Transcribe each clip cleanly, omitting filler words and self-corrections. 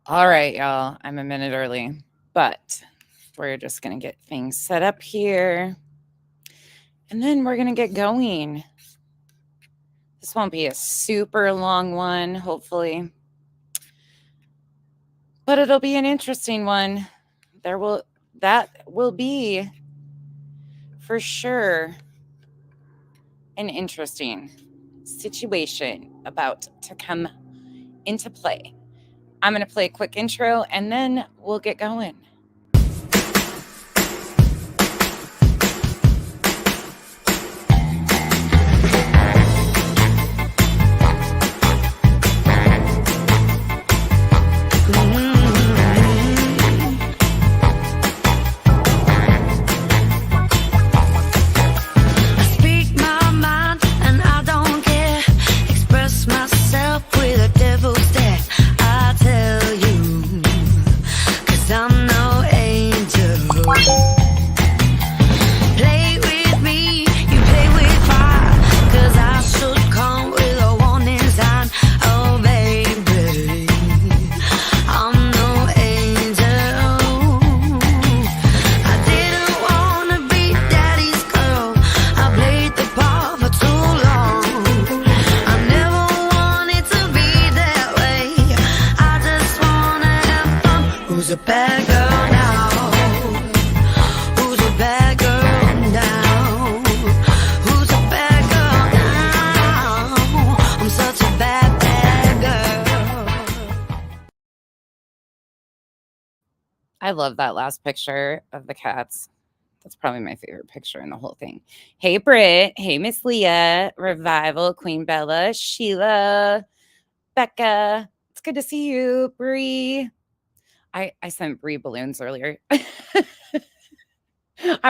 All right, y'all. I'm a minute early, but we're just going to get things set up here. And then we're going to get going. This won't be a super long one, hopefully. But it'll be an interesting one. That will be for sure an interesting situation about to come into play. I'm going to play a quick intro and then we'll get going. Who's a bad girl now? Who's a bad girl now? Who's a bad girl now? I'm such a bad, bad girl. I love that last picture of the cats. That's probably my favorite picture in the whole thing. Hey, Britt. Hey, Miss Leah. Revival, Queen Bella, Sheila, Becca. It's good to see you, Bree. I sent Bree balloons earlier. I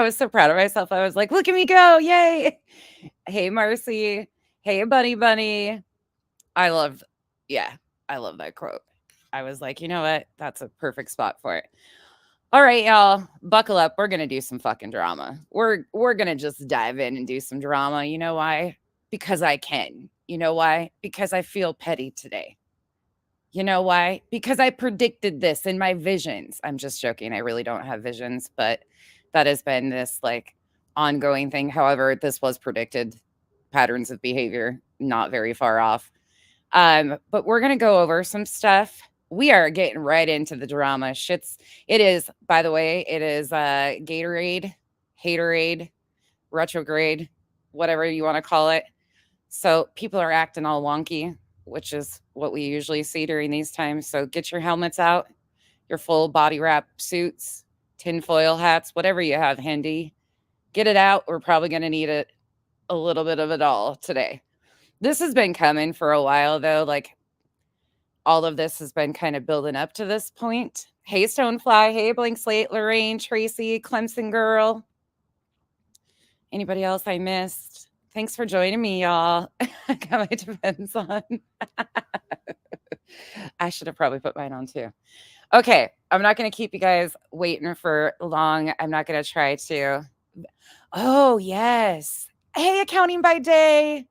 was so proud of myself. I was like, look at me go. Yay. Hey, Marcy. Hey, Bunny. I love that quote. I was like, you know what? That's a perfect spot for it. All right, y'all, buckle up. We're going to do some fucking drama. We're going to just dive in and do some drama. You know why? Because I can. You know why? Because I feel petty today. You know why? Because I predicted this in my visions. I'm just joking. I really don't have visions, but that has been this like ongoing thing. However, this was predicted. Patterns of behavior, not very far off. But we're going to go over some stuff. We are getting right into the drama. It is, by the way, it is Gatorade, Haterade, retrograde, whatever you want to call it. So people are acting all wonky, which is what we usually see during these times. So get your helmets out, your full body wrap suits, tinfoil hats, whatever you have handy. Get it out. We're probably going to need it a little bit of it all today. This has been coming for a while, though. Like, all of this has been kind of building up to this point. Hey, Stonefly. Hey, Blank Slate, Lorraine, Tracy, Clemson Girl. Anybody else I missed? Thanks for joining me, y'all. I got my defense on. I should have probably put mine on, too. Okay, I'm not going to keep you guys waiting for long. I'm not going to try to. Oh, yes. Hey, Accounting by Day.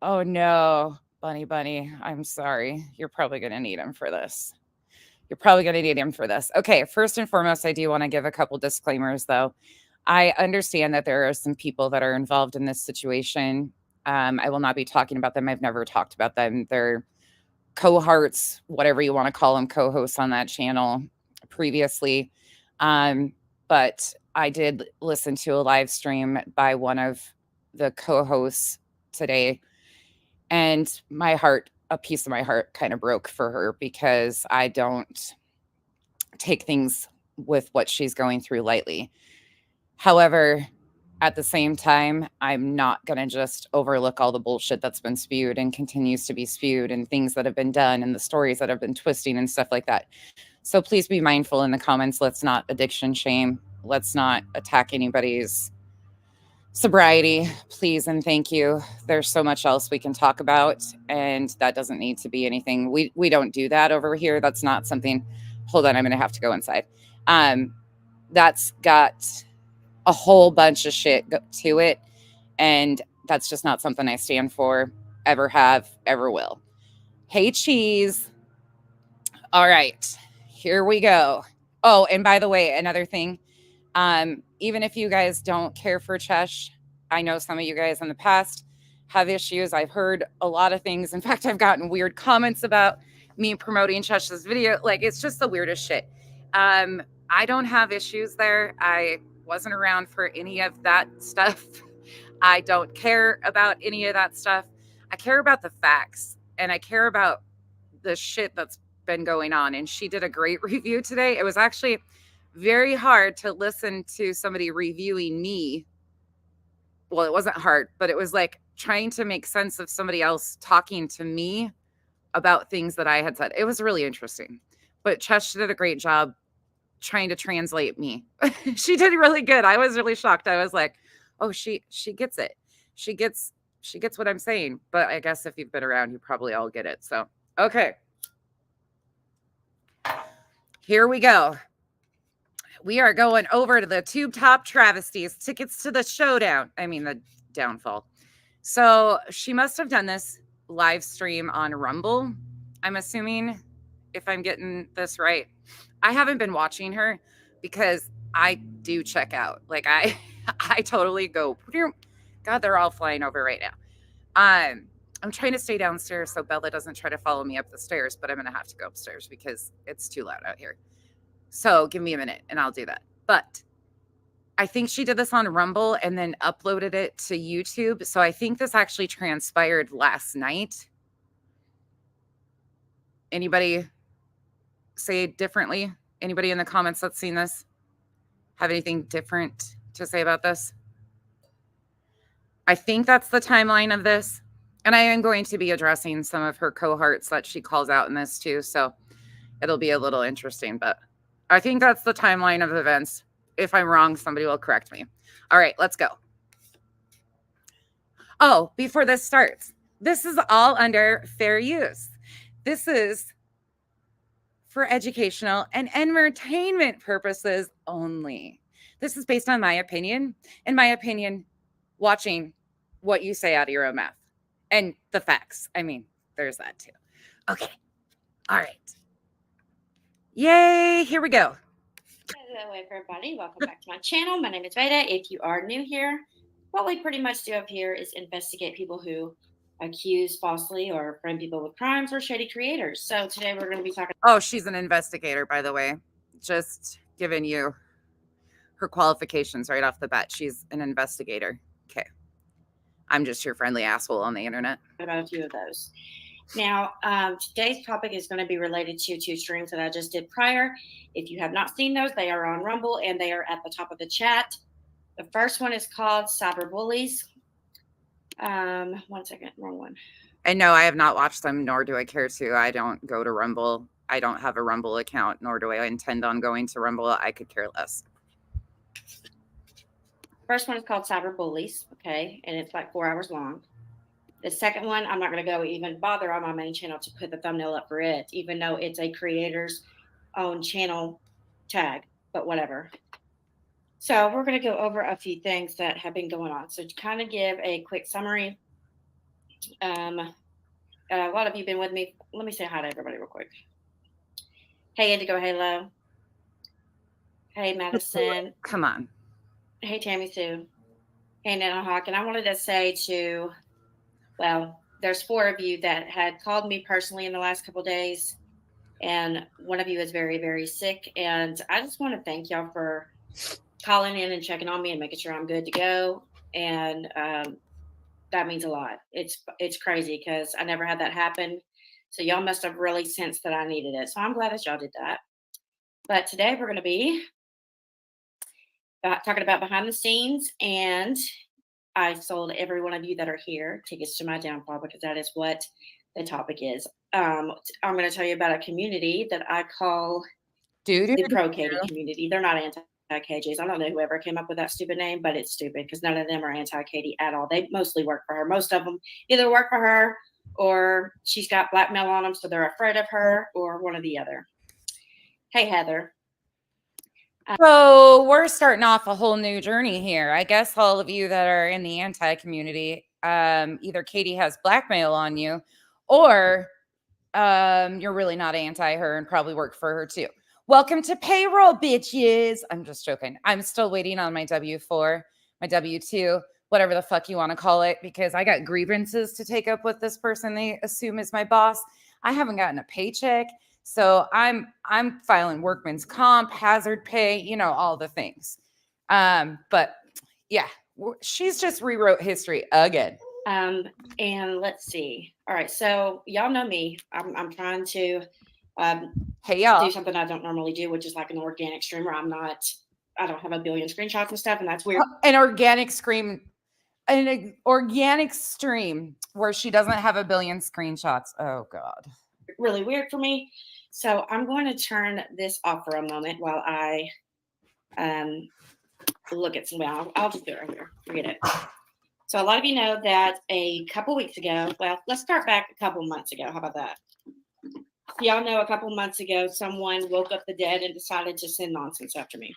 Oh, no. Bunny, I'm sorry. You're probably going to need him for this. Okay, first and foremost, I do want to give a couple disclaimers, though. I understand that there are some people that are involved in this situation. I will not be talking about them. I've never talked about them. They're cohorts, whatever you want to call them, co-hosts on that channel previously. But I did listen to a live stream by one of the co-hosts today, and a piece of my heart kind of broke for her because I don't take things with what she's going through lightly. However, at the same time, I'm not going to just overlook all the bullshit that's been spewed and continues to be spewed and things that have been done and the stories that have been twisting and stuff like that. So please be mindful in the comments. Let's not addiction shame. Let's not attack anybody's sobriety, please and thank you. There's so much else we can talk about, and that doesn't need to be anything. We don't do that over here. That's not something. Hold on, I'm going to have to go inside. That's got a whole bunch of shit to it, and that's just not something I stand for, ever have, ever will. Hey, Cheese. All right, here we go. Oh, and by the way, another thing, even if you guys don't care for Chesh, I know some of you guys in the past have issues. I've heard a lot of things. In fact, I've gotten weird comments about me promoting Chesh's video. Like, it's just the weirdest shit. I don't have issues there. I wasn't around for any of that stuff. I don't care about any of that stuff. I care about the facts and I care about the shit that's been going on. And she did a great review today. It was actually very hard to listen to somebody reviewing me. Well, it wasn't hard, but it was like trying to make sense of somebody else talking to me about things that I had said. It was really interesting. But Chesh did a great job trying to translate me. She did really good. I was really shocked. I was like, "Oh, she gets it. She gets what I'm saying." But I guess if you've been around, you probably all get it. So, okay. Here we go. We are going over to the Tube Top Travesties, tickets to the showdown. I mean, the downfall. So she must have done this live stream on Rumble, I'm assuming, if I'm getting this right. I haven't been watching her because I do check out. Like I totally go. God, they're all flying over right now. I'm trying to stay downstairs so Bella doesn't try to follow me up the stairs, but I'm gonna have to go upstairs because it's too loud out here. So give me a minute and I'll do that. But I think she did this on Rumble and then uploaded it to YouTube. So I think this actually transpired last night. Anybody say differently? Anybody in the comments that's seen this have anything different to say about this? I think that's the timeline of this. And I am going to be addressing some of her cohorts that she calls out in this too. So it'll be a little interesting, but I think that's the timeline of events. If I'm wrong, somebody will correct me. All right, let's go. Oh, before this starts, this is all under fair use. This is for educational and entertainment purposes only. This is based on my opinion. In my opinion, watching what you say out of your own mouth and the facts. I mean, there's that too. Okay. All right. Yay. Here we go. Hello, everybody. Welcome back to my channel. My name is Veda. If you are new here, what we pretty much do up here is investigate people who accuse falsely or frame people with crimes or shady creators. So today we're going to be talking. Oh, she's an investigator, by the way. Just giving you her qualifications right off the bat. She's an investigator. Okay. I'm just your friendly asshole on the internet. About a few of those. Now, today's topic is going to be related to two streams that I just did prior. If you have not seen those, they are on Rumble and they are at the top of the chat. The first one is called Cyberbullies. 1 second, wrong one. And no, I have not watched them, nor do I care to. I don't go to Rumble. I don't have a Rumble account, nor do I intend on going to Rumble. I could care less. First one is called Cyberbullies, okay, and it's like 4 hours long. The second one, I'm not going to go even bother on my main channel to put the thumbnail up for it, even though it's a creator's own channel tag, but whatever. So we're going to go over a few things that have been going on. So to kind of give a quick summary, a lot of you have been with me. Let me say hi to everybody real quick. Hey, Indigo Halo. Hey, Madison. Come on. Hey, Tammy Sue. Hey, Nana Hawk. And I wanted to say to, well, there's 4 of you that had called me personally in the last couple of days. And one of you is very, very sick. And I just want to thank y'all for calling in and checking on me and making sure I'm good to go. And that means a lot. It's crazy because I never had that happen. So y'all must have really sensed that I needed it. So I'm glad that y'all did that. But today we're going to be talking about behind the scenes. And I sold every one of you that are here tickets to my downfall because that is what the topic is. I'm going to tell you about a community that I call the pro-Katie community. They're not anti-KJs. I don't know whoever came up with that stupid name, but it's stupid because none of them are anti-Katie at all. They mostly work for her. Most of them either work for her or she's got blackmail on them, so they're afraid of her, or one or the other. Hey, Heather. So we're starting off a whole new journey here. I guess all of you that are in the anti community, either Katie has blackmail on you or You're really not anti her and probably work for her too. Welcome to payroll, bitches. I'm just joking. I'm still waiting on my W-4, my W-2, whatever the fuck you want to call it, because I got grievances to take up with this person they assume is my boss. I haven't gotten a paycheck. So I'm filing workman's comp, hazard pay, you know, all the things. But yeah, she's just rewrote history again. And let's see. All right, so y'all know me. I'm trying to Hey y'all, do something I don't normally do, which is like an organic streamer. I don't have a billion screenshots and stuff, and that's weird. an organic stream where she doesn't have a billion screenshots. Oh God. Really weird for me. So I'm going to turn this off for a moment while I look at something. I'll just do it right here. Forget it. So a lot of you know that a couple weeks ago, well, let's start back a couple months ago. How about that? Y'all know a couple months ago, someone woke up the dead and decided to send nonsense after me.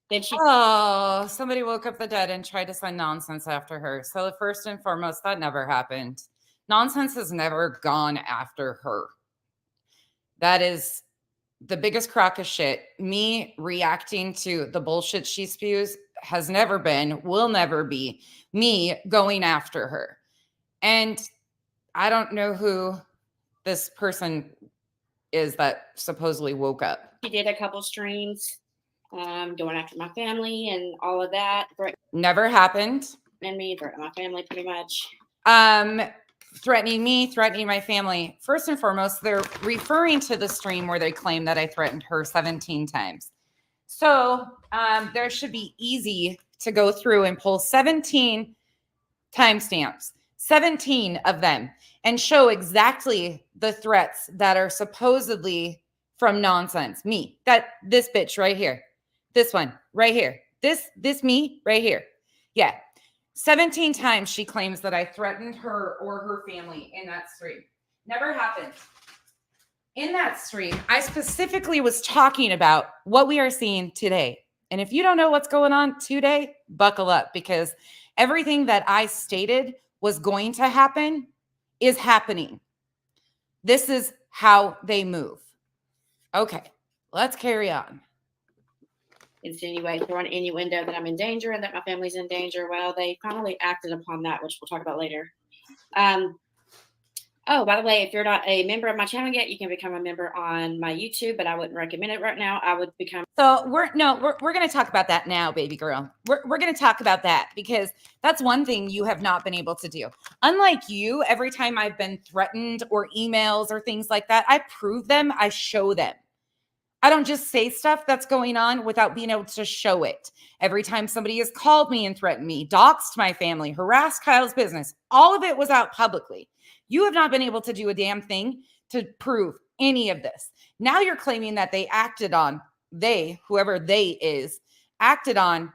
Then she Oh, somebody woke up the dead and tried to send nonsense after her. So first and foremost, that never happened. Nonsense has never gone after her. That is the biggest crock of shit. Me reacting to the bullshit she spews has never been, will never be me going after her. And I don't know who this person is that supposedly woke up. She did a couple streams going after my family and all of that. Never happened. And me, threatening my family pretty much. Threatening me, threatening my family. First and foremost, they're referring to the stream where they claim that I threatened her 17 times. So there should be easy to go through and pull 17 timestamps, 17 of them, and show exactly the threats that are supposedly from nonsense. Me, this bitch right here, this one right here, this me right here. Yeah. 17 times she claims that I threatened her or her family in that stream. Never happened. In that stream, I specifically was talking about what we are seeing today. And if you don't know what's going on today, buckle up, because everything that I stated was going to happen is happening. This is how they move. Okay, let's carry on. Insinuate, throw an innuendo that I'm in danger and that my family's in danger. Well, they finally acted upon that, which we'll talk about later. Oh, by the way, if you're not a member of my channel yet, you can become a member on my YouTube, but I wouldn't recommend it right now. I would become. So we're going to talk about that now, baby girl. We're going to talk about that because that's one thing you have not been able to do. Unlike you, every time I've been threatened or emails or things like that, I prove them, I show them. I don't just say stuff that's going on without being able to show it. Every time somebody has called me and threatened me, doxed my family, harassed Kyle's business, all of it was out publicly. You have not been able to do a damn thing to prove any of this. Now you're claiming that whoever they is, acted on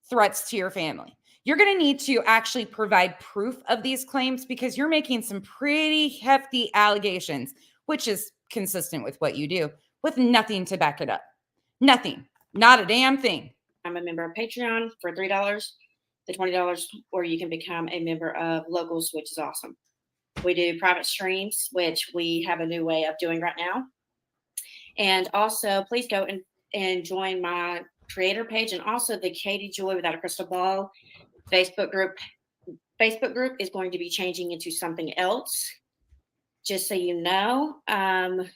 threats to your family. You're going to need to actually provide proof of these claims because you're making some pretty hefty allegations, which is consistent with what you do, with nothing to back it up. Nothing. Not a damn thing. I'm a member of Patreon for $3, the $20, or you can become a member of Locals, which is awesome. We do private streams, which we have a new way of doing right now. And also, please go and join my creator page and also the Katie Joy Without a Crystal Ball Facebook group. Facebook group is going to be changing into something else. Just so you know, I've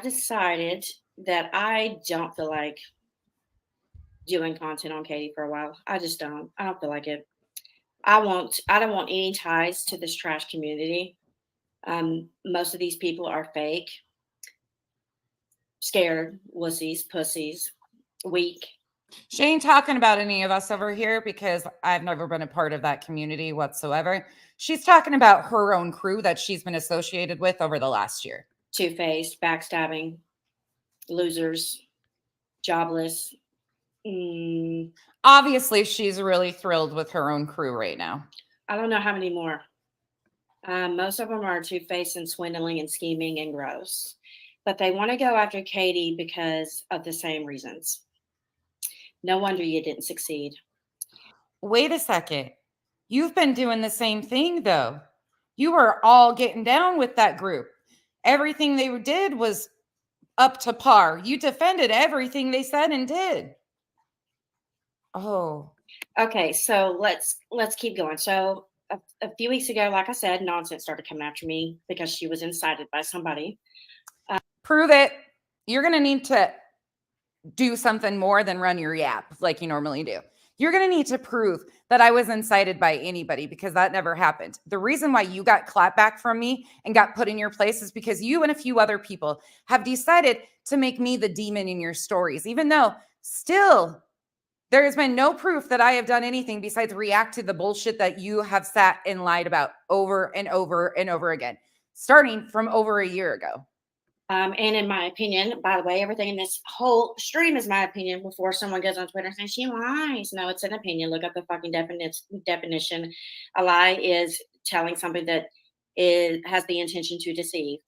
decided that I don't feel like doing content on Katie for a while. I just don't. I don't feel like it. I don't want any ties to this trash community. Most of these people are fake, scared, wussies, pussies, weak. She ain't talking about any of us over here because I've never been a part of that community whatsoever. She's talking about her own crew that she's been associated with over the last year. Two-faced, backstabbing, losers, jobless. Obviously, she's really thrilled with her own crew right now. I don't know how many more. Most of them are two-faced and swindling and scheming and gross. But they want to go after Katie because of the same reasons. No wonder you didn't succeed. Wait a second. You've been doing the same thing, though. You were all getting down with that group. Everything they did was up to par. You defended everything they said and did. Oh, Okay, so let's keep going. So a few weeks ago, like I said, nonsense started coming after me because she was incited by somebody. prove it. You're going to need to do something more than run your yap like you normally do. You're going to need to prove that I was incited by anybody because that never happened. The reason why you got clapped back from me and got put in your place is because you and a few other people have decided to make me the demon in your stories, even though still there has been no proof that I have done anything besides react to the bullshit that you have sat and lied about over and over and over again, starting from over a year ago. And in my opinion, by the way, everything in this whole stream is my opinion before someone goes on Twitter saying she lies. No, it's an opinion. Look up the fucking definition. A lie is telling something that has the intention to deceive.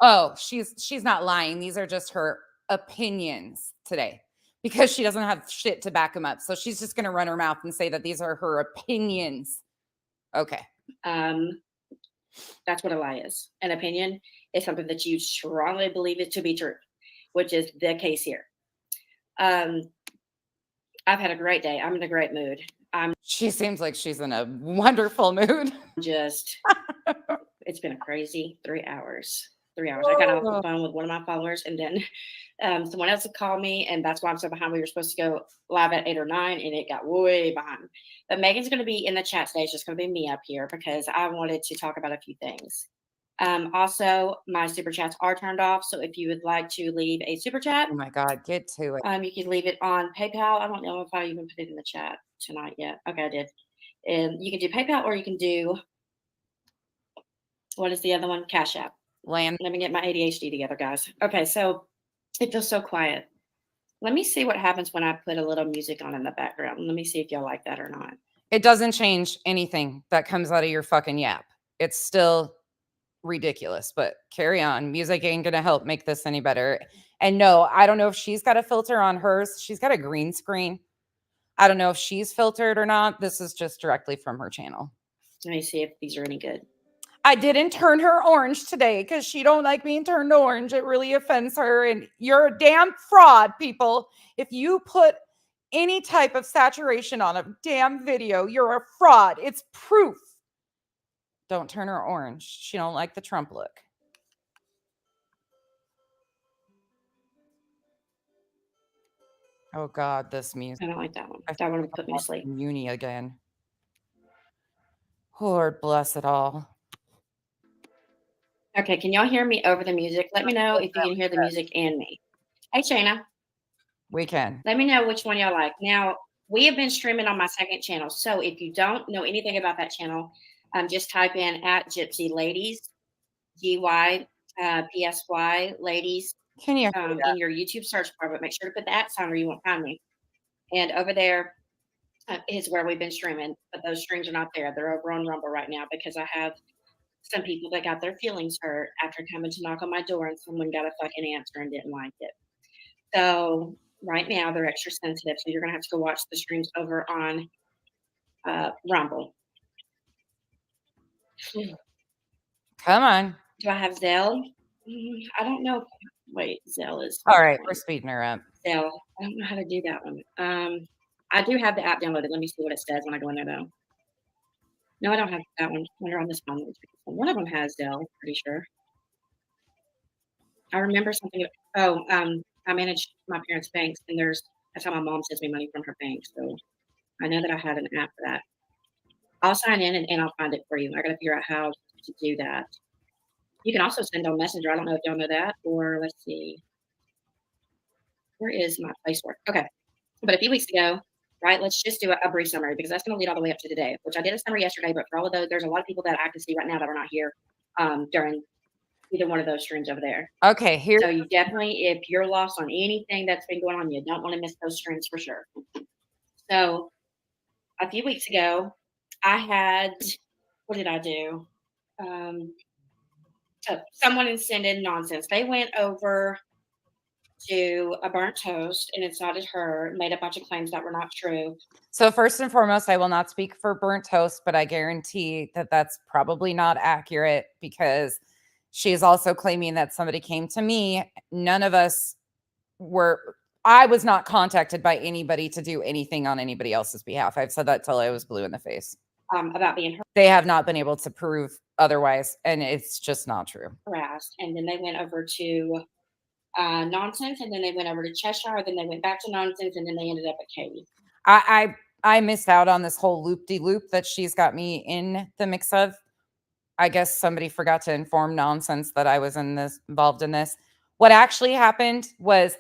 Oh, she's not lying. These are just her opinions today because she doesn't have shit to back them up. So she's just going to run her mouth and say that these are her opinions. Okay. That's what a lie is. An opinion is something that you strongly believe it to be true, which is the case here. I've had a great day. I'm in a great mood. She seems like she's in a wonderful mood. Just, it's been a crazy 3 hours. 3 hours. I got off the phone with one of my followers, and then someone else had called me, and that's why I'm so behind. We were supposed to go live at 8 or 9, and it got way behind. But Megan's going to be in the chat today. It's just going to be me up here because I wanted to talk about a few things. Also, my super chats are turned off. So if you would like to leave a super chat, Oh my God, get to it. you can leave it on PayPal. I don't know if I even put it in the chat tonight yet. Okay, I did. And you can do PayPal or you can do, what is the other one? Cash App. Land. Let me get my ADHD together, guys. Okay, so it feels so quiet. Let me see what happens when I put a little music on in the background. Let me see if y'all like that or not. It doesn't change anything that comes out of your fucking yap. It's still ridiculous, but carry on. Music ain't going to help make this any better. And no, I don't know if she's got a filter on hers. She's got a green screen. I don't know if she's filtered or not. This is just directly from her channel. Let me see if these are any good. I didn't turn her orange today because she don't like being turned orange. It really offends her. And you're a damn fraud, people. If you put any type of saturation on a damn video, you're a fraud. It's proof. Don't turn her orange. She don't like the Trump look. Oh God, this music. I don't like that one. That one would put me to sleep. Uni again. Lord bless it all. Okay, can y'all hear me over the music? Let me know if you can hear the music and me. Hey, Shayna. We can. Let me know which one y'all like. Now, we have been streaming on my second channel. So if you don't know anything about that channel, just type in at Gypsy Ladies, GYPSY Ladies Can you in your YouTube search bar, but make sure to put the at sign or you won't find me. And over there is where we've been streaming, but those streams are not there. They're over on Rumble right now because I have some people that got their feelings hurt after coming to knock on my door and someone got a fucking answer and didn't like it. So right now they're extra sensitive. So you're gonna have to go watch the streams over on Rumble. come on? Do I have Zelle? I don't know. Wait, Zelle is All right, we're speeding her up. Zelle. I don't know how to do that one. I do have the app downloaded. Let me see what it says when I go in there though. No, I don't have that one. When you're on this phone, one of them has Zelle. Pretty sure. I remember something. Oh, I manage my parents' banks, and that's how my mom sends me money from her bank. So I know that I had an app for that. I'll sign in and I'll find it for you. I got to figure out how to do that. You can also send on Messenger. I don't know if y'all know that. Or let's see. Where is my place work? Okay. But a few weeks ago, right, let's just do a brief summary because that's going to lead all the way up to today, which I did a summary yesterday. But for all of those, there's a lot of people that I can see right now that are not here during either one of those streams over there. Okay, here. So you definitely, if you're lost on anything that's been going on, you don't want to miss those streams for sure. So a few weeks ago, I had, what did I do? Someone sent in nonsense. They went over to a burnt toast and incited her, made a bunch of claims that were not true. So first and foremost, I will not speak for burnt toast, but I guarantee that that's probably not accurate because she is also claiming that somebody came to me. None of us were, I was not contacted by anybody to do anything on anybody else's behalf. I've said that till I was blue in the face. About being They have not been able to prove otherwise, and it's just not true. harassed. And then they went over to nonsense, and then they went over to Cheshire, then they went back to nonsense, and then they ended up at Katie. I missed out on this whole loop-de-loop that she's got me in the mix of. I guess somebody forgot to inform nonsense that I was involved in this. What actually happened was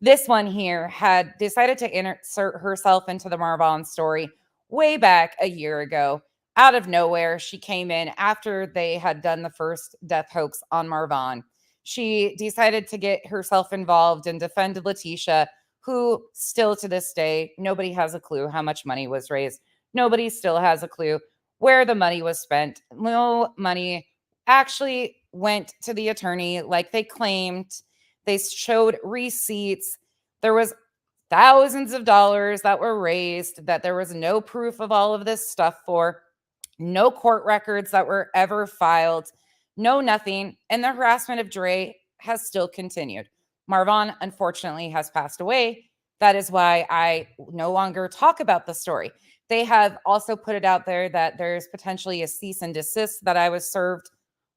this one here had decided to insert herself into the Marvon story way back a year ago. Out of nowhere, she came in after they had done the first death hoax on Marvon. She decided to get herself involved and defend Letitia, who still to this day, nobody has a clue how much money was raised. Nobody still has a clue where the money was spent. No money actually went to the attorney like they claimed. They showed receipts. There was thousands of dollars that were raised that there was no proof of all of this stuff for, no court records that were ever filed, no nothing. And the harassment of Dre has still continued. Marvon, unfortunately, has passed away. That is why I no longer talk about the story. They have also put it out there that there's potentially a cease and desist that I was served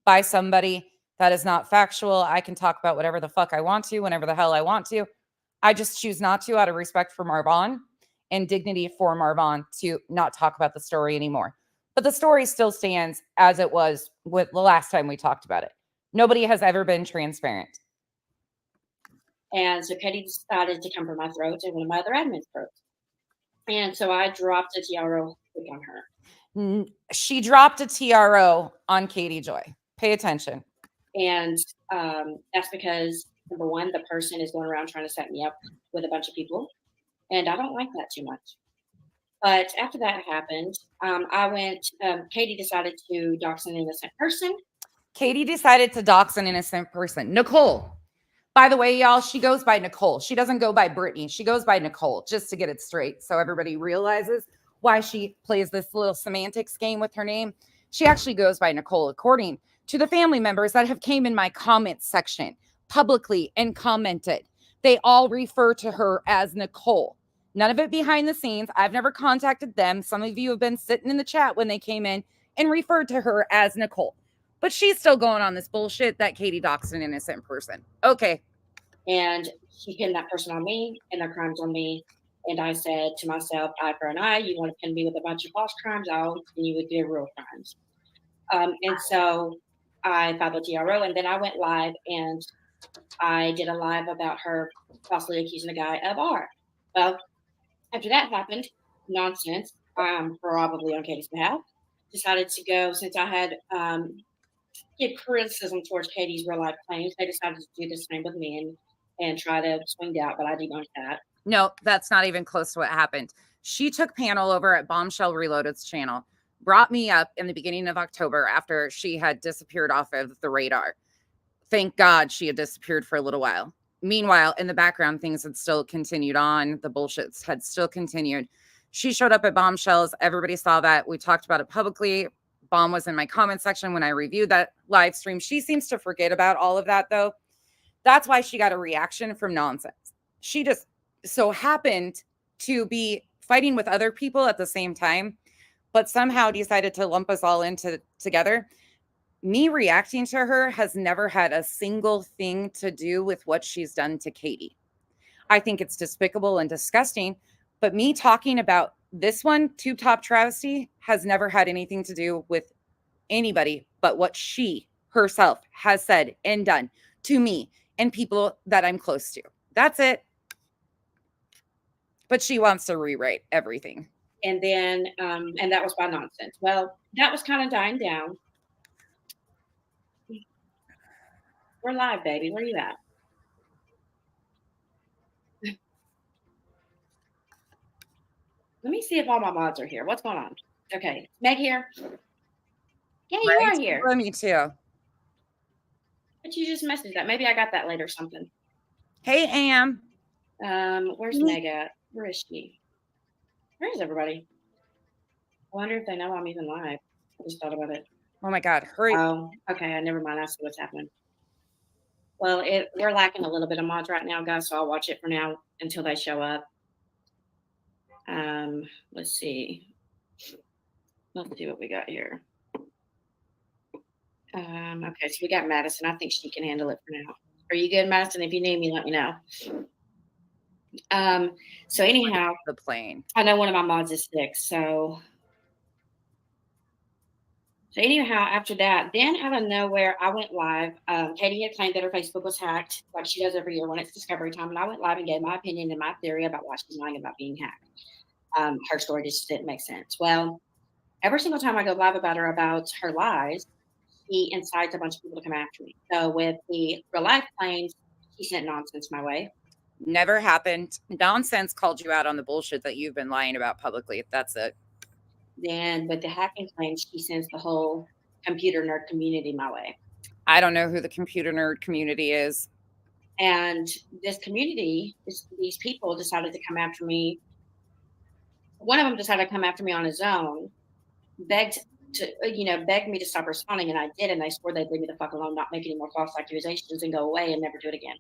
by somebody. That is not factual. I can talk about whatever the fuck I want to, whenever the hell I want to. I just choose not to out of respect for Marvon and dignity for Marvon to not talk about the story anymore. But the story still stands as it was with the last time we talked about it. Nobody has ever been transparent. And so Katie decided to come for my throat and one of my other admin's throats. And so I dropped a TRO on her. She dropped a TRO on Katie Joy. Pay attention. And that's because, number one, the person is going around trying to set me up with a bunch of people. And I don't like that too much. But after that happened, Katie decided to dox an innocent person. Katie decided to dox an innocent person. Nicole. By the way, y'all, she goes by Nicole. She doesn't go by Brittany. She goes by Nicole, just to get it straight so everybody realizes why she plays this little semantics game with her name. She actually goes by Nicole, according to the family members that have came in my comment section publicly and commented. They all refer to her as Nicole. None of it behind the scenes. I've never contacted them. Some of you have been sitting in the chat when they came in and referred to her as Nicole. But she's still going on this bullshit that Katie doxed an innocent person. Okay. And she pinned that person on me and their crimes on me. And I said to myself, eye for an eye, you want to pin me with a bunch of false crimes, I'll pin you with your real crimes. And so I filed a TRO, and then I went live and I did a live about her falsely accusing a guy of R. Well, after that happened, nonsense, probably on Katie's behalf, decided to go, since I had give criticism towards Katie's real life claims, they decided to do the same with me and try to swing out, but I debunked that. No, that's not even close to what happened. She took panel over at Bombshell Reloaded's channel, brought me up in the beginning of October after she had disappeared off of the radar. Thank God she had disappeared for a little while. Meanwhile, in the background, things had still continued on. The bullshit had still continued. She showed up at Bombshells. Everybody saw that. We talked about it publicly. Bomb was in my comment section when I reviewed that live stream. She seems to forget about all of that, though. That's why she got a reaction from nonsense. She just so happened to be fighting with other people at the same time, but somehow decided to lump us all together. Me reacting to her has never had a single thing to do with what she's done to Katie. I think it's despicable and disgusting, but me talking about this one, Tube Top Travesty, has never had anything to do with anybody but what she herself has said and done to me and people that I'm close to. That's it. But she wants to rewrite everything. And then, and that was by nonsense. Well, that was kind of dying down. We're live, baby. Where are you at? Let me see if all my mods are here. What's going on? Okay. Meg here? Yeah, you are here. Me too. But you just messaged that. Maybe I got that later or something. Hey, Am. Where's Meg at? Where is she? Where is everybody? I wonder if they know I'm even live. I just thought about it. Oh my God, hurry. Oh, okay. Never mind. I see what's happening. Well, we're lacking a little bit of mods right now, guys. So I'll watch it for now until they show up. Let's see. Let's see what we got here. Okay, so we got Madison. I think she can handle it for now. Are you good, Madison? If you need me, let me know. So anyhow, The plane. I know one of my mods is sick, so anyhow, after that, then out of nowhere, I went live. Katie had claimed that her Facebook was hacked, like she does every year when it's discovery time, and I went live and gave my opinion and my theory about why she's lying about being hacked. Her story just didn't make sense. Well, every single time I go live about her lies, she incites a bunch of people to come after me. So with the real life claims, she sent nonsense my way. Never happened. Nonsense called you out on the bullshit that you've been lying about publicly. That's it. Then with the hacking claims, she sends the whole computer nerd community my way. I don't know who the computer nerd community is. And this community, these people decided to come after me. One of them decided to come after me on his own, begged begged me to stop responding, and I did, and they swore they'd leave me the fuck alone, not make any more false accusations, and go away and never do it again.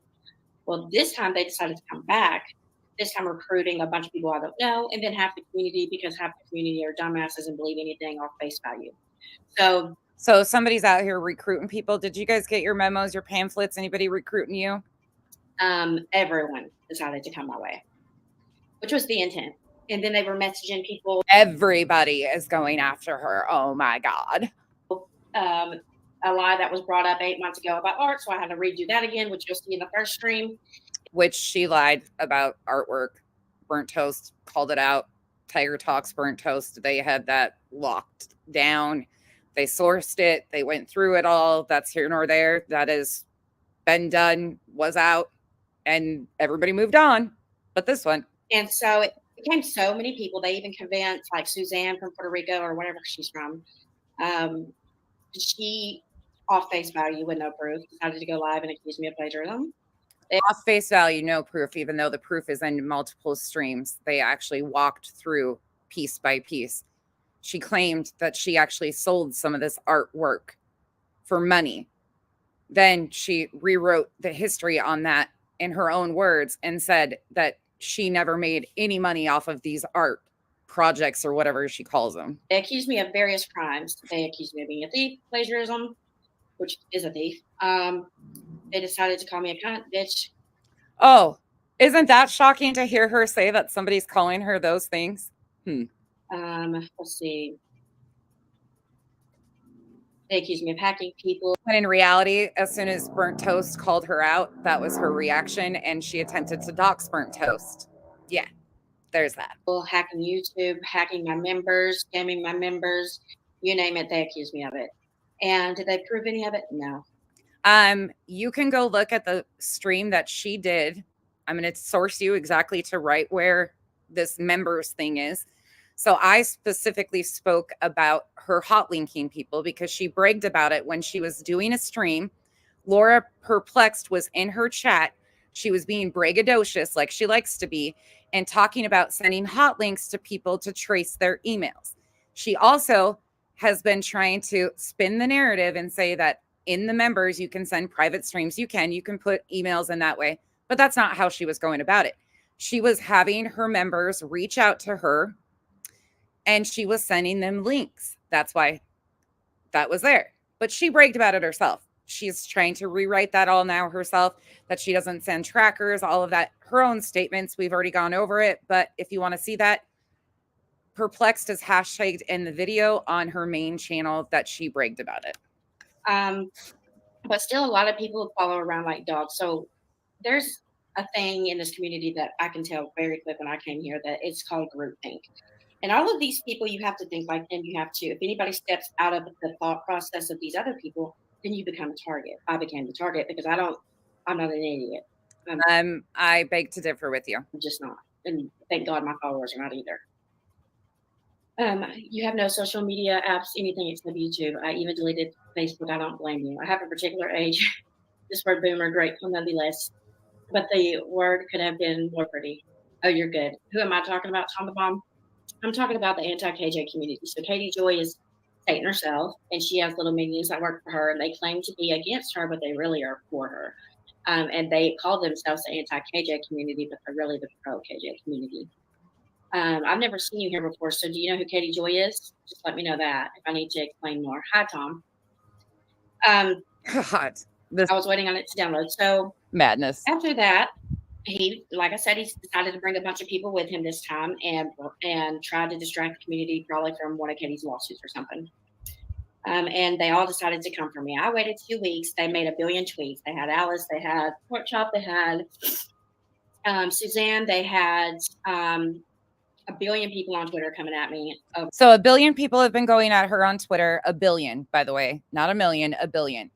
Well, this time they decided to come back, this time recruiting a bunch of people I don't know, and then half the community, because half the community are dumbasses and believe anything off face value. So somebody's out here recruiting people. Did you guys get your memos, your pamphlets? Anybody recruiting you? Everyone decided to come my way, which was the intent. And then they were messaging people. Everybody is going after her. Oh my God. A lie that was brought up 8 months ago about art, so I had to redo that again, which you'll see in the first stream. Which she lied about artwork. Burnt Toast called it out. Tiger Talks Burnt Toast. They had that locked down. They sourced it. They went through it all. That's here nor there. That has been done, was out, and everybody moved on. But this one. And so it became so many people. They even convinced like Suzanne from Puerto Rico or wherever she's from. She, off face value with no proof, decided to go live and accuse me of plagiarism. Off face value, no proof, even though the proof is in multiple streams. They actually walked through piece by piece. She claimed that she actually sold some of this artwork for money. Then she rewrote the history on that in her own words and said that she never made any money off of these art projects or whatever she calls them. They accused me of various crimes. They accused me of being a thief, plagiarism, which is a thief. They decided to call me a cunt, bitch. Oh, isn't that shocking to hear her say that somebody's calling her those things? Let's see. They accused me of hacking people. When in reality, as soon as Burnt Toast called her out, that was her reaction, and she attempted to dox Burnt Toast. Yeah, there's that. Hacking YouTube, hacking my members, scamming my members, you name it, they accused me of it. And did they prove any of it? No. You can go look at the stream that she did. I'm going to source you exactly to right where this members thing is. So I specifically spoke about her hot linking people because she bragged about it when she was doing a stream. Laura Perplexed was in her chat. She was being braggadocious like she likes to be and talking about sending hot links to people to trace their emails. She also has been trying to spin the narrative and say that in the members, you can send private streams. You can put emails in that way, but that's not how she was going about it. She was having her members reach out to her and she was sending them links. That's why that was there. But she bragged about it herself. She's trying to rewrite that all now herself, that she doesn't send trackers, all of that, her own statements. We've already gone over it. But if you want to see that, Perplexed is hashtagged in the video on her main channel that she bragged about it. But still, a lot of people follow around like dogs. So there's a thing in this community that I can tell very quick when I came here that it's called groupthink. And all of these people, you have to think like them. You have to, if anybody steps out of the thought process of these other people, then you become a target. I became the target because I'm not an idiot. I beg to differ with you. I'm just not. And thank God my followers are not either. You have no social media apps, anything except YouTube. I even deleted Facebook. I don't blame you. I have a particular age. This word boomer, grateful nonetheless. but the word could have been more pretty. Oh, you're good. Who am I talking about, Tom the Bomb? I'm talking about the anti-KJ community. So Katie Joy is Satan herself, and she has little minions that work for her, and they claim to be against her, but they really are for her. And they call themselves the anti-KJ community, but they're really the pro-KJ community. I've never seen you here before, so do you know who Katie Joy is? Just let me know that if I need to explain more. Hi, Tom. God, this I was waiting on it to download. So madness. after that, he, like I said, he decided to bring a bunch of people with him this time and tried to distract the community, probably from one of Katie's lawsuits or something. And they all decided to come for me. I waited 2 weeks. They made a billion tweets. They had Alice, they had Pork Chop, they had Suzanne, they had a billion people on Twitter coming at me. So a billion people have been going at her on Twitter. A billion, by the way, not a million, a billion.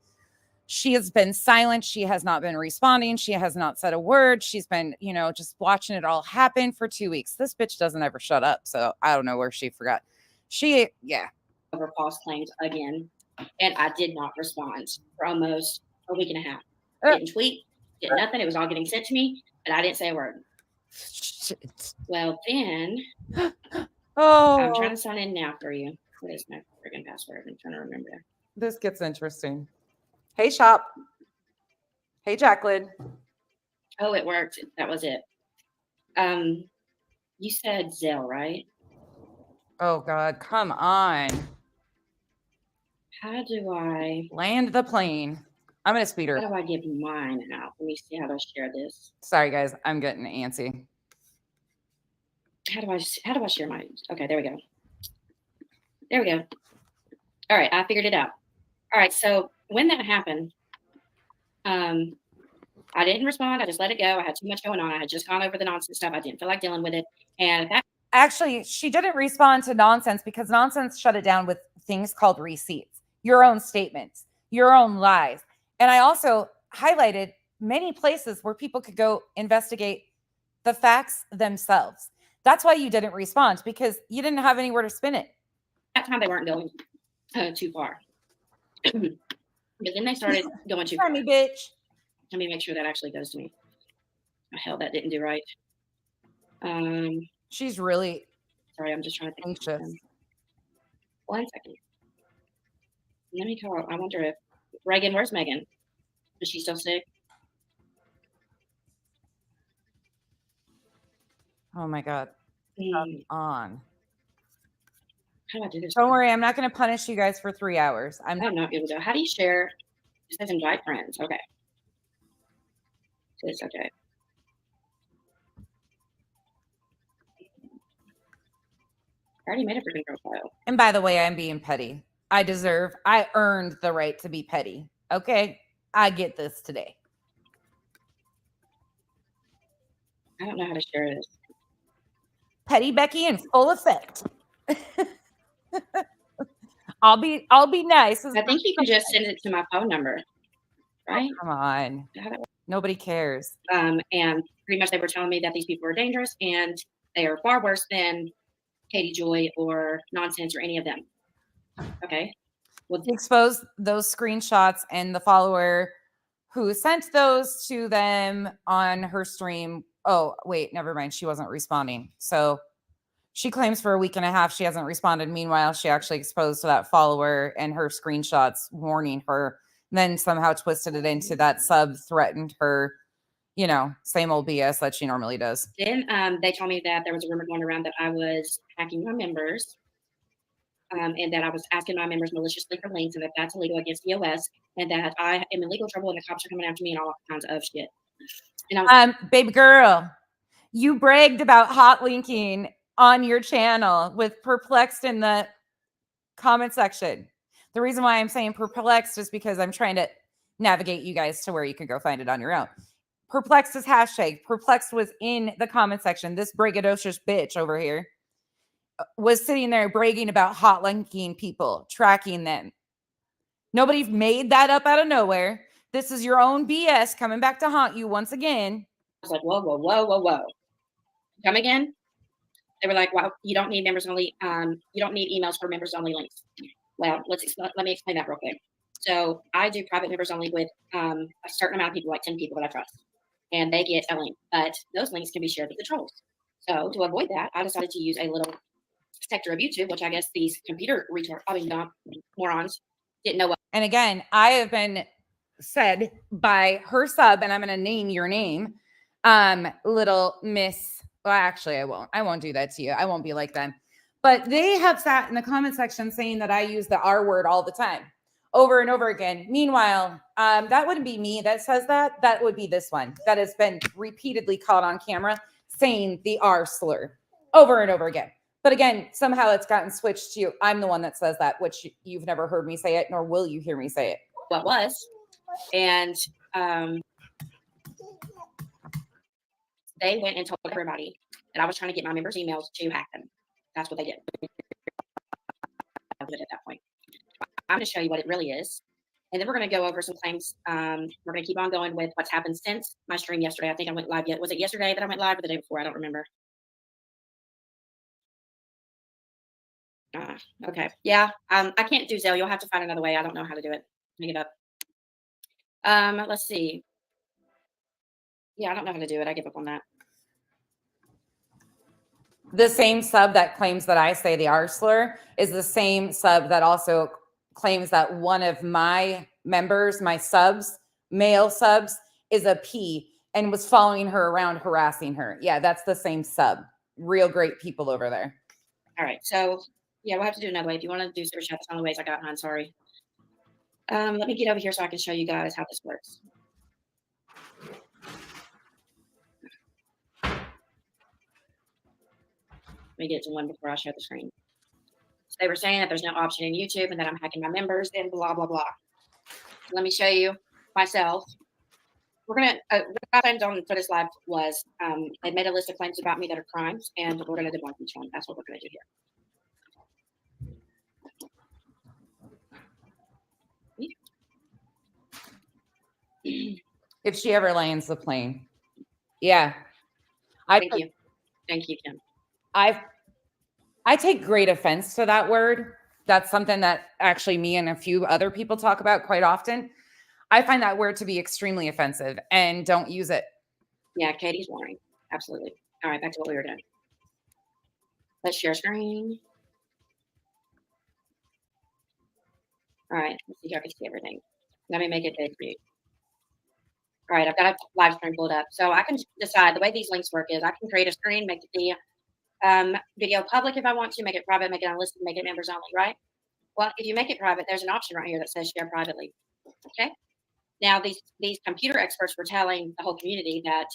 She has been silent. She has not been responding. She has not said a word. She's been, just watching it all happen for 2 weeks. This bitch doesn't ever shut up. So I don't know where she forgot. Yeah. Over false claims again. And I did not respond for almost a week and a half. Didn't tweet, did nothing. It was all getting sent to me, and I didn't say a word. Shit. Well, then I'm trying to sign in now for you. What is my freaking password? I'm trying to remember. This gets interesting. Hey, Shop. Hey, Jacqueline. Oh, it worked. That was it. You said Zelle, right? Oh, God. Come on. How do I land the plane? I'm going to speed her. How do I give mine out? Let me see how to share this. Sorry, guys. I'm getting antsy. How do I share mine? Okay, there we go. There we go. All right, I figured it out. All right, so when that happened, I didn't respond. I just let it go. I had too much going on. I had just gone over the nonsense stuff. I didn't feel like dealing with it. And actually, she didn't respond to nonsense because nonsense shut it down with things called receipts, your own statements, your own lies. And I also highlighted many places where people could go investigate the facts themselves. That's why you didn't respond, because you didn't have anywhere to spin it. That time they weren't going too far. But then they started going too far. Me, bitch. Let me make sure that actually goes to me. Oh, hell, that didn't do right. She's really sorry. I'm just trying to think. anxious. 1 second. Let me call. I wonder if Reagan. Where's Megan? Is she still sick? Oh my God. Come on. How do I do this? Don't worry, I'm not going to punish you guys for 3 hours. I'm not able to. How do you share? It says invite friends. Okay. It's okay. I already made a freaking profile. And by the way, I'm being petty. I earned the right to be petty. Okay? I get this today. I don't know how to share this. Petty Becky in full effect. I'll be nice. I think you can just send it to my phone number, right? Oh, come on. Nobody cares. And pretty much they were telling me that these people are dangerous and they are far worse than Katie Joy or Nonsense or any of them. Okay. Well, expose those screenshots and the follower who sent those to them on her stream. Oh, wait, never mind. She wasn't responding. So she claims for a week and a half she hasn't responded. Meanwhile, she actually exposed that follower and her screenshots warning her. Then somehow twisted it into that sub threatened her, same old BS that she normally does. Then they told me that there was a rumor going around that I was hacking my members and that I was asking my members maliciously for links and that that's illegal against EOS and that I am in legal trouble and the cops are coming after me and all kinds of shit. And I was, baby girl, you bragged about hot linking on your channel with Perplexed in the comment section. The reason why I'm saying Perplexed is because I'm trying to navigate you guys to where you can go find it on your own. Perplexed is hashtag. Perplexed was in the comment section. This braggadocious bitch over here was sitting there bragging about hot linking people, tracking them. Nobody made that up out of nowhere. This is your own BS coming back to haunt you once again. I was like, whoa, whoa, whoa, whoa, whoa. Come again? They were like, wow, you don't need members only. You don't need emails for members only links. Well, let me explain that real quick. So I do private members only with a certain amount of people, like 10 people that I trust. and they get a link, but those links can be shared with the trolls. So to avoid that, I decided to use a little sector of YouTube, which I guess these computer morons didn't know what. And again, I have been said by her sub, and I'm going to name your name, little Miss. Well, actually, I won't. I won't do that to you. I won't be like them. But they have sat in the comment section saying that I use the R word all the time, over and over again. Meanwhile, that wouldn't be me that says that. That would be this one that has been repeatedly caught on camera saying the R slur over and over again. But again, somehow it's gotten switched to I'm the one that says that, which you've never heard me say it, nor will you hear me say it. What was. And they went and told everybody that I was trying to get my members' emails to hack them. That's what they did. At that point, I'm going to show you what it really is. And then we're going to go over some claims. We're going to keep on going with what's happened since my stream yesterday. I think I went live yet. Was it yesterday that I went live or the day before? I don't remember. Okay. Yeah. I can't do Zelle. You'll have to find another way. I don't know how to do it. Make it up. Let's see. Yeah, I don't know how to do it. I give up on that. The same sub that claims that I say the R slur is the same sub that also claims that one of my members, my subs, male subs, is a P and was following her around, harassing her. Yeah, that's the same sub. Real great people over there. All right. So, yeah, we'll have to do another way. If you want to do super chat, that's the only ways I got mine. Sorry. Let me get over here so I can show you guys how this works. Let me get to one before I share the screen. So they were saying that there's no option in YouTube and that I'm hacking my members and blah, blah, blah. Let me show you myself. We're going to, what I planned on for this live was they made a list of claims about me that are crimes, and we're going to debunk each one. That's what we're going to do here. If she ever lands the plane. Yeah. Thank you. Thank you, Kim. I take great offense to that word. That's something that actually me and a few other people talk about quite often. I find that word to be extremely offensive and don't use it. Yeah, Katie's warning. Absolutely. All right, back to what we were doing. Let's share screen. All right, let's see if I can see everything. Let me make it big for you. All right, I've got a live stream pulled up. So I can decide, the way these links work is I can create a screen, make the video public if I want to, make it private, make it unlisted, make it members only, right? Well, if you make it private, there's an option right here that says share privately. Okay. Now, these computer experts were telling the whole community that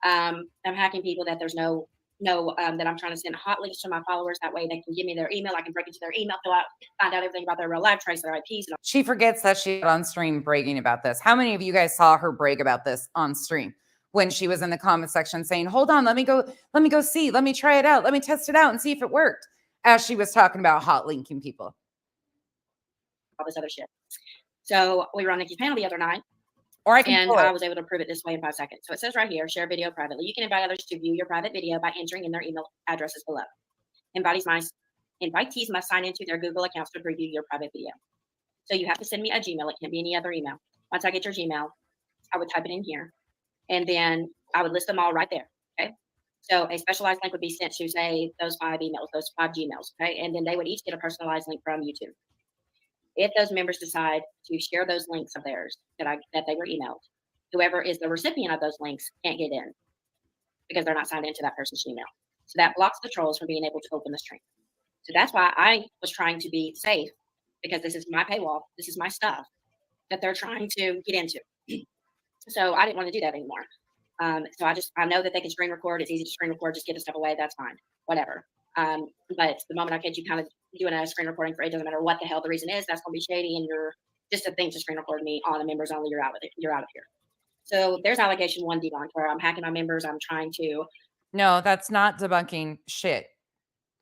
I'm hacking people, that there's no that I'm trying to send hot links to my followers. That way they can give me their email. I can break into their email, find out everything about their real life, trace their IPs. And she forgets that she's on stream bragging about this. How many of you guys saw her brag about this on stream when she was in the comment section saying, hold on, let me go see, let me try it out, let me test it out and see if it worked, as she was talking about hot linking people. All this other shit. So we were on Nikki's panel the other night. Or I can and I was able to prove it this way in 5 seconds. So it says right here, share video privately. You can invite others to view your private video by entering in their email addresses below. Invitees must sign into their Google accounts to preview your private video. So you have to send me a Gmail. It can't be any other email. Once I get your Gmail, I would type it in here, and then I would list them all right there. Okay. So a specialized link would be sent to, say, those 5 emails, those 5 Gmails. Okay. And then they would each get a personalized link from YouTube. If those members decide to share those links of theirs that they were emailed, whoever is the recipient of those links can't get in because they're not signed into that person's email. So that blocks the trolls from being able to open the stream. So that's why I was trying to be safe, because this is my paywall. This is my stuff that they're trying to get into. So I didn't want to do that anymore. So I know that they can screen record. It's easy to screen record. Just get the stuff away. That's fine. Whatever. But the moment I catch you kind of doing a screen recording for it, doesn't matter what the hell the reason is, that's going to be shady, and you're just a thing to screen record me on the members only. You're out of it. You're out of here. So there's allegation 1 debunked, where I'm hacking my members. I'm trying to. No, that's not debunking shit.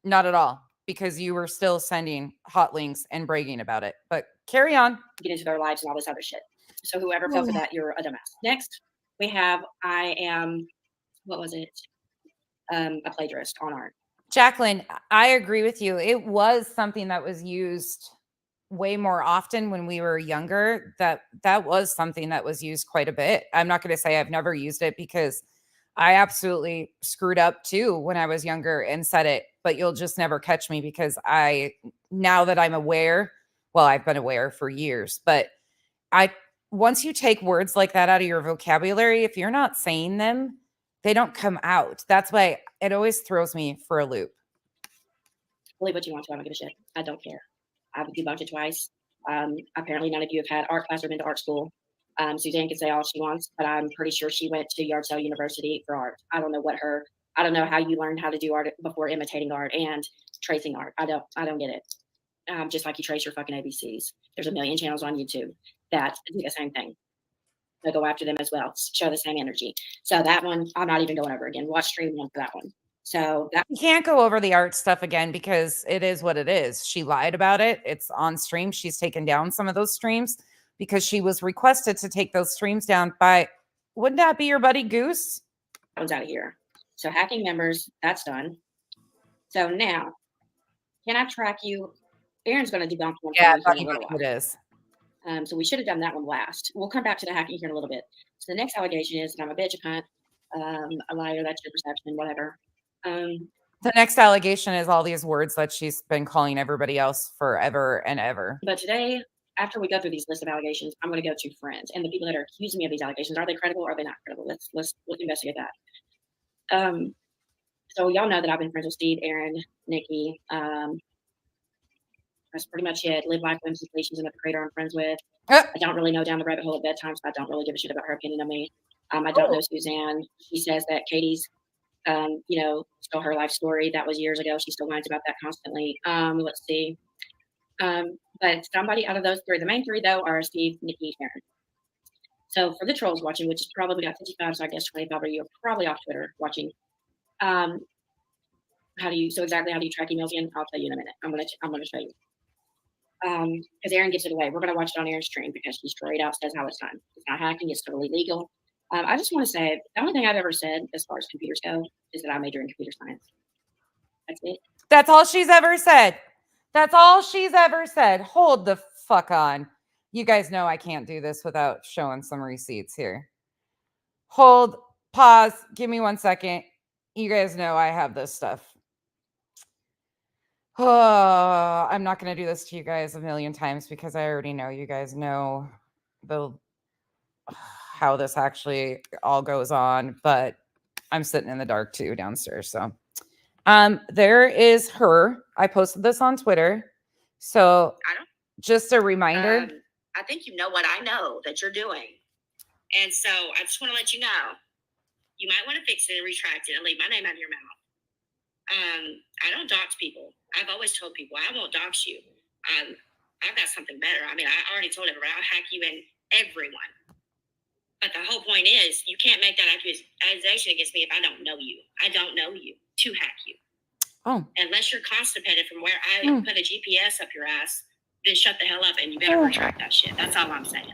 Not at all, because you were still sending hot links and bragging about it. But carry on. Get into their lives and all this other shit. So whoever fell for that, you're a dumbass. Next, we have I am, what was it? A plagiarist on art. Jacqueline, I agree with you. It was something that was used way more often when we were younger. That was something that was used quite a bit. I'm not going to say I've never used it, because I absolutely screwed up too when I was younger and said it, but you'll just never catch me, because now that I'm aware, well, I've been aware for years, but I once you take words like that out of your vocabulary, if you're not saying them, they don't come out. That's why it always throws me for a loop. Believe what you want to. I don't give a shit. I don't care. I've debunked it twice. Apparently, none of you have had art class or been to art school. Suzanne can say all she wants, but I'm pretty sure she went to Yard Sale University for art. I don't know how you learned how to do art before imitating art and tracing art. I don't get it. Just like you trace your fucking ABCs. There's a million channels on YouTube that do the same thing. So go after them as well. Show the same energy. So that one, I'm not even going over again. Watch stream one for that one. So that You can't go over the art stuff again, because it is what it is. She lied about it. It's on stream. She's taken down some of those streams because she was requested to take those streams down by, wouldn't that be your buddy Goose? one's out of here. So hacking members, that's done. So now, can I track you? Aaron's going to debunk one Yeah, for me Buddy here in a little Buddy while. it is. So we should have done that one last. We'll come back to the hacking here in a little bit. So the next allegation is that I'm a bitch, a cunt, a liar. That's your perception, whatever. The next allegation is all these words that she's been calling everybody else forever and ever. But today, after we go through these list of allegations, I'm going to go to friends and the people that are accusing me of these allegations. Are they credible or are they not credible? Let's investigate that. So y'all know that I've been friends with Steve, Aaron, Nikki. That's pretty much it. Live life, whims, and she's another creator I'm friends with. I don't really know down the rabbit hole at bedtime, so I don't really give a shit about her opinion of me. I don't know Suzanne. She says that Katie's, still her life story. That was years ago. She still whines about that constantly. Let's see. But somebody out of those three, the main three though, are Steve, Nikki, Aaron. So for the trolls watching, which is probably got 55, so I guess 25 of you are probably off Twitter watching. Exactly how do you track emails in? I'll tell you in a minute. I'm gonna show you. Because Aaron gives it away. We're gonna watch it on Aaron's stream because she straight out says how it's done. It's not hacking, it's totally legal. I just want to say the only thing I've ever said as far as computers go is that I majored in computer science. That's it. That's all she's ever said. That's all she's ever said. Hold the fuck on. You guys know I can't do this without showing some receipts here. Hold, pause, give me 1 second. You guys know I have this stuff. Oh, I'm not going to do this to you guys a million times because I already know you guys know how this actually all goes on, but I'm sitting in the dark too downstairs. So there is her. I posted this on Twitter. So just a reminder. I think you know what I know that you're doing. And so I just want to let you know, you might want to fix it and retract it and leave my name out of your mouth. I don't dox people. I've always told people I won't dox you. I've got something better. I mean, I already told everybody I'll hack you and everyone. But the whole point is you can't make that accusation against me if I don't know you. I don't know you to hack you. Oh. Unless you're constipated from where I put a GPS up your ass, then shut the hell up and you better retract that shit. That's all I'm saying.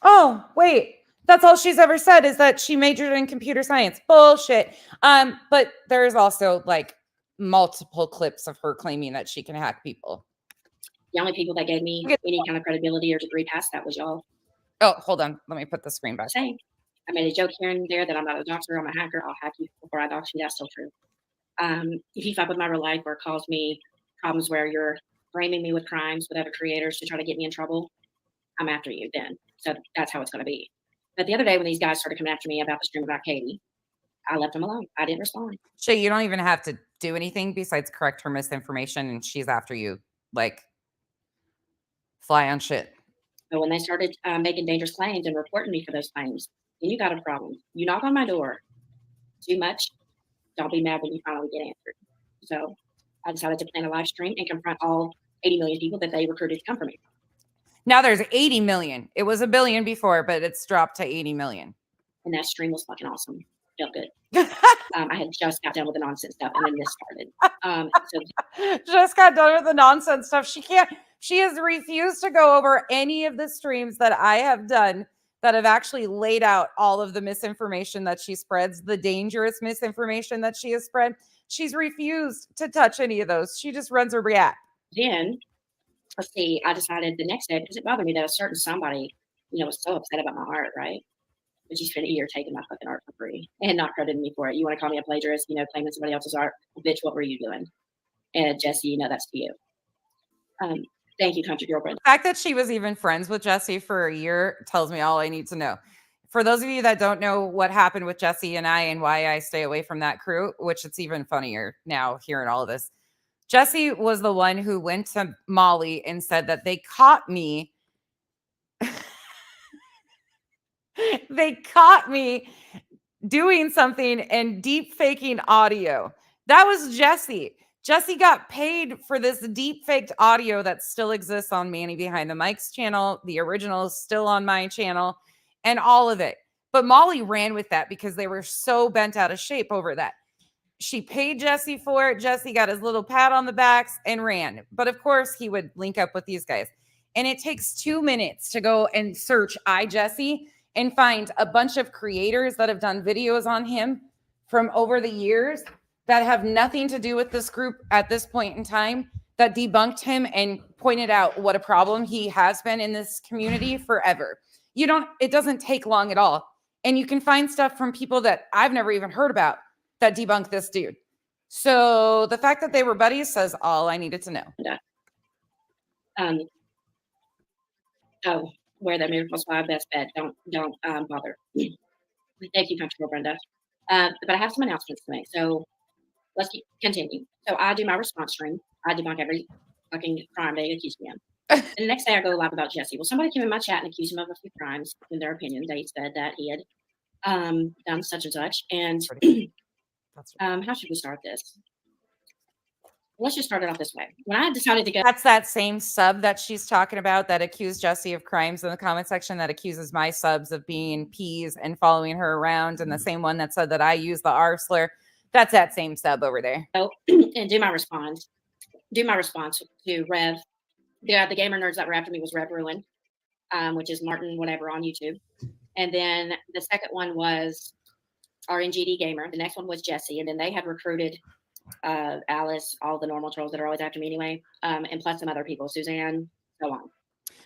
Oh, wait. That's all she's ever said is that she majored in computer science. Bullshit. But there's also like multiple clips of her claiming that she can hack people. The only people that gave me any kind of credibility or degree past that was y'all. Oh, hold on. Let me put the screen back. Same. I made a joke here and there that I'm not a doxer, I'm a hacker. I'll hack you before I dox you. That's still true. If you fuck with my real life or cause me problems where you're framing me with crimes with other creators to try to get me in trouble, I'm after you then. So that's how it's going to be. But the other day when these guys started coming after me about the stream about Katie, I left them alone. I didn't respond. Shay, you don't even have to do anything besides correct her misinformation, and she's after you like fly on shit. But when they started making dangerous claims and reporting me for those claims, then you got a problem. You knock on my door too much, don't be mad when you finally get answered. So I decided to plan a live stream and confront all 80 million people that they recruited to come for me. Now there's 80 million. It was 1 billion before, but it's dropped to 80 million. And that stream was fucking awesome. Felt good. I had just got done with the nonsense stuff, and then this started. Just got done with the nonsense stuff. She has refused to go over any of the streams that I have done that have actually laid out all of the misinformation that she spreads, the dangerous misinformation that she has spread. She's refused to touch any of those. She just runs her react. Then let's see, I decided the next day, because it bothered me that a certain somebody, was so upset about my art, right? But you spent a year taking my fucking art for free and not crediting me for it. You want to call me a plagiarist, claiming somebody else's art? Well, bitch, what were you doing? And Jesse, that's to you. Um, thank you, country girl, Brenda. The fact that she was even friends with Jesse for a year tells me all I need to know. For those of you that don't know what happened with Jesse and I and why I stay away from that crew, which it's even funnier now hearing all of this. Jesse was the one who went to Molly and said that they caught me. They caught me doing something and deep faking audio. That was Jesse. Jesse got paid for this deep faked audio that still exists on Manny Behind the Mic's channel. The original is still on my channel and all of it. But Molly ran with that because they were so bent out of shape over that. She paid Jesse for it. Jesse got his little pat on the backs and ran. But of course, he would link up with these guys. And it takes 2 minutes to go and search Jesse and find a bunch of creators that have done videos on him from over the years that have nothing to do with this group at this point in time, that debunked him and pointed out what a problem he has been in this community forever. It doesn't take long at all. And you can find stuff from people that I've never even heard about that debunk this dude. So the fact that they were buddies says all I needed to know. Oh, wear that Miracle Spy best bet. Don't bother. Thank you, country girl, Brenda. But I have some announcements to make. So let's continue. So I do my response stream. I debunk every fucking crime they accuse me of. And the next day I go live about Jesse. Well, somebody came in my chat and accused him of a few crimes. In their opinion, they said that he had done such and such. And how should we start this? Let's just start it off this way. When I decided to go, that's that same sub that she's talking about that accused Jesse of crimes in the comment section, that accuses my subs of being peas and following her around, and the same one that said that I use the R slur. That's that same sub over there. And do my response to Rev. The gamer nerds that were after me was Rev Ruin, which is Martin whatever on YouTube. And then the second one was RNGD Gamer. The next one was Jesse. And then they had recruited Alice, all the normal trolls that are always after me anyway, and plus some other people, Suzanne, so on.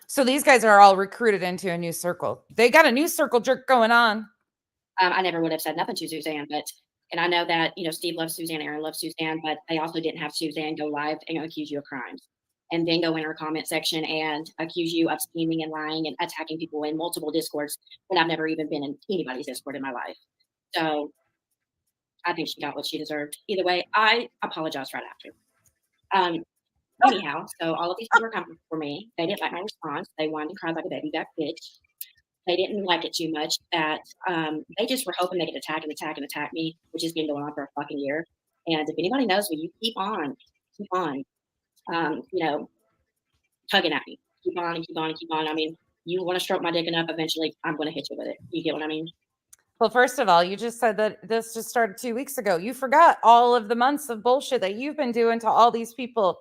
So these guys are all recruited into a new circle. They got a new circle jerk going on. I never would have said nothing to Suzanne, and I know that, Steve loves Suzanne, Aaron loves Suzanne, but they also didn't have Suzanne go live and accuse you of crimes and then go in her comment section and accuse you of scheming and lying and attacking people in multiple Discords when I've never even been in anybody's Discord in my life. So I think she got what she deserved. Either way, I apologize right after. Anyhow, so all of these people were coming for me. They didn't like my response. They wanted to cry like a baby back bitch. They didn't like it too much that they just were hoping they could attack me, which has been going on for a fucking year. And if anybody knows me, you keep on, tugging at me. Keep on and keep on and keep on. I mean, you want to stroke my dick enough, eventually I'm going to hit you with it. You get what I mean? Well, first of all, you just said that this just started 2 weeks ago. You forgot all of the months of bullshit that you've been doing to all these people.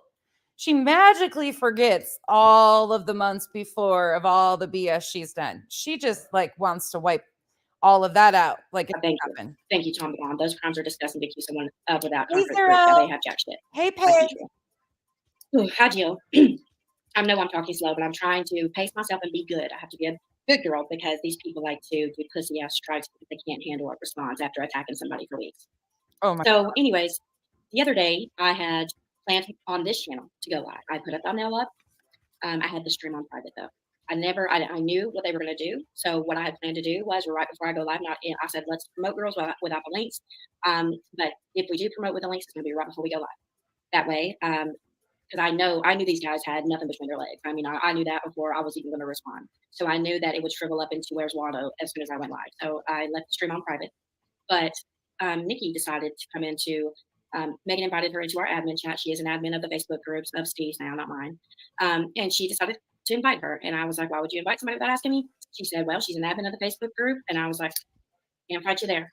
She magically forgets all of the months before of all the BS she's done. She just wants to wipe all of that out. Like it Thank happened. You. Thank you, Tom Bond. Those crimes are disgusting to accuse someone without Hey, concrete proof that they have jack shit. Hey, Paige. Hi, Jill. I know I'm talking slow, but I'm trying to pace myself and be good. I have to be a good girl because these people like to do pussy ass strikes because they can't handle a response after attacking somebody for weeks. Oh my God. Anyways, the other day I had planned on this channel to go live. I put a thumbnail up. I had the stream on private though. I knew what they were going to do. So what I had planned to do was right before I go live, I said, let's promote girls without the links. But if we do promote with the links, it's going to be right before we go live. That way, because I knew these guys had nothing between their legs. I mean, I knew that before I was even going to respond. So I knew that it would shrivel up into Where's Waldo as soon as I went live. So I left the stream on private. But Nikki decided to come into, Megan invited her into our admin chat. She is an admin of the Facebook groups of Steve's now, not mine. And she decided to invite her. And I was like, why would you invite somebody without asking me? She said, well, she's an admin of the Facebook group. And I was like, can't invite you there.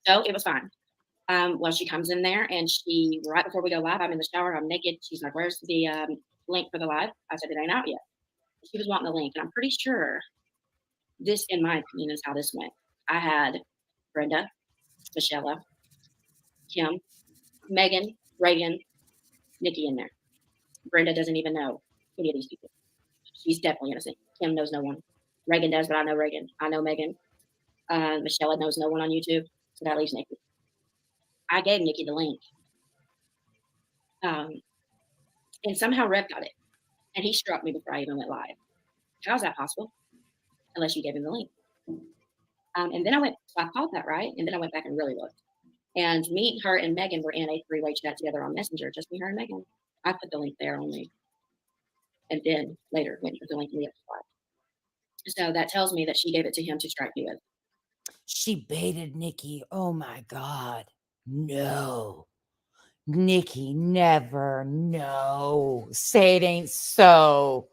So it was fine. Well, she comes in there and right before we go live, I'm in the shower, I'm naked. She's like, where's the link for the live? I said, it ain't out yet. She was wanting the link. And I'm pretty sure this, in my opinion, is how this went. I had Brenda, Michelle, Kim, Megan, Reagan, Nikki in there. Brenda doesn't even know any of these people. She's definitely innocent. Kim knows no one. Reagan does, but I know Reagan. I know Megan. Michelle knows no one on YouTube, so that leaves Nikki. I gave Nikki the link, um, and somehow Rev got it, and he struck me before I even went live. How's that possible? Unless you gave him the link. And then I called that right, and then I went back and really looked. And me, her, and Megan were in a three-way chat together on Messenger, just me, her, and Megan. I put the link there only, and then later went and put the link in the other spot. So that tells me that she gave it to him to strike me with. She baited Nikki. Oh my God. No. Nikki, never. No. Say it ain't so.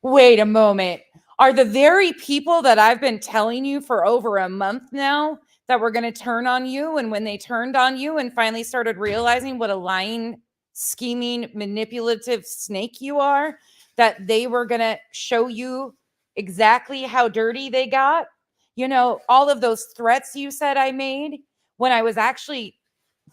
Wait a moment. Are the very people that I've been telling you for over a month now that were going to turn on you, and when they turned on you and finally started realizing what a lying, scheming, manipulative snake you are, that they were going to show you exactly how dirty they got? You know, all of those threats you said I made when I was actually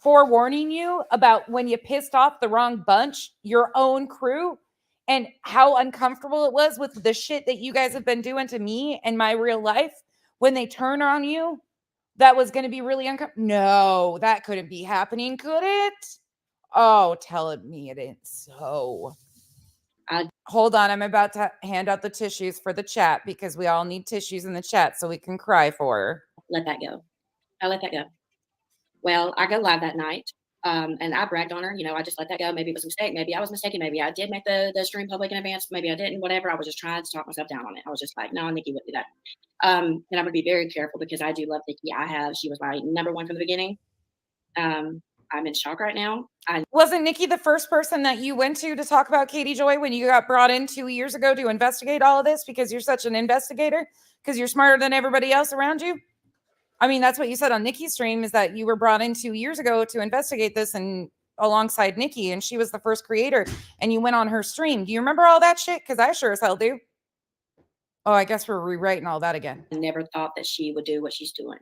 forewarning you about when you pissed off the wrong bunch, your own crew, and how uncomfortable it was with the shit that you guys have been doing to me and my real life. When they turn on you, that was going to be really uncomfortable. No, that couldn't be happening, could it? Oh, tell me it ain't so. Hold on, I'm about to hand out the tissues for the chat because we all need tissues in the chat so we can cry for her. Let that go. I let that go. Well, I go live that night, and I bragged on her. You know, I just let that go. Maybe it was a mistake. Maybe I was mistaken. Maybe I did make the stream public in advance. Maybe I didn't. Whatever. I was just trying to talk myself down on it. I was just like, no, Nikki wouldn't do that. And I'm gonna be very careful because I do love Nikki. She was my number one from the beginning. I'm in shock right now. Wasn't Nikki the first person that you went to talk about Katie Joy when you got brought in 2 years ago to investigate all of this because you're such an investigator? Because you're smarter than everybody else around you? I mean, that's what you said on Nikki's stream, is that you were brought in 2 years ago to investigate this and alongside Nikki, and she was the first creator, and you went on her stream. Do you remember all that shit? Because I sure as hell do. Oh, I guess we're rewriting all that again. I never thought that she would do what she's doing.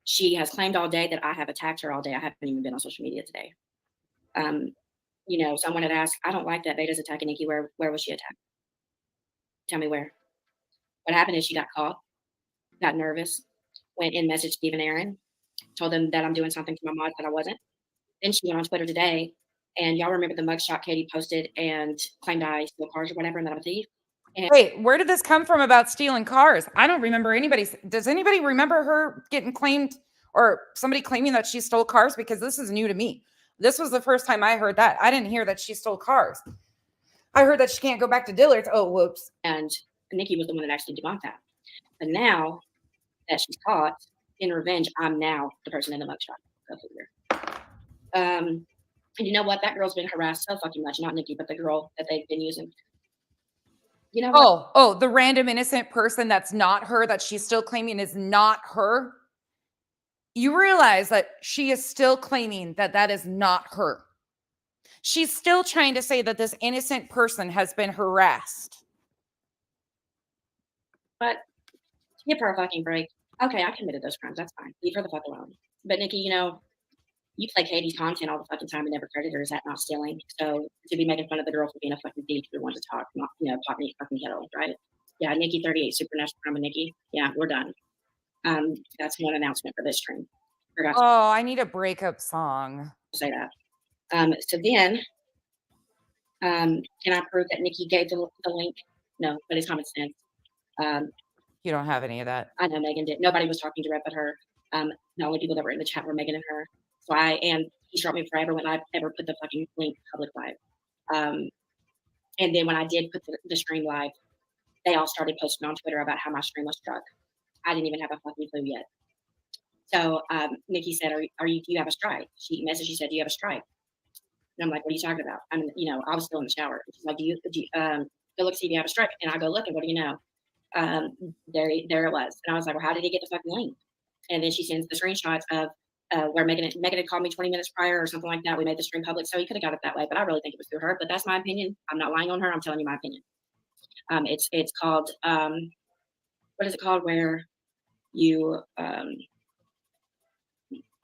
She has claimed all day that I have attacked her all day. I haven't even been on social media today. You know, someone had asked, I don't like that Beta's attacking Nikki. Where was she attacked? Tell me where. What happened is she got caught, got nervous, went and messaged Steve and Aaron, told them that I'm doing something to my mods that I wasn't. Then she went on Twitter today, and y'all remember the mugshot Katie posted and claimed I steal cars or whatever, and that I'm a thief. And wait, where did this come from about stealing cars? I don't remember anybody. Does anybody remember her getting claimed or somebody claiming that she stole cars? Because this is new to me. This was the first time I heard that. I didn't hear that she stole cars. I heard that she can't go back to Dillard's. Oh, whoops. And Nikki was the one that actually debunked that. But now that she's caught, in revenge, I'm now the person in the mugshot. And you know what? That girl's been harassed so fucking much. Not Nikki, but the girl that they've been using. You know what? Oh, the random innocent person that's not her, that she's still claiming is not her. You realize that she is still claiming that that is not her. She's still trying to say that this innocent person has been harassed. But give her a fucking break. Okay, I committed those crimes. That's fine. Leave her the fuck alone. But Nikki, you know, you play Katie's content all the fucking time and never credit her. Is that not stealing? So to be making fun of the girl for being a fucking thief, we want to talk, not, you know, pop me fucking head off, right? Yeah, Nikki 38, Supernatural Crime of Nikki. Yeah, we're done. That's one announcement for this stream. Oh, I need a breakup song. Say that. So then, can I prove that Nikki gave the link? No, but it's common sense. You don't have any of that. I know Megan did. Nobody was talking to Red but her. The only people that were in the chat were Megan and her. So he struck me forever when I ever put the fucking link public live. And then when I did put the stream live, they all started posting on Twitter about how my stream was struck. I didn't even have a fucking clue yet. So Nikki said, do you have a strike? She messaged, she said, do you have a strike? And I'm like, what are you talking about? I mean, you know, I was still in the shower. She's like, go look, see if you have a strike. And I go look, and what do you know? There it was. And I was like, well, how did he get the fucking link? And then she sends the screenshots of where Megan had called me 20 minutes prior or something like that. We made the stream public, so he could have got it that way. But I really think it was through her. But that's my opinion. I'm not lying on her. I'm telling you my opinion. It's called what is it called? Where you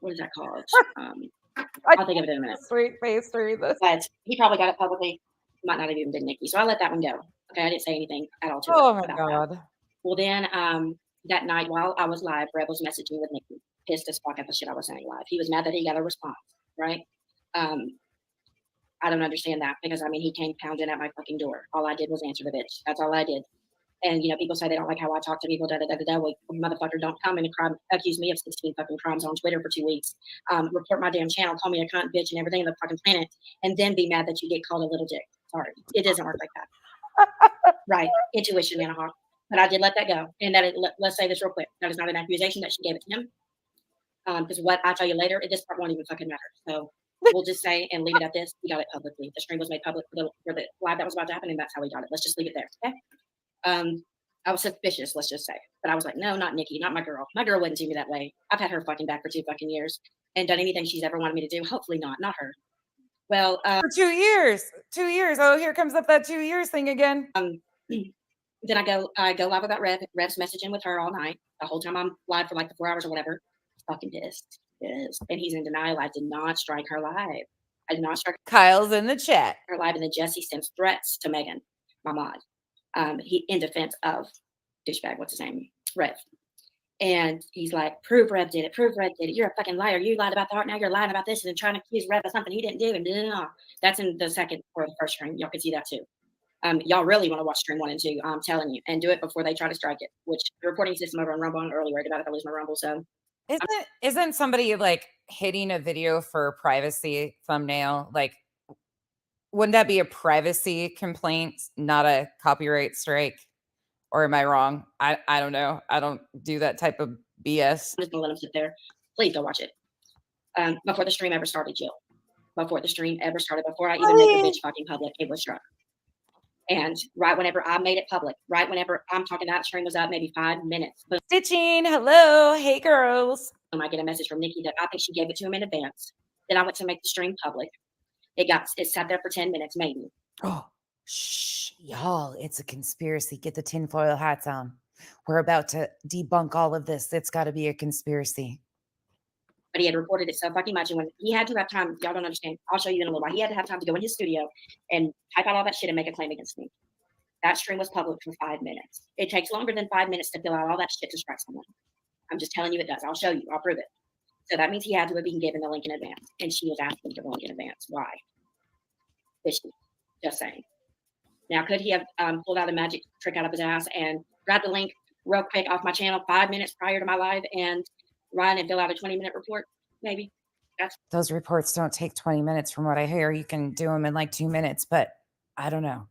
what is that called? I'll think of it in a minute. Sweet face to read this. But he probably got it publicly. Might not have even been Nikki. So I let that one go. Okay, I didn't say anything at all to her Oh my about God. that. Well, then that night while I was live, Brett was messaging with Nikki, pissed as fuck at the shit I was saying live. He was mad that he got a response, right? I don't understand that because I mean he came pounding at my fucking door. All I did was answer the bitch. That's all I did. And you know, people say they don't like how I talk to people. Da da da da da. Well, motherfucker, don't come and accuse me of 16 fucking crimes on Twitter for 2 weeks. Report my damn channel, call me a cunt, bitch, and everything on the fucking planet, and then be mad that you get called a little dick. Sorry, it doesn't work like that. Right? Intuition, Anahawk. But I did let that go. And that let's say this real quick. That is not an accusation that she gave it to him. Because what I tell you later, this part won't even fucking matter. So we'll just say and leave it at this. We got it publicly. The stream was made public for the live that was about to happen, and that's how we got it. Let's just leave it there. Okay. I was suspicious, let's just say. But I was like, no, not Nikki, not my girl. My girl wouldn't see me that way. I've had her fucking back for 2 fucking years and done anything she's ever wanted me to do. Hopefully not her. Well, for 2 years. 2 years. Oh, here comes up that 2 years thing again. Then I go live about Rev. Rev's messaging with her all night. The whole time I'm live for like the 4 hours or whatever. Fucking pissed. And he's in denial. I did not strike her live. I did not strike Kyle's in the chat. her live, and then Jesse sends threats to Megan, my mod. He in defense of douchebag, what's his name? Rev. And he's like, prove Rev did it. Prove Rev did it. You're a fucking liar. You lied about the heart. Now you're lying about this and trying to accuse Rev of something he didn't do. And blah, blah, blah. That's in the second or the first stream. Y'all can see that too. Y'all really want to watch stream 1 and 2. I'm telling you, and do it before they try to strike it. Which the reporting system over on Rumble, I'm early worried about if I lose my Rumble. So isn't somebody like hitting a video for privacy thumbnail? Like, wouldn't that be a privacy complaint, not a copyright strike? Or am I wrong? I don't know. I don't do that type of BS. I'm just gonna let them sit there. Please go watch it. Before the stream ever started, Jill. Before the stream ever started, before I even made the bitch fucking public, it was struck. And right whenever I made it public, right whenever I'm talking, that stream was up maybe 5 minutes. But Stitching, hello, hey girls. I get a message from Nikki that I think she gave it to him in advance. Then I went to make the stream public. It sat there for 10 minutes, maybe. Oh, shh, y'all, it's a conspiracy. Get the tinfoil hats on. We're about to debunk all of this. It's got to be a conspiracy. But he had reported it so fucking much, and when he had to have time, y'all don't understand. I'll show you in a little while. He had to have time to go in his studio and type out all that shit and make a claim against me. That stream was public for 5 minutes. It takes longer than 5 minutes to fill out all that shit to strike someone. I'm just telling you it does. I'll show you. I'll prove it. So that means he had to have been given the link in advance, and she was asking for the link in advance. Why? Fishy. Just saying. Now, could he have pulled out a magic trick out of his ass and grabbed the link real quick off my channel 5 minutes prior to my live and run and fill out a 20-minute report? Maybe. Those reports don't take 20 minutes from what I hear. You can do them in like 2 minutes, but I don't know.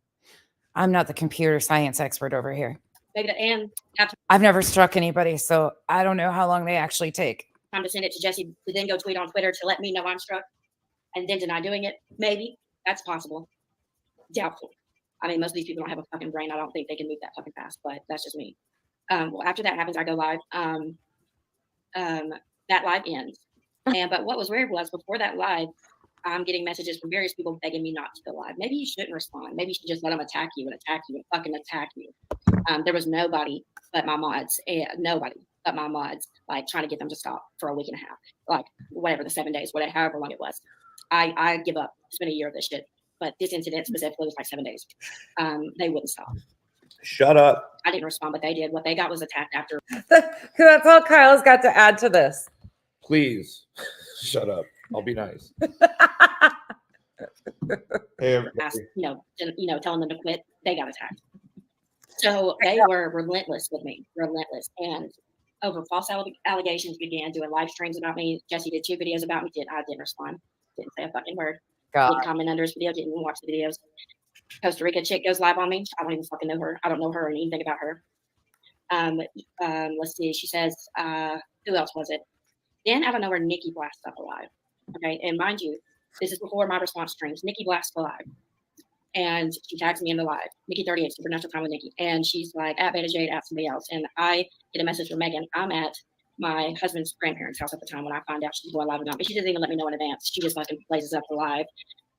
I'm not the computer science expert over here. Maybe I've never struck anybody, so I don't know how long they actually take. Time to send it to Jesse to then go tweet on Twitter to let me know I'm struck and then deny doing it. Maybe. That's possible. Doubtful. I mean, most of these people don't have a fucking brain. I don't think they can move that fucking fast, but that's just me. Well, after that happens, I go live. That live ends. But what was weird was before that live, I'm getting messages from various people begging me not to go live. Maybe you shouldn't respond. Maybe you should just let them attack you and fucking attack you. There was nobody but my mods, like trying to get them to stop for a week and a half, like whatever, the 7 days, whatever, however long it was. I give up. It's been a year of this shit. But this incident specifically was like 7 days. They wouldn't stop. Shut up. I didn't respond, but they did. What they got was attacked after. That's all Kyle's got to add to this. Please shut up. I'll be nice. Hey, telling them to quit. They got attacked. So they were relentless with me, relentless. And over false allegations, began doing live streams about me. Jesse did 2 videos about me. I didn't respond. Didn't say a fucking word. Didn't comment under his video. Didn't even watch the videos. Costa Rica chick goes live on me. I don't even fucking know her. I don't know her or anything about her. Let's see. She says, who else was it? Then out of nowhere, Nikki blasts up alive. Okay, and mind you, this is before my response streams. Nikki blasts alive, and she tags me in the live. Nikki 38, Supernatural Time with Nikki, and she's like at Beta Jade, at somebody else, and I get a message from Megan. I'm at my husband's grandparents' house at the time when I find out she's going live about me. She doesn't even let me know in advance. She just fucking blazes up the live,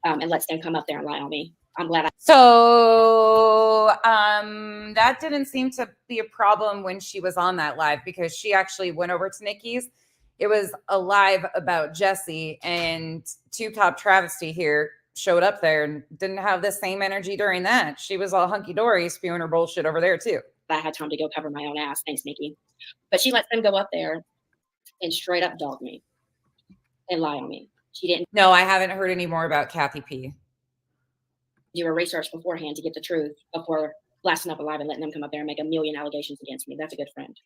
and lets them come up there and lie on me. I'm glad. So that didn't seem to be a problem when she was on that live, because she actually went over to Nikki's. It was a live about Jesse, and Two Top Travesty here showed up there and didn't have the same energy during that. She was all hunky-dory spewing her bullshit over there too. I had time to go cover my own ass. Thanks, Nikki. But she lets them go up there and straight up dog me and lie on me. She didn't No, I haven't heard any more about Kathy P. do a research beforehand to get the truth before blasting up alive and letting them come up there and make a million allegations against me. That's a good friend.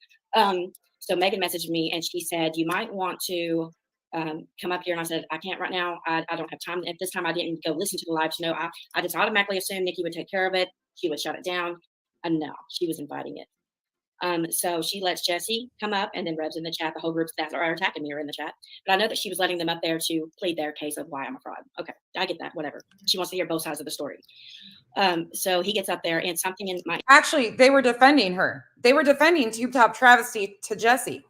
So Megan messaged me and she said, you might want to come up here. And I said, I can't right now. I don't have time. At this time, I didn't go listen to the live to know. I just automatically assumed Nikki would take care of it. She would shut it down. And no, she was inviting it. So she lets Jesse come up, and then Reb's in the chat. The whole group that are attacking me are in the chat. But I know that she was letting them up there to plead their case of why I'm a fraud. Okay, I get that. Whatever. She wants to hear both sides of the story. So he gets up there, and something in my Actually, they were defending her. They were defending Tube Top Travesty to Jesse.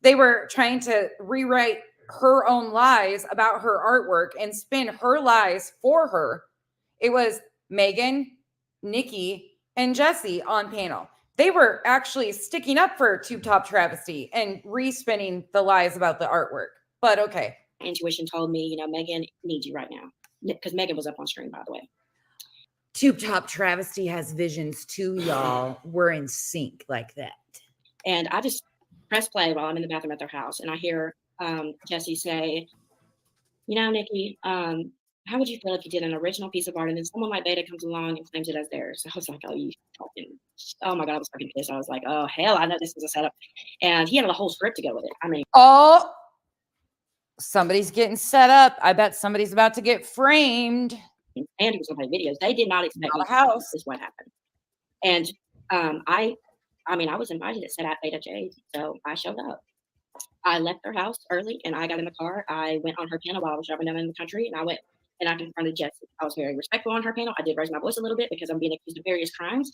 They were trying to rewrite her own lies about her artwork and spin her lies for her. It was Megan, Nikki, and Jesse on panel. They were actually sticking up for Tube Top Travesty and respinning the lies about the artwork. But okay. intuition told me, Megan needs you right now. Because Megan was up on stream, by the way. Tube Top Travesty has visions too, y'all. We're in sync like that. And I just press play while I'm in the bathroom at their house. And I hear Jesse say, Nikki, how would you feel if you did an original piece of art and then someone like Beta comes along and claims it as theirs? I was like, oh my God, I was fucking pissed. I was like, oh, hell, I know this is a setup. And he had a whole script to go with it. I mean, oh, somebody's getting set up. I bet somebody's about to get framed. Andy was going to play videos. They did not expect me to house. Is what happened. And I was invited at Set at Beta J, so I showed up. I left their house early and I got in the car. I went on her panel while I was driving down in the country, and I went and I confronted Jesse. I was very respectful on her panel. I did raise my voice a little bit because I'm being accused of various crimes.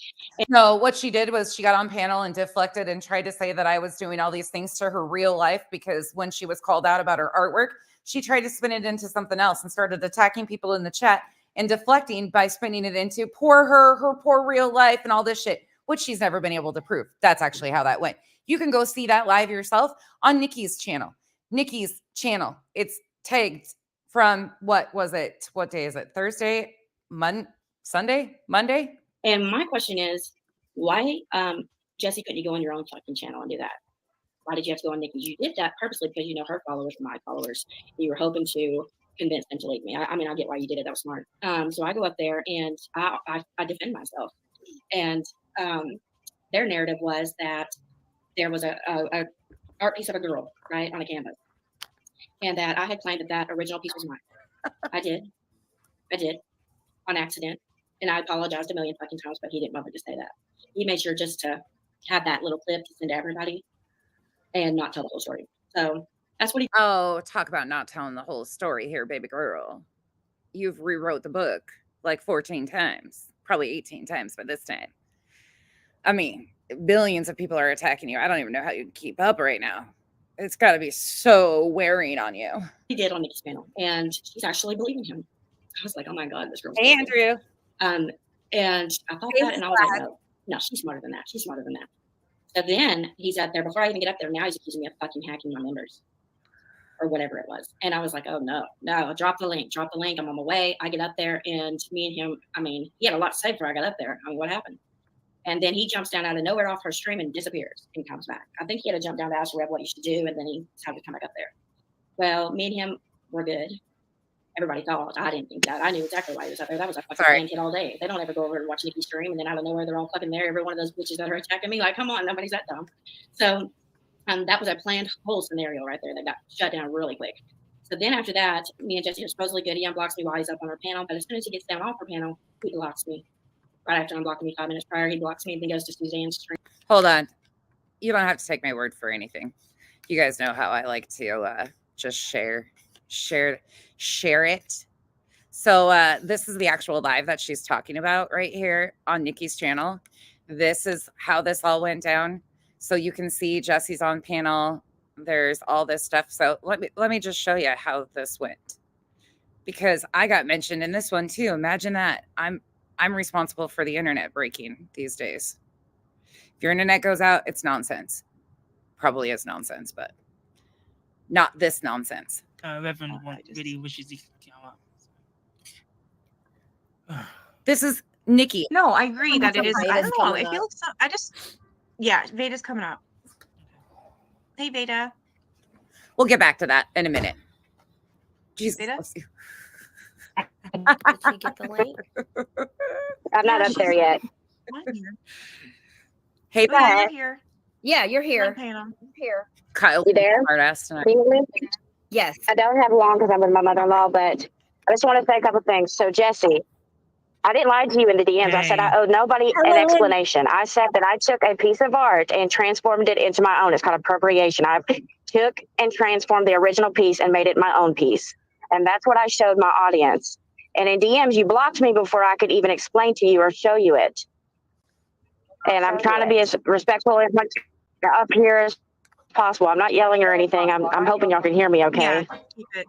No, what she did was she got on panel and deflected and tried to say that I was doing all these things to her real life, because when she was called out about her artwork, she tried to spin it into something else and started attacking people in the chat and deflecting by spinning it into her poor real life and all this shit, which she's never been able to prove. That's actually how that went. You can go see that live yourself on Nikki's channel. Nikki's channel. It's tagged from, what was it? What day is it? Thursday? Sunday? Monday? And my question is, why, Jesse, couldn't you go on your own fucking channel and do that? Why did you have to go on Nikki's? You did that purposely because her followers are my followers. You were hoping to convince them to leave me. I get why you did it. That was smart. So I go up there and I defend myself. And their narrative was that there was a art piece of a girl, right, on a canvas, and that I had claimed that original piece was mine. I did on accident, and I apologized a million fucking times, but he didn't bother to say that. He made sure just to have that little clip to send to everybody and not tell the whole story. So that's what he. Oh, talk about not telling the whole story here, baby girl. You've rewrote the book like 14 times, probably 18 times by this time. I mean, billions of people are attacking you. I don't even know how you keep up right now. It's got to be so wearing on you. He did on Nikki's panel, and she's actually believing him. I was like, oh my God, this girl's. Hey, Andrew. And I thought that, and I was like, no, she's smarter than that. She's smarter than that. So then he's out there. Before I even get up there, now he's accusing me of fucking hacking my members or whatever it was. And I was like, oh no, drop the link. I'm on my way. I get up there, and me and him, he had a lot to say before I got up there. What happened? And then he jumps down out of nowhere off her stream and disappears and comes back. I think he had to jump down to ask Rev what he should do, and then he decided to come back up there. Well, me and him were good. Everybody thought. I didn't think that. I knew exactly why he was up there. That was a fucking fan kid all day. They don't ever go over and watch Nikki stream, and then out of nowhere they're all fucking there. Every one of those bitches that are attacking me, like, come on, nobody's that dumb. So that was a planned whole scenario right there that got shut down really quick. So then after that, me and Jesse are supposedly good. He unblocks me while he's up on our panel, but as soon as he gets down off our panel, he blocks me. Right after unblocking me 5 minutes prior, he blocks me and then goes to Suzanne's stream. Hold on. You don't have to take my word for anything. You guys know how I like to just share it. So this is the actual live that she's talking about right here on Nikki's channel. This is how this all went down. So you can see Jesse's on panel. There's all this stuff. So let me just show you how this went, because I got mentioned in this one too. Imagine that. I'm responsible for the internet breaking these days. If your internet goes out, it's nonsense. Probably is nonsense, but not this nonsense. Reverend really wishes he could come up. This is Nikki. No, I agree that it is. I Veda's don't know. coming It feels. Yeah, Veda's coming up. Hey, Veda. We'll get back to that in a minute. Jesus Veda? bless you. Did she get the link? I'm not up there yet. I'm here. Hey, Oh, yeah, you're here. Yeah, you're Here. here. Here. Kyle. You there? Hard ass tonight. Can you hear me? Yes. I don't have long because I'm with my mother-in-law, but I just want to say a couple things. So, Jesse, I didn't lie to you in the DMs. I said I owed nobody an explanation. I said that I took a piece of art and transformed it into my own. It's called appropriation. I took and transformed the original piece and made it my own piece. And that's what I showed my audience. And in DMs, you blocked me before I could even explain to you or show you it. And I'm trying to be as respectful as much up here as possible. I'm not yelling or anything. I'm hoping y'all can hear me okay. Yeah, keep it.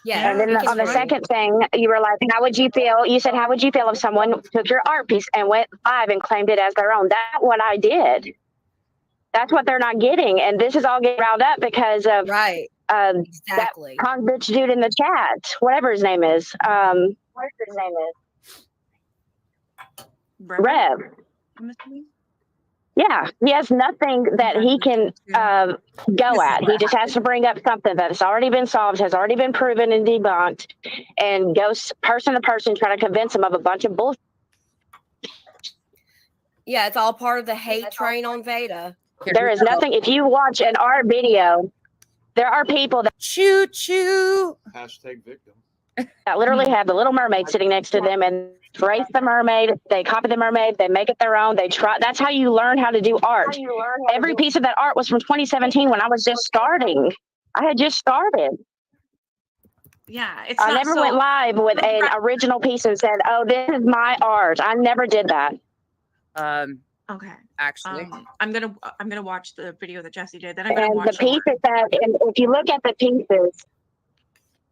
Yeah. And then we can on the hear you. second thing, you were like, how would you feel? You said, how would you feel if someone took your art piece and went live and claimed it as their own? That's what I did. That's what they're not getting. And this is all getting riled up because of Right. Exactly. that punk bitch dude in the chat, whatever his name is. What's his name is? Rev. I'm assuming? Yeah, he has nothing that he can go at. He just has to bring up something that has already been solved, has already been proven and debunked, and goes person to person trying to convince him of a bunch of bullshit. Yeah, it's all part of the hate train on Veda. There is nothing. If you watch an art video, there are people Choo choo. #victim. that literally have the Little Mermaid sitting next to them and trace the mermaid. They copy the mermaid. They make it their own. They try. That's how you learn how to do art. Every piece of that art was from 2017 when I was just starting. I had just started. Yeah, it's I not never so, went live with an original piece and said, "Oh, this is my art." I never did that. Okay. Actually, I'm gonna watch the video that Jesse did. Then I'm gonna And the watch pieces that, and if you look at the pieces,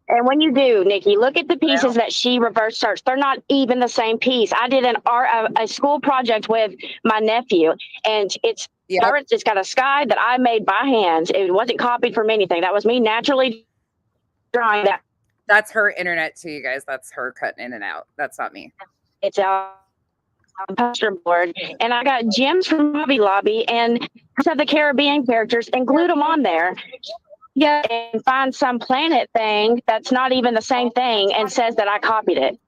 and when you do, Nikki, look at the pieces that she reverse searched. They're not even the same piece. I did a school project with my nephew, and it's got a sky that I made by hand. It wasn't copied from anything. That was me naturally drawing that. that's her internet too, you guys. That's her cutting in and out. That's not me. It's on poster board, and I got gems from Hobby Lobby and some of the Caribbean characters and glued them on there. Yeah, and find some planet thing that's not even the same thing and says that I copied it.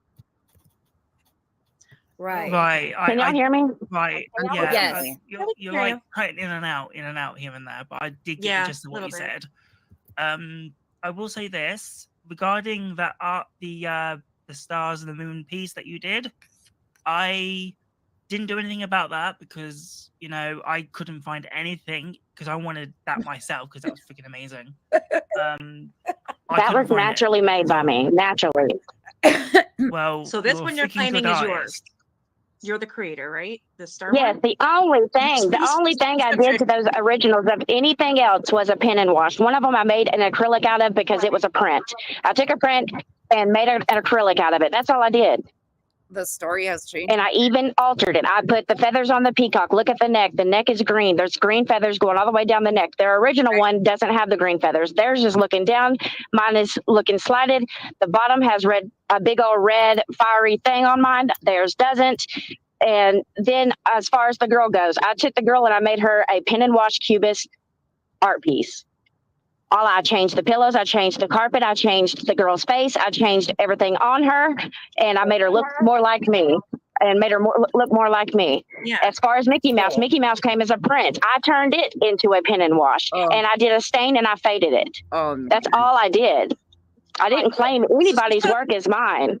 Right. Right. Can y'all hear me? Right. Yeah. Yes. You're like cutting in and out here and there, but I did get the gist of what you said. I will say this regarding that art, the stars and the moon piece that you did. I didn't do anything about that because I couldn't find anything because I wanted that myself because that was freaking amazing. That was naturally made by me, naturally. Well, so this one you're claiming is yours. You're the creator, right? The star. Yes, the only thing I did to those originals of anything else was a pen and wash. One of them I made an acrylic out of because it was a print. I took a print and made an acrylic out of it. That's all I did. The story has changed. And I even altered it. I put the feathers on the peacock. Look at the neck. The neck is green. There's green feathers going all the way down the neck. Their original one doesn't have the green feathers. Theirs is looking down. Mine is looking slighted. The bottom has a big old red fiery thing on mine. Theirs doesn't. And then as far as the girl goes, I took the girl and I made her a pen and wash cubist art piece. I changed the pillows, I changed the carpet, I changed the girl's face, I changed everything on her, and I made her look more like me and made her look more like me. Yeah. As far as Mickey Mouse came as a print. I turned it into a pen and wash, and I did a stain and I faded it. That's all I did. I didn't claim anybody's work as mine.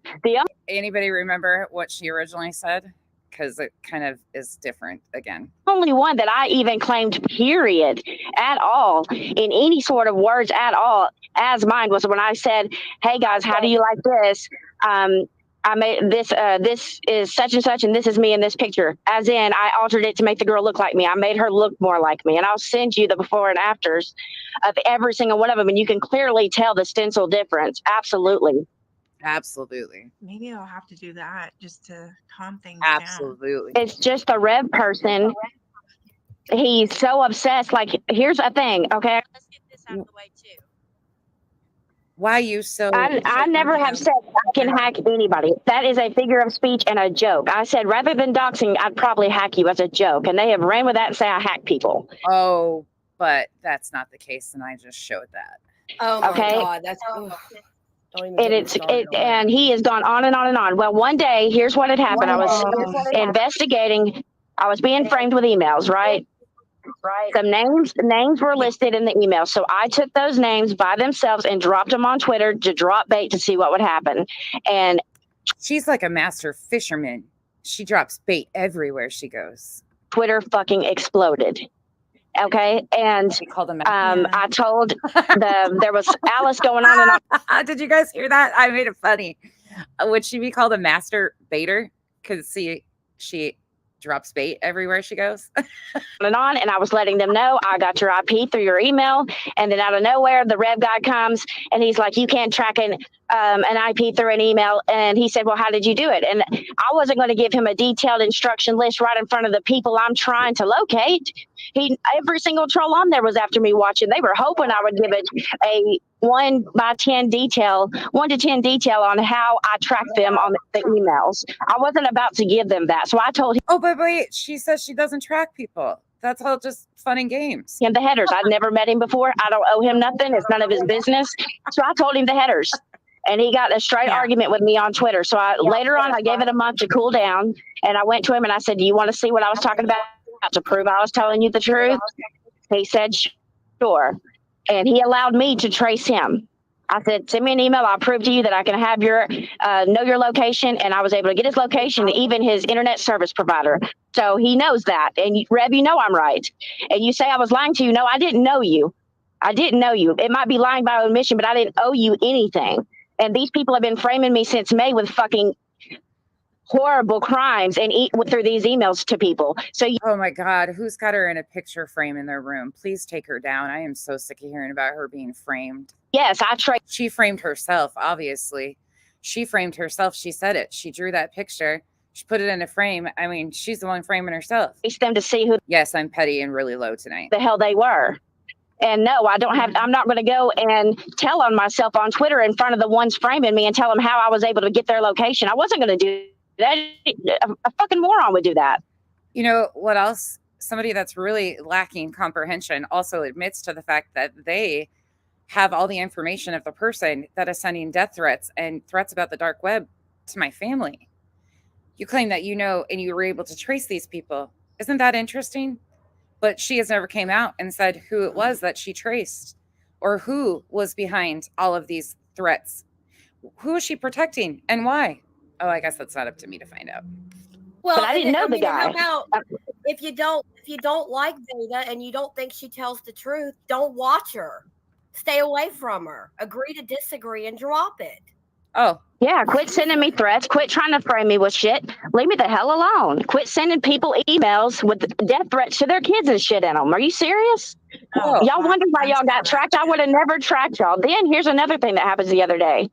Anybody remember what she originally said? Because it kind of is different again. Only one that I even claimed, period, at all, in any sort of words at all, as mine was when I said, "Hey guys, how do you like this? I made this. This is such and such, and this is me in this picture." As in, I altered it to make the girl look like me. I made her look more like me, and I'll send you the before and afters of every single one of them, and you can clearly tell the stencil difference. Absolutely. Absolutely. Maybe I'll have to do that just to calm things Absolutely. down. It's just the Rev person. He's so obsessed. Like, here's a thing, okay? Let's get this out of the way too. Why you so? I never have said I can hack anybody. That is a figure of speech and a joke. I said rather than doxing, I'd probably hack you as a joke. And they have ran with that and say I hack people. Oh, but that's not the case, and I just showed that. Oh my Okay. God, that's don't even get me started on And that. he has gone on and on and on. Well, one day, here's what had happened. I was investigating. I was being framed with emails, right? Some names were listed in the email. So I took those names by themselves and dropped them on Twitter to drop bait to see what would happen. And she's like a master fisherman. She drops bait everywhere she goes. Twitter fucking exploded. Okay. And I told there was Alice going on and on. Did you guys hear that? I made it funny. Would she be called a master baiter? Because she drops bait everywhere she goes. And I was letting them know I got your IP through your email, and then out of nowhere the rev guy comes and he's like, you can't track an IP through an email. And he said, well, how did you do it? And I wasn't going to give him a detailed instruction list right in front of the people I'm trying to locate. Every single troll on there was after me watching. They were hoping I would give it a 1 to 10 detail on how I track them on the emails. I wasn't about to give them that. So I told him. Oh, but wait, she says she doesn't track people. That's all just fun and games. And the headers. I'd never met him before. I don't owe him nothing. It's none of his business. So I told him the headers. And he got a straight argument with me on Twitter. So later on, I gave it a month to cool down. And I went to him and I said, do you want to see what I was talking about to prove I was telling you the truth? He said, sure. And he allowed me to trace him. I said, send me an email. I'll prove to you that I can have know your location. And I was able to get his location, even his internet service provider. So he knows that. And Rev, you know I'm right. And you say I was lying to you. No, I didn't know you. I didn't know you. It might be lying by omission, but I didn't owe you anything. And these people have been framing me since May with fucking horrible crimes and through these emails to people. So oh my God, who's got her in a picture frame in their room? Please take her down. I am so sick of hearing about her being framed. Yes, she framed herself, obviously. She framed herself. She said it. She drew that picture. She put it in a frame. I mean, she's the one framing herself. It's them to see who. Yes, I'm petty and really low tonight. The hell they were. And no, I'm not going to go and tell on myself on Twitter in front of the ones framing me and tell them how I was able to get their location. I wasn't going to do that. A fucking moron would do that. You know what else? Somebody that's really lacking comprehension also admits to the fact that they have all the information of the person that is sending death threats and threats about the dark web to my family. You claim that you know and you were able to trace these people. Isn't that interesting? But she has never came out and said who it was that she traced or who was behind all of these threats. Who is she protecting and why? Oh, I guess that's not up to me to find out. Well, but I didn't know the guy. How about if you don't like Veda and you don't think she tells the truth, don't watch her. Stay away from her. Agree to disagree and drop it. Oh. Yeah, quit sending me threats. Quit trying to frame me with shit. Leave me the hell alone. Quit sending people emails with death threats to their kids and shit in them. Are you serious? Oh, y'all wonder why y'all got tracked? I would have never tracked y'all. Then here's another thing that happens the other day.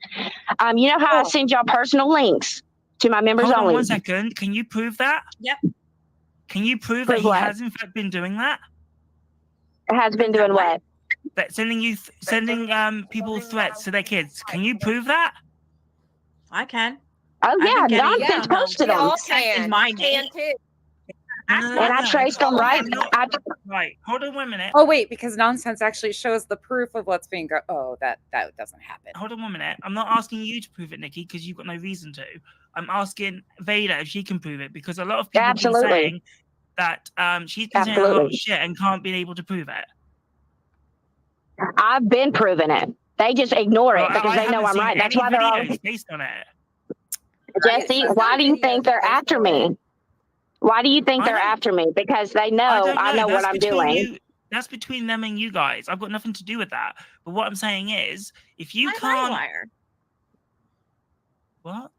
You know how I send y'all personal links to my members Hold on only? 1 second. Can you prove that? Yep. Can you prove that he has in fact been doing that? Has been doing what? That sending people threats to their kids. Can you prove that? I can. Oh yeah, nonsense posted them. All can. My Can too. And I traced them right. Right. Hold on 1 minute. Oh wait, because nonsense actually shows the proof of what's being oh, that doesn't happen. Hold on 1 minute. I'm not asking you to prove it, Nikki, because you've got no reason to. I'm asking Veda if she can prove it, because a lot of people have been saying that she's been saying a lot of shit and can't be able to prove it. I've been proving it. They just ignore it because they know I'm right. That's why they're all based on it. Jesse, why do you think they're after me? Why do you think they're after me? Because they know I know what I'm doing. That's between them and you guys. I've got nothing to do with that. But what I'm saying is, if you can't... What?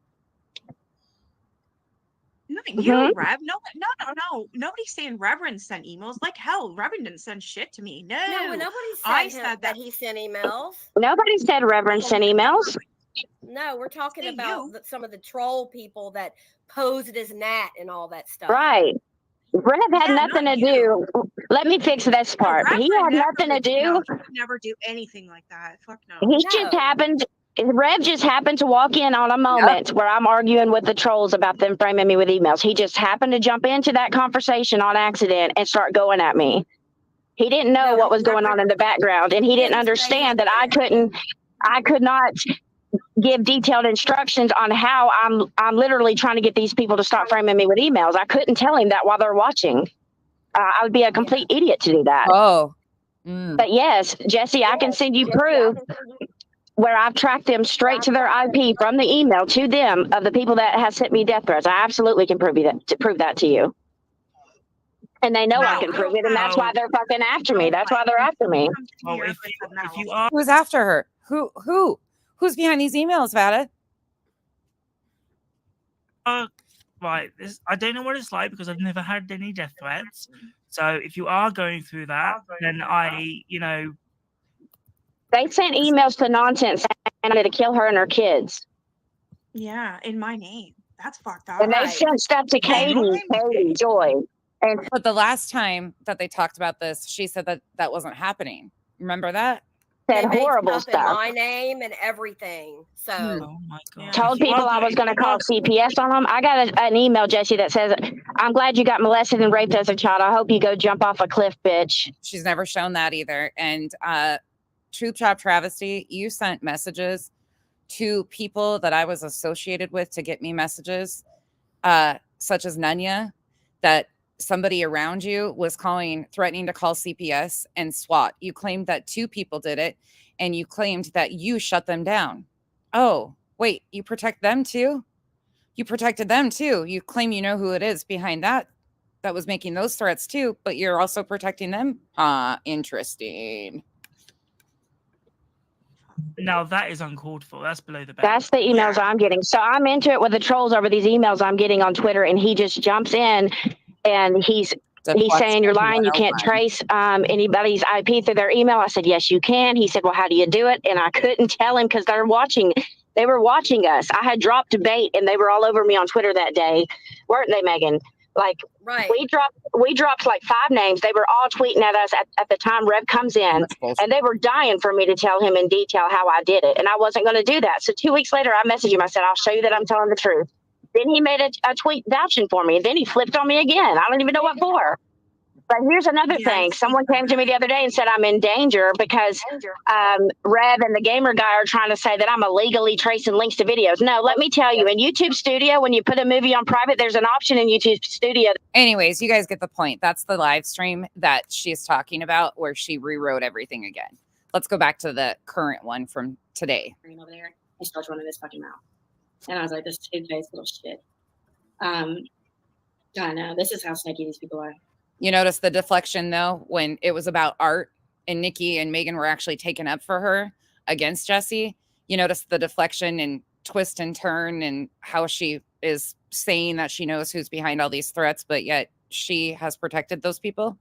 No, you, Rev. No. Nobody's saying Reverend sent emails. Like hell, Reverend didn't send shit to me. No, nobody said that he sent emails. Nobody said Reverend sent emails. No, we're talking about some of the troll people that posed as Nat and all that stuff. Right. Rev had Yeah, nothing not to you. do. Let me fix this No, part. Rev He would had never nothing to would- do. No, he would never do anything like that. Fuck no. He just No. happened. Rev just happened to walk in on a moment where I'm arguing with the trolls about them framing me with emails. He just happened to jump into that conversation on accident and start going at me. He didn't know No, what was he going never- on in the background, and he didn't didn't say understand that anything. I could not give detailed instructions on how I'm literally trying to get these people to stop framing me with emails. I couldn't tell him that while they're watching. I would be a complete idiot to do that. Oh. But yes, Jesse, I can send you proof where I've tracked them straight to their IP from the email to them of the people that has sent me death threats. I absolutely can prove that to you. And they know I can prove it, and that's why they're fucking after me. That's why they're after me. Well, if you are, Who's after her? Who's behind these emails, Vada? right, I don't know what it's like because I've never had any death threats. So if you are going through that, then they sent emails to Nonsense and to kill her and her kids. Yeah, in my name. That's fucked up. And they sent stuff to Katie, Joy. But the last time that they talked about this, she said that wasn't happening. Remember that? Said They horrible made stuff. in my name and everything. So oh my God. Told people I was going to call CPS on them. I got an email, Jesse, that says, "I'm glad you got molested and raped as a child. I hope you go jump off a cliff, bitch." She's never shown that either. And Truth Chop Travesty, you sent messages to people that I was associated with to get me messages, such as Nunya, that somebody around you was threatening to call CPS and SWAT. You claimed that 2 people did it, and you claimed that you shut them down. Oh, wait, you protect them too? You protected them too. You claim you know who it is behind that was making those threats too, but you're also protecting them? Interesting. Now that is uncalled for. That's below the belt. That's the emails I'm getting. So I'm into it with the trolls over these emails I'm getting on Twitter, and he just jumps in and he's saying you're lying. You can't trace anybody's IP through their email. I said, yes, you can. He said, well, how do you do it? And I couldn't tell him because they're watching. They were watching us. I had dropped a bait, and they were all over me on Twitter that day, weren't they, Megan? Like, we dropped like 5 names. They were all tweeting at us at the time Rev comes in, and they were dying for me to tell him in detail how I did it, and I wasn't going to do that. So 2 weeks later, I messaged him. I said, I'll show you that I'm telling the truth. Then he made a tweet vouching for me, and then he flipped on me again. I don't even know what for. But here's another thing. Someone came to me the other day and said I'm in danger because Rev and the gamer guy are trying to say that I'm illegally tracing links to videos. No, let me tell you, in YouTube Studio, when you put a movie on private, there's an option in YouTube Studio. Anyways, you guys get the point. That's the live stream that she's talking about where she rewrote everything again. Let's go back to the current one from today. Over there, he starts running his fucking mouth. And I was like, this two-faced little shit. I know. This is how snaky these people are. You notice the deflection, though, when it was about Art and Nikki and Megan were actually taken up for her against Jesse. You notice the deflection and twist and turn and how she is saying that she knows who's behind all these threats, but yet she has protected those people.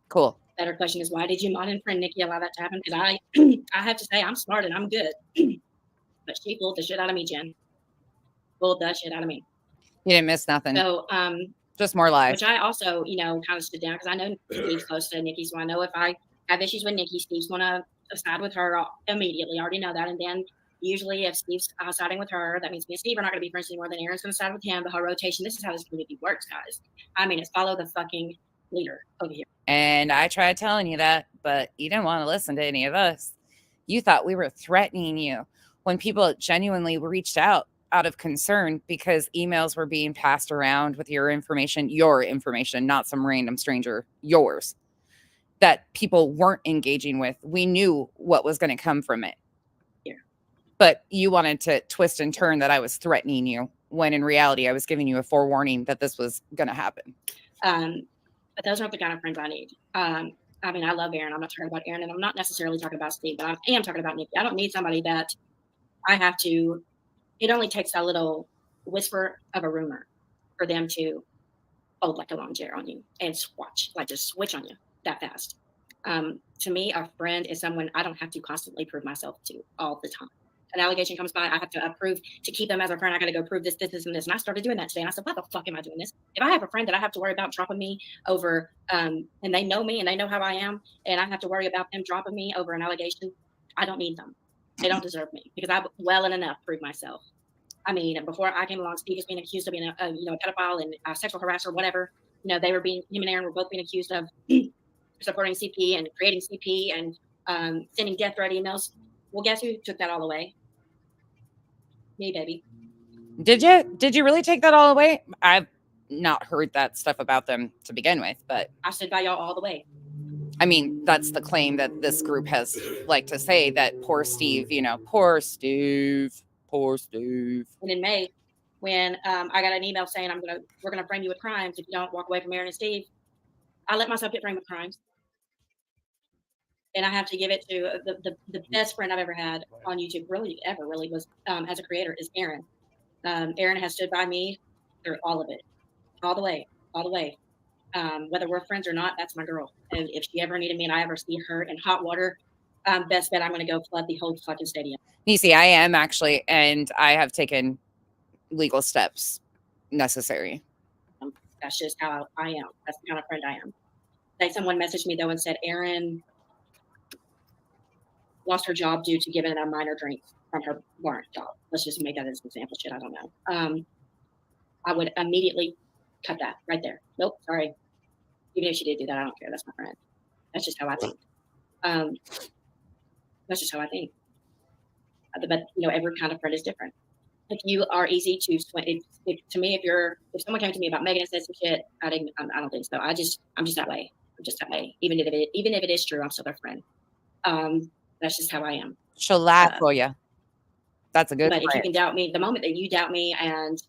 Cool. Better question is, why did you mod and friend Nikki allow that to happen? Because I have to say, I'm smart and I'm good. But she pulled the shit out of me, Jen. Pulled the shit out of me. You didn't miss nothing. So, just more lies. Which I also, kind of stood down because I know Steve's close to Nikki. So I know if I have issues with Nikki, Steve's going to side with her immediately. I already know that. And then usually if Steve's siding with her, that means me and Steve are not going to be friends anymore. Then Aaron's going to side with him. The whole rotation. This is how this community works, guys. I mean, it's follow the fucking leader over here. And I tried telling you that, but you didn't want to listen to any of us. You thought we were threatening you when people genuinely reached out of concern because emails were being passed around with your information, not some random stranger, yours, that people weren't engaging with. We knew what was going to come from it. Yeah. But you wanted to twist and turn that I was threatening you when in reality I was giving you a forewarning that this was going to happen. But those aren't the kind of friends I need. I mean, I love Aaron. I'm not talking about Aaron, and I'm not necessarily talking about Steve, but I am talking about Nikki. I don't need somebody that I have to. It only takes a little whisper of a rumor for them to hold like a lawn chair on you and just switch on you that fast. To me, a friend is someone I don't have to constantly prove myself to all the time. an allegation comes by, I have to approve to keep them as a friend. I got to go prove this, and this. And I started doing that today. And I said, why the fuck am I doing this? If I have a friend that I have to worry about dropping me over, and they know me and they know how I am, and I have to worry about them dropping me over an allegation, I don't need them. They don't deserve me because I've well and enough proved myself. I mean, before I came along, Steve was being accused of being a pedophile and a sexual harasser, whatever. You know, him and Aaron were both being accused of supporting CP and creating CP and sending death threat emails. Well, guess who took that all away? Me, baby. Did you really take that all away? I've not heard that stuff about them to begin with, but I stood by y'all all the way. I mean, that's the claim that this group has liked to say, that poor Steve, poor Steve. And in May, when I got an email saying we're gonna frame you with crimes if you don't walk away from Aaron and Steve, I let myself get framed with crimes. And I have to give it to the best friend I've ever had on YouTube, really was as a creator, is Aaron. Aaron has stood by me through all of it, all the way. Whether we're friends or not, that's my girl. And if she ever needed me and I ever see her in hot water, best bet I'm going to go flood the whole fucking stadium. Nisi, I am actually, and I have taken legal steps necessary. That's just how I am. That's the kind of friend I am. Like, someone messaged me though and said Aaron lost her job due to giving a minor drink from her warrant job. Let's just make that as an example. Shit, I don't know. I would immediately cut that right there. Nope, sorry. Even if she did do that, I don't care. That's my friend. That's just how I think. That's just how I think. But every kind of friend is different. If you are easy to swing, to me, if someone came to me about Megan and said some shit, I don't think so. I'm just that way. I'm just that way. Even if it is true, I'm still their friend. That's just how I am. She'll laugh for you. That's a good But friend. if you can doubt me, the moment that you doubt me and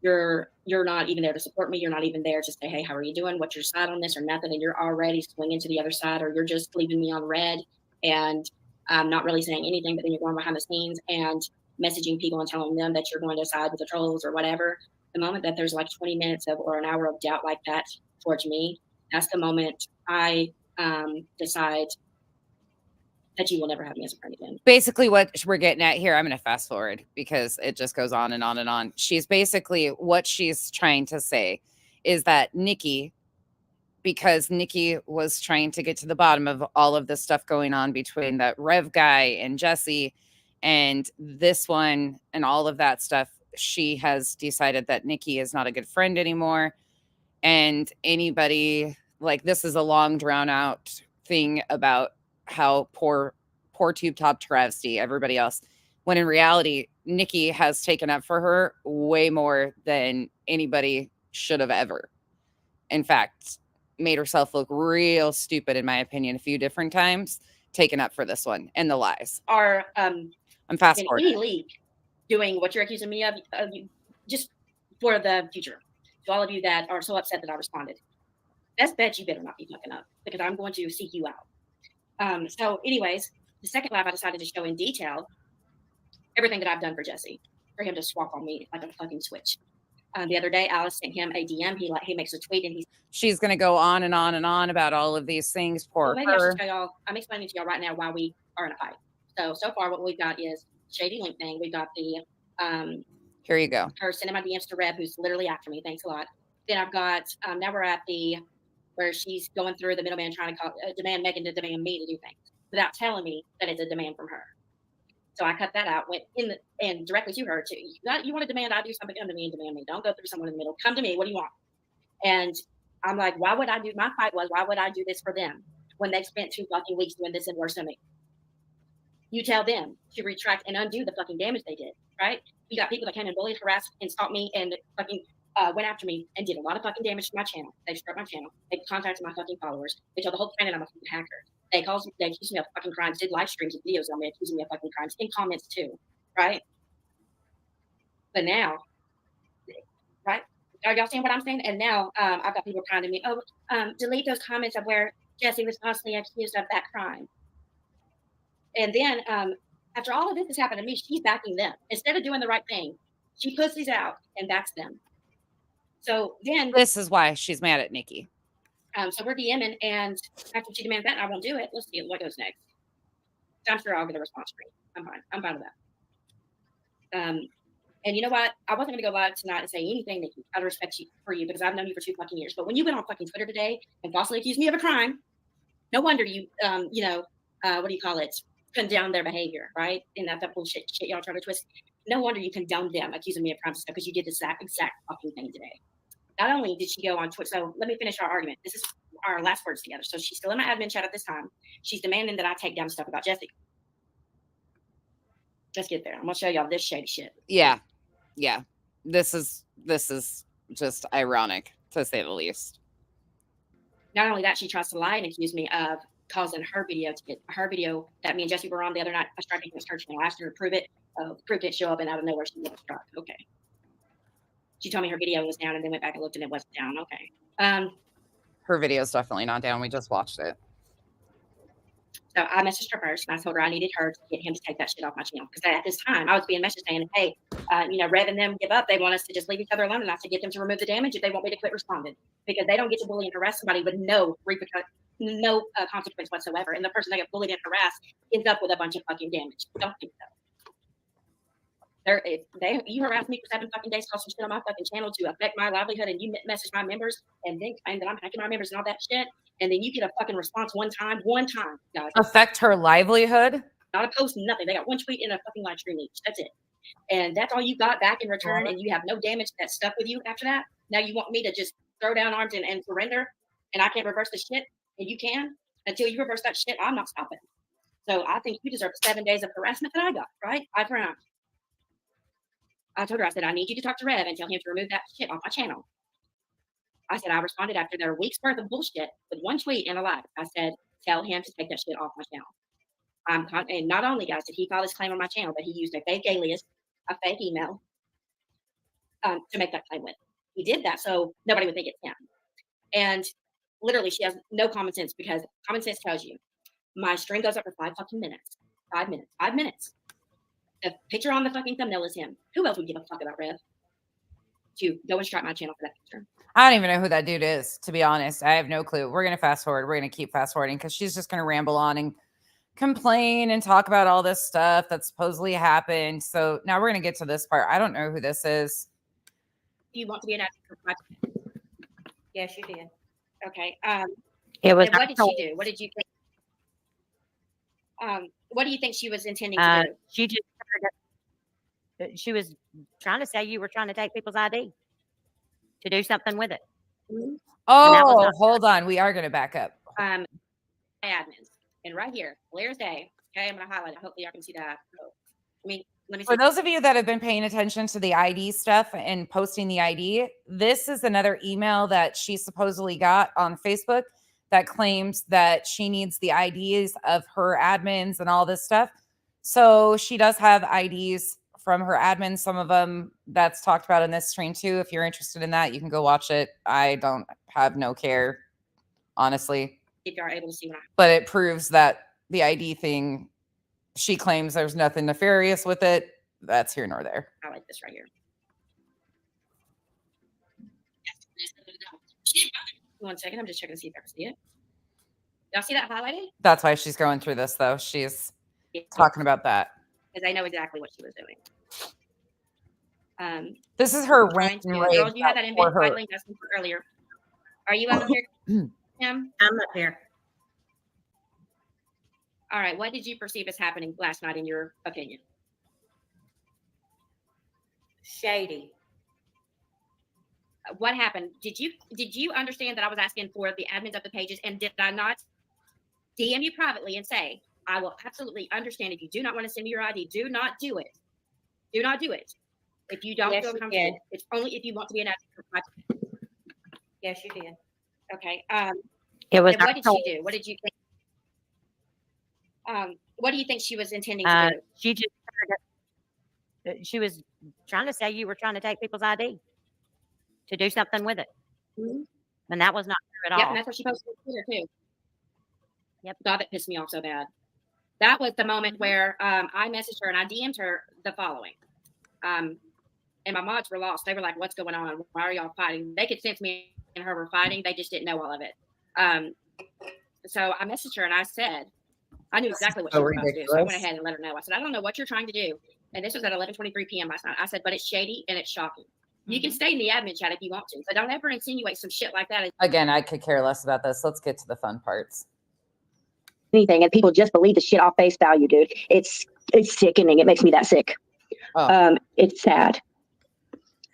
you're not even there to support me, you're not even there to say, hey, how are you doing? What's your side on this or nothing? And you're already swinging to the other side, or you're just leaving me on red and not really saying anything, but then you're going behind the scenes and messaging people and telling them that you're going to side with the trolls or whatever. The moment that there's like 20 minutes or an hour of doubt like that towards me, that's the moment I decide that you will never have me as a friend again. Basically, what we're getting at here, I'm going to fast forward because it just goes on and on and on. What she's trying to say is that Nikki, because Nikki was trying to get to the bottom of all of this stuff going on between that Rev guy and Jesse and this one and all of that stuff, she has decided that Nikki is not a good friend anymore. And anybody, like, this is a long drawn out thing about how poor Tube Top travesty, everybody else, when in reality, Nikki has taken up for her way more than anybody should have ever. In fact, made herself look real stupid, in my opinion, a few different times, taken up for this one and the lies. I'm fast in forwarding. any league doing what you're accusing me of just for the future. To all of you that are so upset that I responded, best bet you better not be fucking up, because I'm going to seek you out. So anyways, the second live, I decided to show in detail everything that I've done for Jesse, for him to swap on me like a fucking switch. The other day, Alice sent him a DM. He makes a tweet and she's going to go on and on and on about all of these things. Poor maybe her. I should tell y'all. I'm explaining to y'all right now why we are in a fight. So far, what we've got is shady link thing. We've got the here you go. Her sending my DMs to Reb, who's literally after me. Thanks a lot. Then I've got now we're at the where she's going through the middleman trying to demand Megan to demand me to do things without telling me that it's a demand from her. So I cut that out, went in and directly to her. You want to demand I do something, come to me and demand me. Don't go through someone in the middle. Come to me. What do you want? And I'm like, why would I do? My fight was, why would I do this for them when they've spent 2 fucking weeks doing this and worse than me? You tell them to retract and undo the fucking damage they did, right? You got people that came and bullied, harassed, and stalked me and fucking went after me and did a lot of fucking damage to my channel. They struck my channel. They contacted my fucking followers. They told the whole planet I'm a fucking hacker. They accused me of fucking crimes, did live streams and videos on me accusing me of fucking crimes in comments too, right? But now, right? Are y'all seeing what I'm saying? And now I've got people trying to me, delete those comments of where Jesse was falsely accused of that crime. And then after all of this has happened to me, she's backing them. Instead of doing the right thing, she puts these out and backs them. So then this is why she's mad at Nikki. So we're DMing, and after she demands that, I won't do it. Let's see what goes next. So I'm sure I'll get a response screen. I'm fine. I'm fine with that. And you know what? I wasn't going to go live tonight and say anything, Nikki, out of respect for you, because I've known you for 2 fucking years. But when you went on fucking Twitter today and falsely accused me of a crime, no wonder you, what do you call it? Condone their behavior, right? And that bullshit shit y'all try to twist. No wonder you condoned them accusing me of crimes because you did the exact fucking thing today. Not only did she go on Twitter, so let me finish our argument. This is our last words together. So she's still in my admin chat at this time. She's demanding that I take down stuff about Jesse. Let's get there. I'm gonna show y'all this shady shit. Yeah. This is just ironic, to say the least. Not only that, she tries to lie and accuse me of causing her video that me and Jesse were on the other night. I started against her channel. I asked her to prove it. Proof didn't show up, and out of nowhere she was struck. Okay. She told me her video was down, and then went back and looked, and it wasn't down. Okay. Her video's definitely not down. We just watched it. So I messaged her first, and I told her I needed her to get him to take that shit off my channel. Because at this time, I was being messaged saying, hey, Rev and them give up. They want us to just leave each other alone. And I said, get them to remove the damage if they want me to quit responding. Because they don't get to bully and harass somebody with no consequence whatsoever. And the person that got bullied and harassed ends up with a bunch of fucking damage. Don't think so. You harass me for 7 fucking days, cause some shit on my fucking channel to affect my livelihood, and you message my members and then claim that I'm hacking my members and all that shit, and then you get a fucking response one time, guys. Affect her livelihood? Not a post, nothing. They got one tweet and a fucking live stream each. That's it. And that's all you got back in return, and you have no damage that stuck with you after that. Now you want me to just throw down arms and surrender, and I can't reverse the shit, and you can? Until you reverse that shit, I'm not stopping. So I think you deserve the 7 days of harassment that I got, right? I frowned. I told her, I said, I need you to talk to Rev and tell him to remove that shit off my channel. I said, I responded after their week's worth of bullshit with one tweet and a live. I said, tell him to take that shit off my channel. And not only, guys, did he file his claim on my channel, but he used a fake alias, a fake email to make that claim with. He did that so nobody would think it's him. And literally, she has no common sense, because common sense tells you my stream goes up for 5 fucking minutes. 5 minutes. 5 minutes. The picture on the fucking thumbnail is him. Who else would give a fuck about Rev? To go and strike my channel for that picture. I don't even know who that dude is, to be honest. I have no clue. We're going to fast forward. We're going to keep fast forwarding because she's just going to ramble on and complain and talk about all this stuff that supposedly happened. So now we're going to get to this part. I don't know who this is. Do you want to be an actor? Yes, you did. Okay. It was. What did she do? What did you think? What do you think she was intending to do? She was trying to say you were trying to take people's ID to do something with it. Mm-hmm. Oh, hold on. We are going to back up. My admins. And right here, clear as day. Okay, I'm going to highlight it. Hopefully y'all can see that. Let me see. For those of you that have been paying attention to the ID stuff and posting the ID, this is another email that she supposedly got on Facebook that claims that she needs the IDs of her admins and all this stuff. So she does have IDs from her admins, some of them that's talked about in this stream too. If you're interested in that, you can go watch it. I don't have no care, honestly. If you're able to see what but it proves that the ID thing, she claims there's nothing nefarious with it. That's here nor there. I like this right here. One second, I'm just checking to see if I can see it. Y'all see that highlighted? That's why she's going through this, though. She's talking about that. Because I know exactly what she was doing. This is her rant and rave. Girls, you had that invite link I sent earlier. Are you up here, Tim? I'm up here. All right. What did you perceive as happening last night, in your opinion? Shady. What happened? Did you understand that I was asking for the admins of the pages, and did I not DM you privately and say, I will absolutely understand if you do not want to send me your ID, do not do it. Do not do it. If you don't feel comfortable, it's only if you want to be an admin. Yes, you did. Okay. It was. What did she do? What did you think? What do you think she was intending to do? She was trying to say you were trying to take people's ID to do something with it. Mm-hmm. And that was not true at all. Yeah, and that's what she posted on Twitter too. Yep. God, that pissed me off so bad. That was the moment where I messaged her and I DM'd her the following. And my mods were lost. They were like, what's going on? Why are y'all fighting? They could sense me and her were fighting. They just didn't know all of it. So I messaged her and I said, I knew exactly what she was about to do. So I went ahead and let her know. I said, I don't know what you're trying to do. And this was at 11:23 p.m. last night. I said, but it's shady and it's shocking. You can stay in the admin chat if you want to, but don't ever insinuate some shit like that. Again, I could care less about this. Let's get to the fun parts. Anything, and people just believe the shit off face value, dude. It's sickening. It makes me that sick. It's sad.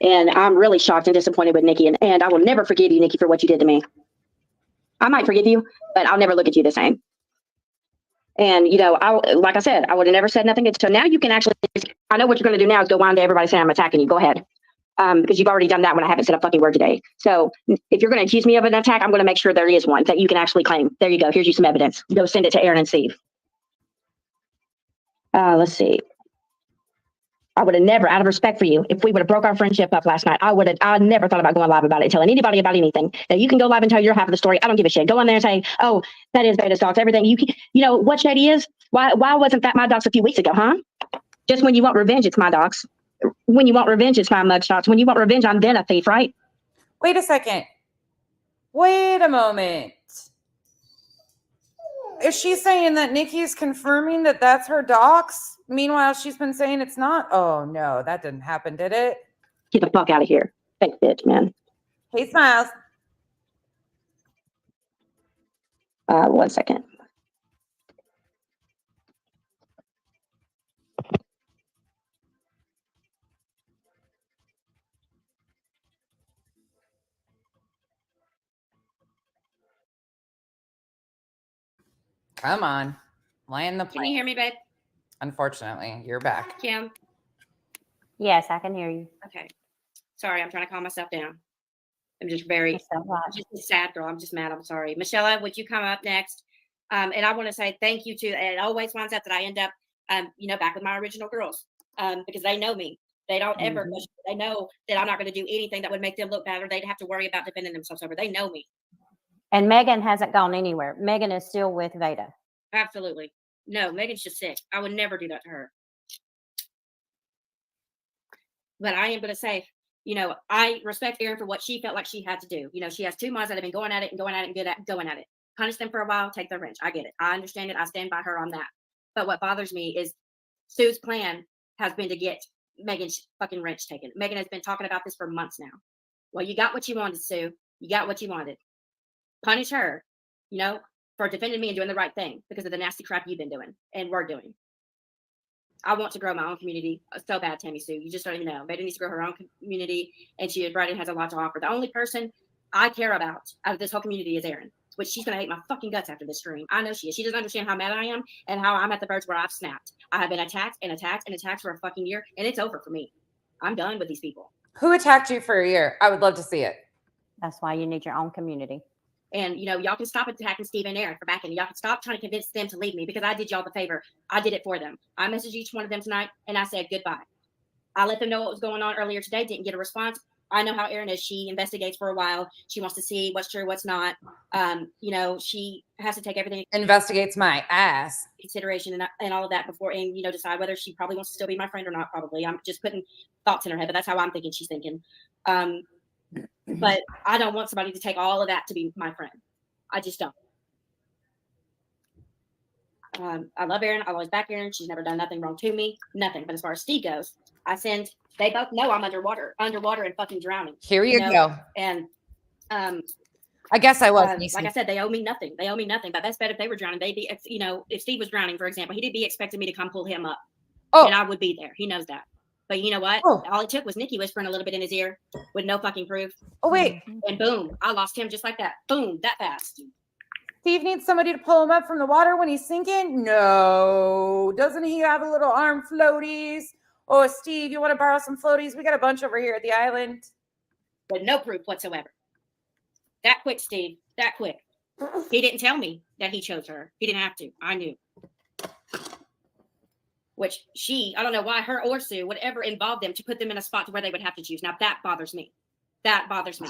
And I'm really shocked and disappointed with Nikki. And I will never forgive you, Nikki, for what you did to me. I might forgive you, but I'll never look at you the same. And, you know, like I said, I would have never said nothing. So now you can actually, I know what you're going to do now is go wind to everybody saying I'm attacking you. Go ahead. Because you've already done that when I haven't said a fucking word today. So if you're going to accuse me of an attack, I'm going to make sure there is one that you can actually claim. There you go. Here's you some evidence. Go send it to Aaron and Steve. Let's see. I would have never, out of respect for you, if we would have broke our friendship up last night, I never thought about going live about it and telling anybody about anything. Now you can go live and tell your half of the story. I don't give a shit. Go on there and say, oh, that is Beta's dogs, everything. You know what Shady is? Why wasn't that my dogs a few weeks ago, huh? Just when you want revenge, it's my dogs. When you want revenge, it's my mugshots. When you want revenge, I'm then a thief, right? Wait a second. Wait a moment. Is she saying that Nikki's confirming that that's her docs? Meanwhile, she's been saying it's not. Oh, no, that didn't happen, did it? Get the fuck out of here. Fake bitch, man. Hey, Smiles. 1 second. Come on. Land the plane. Can you hear me, babe? Unfortunately, you're back. Kim? Yes, I can hear you. Okay. Sorry, I'm trying to calm myself down. I'm just very just a sad girl. I'm just mad. I'm sorry. Michelle, would you come up next? And I want to say thank you to, and it always winds up that I end up, you know, back with my original girls because they know me. They don't ever, they know that I'm not going to do anything that would make them look bad or they'd have to worry about defending themselves over. They know me. And Megan hasn't gone anywhere. Megan is still with Veda. Absolutely. No, Megan's just sick. I would never do that to her. But I am going to say, you know, I respect Erin for what she felt like she had to do. You know, she has 2 months that have been going at it and going at it and going at it. Punish them for a while, take their wrench. I get it. I understand it. I stand by her on that. But what bothers me is Sue's plan has been to get Megan's fucking wrench taken. Megan has been talking about this for months now. Well, you got what you wanted, Sue. You got what you wanted. Punish her, you know, for defending me and doing the right thing because of the nasty crap you've been doing and we're doing. I want to grow my own community so bad, Tammy Sue. You just don't even know. Veda needs to grow her own community, and Brighton has a lot to offer. The only person I care about out of this whole community is Erin, which she's going to hate my fucking guts after this stream. I know she is. She doesn't understand how mad I am and how I'm at the verge where I've snapped. I have been attacked and attacked and attacked for a fucking year, and it's over for me. I'm done with these people. Who attacked you for a year? I would love to see it. That's why you need your own community. And, you know, y'all can stop attacking Steve and Erin for backing. Y'all can stop trying to convince them to leave me because I did y'all the favor. I did it for them. I messaged each one of them tonight, and I said goodbye. I let them know what was going on earlier today. Didn't get a response. I know how Erin is. She investigates for a while. She wants to see what's true, what's not. You know, she has to take everything. Investigates my ass. Consideration and all of that before, and, you know, decide whether she probably wants to still be my friend or not, probably. I'm just putting thoughts in her head, but that's how I'm thinking she's thinking. But I don't want somebody to take all of that to be my friend. I just don't. I love Erin. I always back Erin. She's never done nothing wrong to me. Nothing. But as far as Steve goes, they both know I'm underwater and fucking drowning. Here you go. And I guess I was. Like I said, they owe me nothing. They owe me nothing. But best bet if they were drowning, they'd be, you know, if Steve was drowning, for example, he'd be expecting me to come pull him up. Oh. And I would be there. He knows that. But you know what? Oh. All it took was Nikki whispering a little bit in his ear with no fucking proof. Oh, wait. And boom, I lost him just like that. Boom, that fast. Steve needs somebody to pull him up from the water when he's sinking? No. Doesn't he have a little arm floaties? Oh, Steve, you want to borrow some floaties? We got a bunch over here at the island. With no proof whatsoever. That quick, Steve. That quick. He didn't tell me that he chose her. He didn't have to. I knew. Which I don't know why her or Sue would ever involve them to put them in a spot to where they would have to choose. Now that bothers me. That bothers me.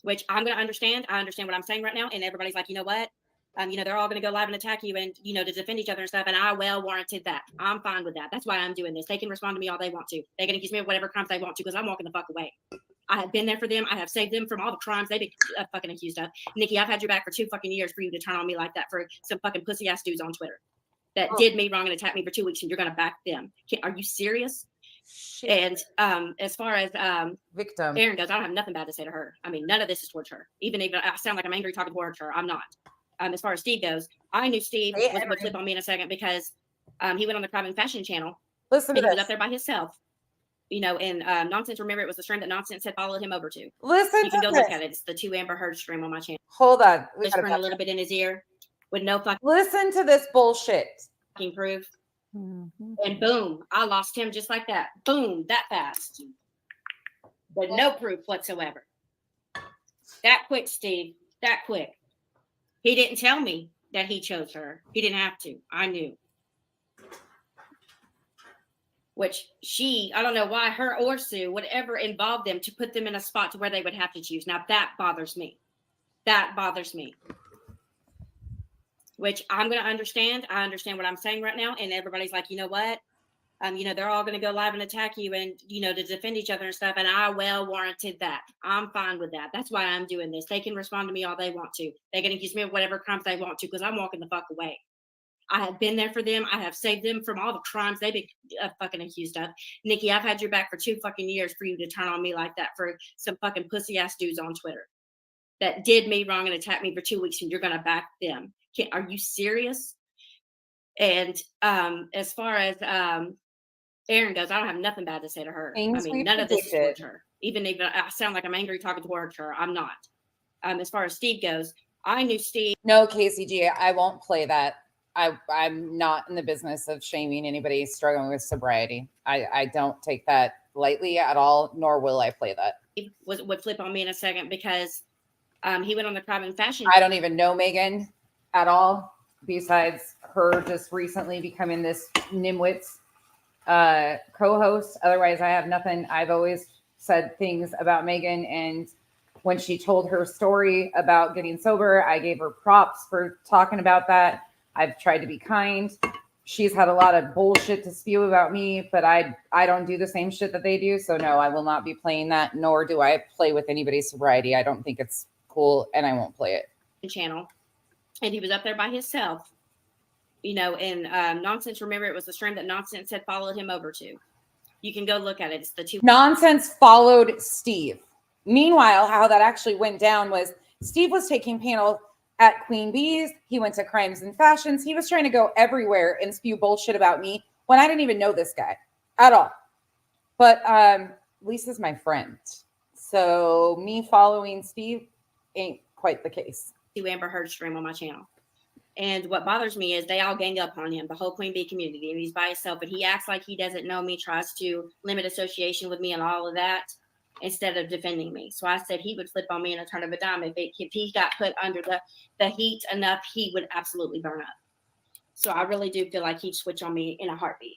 Which I'm going to understand. I understand what I'm saying right now. And everybody's like, you know what? You know, they're all going to go live and attack you and, you know, to defend each other and stuff. And I well warranted that. I'm fine with that. That's why I'm doing this. They can respond to me all they want to. They can accuse me of whatever crimes they want to because I'm walking the fuck away. I have been there for them. I have saved them from all the crimes they've been fucking accused of. Nikki, I've had your back for 2 fucking years for you to turn on me like that for some fucking pussy ass dudes on Twitter. that did me wrong and attacked me for 2 weeks, and you're going to back them. Are you serious? Shit. And as far as Victim. B.I.N.G.O goes, I don't have nothing bad to say to her. I mean, none of this is towards her. Even I sound like I'm angry talking towards her. I'm not. As far as Steve goes, I knew Steve would flip on me in a second because he went on the Crime and Fashion channel. Listen to and he was this. up there by himself. You know, and Nonsense, remember, it was the stream that Nonsense had followed him over to. Listen You can to go this. look at it. It's the 2 Amber Heard stream on my channel. Hold on. We gotta Whispering a back little up. bit in his ear with no fucking Listen to this bullshit. proof. Mm-hmm. And boom, I lost him just like that. Boom, that fast. But no proof whatsoever. That quick, Steve. That quick. He didn't tell me that he chose her. He didn't have to. I knew. Which I don't know why her or Sue would ever involve them to put them in a spot to where they would have to choose. Now that bothers me. That bothers me. Which I'm going to understand. I understand what I'm saying right now. And everybody's like, you know what? They're all going to go live and attack you and, to defend each other and stuff. And I well warranted that. I'm fine with that. That's why I'm doing this. They can respond to me all they want to. They can accuse me of whatever crimes they want to because I'm walking the fuck away. I have been there for them. I have saved them from all the crimes they've been fucking accused of. Nikki, I've had your back for 2 fucking years for you to turn on me like that for some fucking pussy ass dudes on Twitter that did me wrong and attacked me for 2 weeks, and you're going to back them. Are you serious? And as far as Erin goes, I don't have nothing bad to say to her. Things I mean, we none of this is predicted. towards her. Even I sound like I'm angry talking towards her. I'm not. As far as Steve goes, I knew Steve. No, KCG, I won't play that. I'm not in the business of shaming anybody struggling with sobriety. I don't take that lightly at all, nor will I play that. Would flip on me in a second because he went on the Crime and Fashion. I don't even know Megan at all, besides her just recently becoming this Nimwit's co-host. Otherwise, I have nothing. I've always said things about Megan, and when she told her story about getting sober, I gave her props for talking about that. I've tried to be kind. She's had a lot of bullshit to spew about me, but I don't do the same shit that they do. So no, I will not be playing that, nor do I play with anybody's sobriety. I don't think it's cool, and I won't play it. Channel, and he was up there by himself. And Nonsense, remember, it was the stream that Nonsense had followed him over to. You can go look at it. It's the 2. Nonsense followed Steve. Meanwhile, how that actually went down was Steve was taking panel at Queen Bee's. He went to Crimes and Fashions. He was trying to go everywhere and spew bullshit about me when I didn't even know this guy at all. But Lisa's my friend. So me following Steve ain't quite the case. Amber Heard stream on my channel. And what bothers me is they all gang up on him, the whole Queen Bee community, and he's by himself. And he acts like he doesn't know me, tries to limit association with me and all of that, instead of defending me. So I said he would flip on me in a turn of a dime. If he got put under the heat enough, he would absolutely burn up. So I really do feel like he'd switch on me in a heartbeat.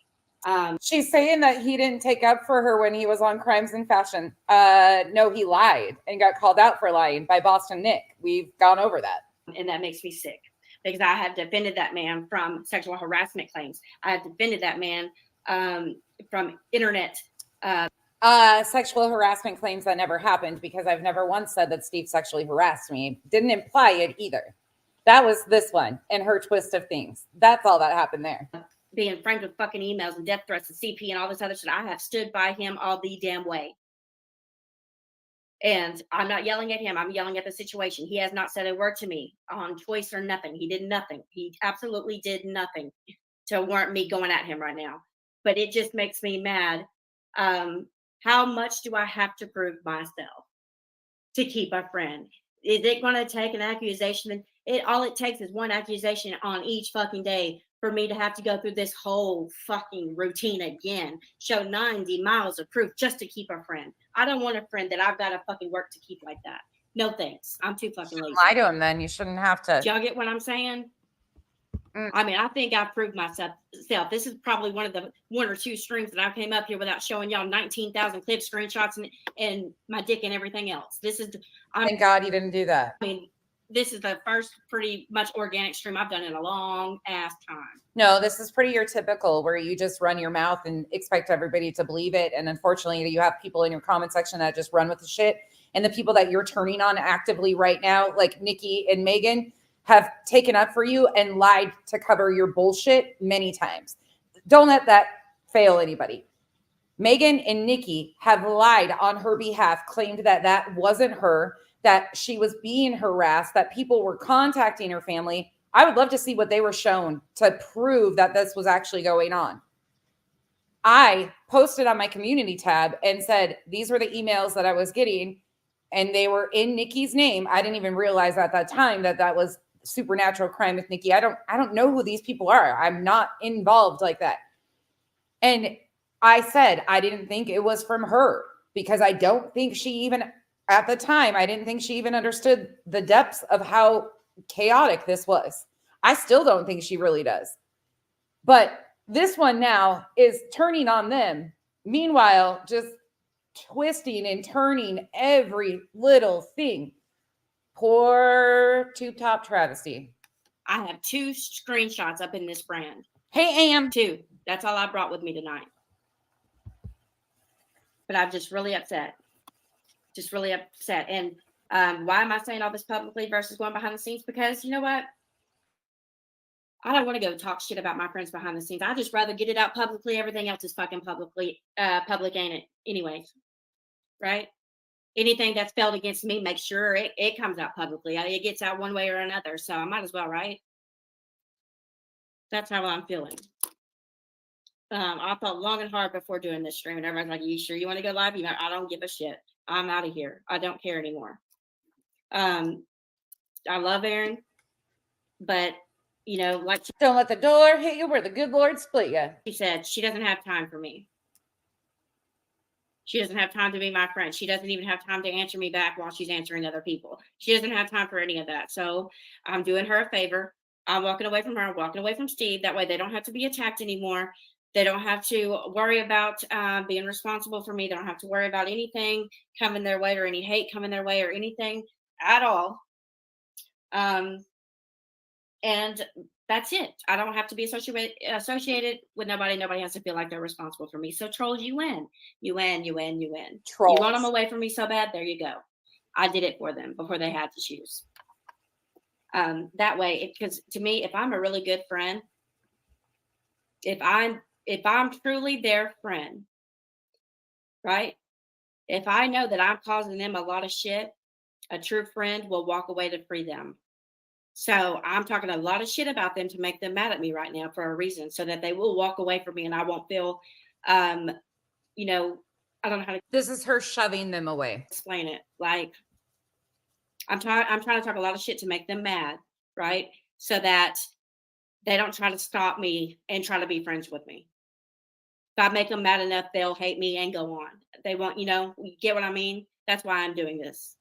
She's saying that he didn't take up for her when he was on Crimes and Fashion. No, he lied and got called out for lying by Boston Nick. We've gone over that. And that makes me sick because I have defended that man from sexual harassment claims. I have defended that man from internet. Sexual harassment claims that never happened because I've never once said that Steve sexually harassed me. Didn't imply it either. That was this one and her twist of things. That's all that happened there. Being framed with fucking emails and death threats and CP and all this other shit. I have stood by him all the damn way. And I'm not yelling at him. I'm yelling at the situation. He has not said a word to me on choice or nothing. He did nothing. He absolutely did nothing to warrant me going at him right now. But it just makes me mad. How much do I have to prove myself to keep a friend? Is it going to take an accusation? All it takes is one accusation on each fucking day for me to have to go through this whole fucking routine again. Show 90 miles of proof just to keep a friend. I don't want a friend that I've got to fucking work to keep like that. No thanks. I'm too fucking lazy. Lie to him then. You shouldn't have to. Do y'all get what I'm saying? I mean, I think I've proved myself. This is probably one of the 1 or 2 streams that I came up here without showing y'all 19,000 clip screenshots and my dick and everything else. Thank God you didn't do that. I mean, this is the first pretty much organic stream I've done in a long ass time. No, this is pretty your typical where you just run your mouth and expect everybody to believe it. And unfortunately, you have people in your comment section that just run with the shit. And the people that you're turning on actively right now, like Nikki and Megan, have taken up for you and lied to cover your bullshit many times. Don't let that fail anybody. Megan and Nikki have lied on her behalf, claimed that that wasn't her, that she was being harassed, that people were contacting her family. I would love to see what they were shown to prove that this was actually going on. I posted on my community tab and said, these were the emails that I was getting, and they were in Nikki's name. I didn't even realize at that time that that was supernatural crime with Nikki. I don't know who these people are. I'm not involved like that. And I said, I didn't think it was from her because I don't think she even, at the time, I didn't think she even understood the depths of how chaotic this was. I still don't think she really does. But this one now is turning on them. Meanwhile, just twisting and turning every little thing. Poor tube top travesty. I have 2 screenshots up in this brand. Hey, Am. 2. That's all I brought with me tonight. But I'm just really upset. Just really upset. And why am I saying all this publicly versus going behind the scenes? Because you know what? I don't want to go talk shit about my friends behind the scenes. I'd just rather get it out publicly. Everything else is fucking public, ain't it? Anyways, right? Anything that's spelled against me, make sure it comes out publicly. It gets out one way or another. So I might as well, right? That's how I'm feeling. I thought long and hard before doing this stream, and everyone's like, "You sure you want to go live?" You know, I don't give a shit. I'm out of here. I don't care anymore. I love Aaron, but you know, like don't let the door hit you where the good Lord split you. She said she doesn't have time for me. She doesn't have time to be my friend. She doesn't even have time to answer me back while she's answering other people. She doesn't have time for any of that. So I'm doing her a favor. I'm walking away from her. I'm walking away from Steve. That way they don't have to be attacked anymore. They don't have to worry about being responsible for me. They don't have to worry about anything coming their way or any hate coming their way or anything at all. And that's it. I don't have to be associated with nobody. Nobody has to feel like they're responsible for me. So trolls, you win. You win, you win, you win. Trolls. You want them away from me so bad? There you go. I did it for them before they had to choose. That way, because to me, if I'm a really good friend, if I'm truly their friend, right? If I know that I'm causing them a lot of shit, a true friend will walk away to free them. So I'm talking a lot of shit about them to make them mad at me right now for a reason, so that they will walk away from me and I won't feel, you know, I don't know how to. This is her shoving them away. Explain it. Like I'm trying to talk a lot of shit to make them mad, right? So that they don't try to stop me and try to be friends with me. If I make them mad enough, they'll hate me and go on. They won't, you know, you get what I mean? That's why I'm doing this.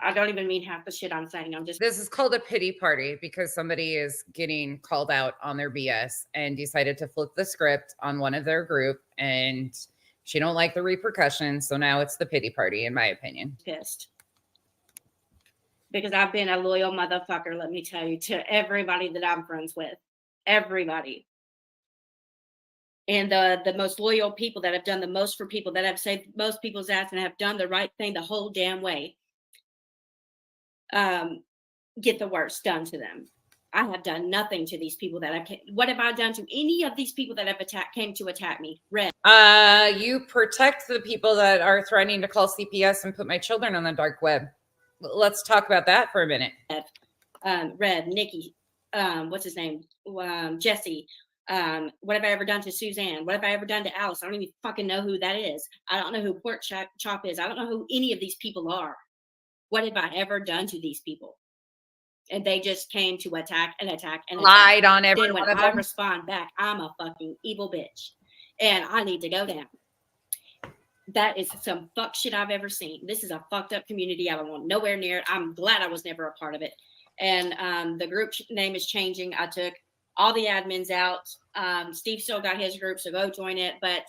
I don't even mean half the shit I'm saying. I'm just. This is called a pity party because somebody is getting called out on their BS and decided to flip the script on one of their group, and she don't like the repercussions. So now it's the pity party, in my opinion. Pissed. Because I've been a loyal motherfucker, let me tell you, to everybody that I'm friends with. Everybody. And the most loyal people that have done the most for people, that have saved most people's ass and have done the right thing the whole damn way, get the worst done to them. I have done nothing to these people that what have I done to any of these people that have came to attack me? Red. You protect the people that are threatening to call CPS and put my children on the dark web. Let's talk about that for a minute. Red, Nikki, what's his name? Jesse. What have I ever done to Suzanne? What have I ever done to Alice? I don't even fucking know who that is. I don't know who Pork Chop is. I don't know who any of these people are. What have I ever done to these people? And they just came to attack and attack and lied on everyone. Then when I respond back, I'm a fucking evil bitch, and I need to go down. That is some fuck shit I've ever seen. This is a fucked up community. I don't want nowhere near it. I'm glad I was never a part of it. And the group name is changing. I took all the admins out. Steve still got his group, so go join it. But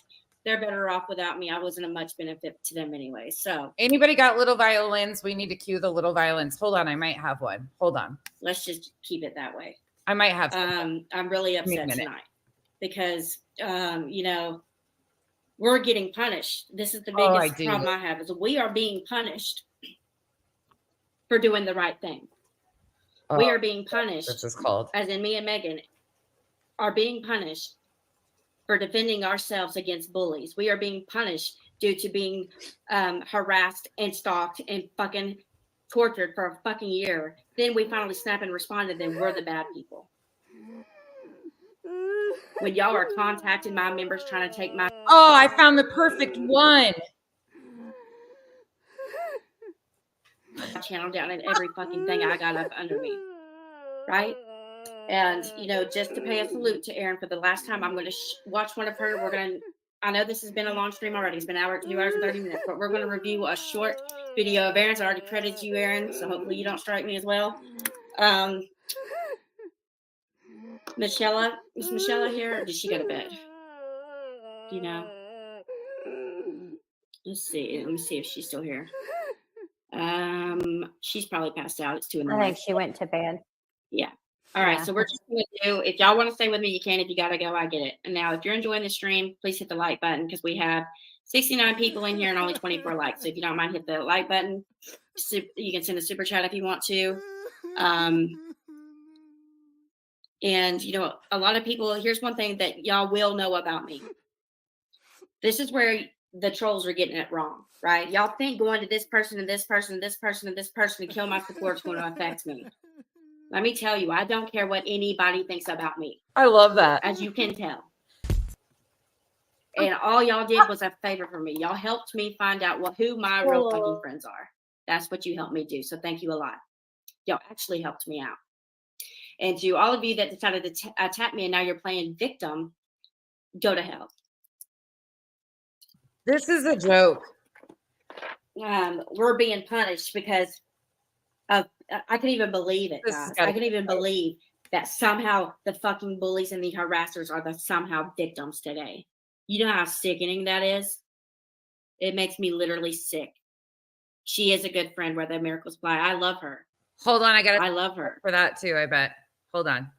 they're better off without me. I wasn't a much benefit to them anyway. So anybody got little violins? We need to cue the little violins. Hold on, I might have one. Hold on. Let's just keep it that way. I might have some. I'm really upset tonight because you know, we're getting punished. This is the biggest problem I have, is we are being punished for doing the right thing. We are being punished. This is called. As in me and Megan are being punished for defending ourselves against bullies. We are being punished due to being harassed and stalked and fucking tortured for a fucking year. Then we finally snap and responded, then we're the bad people. When y'all are contacting my members trying to take my... Oh, I found the perfect one. channel down in every fucking thing I got up under me. Right? And, you know, just to pay a salute to Erin for the last time, I'm going to watch one of her. We're going to, I know this has been a long stream already. It's been 2 hours and 30 minutes, but we're going to review a short video of Erin's. I already credited you, Erin, so hopefully you don't strike me as well. Michelle, is Michelle here, or did she go to bed? Do you know? Let's see. Let me see if she's still here. She's probably passed out. It's 2 in the I morning. think she went to bed. Yeah. All right. Yeah. So we're just going to do, if y'all want to stay with me, you can. If you got to go, I get it. And now if you're enjoying the stream, please hit the like button because we have 69 people in here and only 24 likes. So if you don't mind, hit the like button. You can send a super chat if you want to. And, you know, a lot of people, here's one thing that y'all will know about me. This is where the trolls are getting it wrong, right? Y'all think going to this person and this person and this person and this person to kill my support is going to affect me. Let me tell you, I don't care what anybody thinks about me. I love that. As you can tell. And all y'all did was a favor for me. Y'all helped me find out who my real fucking friends are. That's what you helped me do. So thank you a lot. Y'all actually helped me out. And to all of you that decided to attack me and now you're playing victim, go to hell. This is a joke. We're being punished because of, I can even believe it, guys. I can even believe that somehow the fucking bullies and the harassers are the somehow victims today. You know how sickening that is? It makes me literally sick. She is a good friend where the miracles fly. I love her. Hold on, I love her for that too. I bet. Hold on.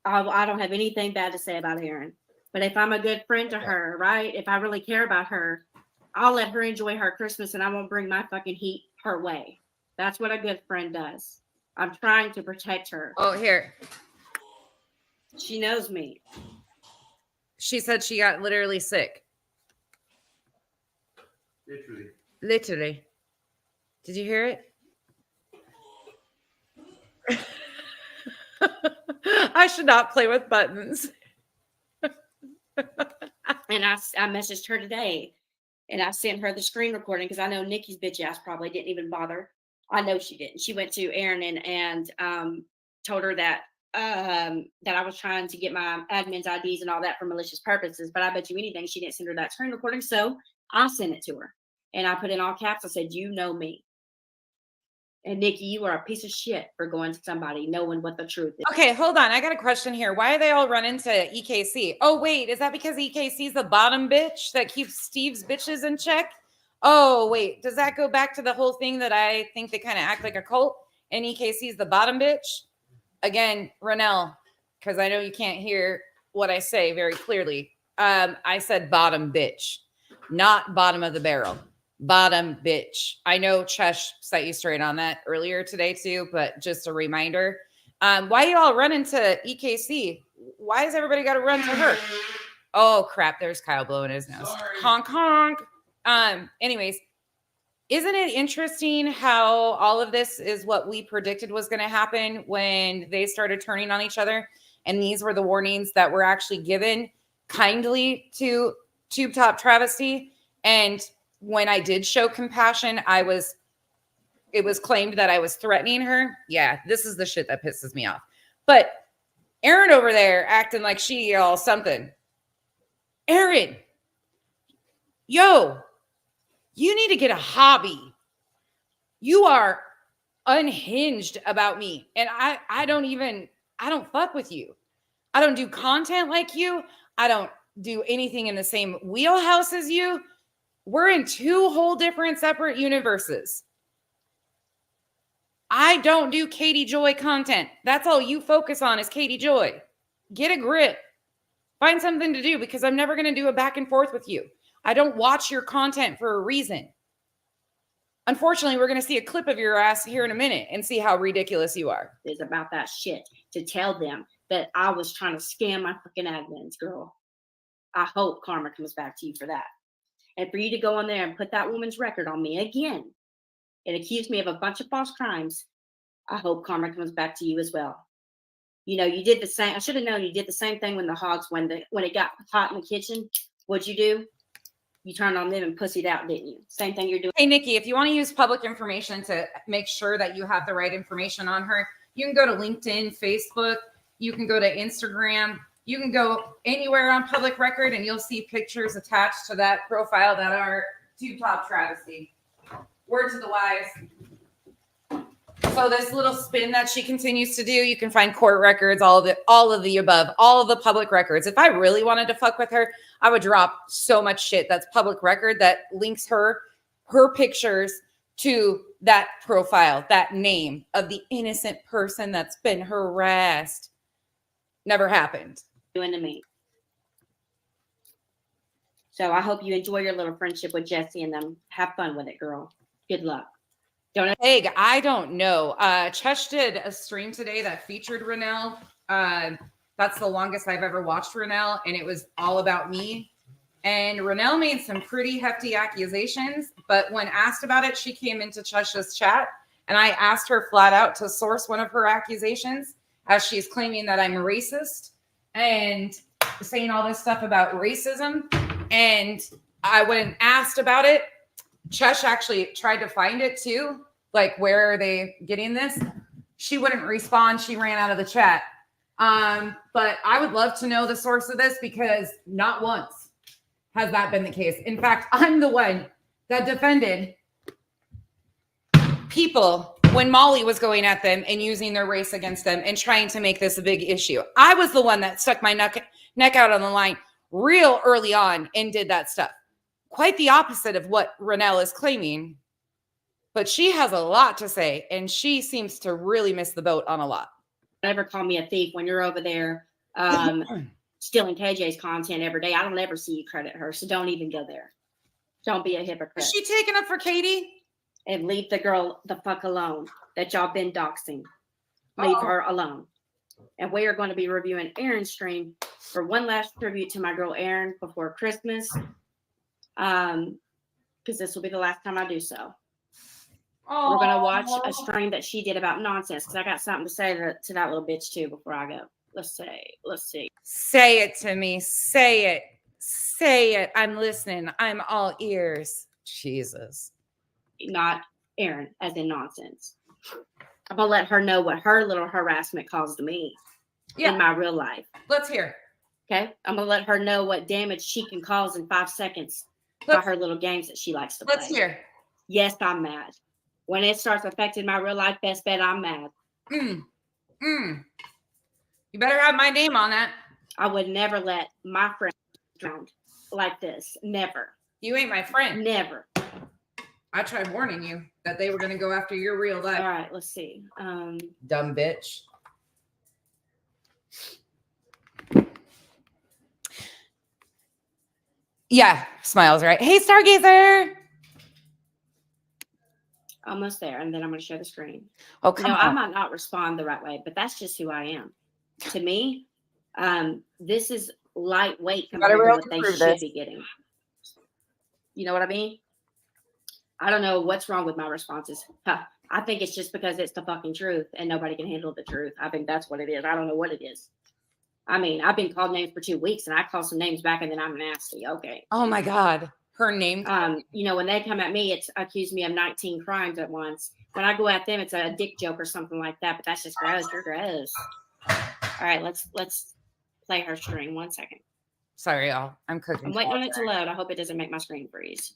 I don't have anything bad to say about Erin, but if I'm a good friend to her, right? If I really care about her, I'll let her enjoy her Christmas, and I won't bring my fucking heat her way. That's what a good friend does. I'm trying to protect her. Oh, here. She knows me. She said she got literally sick. Literally. Did you hear it? I should not play with buttons. And I messaged her today, and I sent her the screen recording because I know Nikki's bitch ass probably didn't even bother. I know she didn't. She went to Erin and told her that that I was trying to get my admin's IDs and all that for malicious purposes. But I bet you anything she didn't send her that screen recording. So I sent it to her, and I put in all caps. I said, "You know me." And Nikki, you are a piece of shit for going to somebody knowing what the truth is. Okay, hold on. I got a question here. Why are they all running to EKC? Oh, wait. Is that because EKC is the bottom bitch that keeps Steve's bitches in check? Oh, wait. Does that go back to the whole thing that I think they kind of act like a cult and EKC is the bottom bitch? Again, Renelle, because I know you can't hear what I say very clearly. I said bottom bitch, not bottom of the barrel. Bottom bitch. I know Chesh set you straight on that earlier today too, but just a reminder. Why you all running to EKC? Why has everybody got to run to her? Oh crap, there's Kyle blowing his nose. Sorry. Honk honk. Anyways, isn't it interesting how all of this is what we predicted was going to happen when they started turning on each other? And these were the warnings that were actually given kindly to Tube Top Travesty. And when I did show compassion, it was claimed that I was threatening her. Yeah, this is the shit that pisses me off. But Erin over there acting like she all something. Erin, yo, you need to get a hobby. You are unhinged about me. And I don't fuck with you. I don't do content like you. I don't do anything in the same wheelhouse as you. We're in 2 whole different separate universes. I don't do Katie Joy content. That's all you focus on is Katie Joy. Get a grip. Find something to do because I'm never going to do a back and forth with you. I don't watch your content for a reason. unfortunately, we're going to see a clip of your ass here in a minute and see how ridiculous you are. Is about that shit to tell them that I was trying to scam my fucking admins, girl. I hope karma comes back to you for that. And for you to go on there and put that woman's record on me again and accuse me of a bunch of false crimes, I hope karma comes back to you as well. You know, you did the same. I should have known you did the same thing when the hogs, when it got hot in the kitchen. What'd you do? You turned on them and pussied out, didn't you? Same thing you're doing. Hey, Nikki, if you want to use public information to make sure that you have the right information on her, you can go to LinkedIn, Facebook, you can go to Instagram, you can go anywhere on public record and you'll see pictures attached to that profile that are tube top travesty. Word to the wise. So this little spin that she continues to do, you can find court records, all of the above, all of the public records. If I really wanted to fuck with her, I would drop so much shit that's public record that links her pictures to that profile, that name of the innocent person that's been harassed. Never happened. Doing to me. So I hope you enjoy your little friendship with Jesse and them. Have fun with it, girl. Good luck. Hey, I don't know. Chesh did a stream today that featured Renelle. That's the longest I've ever watched Renelle, and it was all about me. And Renelle made some pretty hefty accusations, but when asked about it, she came into Chesh's chat, and I asked her flat out to source one of her accusations, as she's claiming that I'm racist and saying all this stuff about racism. And when asked about it, Chesh actually tried to find it too. Like, where are they getting this? She wouldn't respond. She ran out of the chat. But I would love to know the source of this, because not once has that been the case. In fact, I'm the one that defended people when Molly was going at them and using their race against them and trying to make this a big issue. I was the one that stuck my neck out on the line real early on and did that stuff. Quite the opposite of what Renelle is claiming. But she has a lot to say, and she seems to really miss the boat on a lot. Never call me a thief when you're over there stealing KJ's content every day. I don't ever see you credit her, so don't even go there. Don't be a hypocrite. Is she taking up for Katie? And leave the girl the fuck alone that y'all been doxing. Leave her alone. And we are going to be reviewing Erin's stream for one last tribute to my girl Erin before Christmas. Because this will be the last time I do so. We're going to watch a stream that she did about nonsense, because I got something to say to that little bitch too before I go. Let's see. Say it to me. Say it. I'm listening. I'm all ears. Jesus. Not Erin, as in nonsense. I'm going to let her know what her little harassment caused me in my real life. Let's hear. Okay? I'm going to let her know what damage she can cause in 5 seconds by her little games that she likes to play. Let's hear. Yes, I'm mad. When it starts affecting my real life, best bet I'm mad. You better have my name on that. I would never let my friend drown like this. Never. You ain't my friend. Never. I tried warning you that they were going to go after your real life. All right, let's see. Dumb bitch. Yeah, smiles, right? Hey, Stargazer. Almost there, and then I'm going to share the screen. Oh, come on. I might not respond the right way, but that's just who I am. To me, this is lightweight compared to what they should be getting. You know what I mean? I don't know what's wrong with my responses. I think it's just because it's the fucking truth and nobody can handle the truth. I think that's what it is. I don't know what it is. I mean, I've been called names for 2 weeks and I call some names back and then I'm nasty. Okay. Oh my God. Her name. You know, when they come at me, it's accused me of 19 crimes at once. When I go at them, it's a dick joke or something like that, but that's just gross. You're gross. All right, let's play her stream. 1 second. Sorry, y'all. I'm cooking. I'm waiting on it to load. I hope it doesn't make my screen freeze.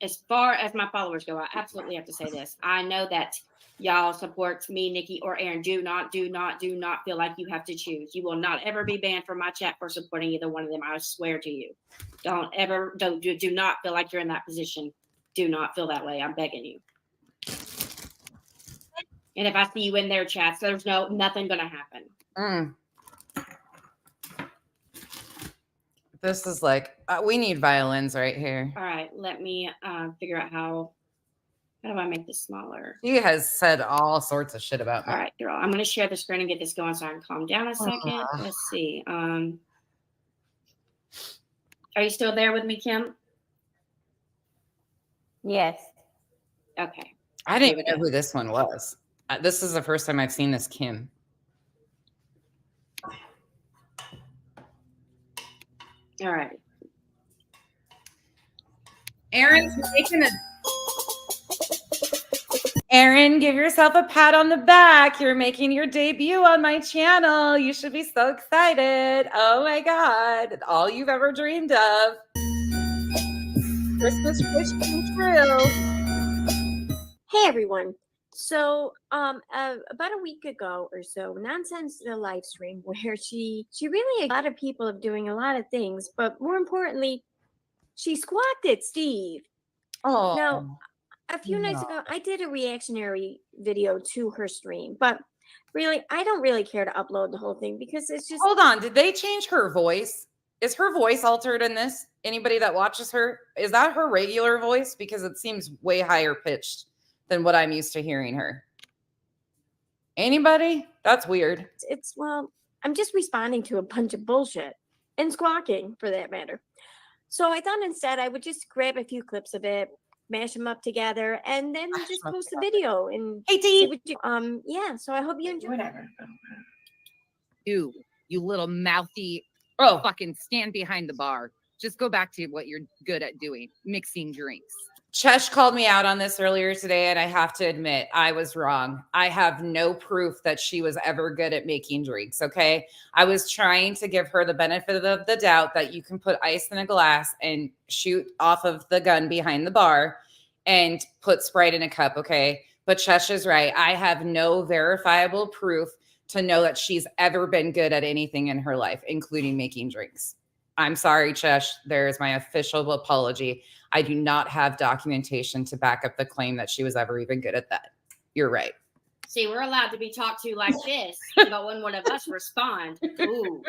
As far as my followers go, I absolutely have to say this. I know that y'all support me, Nikki, or Erin. Do not feel like you have to choose. You will not ever be banned from my chat for supporting either one of them. I swear to you. Do not feel like you're in that position. Do not feel that way. I'm begging you. And if I see you in their chats, there's nothing going to happen. At This is like we need violins right here. All right, let me figure out how do I make this smaller? He has said all sorts of shit about me. All right, girl. I'm going to share the screen and get this going so I can calm down a second. Let's see. Are you still there with me, Kim? Yes. Okay. I didn't even know who this one was. This is the first time I've seen this Kim. All right. Aaron's making a. Aaron, give yourself a pat on the back. You're making your debut on my channel. You should be so excited. Oh my God. All you've ever dreamed of. Christmas wish came true. Hey everyone. So about a week ago or so, Nonsense did a live stream where she really a lot of people of doing a lot of things, but more importantly, she squawked at Steve. Oh. Now, a few nights ago, I did a reactionary video to her stream, but really, I don't really care to upload the whole thing because it's just. Hold on. Did they change her voice? Is her voice altered in this? Anybody that watches her, is that her regular voice? Because it seems way higher pitched than what I'm used to hearing her. Anybody? That's weird. Well, I'm just responding to a bunch of bullshit and squawking for that matter. So I thought instead I would just grab a few clips of it, mash them up together, and then just post the video. And hey, T. Yeah. So I hope you enjoy. Whatever. You little mouthy. Oh, fucking stand behind the bar. Just go back to what you're good at doing, mixing drinks. Chesh called me out on this earlier today, and I have to admit, I was wrong. I have no proof that she was ever good at making drinks, okay? I was trying to give her the benefit of the doubt that you can put ice in a glass and shoot off of the gun behind the bar and put Sprite in a cup, okay? But Chesh is right. I have no verifiable proof to know that she's ever been good at anything in her life, including making drinks. I'm sorry, Chesh. There's my official apology. I do not have documentation to back up the claim that she was ever even good at that. You're right. See, we're allowed to be talked to like this, but when one of us respond, ooh.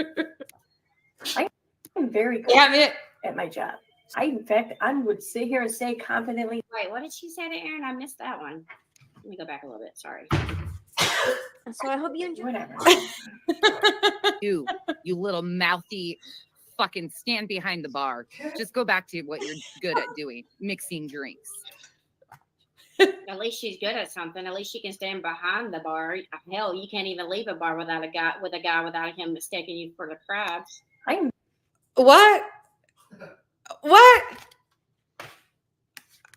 I am very good at my job. In fact, I would sit here and say confidently. Wait, what did she say to Aaron? I missed that one. Let me go back a little bit. Sorry. So I hope you enjoy. Whatever. You little mouthy. Fucking stand behind the bar. Just go back to what you're good at doing, mixing drinks. At least she's good at something. At least she can stand behind the bar. Hell, you can't even leave a bar without a guy without him mistaking you for the crabs. What? What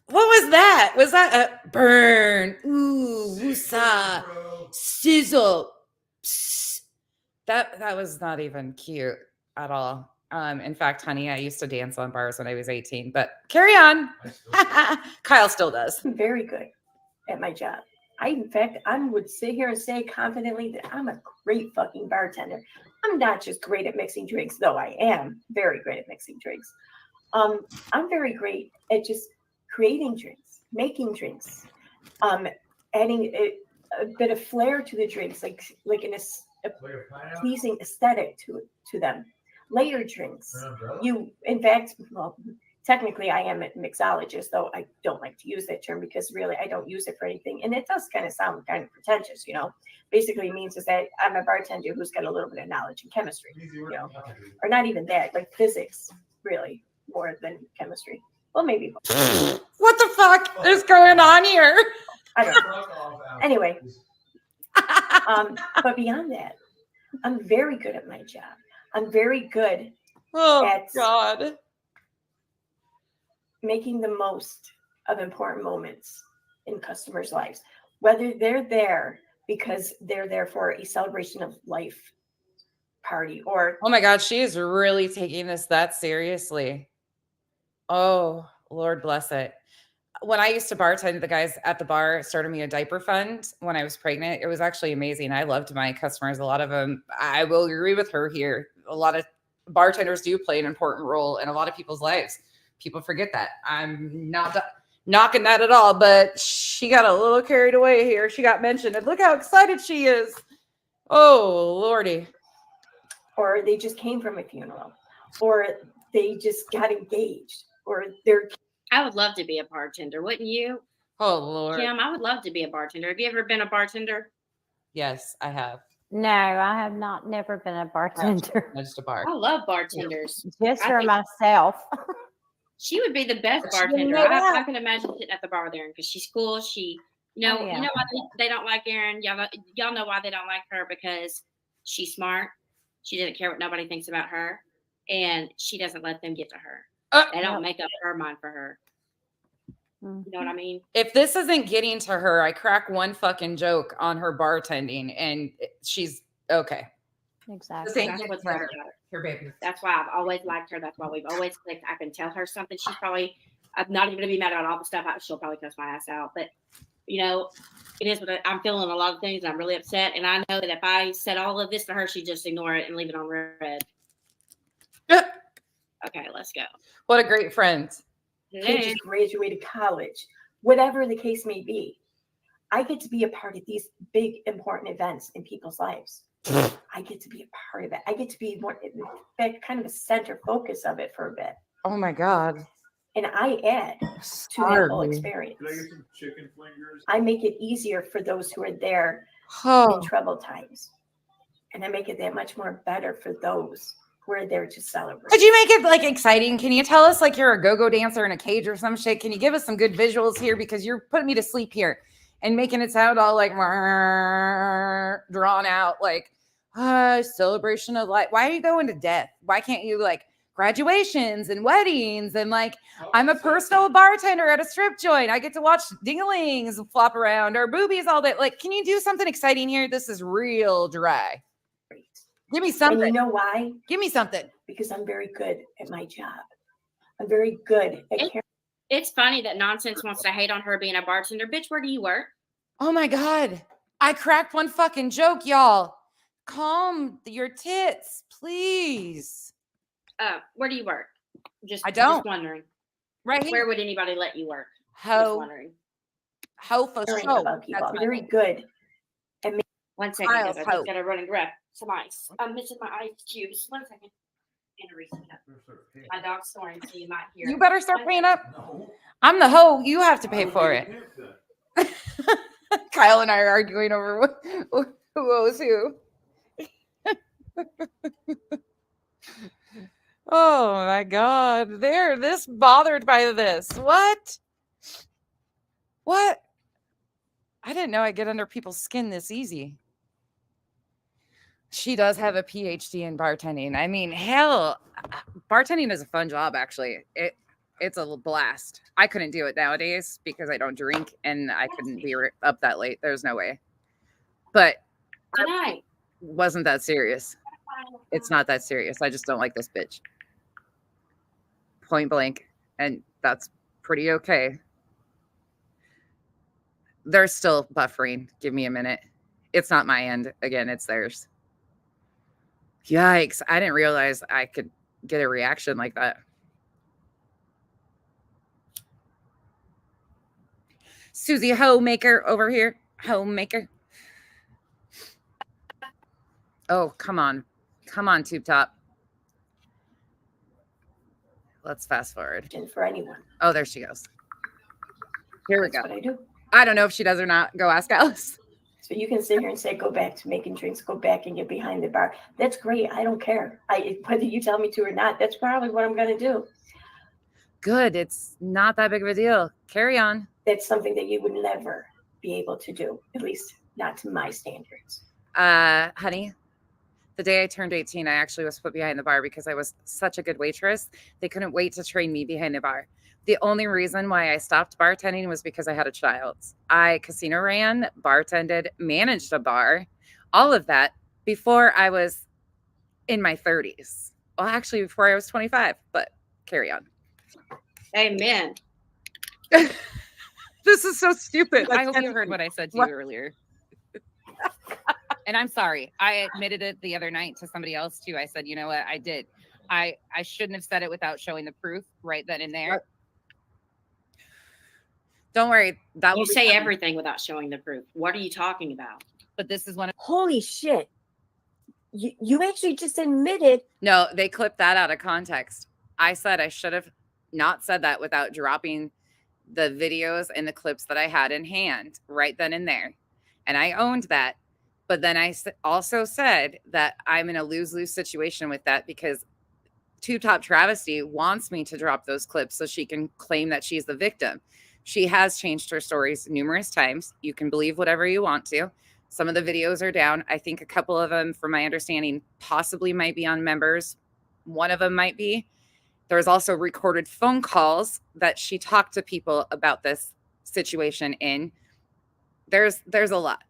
was that? Was that a burn? Ooh, woosah, sizzle. Psst. That was not even cute at all. In fact, honey, I used to dance on bars when I was 18, but carry on. Kyle still does. I'm very good at my job. In fact, I would sit here and say confidently that I'm a great fucking bartender. I'm not just great at mixing drinks, though I am very great at mixing drinks. I'm very great at just creating drinks, making drinks, adding a bit of flair to the drinks, like in a pleasing aesthetic to them. Layered drinks. In fact, well, technically I am a mixologist, though I don't like to use that term because really I don't use it for anything. And it does kind of sound kind of pretentious, Basically it means is that I'm a bartender who's got a little bit of knowledge in chemistry, or not even that, like physics, really, more than chemistry. Well, maybe. What the fuck is going on here? I don't know. Anyway, but beyond that, I'm very good at my job. I'm very good at making the most of important moments in customers' lives, whether they're there because they're there for a celebration of life party or. Oh my God, she is really taking this that seriously. Oh, Lord bless it. When I used to bartend, the guys at the bar started me a diaper fund when I was pregnant. It was actually amazing. I loved my customers. A lot of them, I will agree with her here. A lot of bartenders do play an important role in a lot of people's lives. People forget that. I'm not knocking that at all, but she got a little carried away here. She got mentioned, and look how excited she is. Oh, Lordy. Or they just came from a funeral. or they just got engaged, or they're. I would love to be a bartender, wouldn't you? Oh Lord. Kim, I would love to be a bartender. Have you ever been a bartender? Yes, I have. No, I have not. Never been a bartender. Just a bar. I love bartenders. Just I for think myself. she would be the best She didn't bartender. know that. I can imagine sitting at the bar with Erin because she's cool. She, you know, Oh, yeah. you know why they don't like Erin. Y'all know why they don't like her, because she's smart. She doesn't care what nobody thinks about her, and she doesn't let them get to her. They don't make up her mind for her. You know what I mean? If this isn't getting to her, I crack one fucking joke on her bartending, and she's okay. Exactly. That's what's great about her. Baby. That's why I've always liked her. That's why we've always clicked. I can tell her something. She's probably, I'm not even going to be mad about all the stuff. She'll probably cuss my ass out. But, you know, it is what I'm feeling a lot of things. And I'm really upset. And I know that if I said all of this to her, she'd just ignore it and leave it on red. Okay, let's go. What a great friend. They just graduated college, whatever the case may be. I get to be a part of these big, important events in people's lives. I get to be a part of it. I get to be more, in fact, kind of a center focus of it for a bit. Oh my God. And I add to that whole experience. Can I get some chicken fingers? I make it easier for those who are there Oh. in troubled times. And I make it that much more better for those who are there to celebrate. Could you make it like exciting? Can you tell us like you're a go-go dancer in a cage or some shit? Can you give us some good visuals here? Because you're putting me to sleep here and making it sound all like drawn out, like celebration of life. Why are you going to death? Why can't you like graduations and weddings and like I'm a personal bartender at a strip joint. I get to watch dinglings flop around or boobies all day. Like, can you do something exciting here? This is real dry. Give me something. And you know why? Give me something. Because I'm very good at my job. I'm very good at caring. It's funny that Nonsense wants to hate on her being a bartender. Bitch, where do you work? Oh my God. I cracked one fucking joke, y'all. Calm your tits, please. Where do you work? I don't. Just wondering. Right here. Where would anybody let you work? Just wondering. How for sure. I'm very good. One second, guys. I just got to run and grab some ice. I'm missing my ice cubes. 1 second. My dog's snoring, so you might hear. You better start paying up. No. I'm the hoe. You have to pay for it. Kyle and I are arguing over who owes who. Oh my God. They're this bothered by this. What? What? I didn't know I get under people's skin this easy. She does have a PhD in bartending. I mean, hell, bartending is a fun job, actually. It's a blast. I couldn't do it nowadays because I don't drink and I couldn't be up that late. There's no way. But it wasn't that serious. It's not that serious. I just don't like this bitch. Point blank. And that's pretty okay. They're still buffering. Give me a minute. It's not my end. Again, it's theirs. Yikes. I didn't realize I could get a reaction like that. Susie Homemaker over here. Homemaker. Oh, come on. Come on, Tube Top. Let's fast forward. For anyone. Oh, there she goes. Here we go. That's what I do. I don't know if she does or not. Go ask Alice. So you can sit here and say, go back to making drinks, go back and get behind the bar. That's great. I don't care. Whether you tell me to or not, that's probably what I'm going to do. Good. It's not that big of a deal. Carry on. That's something that you would never be able to do, at least not to my standards. Honey, the day I turned 18, I actually was put behind the bar because I was such a good waitress. They couldn't wait to train me behind the bar. The only reason why I stopped bartending was because I had a child. I casino ran, bartended, managed a bar, all of that before I was in my 30s. Well, actually, before I was 25, but carry on. Amen. This is so stupid. I hope you heard what I said to you earlier. And I'm sorry. I admitted it the other night to somebody else too. I said, you know what? I did. I shouldn't have said it without showing the proof right then and there. Don't worry. That you say everything without showing the proof. What are you talking about? But this is one of holy shit. You actually just admitted. No, they clipped that out of context. I said I should have not said that without dropping the videos and the clips that I had in hand right then and there. And I owned that. But then I also said that I'm in a lose-lose situation with that because Two Top Travesty wants me to drop those clips so she can claim that she's the victim. She has changed her stories numerous times. You can believe whatever you want to. Some of the videos are down. I think a couple of them, from my understanding, possibly might be on members. One of them might be. There's also recorded phone calls that she talked to people about this situation in. There's a lot.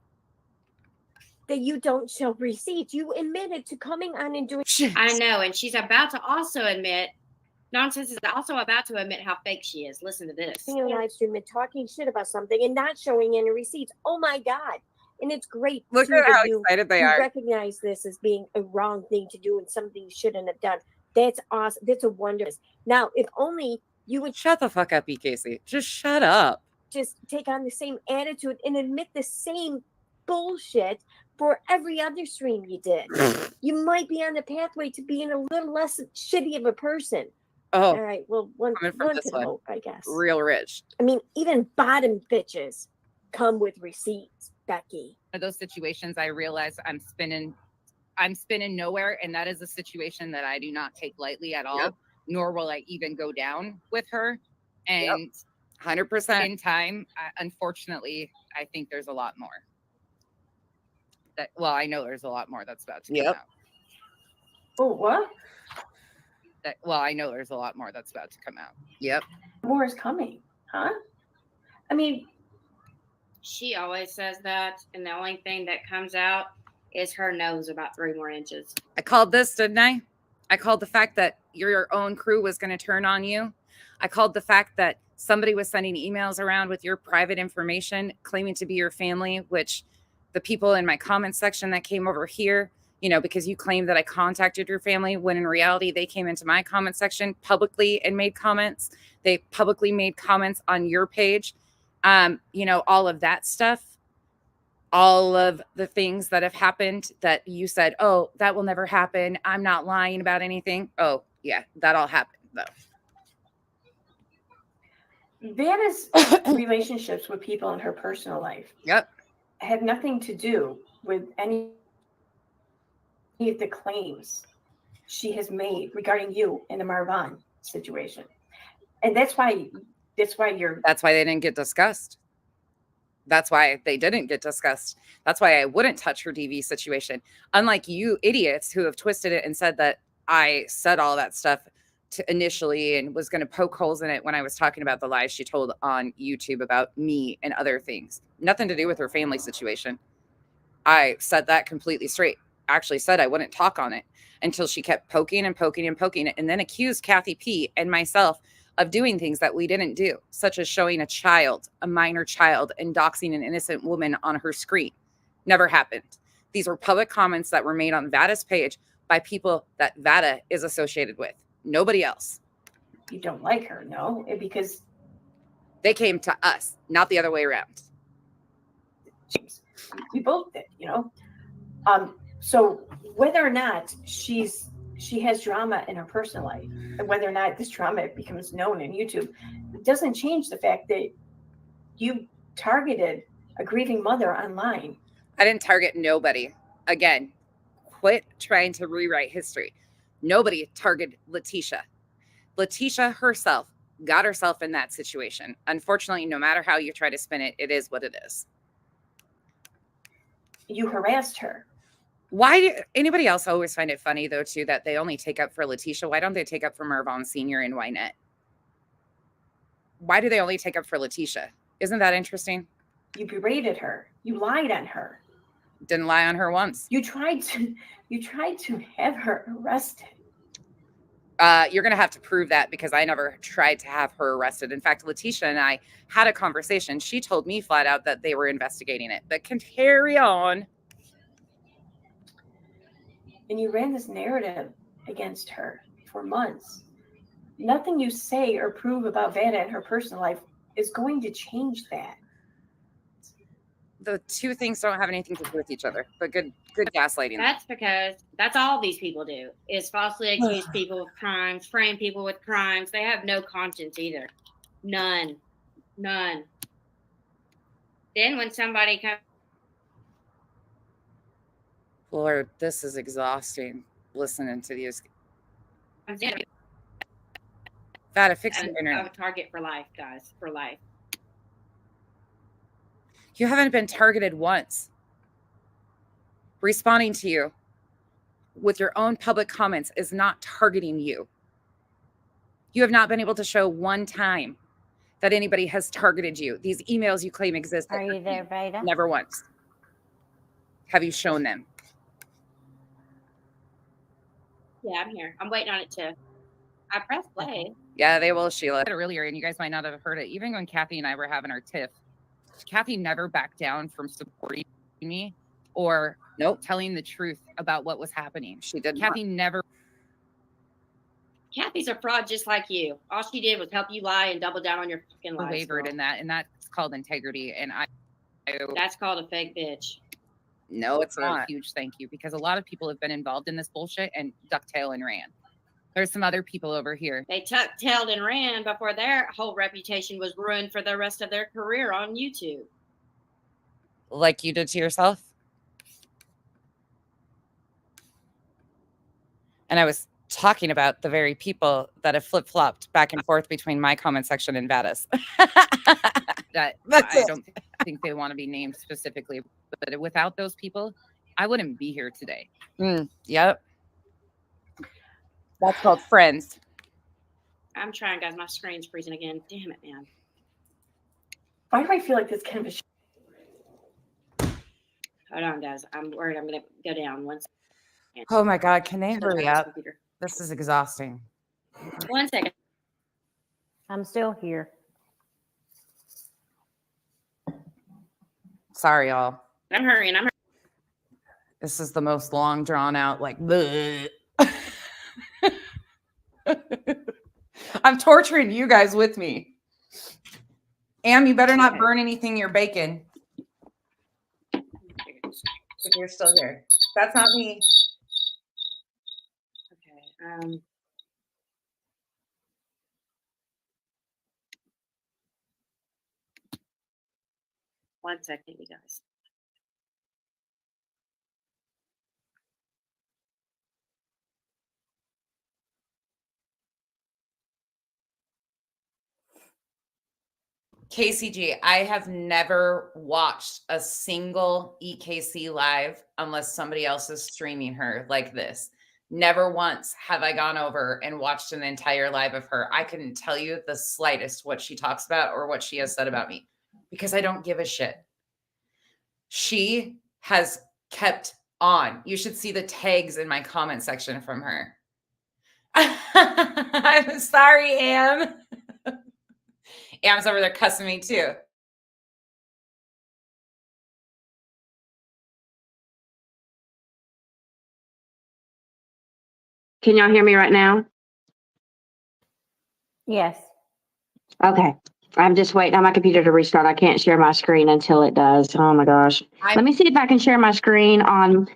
That you don't show receipts. You admitted to coming on and doing. I know, and she's about to also admit, Nonsense is also about to admit how fake she is. Listen to this. A live stream and talking shit about something and not showing any receipts. Oh my God. And it's great. Look too, at that how you, excited they you are. recognize this as being a wrong thing to do and something you shouldn't have done. That's awesome. That's a wonderful. Now, if only you would shut the fuck up, Casey. Just shut up. Just take on the same attitude and admit the same bullshit for every other stream you did. You might be on the pathway to being a little less shitty of a person. Oh, all right. Well, one could hope, I guess. Real rich. I mean, even bottom bitches come with receipts, Becky. In those situations, I realize I'm spinning nowhere, and that is a situation that I do not take lightly at all. Yep. Nor will I even go down with her. And 100% in time, unfortunately, I think there's a lot more. I know there's a lot more that's about to come out. Oh, what? I know there's a lot more that's about to come out. Yep. More is coming, huh? I mean, she always says that, and the only thing that comes out is her nose about 3 more inches. I called this, didn't I? I called the fact that your own crew was going to turn on you. I called the fact that somebody was sending emails around with your private information, claiming to be your family, which the people in my comment section that came over here, because you claimed that I contacted your family, when in reality, they came into my comment section publicly and made comments. They publicly made comments on your page. All of that stuff, all of the things that have happened that you said, oh, that will never happen. I'm not lying about anything. Oh, yeah, that all happened, though. Vanna's relationships with people in her personal life had nothing to do with any of the claims she has made regarding you in the Marvin situation. And that's why they didn't get discussed. That's why they didn't get discussed. That's why I wouldn't touch her DV situation. Unlike you idiots who have twisted it and said that I said all that stuff initially and was going to poke holes in it when I was talking about the lies she told on YouTube about me and other things. Nothing to do with her family situation. I said that completely straight. Actually said I wouldn't talk on it until she kept poking and poking and poking it, and then accused Kathy P and myself of doing things that we didn't do, such as showing a minor child, and doxing an innocent woman on her screen. Never happened. These were public comments that were made on Vada's page by people that Vada is associated with. Nobody else. You don't like her, no? Because they came to us, not the other way around. We both did, So whether or not she has drama in her personal life, and whether or not this drama becomes known in YouTube, it doesn't change the fact that you targeted a grieving mother online. I didn't target nobody. Again, quit trying to rewrite history. Nobody targeted Letitia. Letitia herself got herself in that situation. Unfortunately, no matter how you try to spin it, it is what it is. You harassed her. Why do anybody else always find it funny, though, too, that they only take up for Letitia? Why don't they take up for Marvin Sr. and Wynette? Why do they only take up for Letitia? Isn't that interesting? You berated her. You lied on her. Didn't lie on her once. You tried to have her arrested. You're going to have to prove that, because I never tried to have her arrested. In fact, Letitia and I had a conversation. She told me flat out that they were investigating it, but can carry on. And you ran this narrative against her for months. Nothing you say or prove about Vanna and her personal life is going to change that. the two things don't have anything to do with each other. But good gaslighting. That's because that's all these people do is falsely accuse people of crimes, frame people with crimes. They have no conscience either. None. Then when somebody comes, Lord, this is exhausting listening to these. Gotta fix the internet. A target for life, guys, for life. You haven't been targeted once. Responding to you with your own public comments is not targeting you. You have not been able to show one time that anybody has targeted you. These emails you claim exist. Are you there, Veda? Never once. Have you shown them? Yeah, I'm here. I'm waiting on it to. I pressed play. Yeah, they will, Sheila. Earlier, and you guys might not have heard it. Even when Kathy and I were having our tiff, Kathy never backed down from supporting me or telling the truth about what was happening. She did. Kathy never. Kathy's a fraud just like you. All she did was help you lie and double down on your fucking lies. Wavered in that, and that's called integrity. And that's called a fake bitch. No, it's not. A huge thank you, because a lot of people have been involved in this bullshit and ducktail and ran. There's some other people over here. They tuck-tailed and ran before their whole reputation was ruined for the rest of their career on YouTube. Like you did to yourself? And I was talking about the very people that have flip-flopped back and forth between my comment section and Vada's. I don't think they want to be named specifically, but without those people, I wouldn't be here today. Yep. That's called friends. I'm trying, guys. My screen's freezing again. Damn it, man. Why do I feel like this kind of a Hold on, guys. I'm worried I'm going to go down one second. Oh, my God. Can they hurry up? This is exhausting. 1 second. I'm still here. Sorry, y'all. I'm hurrying. This is the most long drawn out, like, I'm torturing you guys with me. Am, you better not burn anything you're baking. If you're still here. That's not me. Okay. 1 second, you guys. KCG, I have never watched a single EKC live unless somebody else is streaming her like this. Never once have I gone over and watched an entire live of her. I couldn't tell you the slightest what she talks about or what she has said about me because I don't give a shit. She has kept on. You should see the tags in my comment section from her. I'm sorry, Am. Am's over there cussing me too. Can y'all hear me right now? Yes. Okay. I'm just waiting on my computer to restart. I can't share my screen until it does. Oh my gosh. Let me see if I can share my screen on.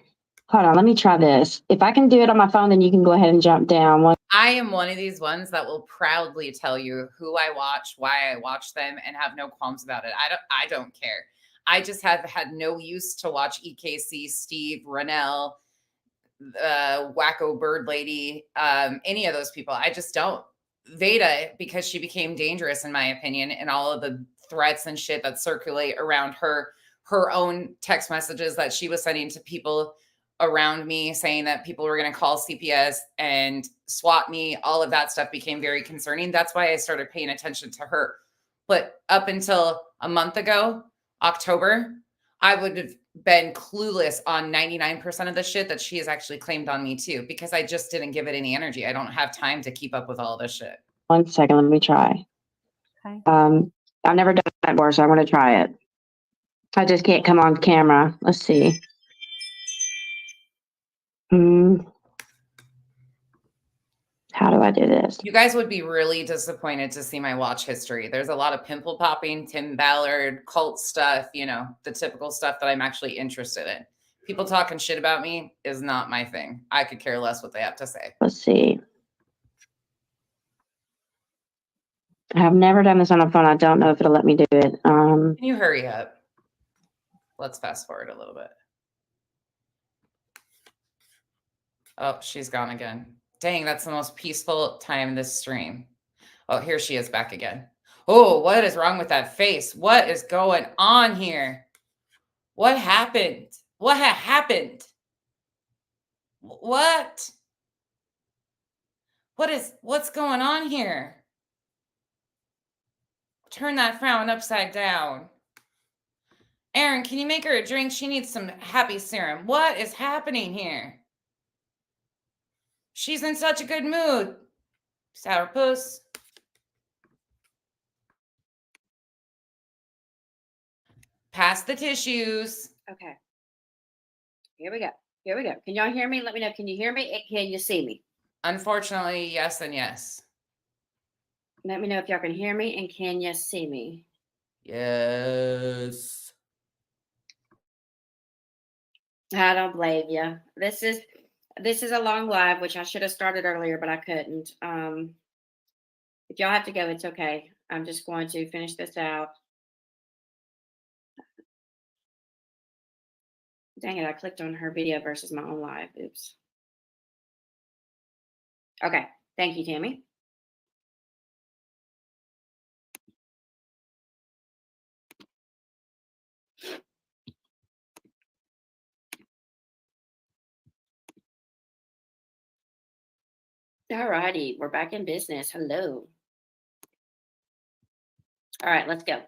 Hold on. Let me try this. If I can do it on my phone, then you can go ahead and jump down. I am one of these ones that will proudly tell you who I watch, why I watch them, and have no qualms about it. I don't care. I just have had no use to watch EKC, Steve, Ronell, Wacko Bird Lady, any of those people. I just don't. Veda, because she became dangerous in my opinion, and all of the threats and shit that circulate around her own text messages that she was sending to people around me saying that people were going to call CPS and swat me. All of that stuff became very concerning. That's why I started paying attention to her. But up until a month ago, October, I would have been clueless on 99% of the shit that she has actually claimed on me too, because I just didn't give it any energy. I don't have time to keep up with all this shit. 1 second. Let me try. Okay. I've never done that before, so I'm going to try it. I just can't come on camera. Let's see. How do I do this? You guys would be really disappointed to see my watch history. There's a lot of pimple popping, Tim Ballard, cult stuff, you know, the typical stuff that I'm actually interested in. People talking shit about me is not my thing. I could care less what they have to say. Let's see. I have never done this on a phone. I don't know if it'll let me do it. Can you hurry up? Let's fast forward a little bit. Oh, she's gone again. Dang, that's the most peaceful time in this stream. Oh, here she is back again. Oh, what is wrong with that face? What is going on here? What happened? What happened? What? What's going on here? Turn that frown upside down. Aaron, can you make her a drink? She needs some happy serum. What is happening here? She's in such a good mood. Sourpuss. Pass the tissues. Okay. Here we go. Here we go. Can y'all hear me? Let me know. Can you hear me? And can you see me? Unfortunately, yes and yes. Let me know if y'all can hear me and can you see me? Yes. I don't blame you. This is a long live, which I should have started earlier, but I couldn't. If y'all have to go, it's okay. I'm just going to finish this out. Dang it, I clicked on her video versus my own live. Oops. Okay. Thank you, Tammy. All righty, we're back in business. Hello. All right, let's go.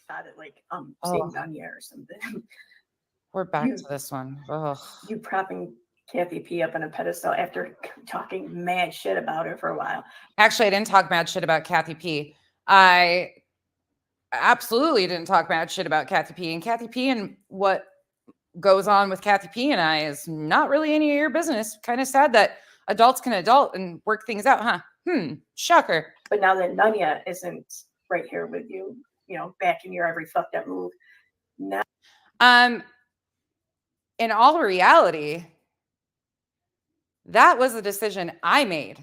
Got it, like seeing Anya or something. We're back to this one. Oh. You propping Kathy P up on a pedestal after talking mad shit about her for a while. Actually, I didn't talk mad shit about Kathy P. I absolutely didn't talk mad shit about Kathy P. And Kathy P and what goes on with Kathy P and I is not really any of your business. Kind of sad that adults can adult and work things out, huh? Shocker. But now that Nanya isn't right here with you, you know, back in your every fucked up move. Now, in all reality, that was a decision I made.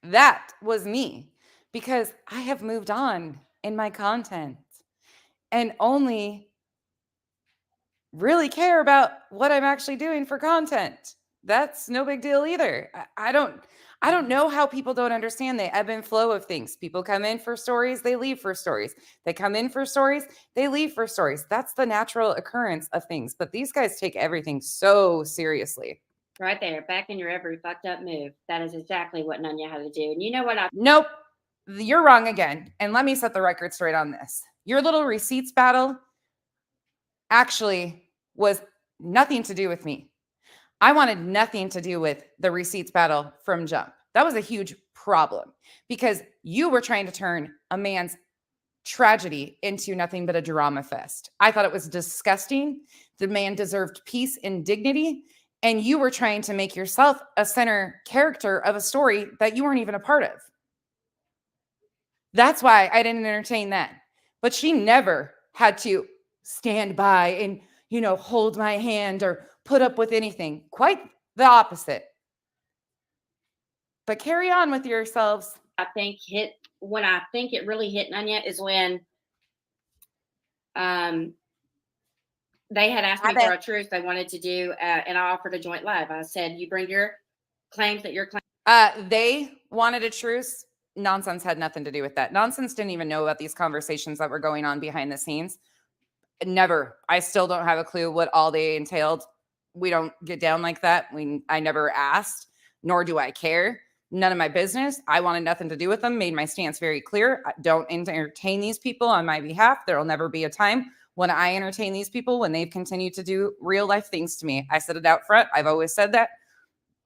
That was me, because I have moved on in my content and only really care about what I'm actually doing for content. That's no big deal either. I don't know how people don't understand the ebb and flow of things. People come in for stories, they leave for stories. They come in for stories, they leave for stories. That's the natural occurrence of things. But these guys take everything so seriously. Right there, back in your every fucked up move. That is exactly what Nanya had to do. And you know what? Nope, you're wrong again. And let me set the record straight on this. Your little receipts battle actually was nothing to do with me. I wanted nothing to do with the receipts battle from Jump. That was a huge problem because you were trying to turn a man's tragedy into nothing but a drama fest. I thought it was disgusting. The man deserved peace and dignity. And you were trying to make yourself a center character of a story that you weren't even a part of. That's why I didn't entertain that. But she never had to stand by and, you know, hold my hand or put up with anything. Quite the opposite. But carry on with yourselves. I think when I think it really hit Nanya is when they had asked me for a truce they wanted to do, and I offered a joint live. I said, you bring your claims that you're claiming. They wanted a truce. Nonsense had nothing to do with that. Nonsense didn't even know about these conversations that were going on behind the scenes. Never. I still don't have a clue what all they entailed. We don't get down like that. I never asked, nor do I care. None of my business. I wanted nothing to do with them. Made my stance very clear. I don't entertain these people on my behalf. There will never be a time when I entertain these people when they've continued to do real life things to me. I said it out front. I've always said that.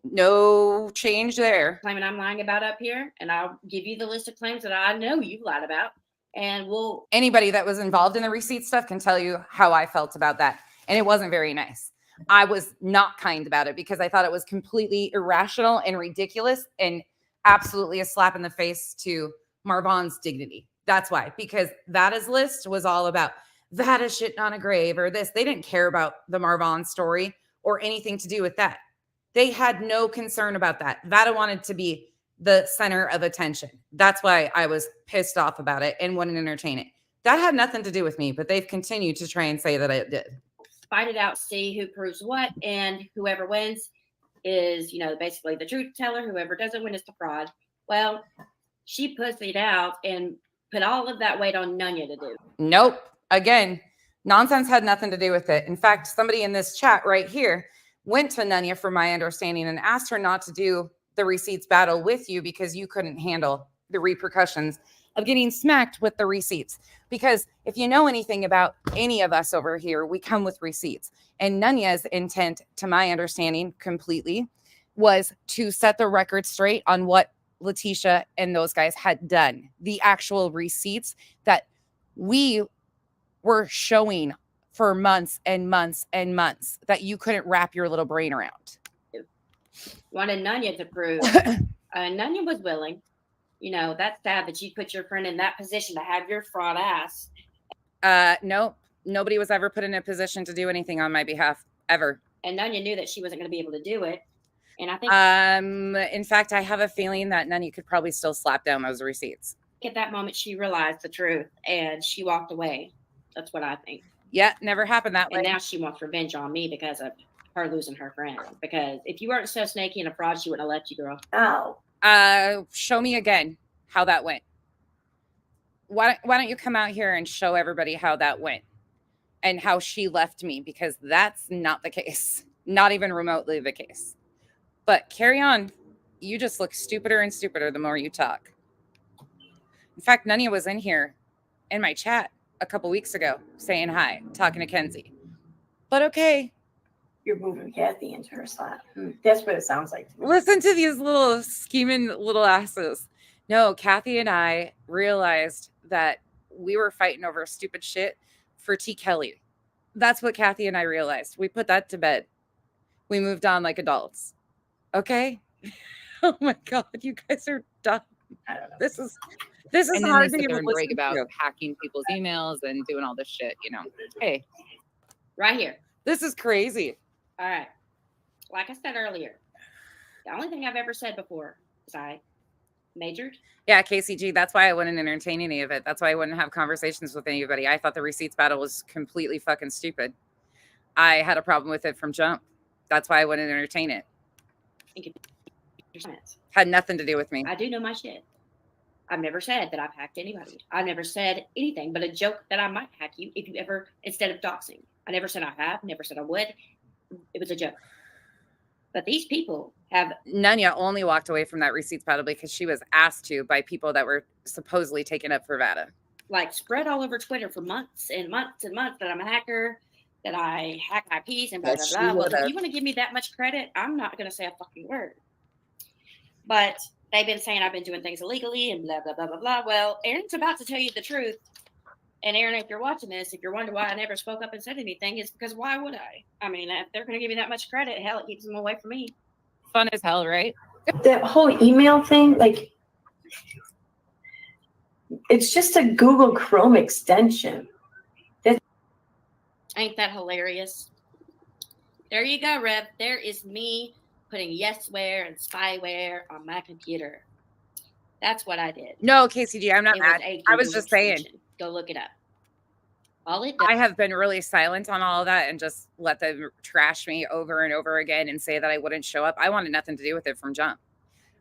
No change there. Claiming I'm lying about up here, and I'll give you the list of claims that I know you've lied about. And anybody that was involved in the receipt stuff can tell you how I felt about that. And it wasn't very nice. I was not kind about it because I thought it was completely irrational and ridiculous and absolutely a slap in the face to Marvon's dignity. That's why, because Vada's list was all about Vada shitting on a grave or this. They didn't care about the Marvon story or anything to do with that. They had no concern about that. Vada wanted to be the center of attention. That's why I was pissed off about it and wouldn't entertain it. That had nothing to do with me, but they've continued to try and say that it did. Fight it out, see who proves what, and whoever wins is, basically the truth teller. Whoever doesn't win is the fraud. Well, she pussied out and put all of that weight on Nunya to do. Nope. Again, nonsense had nothing to do with it. In fact, somebody in this chat right here went to Nunya, from my understanding, and asked her not to do the receipts battle with you because you couldn't handle the repercussions of getting smacked with the receipts. Because if you know anything about any of us over here, we come with receipts. And Nunya's intent, to my understanding completely, was to set the record straight on what Letitia and those guys had done. The actual receipts that we were showing for months and months and months that you couldn't wrap your little brain around. Wanted Nunya to prove. Nunya was willing. That's sad that you put your friend in that position to have your fraud ass. Nope. Nobody was ever put in a position to do anything on my behalf, ever. And Nunya knew that she wasn't going to be able to do it. And I think in fact, I have a feeling that Nunya could probably still slap down those receipts. At that moment, she realized the truth and she walked away. That's what I think. Yeah, never happened that way. And now she wants revenge on me because of her losing her friend. Because if you weren't so snaky and a fraud, she wouldn't have left you, girl. Oh. Show me again how that went. Why don't you come out here and show everybody how that went and how she left me? Because that's not the case. Not even remotely the case. But carry on. You just look stupider and stupider the more you talk. In fact, Nunya was in here in my chat a couple weeks ago saying hi, talking to Kenzie. But okay. You're moving Kathy into her slot. That's what it sounds like to me. Listen to these little scheming little asses. No, Kathy and I realized that we were fighting over stupid shit for T. Kelly. That's what Kathy and I realized. We put that to bed. We moved on like adults. Okay? Oh my God, you guys are dumb. I don't know. This is and then hard they to sit there even and brag listen about to. hacking people's emails and doing all this shit, Hey. Right here. This is crazy. All right. Like I said earlier, the only thing I've ever said before is I majored. Yeah, KCG, that's why I wouldn't entertain any of it. That's why I wouldn't have conversations with anybody. I thought the receipts battle was completely fucking stupid. I had a problem with it from jump. That's why I wouldn't entertain it. Had nothing to do with me. I do know my shit. I've never said that I've hacked anybody. I never said anything but a joke that I might hack you if you ever, instead of doxing. I never said I have, never said I would. It was a joke. But these people have... Nunya only walked away from that receipts battle because she was asked to by people that were supposedly taken up for Vada. Like spread all over Twitter for months and months and months that I'm a hacker, that I hack IPs and blah, blah, blah. Well, if you want to give me that much credit, I'm not going to say a fucking word. But they've been saying I've been doing things illegally and blah, blah, blah, blah, blah. Well, Aaron's about to tell you the truth. And Aaron, if you're watching this, if you're wondering why I never spoke up and said anything, it's because why would I? I mean, if they're going to give me that much credit, hell, it keeps them away from me. Fun as hell, right? That whole email thing, like, it's just a Google Chrome extension. Ain't that hilarious? There you go, Rev. There is me putting yesware and spyware on my computer. That's what I did. No, KCG, I'm not It mad. was I was just saying. extension. Go look it up. All it I have been really silent on all of that and just let them trash me over and over again and say that I wouldn't show up. I wanted nothing to do with it from jump.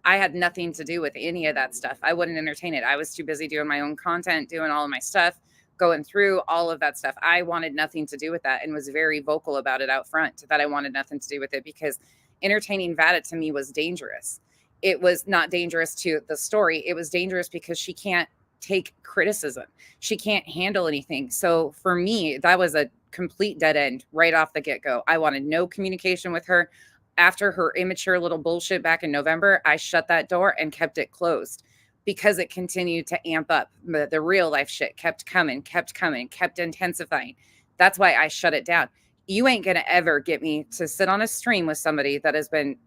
I had nothing to do with any of that stuff. I wouldn't entertain it. I was too busy doing my own content, doing all of my stuff, going through all of that stuff. I wanted nothing to do with that and was very vocal about it out front that I wanted nothing to do with it because entertaining Vada to me was dangerous. It was not dangerous to the story. It was dangerous because she can't take criticism. She can't handle anything. So for me, that was a complete dead end right off the get-go. I wanted no communication with her. After her immature little bullshit back in November, I shut that door and kept it closed because it continued to amp up. The real life shit kept coming, kept intensifying. That's why I shut it down. You ain't gonna ever get me to sit on a stream with somebody that has been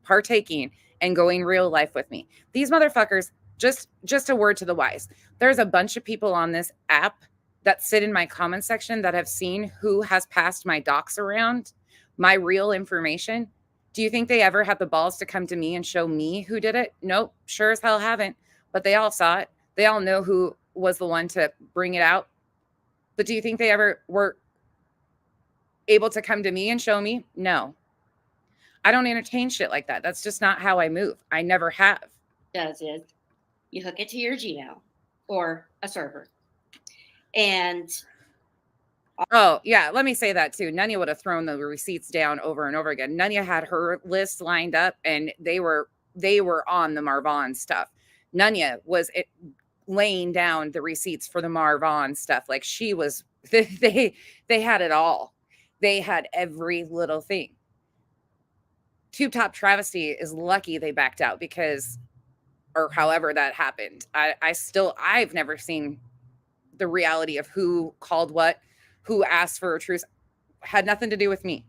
partaking and going real life with me. These motherfuckers, just a word to the wise. There's a bunch of people on this app that sit in my comment section that have seen who has passed my docs around, my real information. Do you think they ever had the balls to come to me and show me who did it? Nope, sure as hell haven't. But they all saw it. They all know who was the one to bring it out. But do you think they ever were able to come to me and show me? No. I don't entertain shit like that. That's just not how I move. I never have. Does is you hook it to your Gmail or a server. And oh, yeah, let me say that too. Nunya would have thrown the receipts down over and over again. Nunya had her list lined up and they were on the Marvon stuff. Nunya was laying down the receipts for the Marvon stuff. Like she was, they had it all. They had every little thing. Tube Top Travesty is lucky they backed out because, or however that happened. I've never seen the reality of who called what, who asked for a truce. Had nothing to do with me.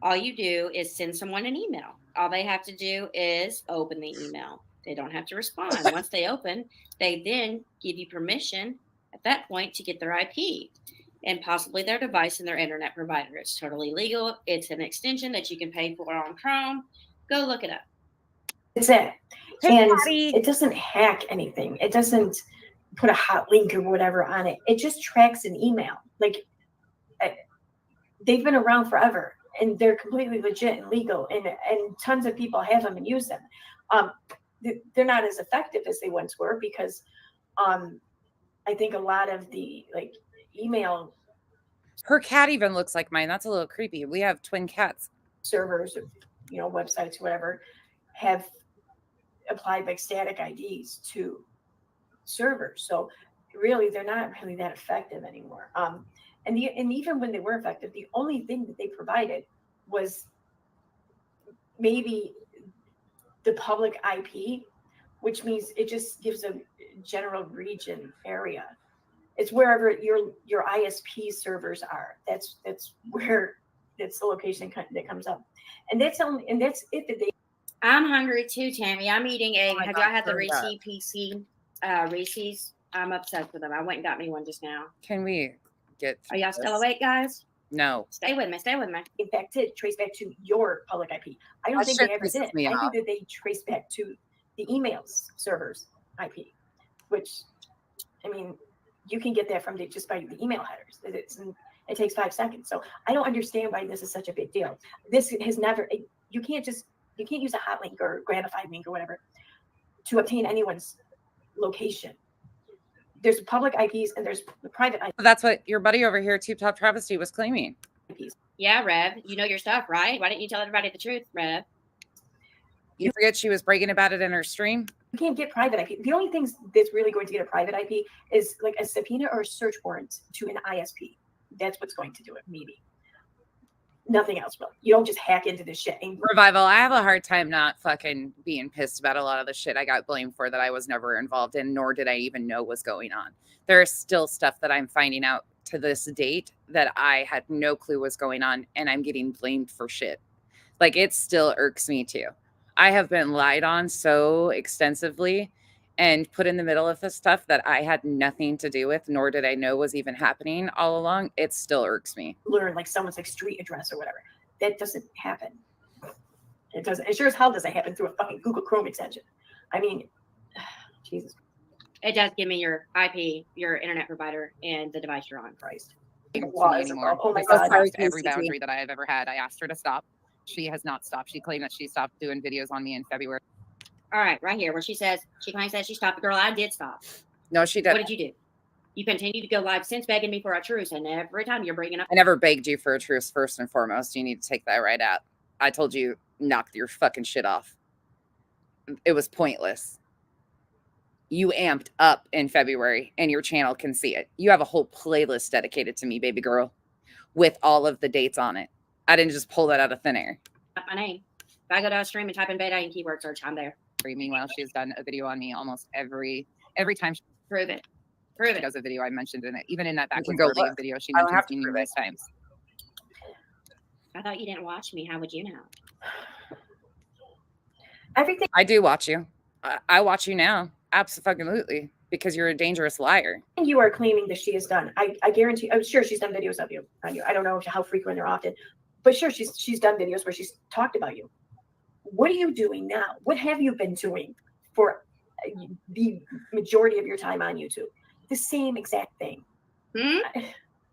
All you do is send someone an email. All they have to do is open the email. They don't have to respond. Once they open, they then give you permission at that point to get their IP and possibly their device and their internet provider. It's totally legal. It's an extension that you can pay for on Chrome. Go look it up. It's it. And it doesn't hack anything. It doesn't put a hot link or whatever on it. It just tracks an email. Like they've been around forever and they're completely legit and legal and tons of people have them and use them. They're not as effective as they once were because I think a lot of the like email. Her cat even looks like mine. That's a little creepy. We have twin cats. Servers or, websites, whatever, have applied like static IDs to servers. So really, they're not really that effective anymore. And even when they were effective, the only thing that they provided was maybe the public IP, which means it just gives a general region area. It's wherever your ISP servers are. That's where that's the location that comes up, and that's it. That they. I'm hungry too, Tammy. I'm eating a. Have y'all had the Reese that. PC Reese's? I'm obsessed with them. I went and got me one just now. Can we get? Are y'all still awake, guys? No. Stay with me. Stay with me. In fact, to trace back to your public IP. I don't think they ever did. I think that they trace back to the emails servers IP, which, I mean, you can get that from just by the email headers. It takes 5 seconds. So I don't understand why this is such a big deal. This has never. You can't use a hot link or gratified link or whatever to obtain anyone's location. There's public IPs and there's private IPs. That's what your buddy over here, Tube Top Travesty, was claiming. Yeah, Rev, you know your stuff, right? Why didn't you tell everybody the truth, Rev? You forget she was bragging about it in her stream? You can't get private IP. The only things that's really going to get a private IP is like a subpoena or a search warrant to an ISP. That's what's going to do it, maybe. Nothing else will. You don't just hack into this shit. Revival, I have a hard time not fucking being pissed about a lot of the shit I got blamed for that I was never involved in, nor did I even know was going on. There's still stuff that I'm finding out to this date that I had no clue was going on, and I'm getting blamed for shit. Like, it still irks me too. I have been lied on so extensively and put in the middle of this stuff that I had nothing to do with, nor did I know was even happening all along. It still irks me. Learn like someone's like street address or whatever. That doesn't happen. It doesn't. It sure as hell doesn't happen through a fucking Google Chrome extension. I mean, Jesus. It does give me your IP, your internet provider, and the device you're on. Christ. Anymore. Oh my God. Every boundary that I have ever had, I asked her to stop. She has not stopped. She claimed that she stopped doing videos on me in February. All right, right here, where she claims that she stopped. Girl, I did stop. No, she didn't. What did you do? You continued to go live since begging me for a truce, and every time you're bringing up. I never begged you for a truce, first and foremost. You need to take that right out. I told you, knock your fucking shit off. It was pointless. You amped up in February, and your channel can see it. You have a whole playlist dedicated to me, baby girl, with all of the dates on it. I didn't just pull that out of thin air. My name. If I go to a stream and type in beta and keyword search, I'm there. Meanwhile, she's done a video on me almost every time. Prove it. She does a video. I mentioned in it. Even in that backward go birthing look. video, she I don't mentions have to me prove numerous it. times. I thought you didn't watch me. How would you know? Everything. I do watch you. I watch you now. Absolutely. Because you're a dangerous liar. You are claiming that she has done. I guarantee. I'm sure she's done videos of you on you. I don't know how frequent or often, but sure she's done videos where she's talked about you. What are you doing now? What have you been doing for the majority of your time on YouTube? The same exact thing.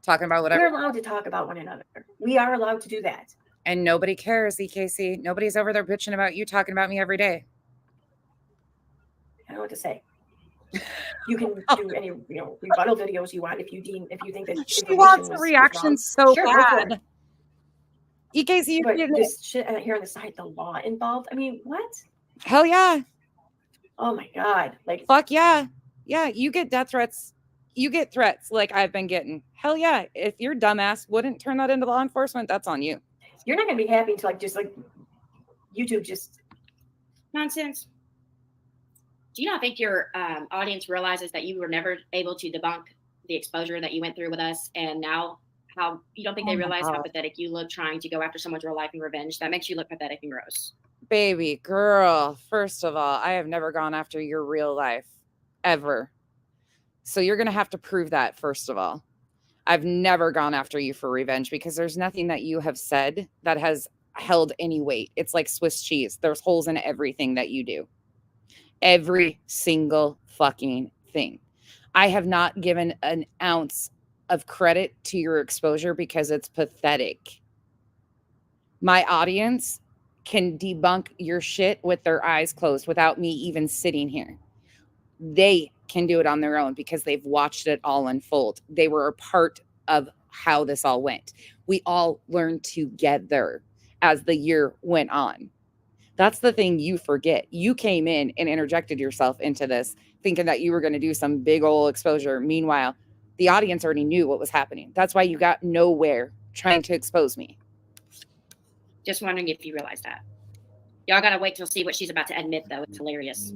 Talking about whatever. We're allowed to talk about one another. We are allowed to do that. And nobody cares, EKC. Nobody's over there bitching about you talking about me every day. I don't know what to say. You can do any rebuttal videos you want if you think that she wants a reaction so bad. EKC, but this shit here on the side, the law involved. I mean, what? Hell yeah. Oh my god. Like fuck yeah. Yeah, you get death threats. You get threats like I've been getting. Hell yeah. If your dumbass wouldn't turn that into law enforcement, that's on you. You're not gonna be happy to YouTube just nonsense. Do you not think your audience realizes that you were never able to debunk the exposure that you went through with us, and now how you don't think they realize how pathetic you look trying to go after someone's real life and revenge? That makes you look pathetic and gross. Baby girl, first of all, I have never gone after your real life ever. So you're going to have to prove that, first of all. I've never gone after you for revenge because there's nothing that you have said that has held any weight. It's like Swiss cheese. There's holes in everything that you do. Every single fucking thing. I have not given an ounce of credit to your exposure because it's pathetic. My audience can debunk your shit with their eyes closed without me even sitting here. They can do it on their own because they've watched it all unfold. They were a part of how this all went. We all learned together as the year went on. That's the thing you forget. You came in and interjected yourself into this thinking that you were going to do some big old exposure. Meanwhile, the audience already knew what was happening. That's why you got nowhere trying to expose me. Just wondering if you realize that. Y'all got to wait till see what she's about to admit, though. It's hilarious.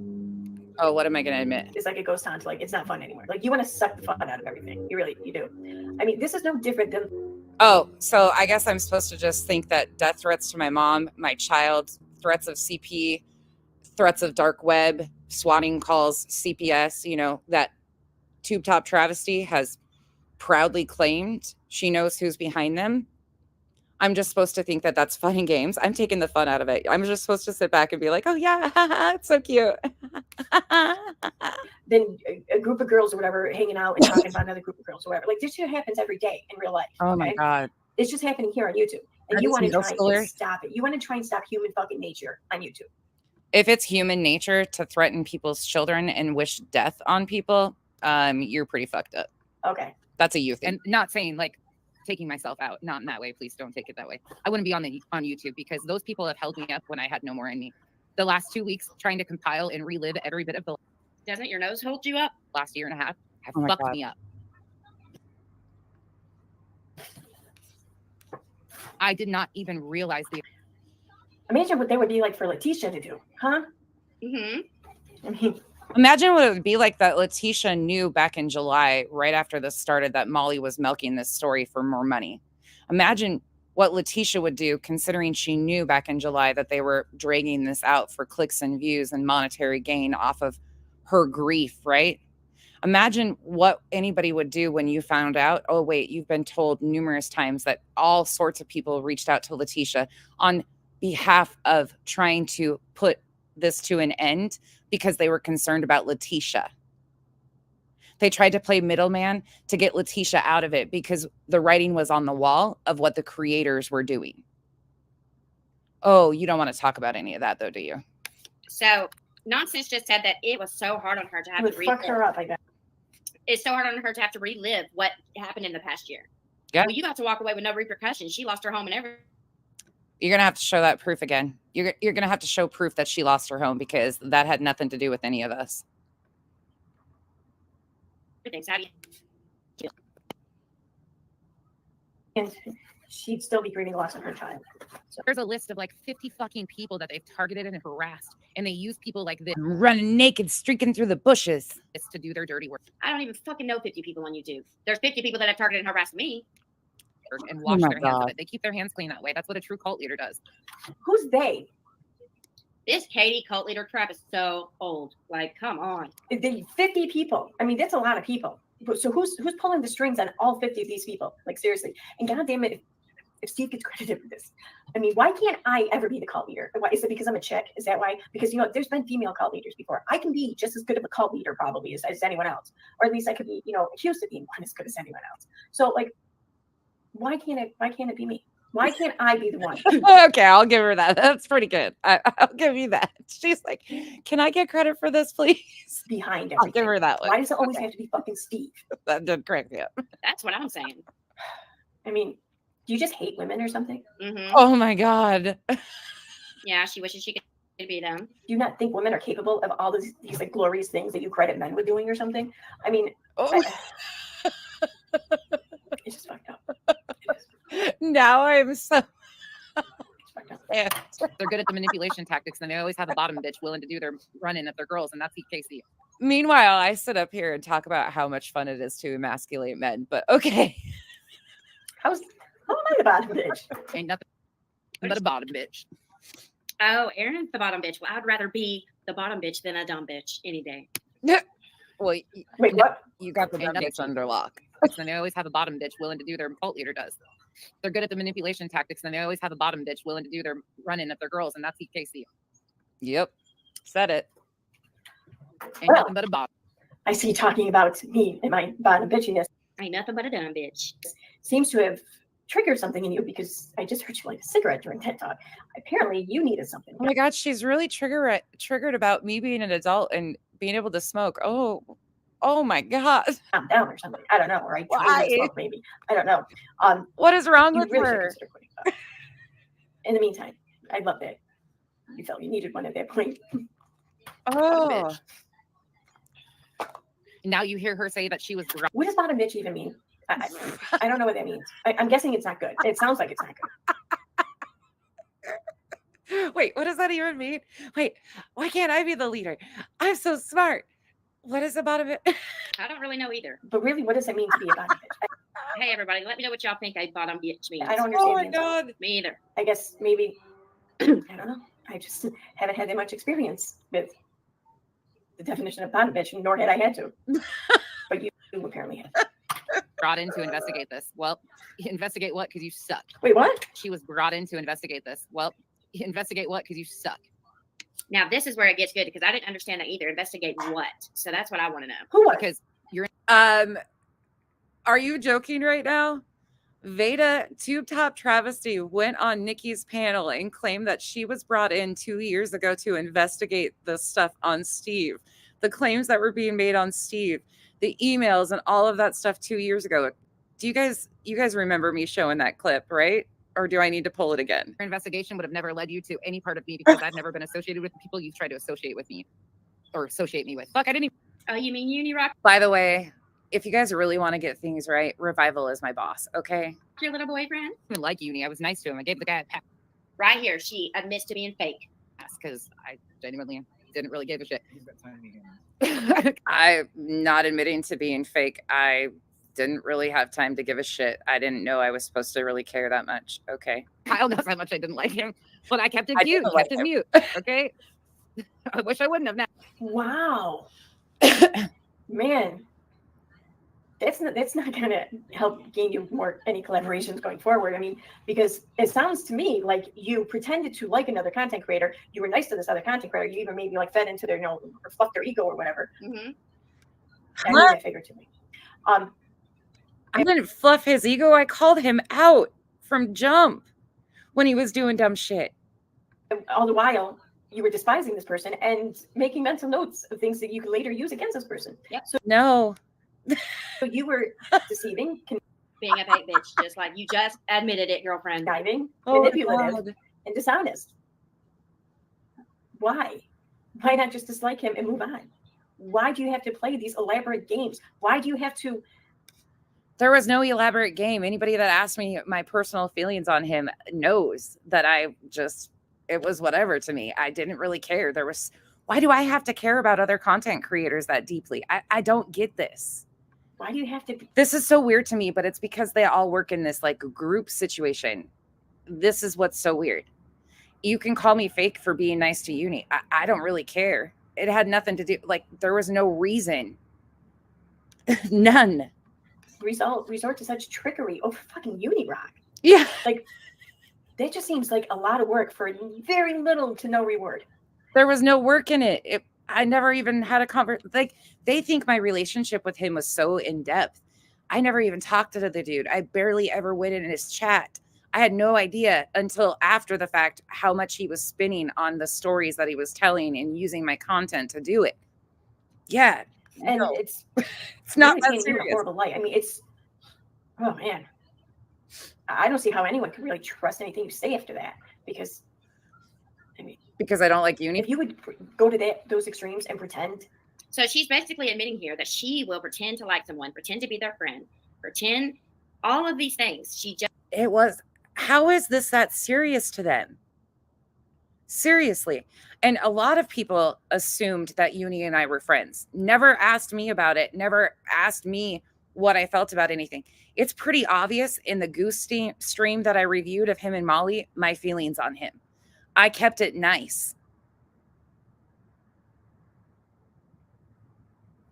Oh, what am I going to admit? It's like it goes down to it's not fun anymore. Like you want to suck the fun out of everything. You do. I mean, this is no different than. Oh, so I guess I'm supposed to just think that death threats to my mom, my child, threats of CP, threats of dark web, swatting calls, CPS, that Tube Top Travesty has proudly claimed she knows who's behind them. I'm just supposed to think that that's fun and games. I'm taking the fun out of it. I'm just supposed to sit back and be like, oh yeah, it's so cute. Then a group of girls or whatever hanging out and talking about another group of girls or whatever. Like this shit happens every day in real life. Oh my God. It's just happening here on YouTube. And you want to try and stop it. You want to try and stop human fucking nature on YouTube. If it's human nature to threaten people's children and wish death on people, you're pretty fucked up. Okay. That's a you thing. And not saying taking myself out, not in that way. Please don't take it that way. I wouldn't be on YouTube because those people have held me up when I had no more in me. The last 2 weeks trying to compile and relive every bit of the. Doesn't your nose hold you up? Last year and a half have Oh fucked God. me up. I did not even realize the. Imagine what they would be like for Letitia to do, huh? Mm-hmm. I mean, imagine what it would be like that Letitia knew back in July, right after this started, that Molly was milking this story for more money. Imagine what Letitia would do, considering she knew back in July that they were dragging this out for clicks and views and monetary gain off of her grief, right? Imagine what anybody would do when you found out, oh, wait, you've been told numerous times that all sorts of people reached out to Letitia on behalf of trying to put this to an end because they were concerned about Letitia. They tried to play middleman to get Letitia out of it because the writing was on the wall of what the creators were doing. Oh, you don't want to talk about any of that, though, do you? So, Nonsense just said that it was so hard on her to have to relive. Fuck her up like that. It's so hard on her to have to relive what happened in the past year. Yeah. Well, you got to walk away with no repercussions. She lost her home and everything. You're going to have to show that proof again. You're going to have to show proof that she lost her home because that had nothing to do with any of us. How do you... And she'd still be grieving the loss of her child. So. There's a list of 50 fucking people that they've targeted and harassed, and they use people like this running naked, streaking through the bushes to do their dirty work. I don't even fucking know 50 people on YouTube. There's 50 people that have targeted and harassed me. and Oh wash my their hands of God. it. They keep their hands clean that way. That's what a true cult leader does. Who's they? This Katie cult leader crap is so old. Like, come on. 50 people. I mean, that's a lot of people. So who's pulling the strings on all 50 of these people? Like, seriously. And goddamn it, if Steve gets credited for this, I mean, why can't I ever be the cult leader? Why, is it because I'm a chick? Is that why? Because, you know, there's been female cult leaders before. I can be just as good of a cult leader probably as anyone else. Or at least I could be, you know, accused of being one as good as anyone else. So, like, why can't it be me? Why can't I be the one? Okay, I'll give her that. That's pretty good. I'll give you that. She's like, can I get credit for this, please? Behind everything. I'll give her that one. Why does it always have to be fucking Steve? That did crack me up. That's what I'm saying. I mean, do you just hate women or something? Mm-hmm. Oh my God. Yeah, she wishes she could be them. Do you not think women are capable of all these like glorious things that you credit men with doing or something? I mean, it's just fucked up. Now I'm so. They're good at the manipulation tactics, and they always have a bottom bitch willing to do their run-in at their girls, and that's Casey. Meanwhile, I sit up here and talk about how much fun it is to emasculate men, but okay. How am I the bottom bitch? Ain't nothing but a bottom bitch. Oh, Erin's the bottom bitch. Well, I'd rather be the bottom bitch than a dumb bitch any day. Well, wait, what? You got the dumb bitch under lock. And they always have a bottom bitch willing to do their cult leader does. They're good at the manipulation tactics, and they always have a bottom bitch willing to do their run-in at their girls, and that's Casey. Yep. Said it. Ain't nothing but a bottom. I see you talking about me and my bottom bitchiness. Ain't nothing but a dumb bitch. Seems to have triggered something in you because I just heard you light a cigarette during TED Talk. Apparently, you needed something. Oh my God, she's really triggered about me being an adult and being able to smoke. Oh my God. I'm down or something. I don't know. Or I Why? smoke maybe. I don't know. What is wrong with really her? In the meantime, I love that you felt you needed one at that point. Oh. Now you hear her say that she was. What does bottom bitch even mean? I don't know what that means. I'm guessing it's not good. It sounds like it's not good. Wait, what does that even mean? Wait, why can't I be the leader? I'm so smart. What is about it? I don't really know either. But really, what does it mean to be a bottom bitch? Hey, everybody, let me know what y'all think a bottom bitch means. I don't understand. Oh my God. Me either. I guess maybe, I don't know. I just haven't had that much experience with the definition of bottom bitch, nor had I had to. But you apparently have. Brought in to investigate this. Well, investigate what? Because you suck. Wait, what? She was brought in to investigate this. Well, investigate what? Because you suck. Now, this is where it gets good because I didn't understand that either. Investigate what? So that's what I want to know. Who was? Because you're. Are you joking right now? Veda Tube Top Travesty went on Nikki's panel and claimed that she was brought in 2 years ago to investigate the stuff on Steve, the claims that were being made on Steve, the emails and all of that stuff 2 years ago. Do you guys remember me showing that clip, right? Or do I need to pull it again? Your investigation would have never led you to any part of me because I've never been associated with the people you've tried to associate with me or associate me with. Fuck, I didn't even. Oh, you mean Unirock? By the way, if you guys really want to get things right, Revival is my boss, okay? Your little boyfriend? I didn't like Uni. I was nice to him. I gave the guy a pat. Right here, she admits to being fake. Because I genuinely didn't really give a shit. I'm not admitting to being fake. I didn't really have time to give a shit. I didn't know I was supposed to really care that much. Okay. Kyle knows how much I didn't like him, but I kept it mute. Like Kept it mute. Okay. I wish I wouldn't have now. Wow. Man. That's not going to help gain you any collaborations going forward. I mean, because it sounds to me like you pretended to like another content creator. You were nice to this other content creator. You even maybe like fed into their, or fluffed their ego or whatever. Mm-hmm. I knew that figuratively. I didn't fluff his ego. I called him out from jump when he was doing dumb shit. All the while, you were despising this person and making mental notes of things that you could later use against this person. Yep. So no. So you were deceiving, being a fake bitch, just like you just admitted it, girlfriend. Conniving, manipulative, and dishonest. Why? Why not just dislike him and move on? Why do you have to play these elaborate games? Why do you have to? There was no elaborate game. Anybody that asked me my personal feelings on him knows that it was whatever to me. I didn't really care. Why do I have to care about other content creators that deeply? I don't get this. Why do you have to? This is so weird to me, but it's because they all work in this like group situation. This is what's so weird. You can call me fake for being nice to Uni. I don't really care. It had nothing to do, like, there was no reason. None. Resort to such trickery over fucking Unirock. Yeah. Like, that just seems like a lot of work for very little to no reward. There was no work in it. I never even had a conversation. Like, they think my relationship with him was so in depth. I never even talked to the dude. I barely ever went in his chat. I had no idea until after the fact how much he was spinning on the stories that he was telling and using my content to do it. Yeah. And no. it's not really that painting him in a serious. horrible light. I mean, it's, oh man. I don't see how anyone can really trust anything you say after that, because I mean, because I don't like Uni. If you would go to those extremes and pretend. So she's basically admitting here that she will pretend to like someone, pretend to be their friend, pretend all of these things. It was, how is this that serious to them? Seriously. And a lot of people assumed that Uni and I were friends. Never asked me about it. Never asked me what I felt about anything. It's pretty obvious in the Goose stream that I reviewed of him and Molly, my feelings on him. I kept it nice.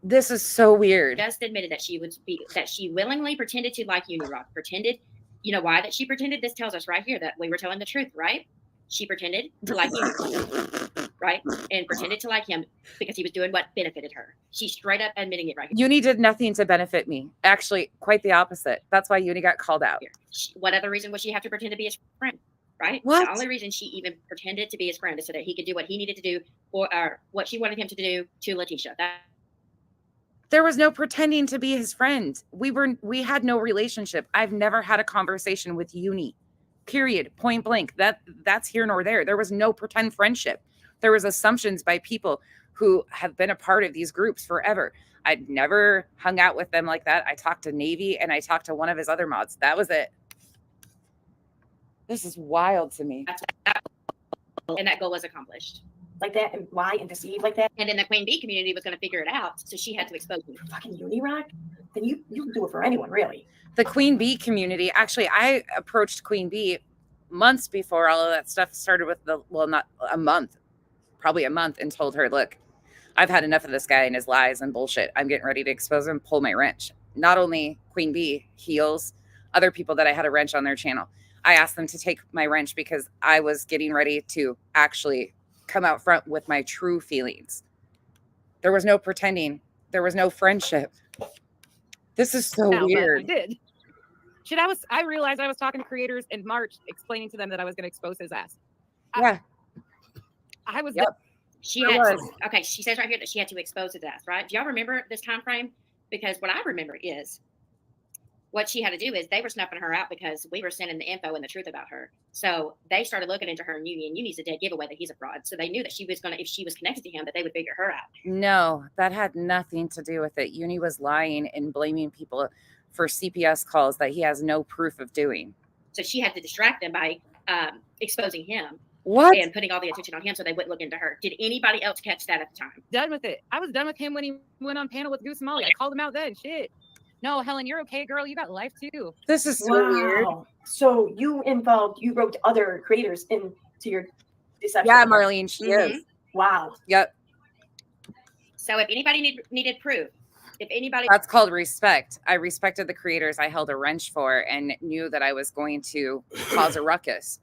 This is so weird. Just admitted that she willingly pretended to like Unirock. Pretended, you know why that she pretended? This tells us right here that we were telling the truth, right? She pretended to like Unirock, right? And pretended to like him because he was doing what benefited her. She's straight up admitting it right here. Uni did nothing to benefit me. Actually, quite the opposite. That's why Uni got called out. What other reason would she have to pretend to be his friend? Right? What? The only reason she even pretended to be his friend is so that he could do what he needed to do, or what she wanted him to do to Letitia. There was no pretending to be his friend. We had no relationship. I've never had a conversation with Uni. Period. Point blank. That's here nor there. There was no pretend friendship. There was assumptions by people who have been a part of these groups forever. I'd never hung out with them like that. I talked to Navy and I talked to one of his other mods. That was it. This is wild to me. And that goal was accomplished. Like that, and lie and deceive like that. And then the Queen Bee community was going to figure it out, so she had to expose him. Fucking Unirock? Then you can do it for anyone, really. The Queen Bee community, actually, I approached Queen Bee months before all of that stuff started with not a month, probably a month, and told her, look, I've had enough of this guy and his lies and bullshit. I'm getting ready to expose him, pull my wrench. Not only Queen Bee, Heels, other people that I had a wrench on their channel. I asked them to take my wrench because I was getting ready to actually come out front with my true feelings. There was no pretending. There was no friendship. This is so weird. I did. I realized I was talking to creators in March, explaining to them that I was going to expose his ass. Yeah. I was. Yep. She had okay. She says right here that she had to expose his ass. Right? Do y'all remember this time frame? Because what I remember is what she had to do is they were snuffing her out because we were sending the info and the truth about her. So they started looking into her and Uni's a dead giveaway that he's a fraud. So they knew that she was going to, if she was connected to him, that they would figure her out. No, that had nothing to do with it. Uni was lying and blaming people for CPS calls that he has no proof of doing. So she had to distract them by exposing him. What? And putting all the attention on him so they wouldn't look into her. Did anybody else catch that at the time? Done with it. I was done with him when he went on panel with Goose and Molly. I called him out then. Shit. No, Helen, you're okay, girl. You got life too. This is so weird. So you roped other creators into your deception. Yeah, Marlene, she is. Wow. Yep. So if anybody needed proof, if anybody... That's called respect. I respected the creators I held a wrench for and knew that I was going to cause a ruckus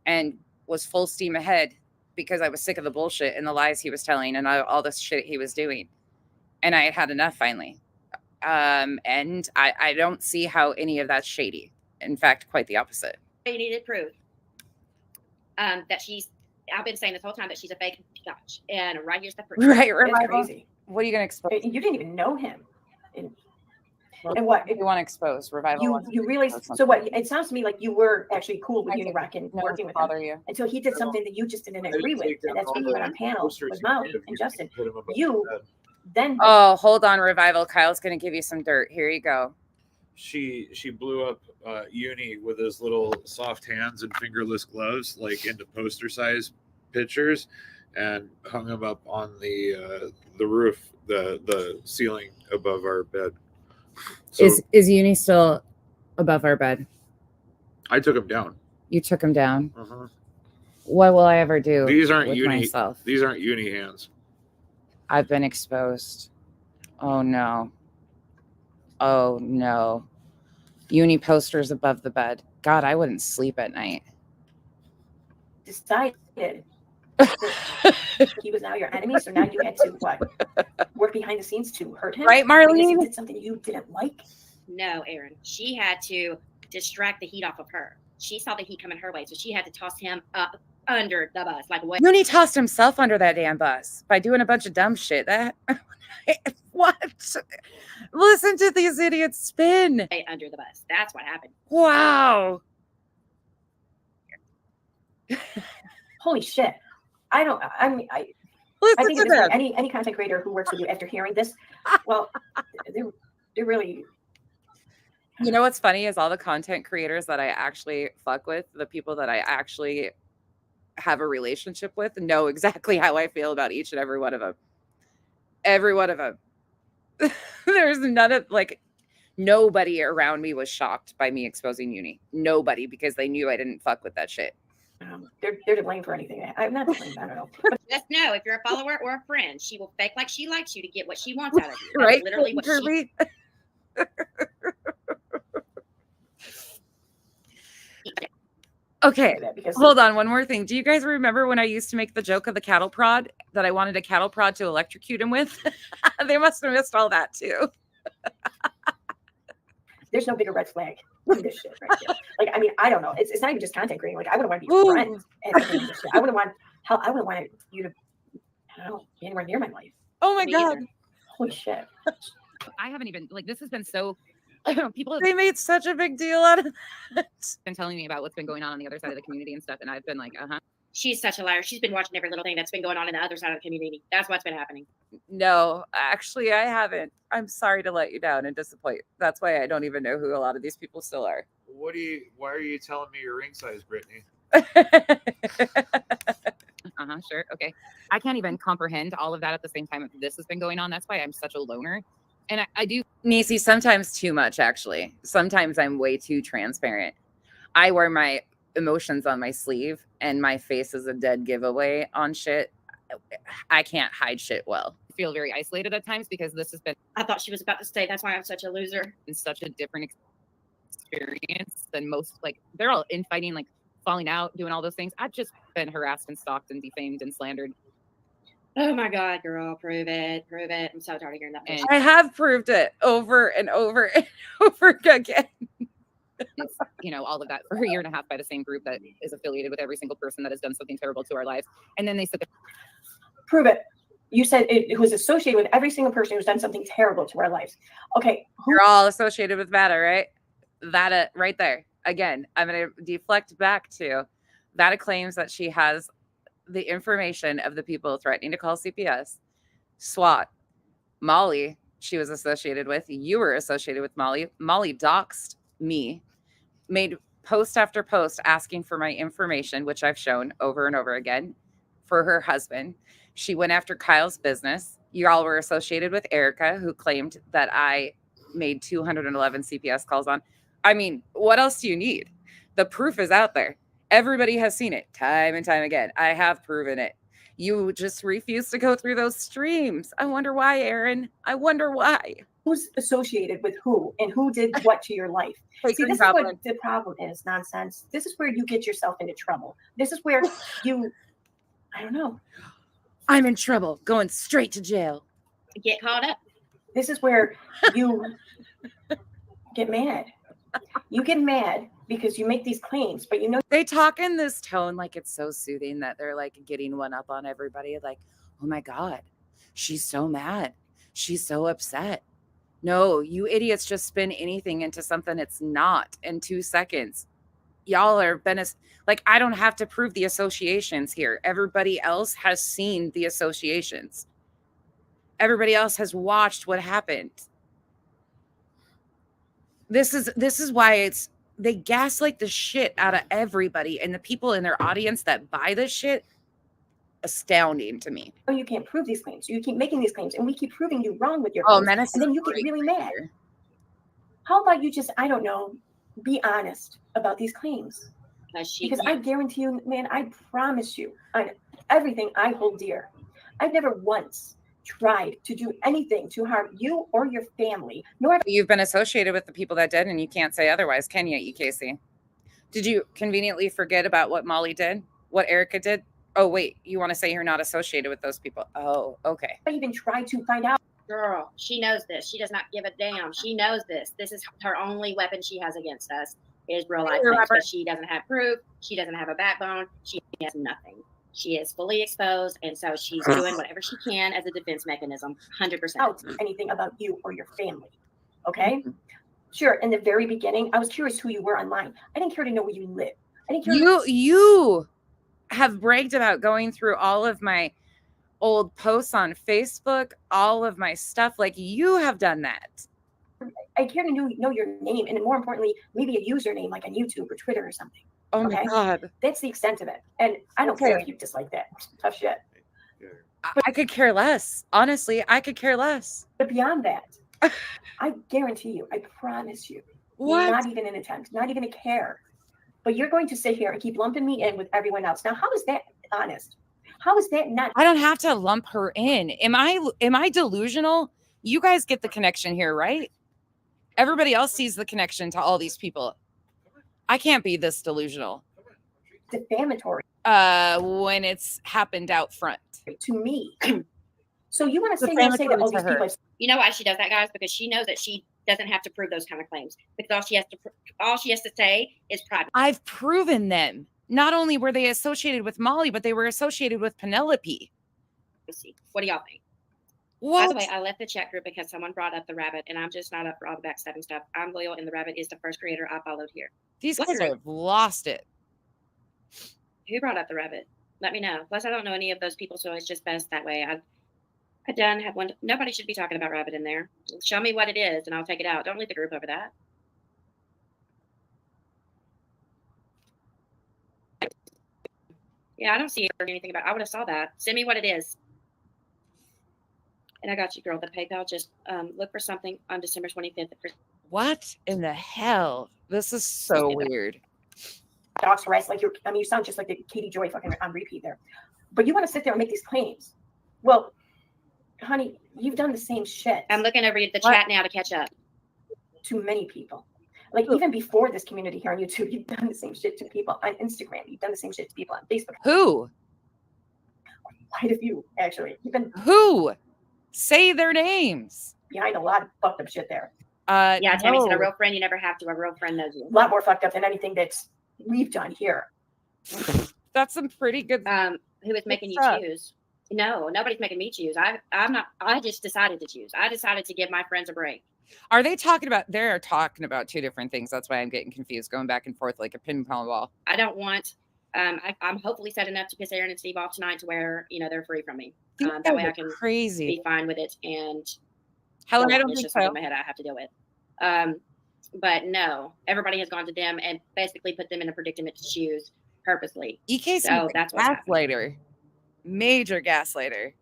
and was full steam ahead because I was sick of the bullshit and the lies he was telling and all this shit he was doing. And I had had enough finally. And I don't see how any of that's shady. In fact, quite the opposite. You needed proof that I've been saying this whole time that she's a fake judge. And right here's the proof. Right, That's crazy. What are you going to expose? You didn't even know him. And what? You want to expose? Revival? You realized, so what? It sounds to me like you were actually cool with Unirock and working with him. You. Until he did something that you just didn't agree with. And that's when you went on panel with Molly and Justin. Then hold on, Revival. Kyle's gonna give you some dirt. Here you go. She blew up Uni with his little soft hands and fingerless gloves, like into poster size pictures, and hung him up on the roof, the ceiling above our bed. So Is Uni still above our bed? I took him down. You took him down. Uh-huh. What will I ever do? These aren't with uni. myself? These aren't uni hands. I've been exposed. Oh no. Oh no. Uni posters above the bed. God, I wouldn't sleep at night. Decided he was now your enemy, so now you had to what? Work behind the scenes to hurt him, Right, Because Marlene? he did something you didn't like. No, Aaron. She had to distract the heat off of her. She saw the heat coming her way, so she had to toss him up under the bus. Like what? Uni tossed himself under that damn bus by doing a bunch of dumb shit. That what? Listen to these idiots spin. Under the bus. That's what happened. Wow. Holy shit! I think at this point, any content creator who works with you after hearing this, well, they're really. You know what's funny is all the content creators that I actually fuck with, the people that I actually have a relationship with, know exactly how I feel about each and every one of them. Every one of them. There's none of nobody around me was shocked by me exposing Uni. Nobody, because they knew I didn't fuck with that shit. They're to blame for anything. I'm not to blame. I don't know. But just know if you're a follower or a friend, she will fake like she likes you to get what she wants out of you. That's right? literally what Kirby? Okay, hold on. One more thing. Do you guys remember when I used to make the joke of the cattle prod that I wanted a cattle prod to electrocute him with? They must have missed all that too. There's no bigger red flag than this shit right here. Like, I mean, I don't know. It's not even just content creating. Like, I wouldn't want to be your friend. And this shit. I wouldn't want you to, I don't know, be anywhere near my life. Oh my God. Holy shit. I haven't even, this has been so, people have They made such a big deal out of that. been telling me about what's been going on the other side of the community and stuff. And I've been like, She's such a liar. She's been watching every little thing that's been going on in the other side of the community. That's what's been happening. No, actually, I haven't. I'm sorry to let you down and disappoint. That's why I don't even know who a lot of these people still are. Why are you telling me your ring size, Brittany? Sure. Okay. I can't even comprehend all of that at the same time this has been going on. That's why I'm such a loner. And I do. Nisi, sometimes too much, actually. Sometimes I'm way too transparent. I wear my emotions on my sleeve and my face is a dead giveaway on shit. I can't hide shit well. I feel very isolated at times because this has been. I thought she was about to say that's why I'm such a loser. And such a different experience than most. They're all infighting, falling out, doing all those things. I've just been harassed and stalked and defamed and slandered. Oh my God, girl, prove it. I'm so tired of hearing that. I have proved it over and over and over again. It's, all of that for a year and a half by the same group that is affiliated with every single person that has done something terrible to our lives. And then they said, prove it. You said it was associated with every single person who's done something terrible to our lives. Okay. You're all associated with Vada, right? Vada right there. Again, I'm going to deflect back to Vada claims that she has the information of the people threatening to call CPS. SWAT. Molly, she was associated with. You were associated with Molly. Molly doxed me, made post after post asking for my information, which I've shown over and over again, for her husband. She went after Kyle's business. You all were associated with Erica, who claimed that I made 211 CPS calls on. I mean, what else do you need? The proof is out there. Everybody has seen it time and time again. I have proven it. You just refuse to go through those streams. I wonder why, Aaron. I wonder why. Who's associated with who and who did what to your life? See, this is what the problem is, nonsense. This is where you get yourself into trouble. This is where I don't know. I'm in trouble, going straight to jail. Get caught up. This is where you get mad. You get mad because you make these claims, but they talk in this tone like it's so soothing that they're getting one up on everybody. Like, oh my God, she's so mad. She's so upset. No, you idiots just spin anything into something it's not in 2 seconds. Y'all are I don't have to prove the associations here. Everybody else has seen the associations. Everybody else has watched what happened. This is why they gaslight the shit out of everybody, and the people in their audience that buy this shit, astounding to me. Oh, you can't prove these claims. You keep making these claims, and we keep proving you wrong with your claims. Menace, and then you get really mad. How about you just, I don't know, be honest about these claims? Because I guarantee you, man, I promise you, on everything I hold dear, I've never once tried to do anything to harm you or your family. Nor You've been associated with the people that did, and you can't say otherwise, can you, EKC? Did you conveniently forget about what Molly did? What Erica did? Oh, wait, you want to say you're not associated with those people? Oh, okay. I even tried to find out. Girl, she knows this. She does not give a damn. She knows this. This is her only weapon she has against us is real life things. But she doesn't have proof. She doesn't have a backbone. She has nothing. She is fully exposed, and so she's doing whatever she can as a defense mechanism. 100%. Anything about you or your family, okay? Sure. In the very beginning, I was curious who you were online. I didn't care to know where you live. I didn't care. You have bragged about going through all of my old posts on Facebook, all of my stuff. Like, you have done that. I care to know your name, and more importantly, maybe a username like on YouTube or Twitter or something. Oh my God. That's the extent of it. And I don't care if you dislike that. Tough shit. I could care less. Honestly, I could care less. But beyond that, I guarantee you, I promise you, not even an attempt, not even a care. But you're going to sit here and keep lumping me in with everyone else. Now, how is that honest? How is that not? I don't have to lump her in. Am I delusional? You guys get the connection here, right? Everybody else sees the connection to all these people. I can't be this delusional. Defamatory. When it's happened out front. To me. So you want to say that all these people. You know why she does that, guys? Because she knows that she doesn't have to prove those kind of claims. Because all she has to say is private. I've proven them. Not only were they associated with Molly, but they were associated with Penelope. What do y'all think? What? By the way, I left the chat group because someone brought up the rabbit, and I'm just not up for all the backstabbing stuff. I'm loyal, and the rabbit is the first creator I followed here. These guys have lost it. Who brought up the rabbit? Let me know. Plus, I don't know any of those people, so it's just best that way. I done have one. Nobody should be talking about rabbit in there. Show me what it is, and I'll take it out. Don't leave the group over that. Yeah, I don't see anything about it. I would have saw that. Send me what it is. And I got you, girl. The PayPal, just look for something on December 25th. What in the hell? This is so weird. Dogs harass, like you sound just like the Katie Joy fucking on repeat there. But you want to sit there and make these claims. Well, honey, you've done the same shit. I'm looking over the chat now to catch up. To many people. Like, even before this community here on YouTube, you've done the same shit to people on Instagram. You've done the same shit to people on Facebook. Who? Quite a few, actually. Who? Say their names. Behind a lot of fucked up shit there. Yeah, Tammy said a real friend you never have to. A real friend knows you. A lot more fucked up than anything that's we've done here. That's some pretty good. Who is making you choose? No, nobody's making me choose. I'm not. I just decided to choose. I decided to give my friends a break. Are they talking about? They're talking about two different things. That's why I'm getting confused, going back and forth like a ping pong ball. I don't want. I'm hopefully set enough to piss Aaron and Steve off tonight to where they're free from me. That way I can be fine with it. And Helen, I don't think so. In my head I have to deal with. But no, everybody has gone to them and basically put them in a predicament to choose purposely. EK's so that's what's gaslighter. Major gaslighter.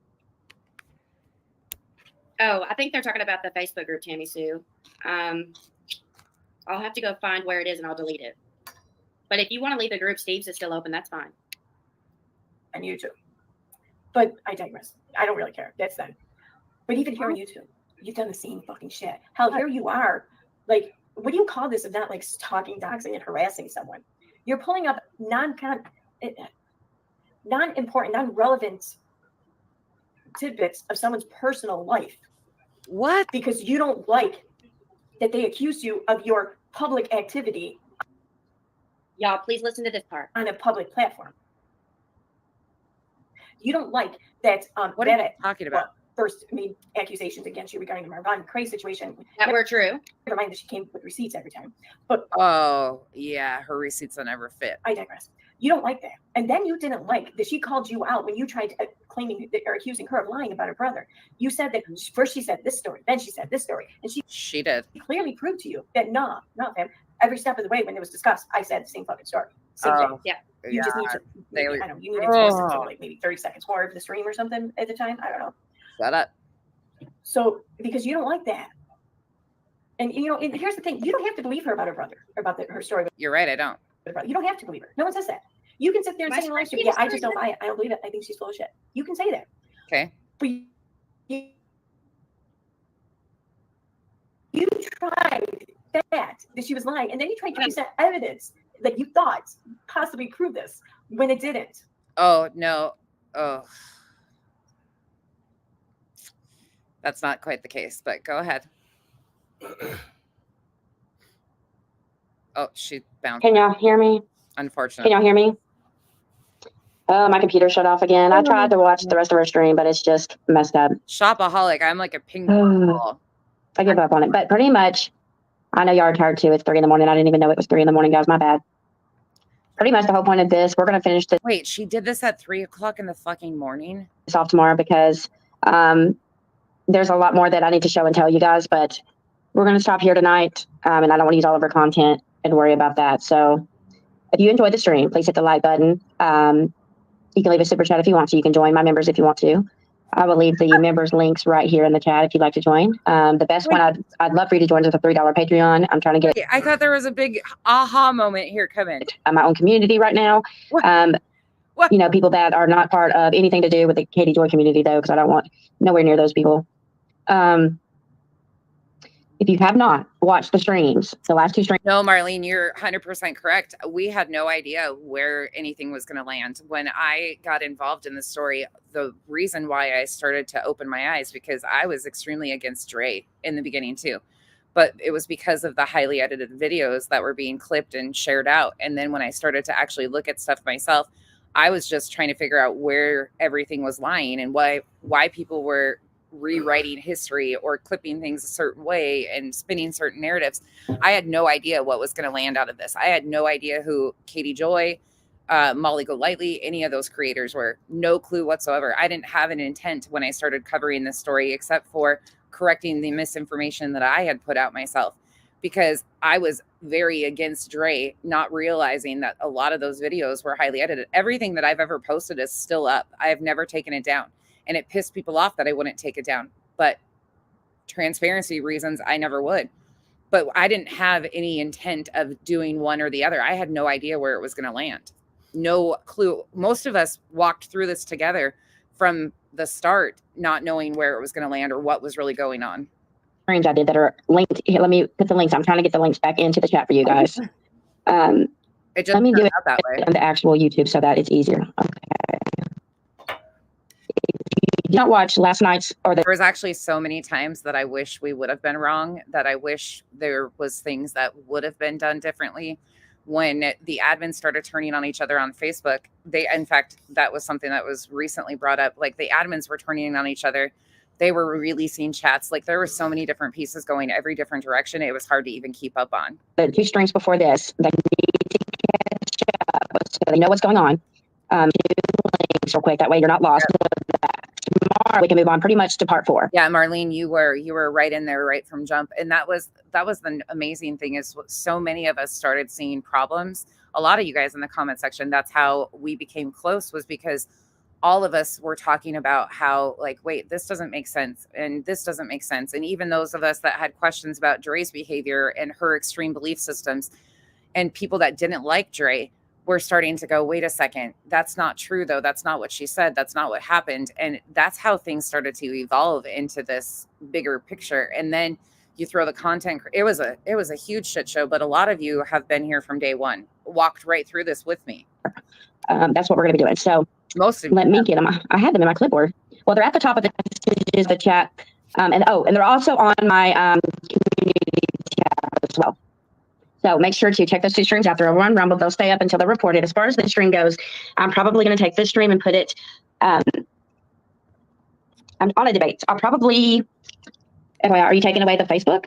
Oh, I think they're talking about the Facebook group, Tammy Sue. I'll have to go find where it is and I'll delete it. But if you want to leave the group, Steve's is still open. That's fine. On YouTube. But I digress. I don't really care. That's done. But even here on YouTube, you've done the same fucking shit. Hell, here you are. Like, what do you call this if not like stalking, doxing, and harassing someone? You're pulling up non-important, non-relevant tidbits of someone's personal life. What? Because you don't like that they accuse you of your public activity. Y'all, please listen to this part. On a public platform. You don't like that. What are you talking about? First made accusations against you regarding the Marvin Cray situation. That were true. Never mind that she came with receipts every time. But oh yeah, her receipts will never fit. I digress. You don't like that. And then you didn't like that she called you out when you tried claiming or accusing her of lying about her brother. You said that first she said this story, then she said this story. And she did clearly proved to you that no, fam. Every step of the way when it was discussed, I said the same fucking story. Same thing. Yeah. You just need to, I don't know, you needed to listen to like maybe 30 seconds more of the stream or something at the time. I don't know. Shut up. So, because you don't like that. And and here's the thing: you don't have to believe her about her brother, her story. You're right. I don't. You don't have to believe her. No one says that. You can sit there and say in live stream, "Yeah, I just don't buy it. I don't believe it. I think she's full of shit." You can say that. Okay. But you tried that she was lying, and then you tried to present evidence that you thought possibly proved this when it didn't. Oh no. Oh. That's not quite the case, but go ahead. Oh, she bounced. Can y'all hear me? Unfortunately. Can y'all hear me? Oh, my computer shut off again. I tried to watch the rest of her stream, but it's just messed up. Shopaholic. I'm like a ping pong ball. I give up on it. But pretty much, I know y'all are tired too. It's 3 a.m. I didn't even know it was 3 a.m, guys. My bad. Pretty much the whole point of this, we're going to finish this. Wait, she did this at 3 o'clock in the fucking morning? This off tomorrow because there's a lot more that I need to show and tell you guys, but we're going to stop here tonight. And I don't want to use all of our content and worry about that. So if you enjoyed the stream, please hit the like button. You can leave a super chat if you want to. You can join my members if you want to. I will leave the members links right here in the chat if you'd like to join. The best one I'd love for you to join is a $3 Patreon. I'm trying to get. I thought there was a big aha moment here coming. My own community right now. What? People that are not part of anything to do with the Katie Joy community though, because I don't want nowhere near those people. If you have not watched the streams, the last 2 streams. No, Marlene, you're 100% correct. We had no idea where anything was going to land. When I got involved in the story, the reason why I started to open my eyes, because I was extremely against Dre in the beginning too. But it was because of the highly edited videos that were being clipped and shared out. And then when I started to actually look at stuff myself, I was just trying to figure out where everything was lying and why people were rewriting history or clipping things a certain way and spinning certain narratives. I had no idea what was going to land out of this. I had no idea who Katie Joy, Molly Golightly, any of those creators were. No clue whatsoever. I didn't have an intent when I started covering this story except for correcting the misinformation that I had put out myself, because I was very against Dre, not realizing that a lot of those videos were highly edited. Everything that I've ever posted is still up. I have never taken it down. And it pissed people off that I wouldn't take it down. But transparency reasons, I never would. But I didn't have any intent of doing one or the other. I had no idea where it was going to land. No clue. Most of us walked through this together from the start, not knowing where it was going to land or what was really going on. Streams I did that are linked. Here, let me put the links. I'm trying to get the links back into the chat for you guys. It just let me do it that way on the actual YouTube so that it's easier. Okay. Did not watch last night's there was actually so many times that I wish we would have been wrong, that I wish there was things that would have been done differently. When the admins started turning on each other on Facebook, in fact, that was something that was recently brought up. Like the admins were turning on each other. They were releasing chats. Like there were so many different pieces going every different direction. It was hard to even keep up on. The 2 streams before this, they need to catch up so they know what's going on. Do links real quick. That way you're not lost. Tomorrow we can move on pretty much to part 4. Yeah, Marlene, you were right in there right from jump. And that was the amazing thing, is so many of us started seeing problems. A lot of you guys in the comment section, that's how we became close, was because all of us were talking about how, like, wait, this doesn't make sense. And this doesn't make sense. And even those of us that had questions about Dre's behavior and her extreme belief systems, and people that didn't like Dre, we're starting to go, wait a second, that's not true though. That's not what she said. That's not what happened. And that's how things started to evolve into this bigger picture. And then you throw the content. It was a huge shit show, but a lot of you have been here from day one, walked right through this with me. That's what we're going to be doing. So let me get them. I had them in my clipboard. Well, they're at the top of the messages, the chat. And they're also on my community tab as well. So make sure to check those 2 streams out. They're over on Rumble. They'll stay up until they're reported. As far as the stream goes, I'm probably going to take this stream and put it I'm on a debate. I'll probably. Are you taking away the Facebook?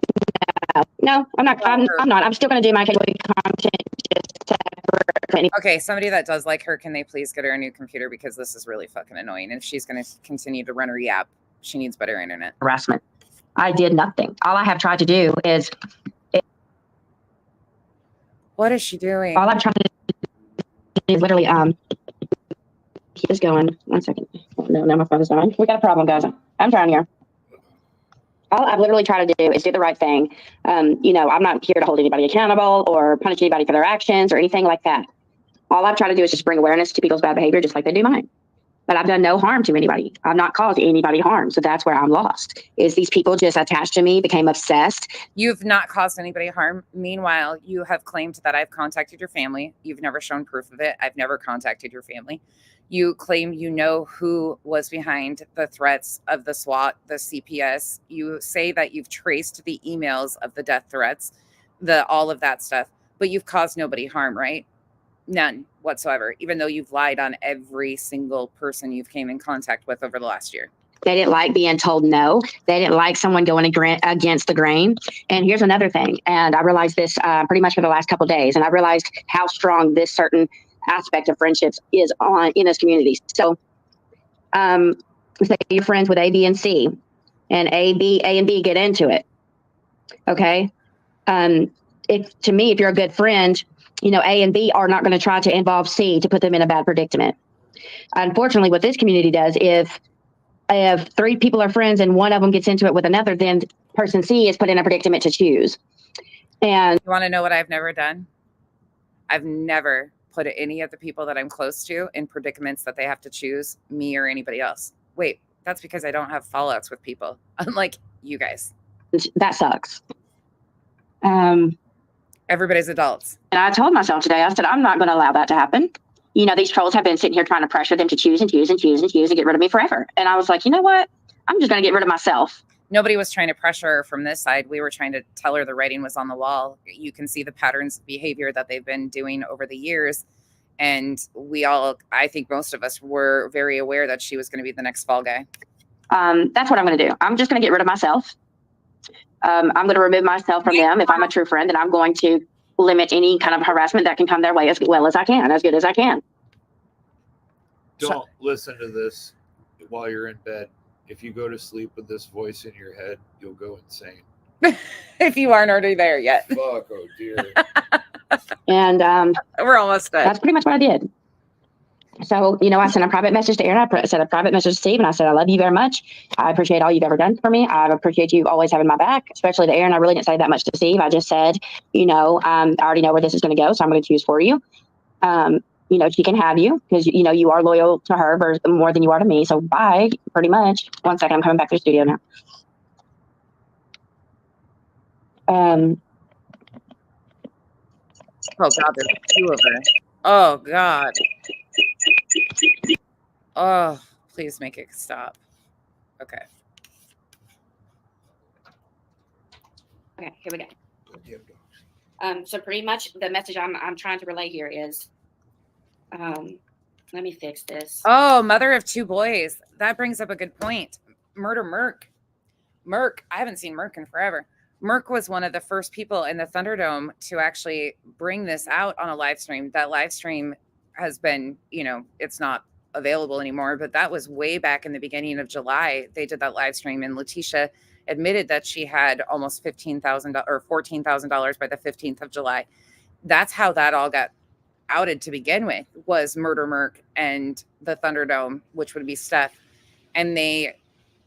No, I'm not. I'm not. I'm still going to do my content just separate. Okay, somebody that does like her, can they please get her a new computer, because this is really fucking annoying. And if she's going to continue to run her app, she needs better internet. Harassment. I did nothing. All I have tried to do is. What is she doing? All I'm trying to do is literally keep this going. 1 second. Oh, no, now my phone is on. We got a problem, guys. I'm trying here. all I've literally tried to do is do the right thing. I'm not here to hold anybody accountable or punish anybody for their actions or anything like that. All I've tried to do is just bring awareness to people's bad behavior, just like they do mine. But I've done no harm to anybody. I've not caused anybody harm. So that's where I'm lost, is these people just attached to me, became obsessed. You've not caused anybody harm. Meanwhile, you have claimed that I've contacted your family. You've never shown proof of it. I've never contacted your family. You claim you know who was behind the threats of the SWAT, the CPS. You say that you've traced the emails of the death threats, all of that stuff, but you've caused nobody harm, right? None whatsoever, even though you've lied on every single person you've came in contact with over the last year. They didn't like being told no. They didn't like someone going against the grain. And here's another thing. And I realized this pretty much for the last couple of days. And I realized how strong this certain aspect of friendships is in this community. So say you're friends with A, B, and C, and A and B get into it. Okay. To me, if you're a good friend, A and B are not going to try to involve C to put them in a bad predicament. Unfortunately, what this community does, if 3 people are friends and one of them gets into it with another, then person C is put in a predicament to choose. And you want to know what I've never done? I've never put any of the people that I'm close to in predicaments that they have to choose me or anybody else. Wait, that's because I don't have fallouts with people, unlike you guys. That sucks. Everybody's adults. And I told myself today, I said, I'm not going to allow that to happen. These trolls have been sitting here trying to pressure them to choose and choose and choose and choose and get rid of me forever. And I was like, you know what? I'm just going to get rid of myself. Nobody was trying to pressure her from this side. We were trying to tell her the writing was on the wall. You can see the patterns of behavior that they've been doing over the years. And I think most of us were very aware that she was going to be the next fall guy. That's what I'm going to do. I'm just going to get rid of myself. I'm going to remove myself from them. If I'm a true friend, then I'm going to limit any kind of harassment that can come their way as well as I can, as good as I can. Don't listen to this while you're in bed. If you go to sleep with this voice in your head, you'll go insane. If you aren't already there yet. Fuck, oh dear. And we're almost done. That's pretty much what I did. So, I sent a private message to Aaron. I sent a private message to Steve, and I said, I love you very much. I appreciate all you've ever done for me. I appreciate you always having my back, especially to Aaron. I really didn't say that much to Steve. I just said, I already know where this is going to go, so I'm going to choose for you. She can have you because, you are loyal to her more than you are to me. So bye, pretty much. One second, I'm coming back to the studio now. Oh, God, there's 2 of her. Oh, God. Oh, please make it stop. Okay. Okay, here we go. So pretty much the message I'm trying to relay here is, let me fix this. Oh, mother of 2 boys. That brings up a good point. Murder Merc. I haven't seen Merc in forever. Merc was one of the first people in the Thunderdome to actually bring this out on a live stream. That live stream has been, it's not available anymore, but that was way back in the beginning of July. They did that live stream, and Letitia admitted that she had almost $15,000 or $14,000 by the 15th of July. That's how that all got outed to begin with, was Murder Merc and the Thunderdome, which would be Steph. And they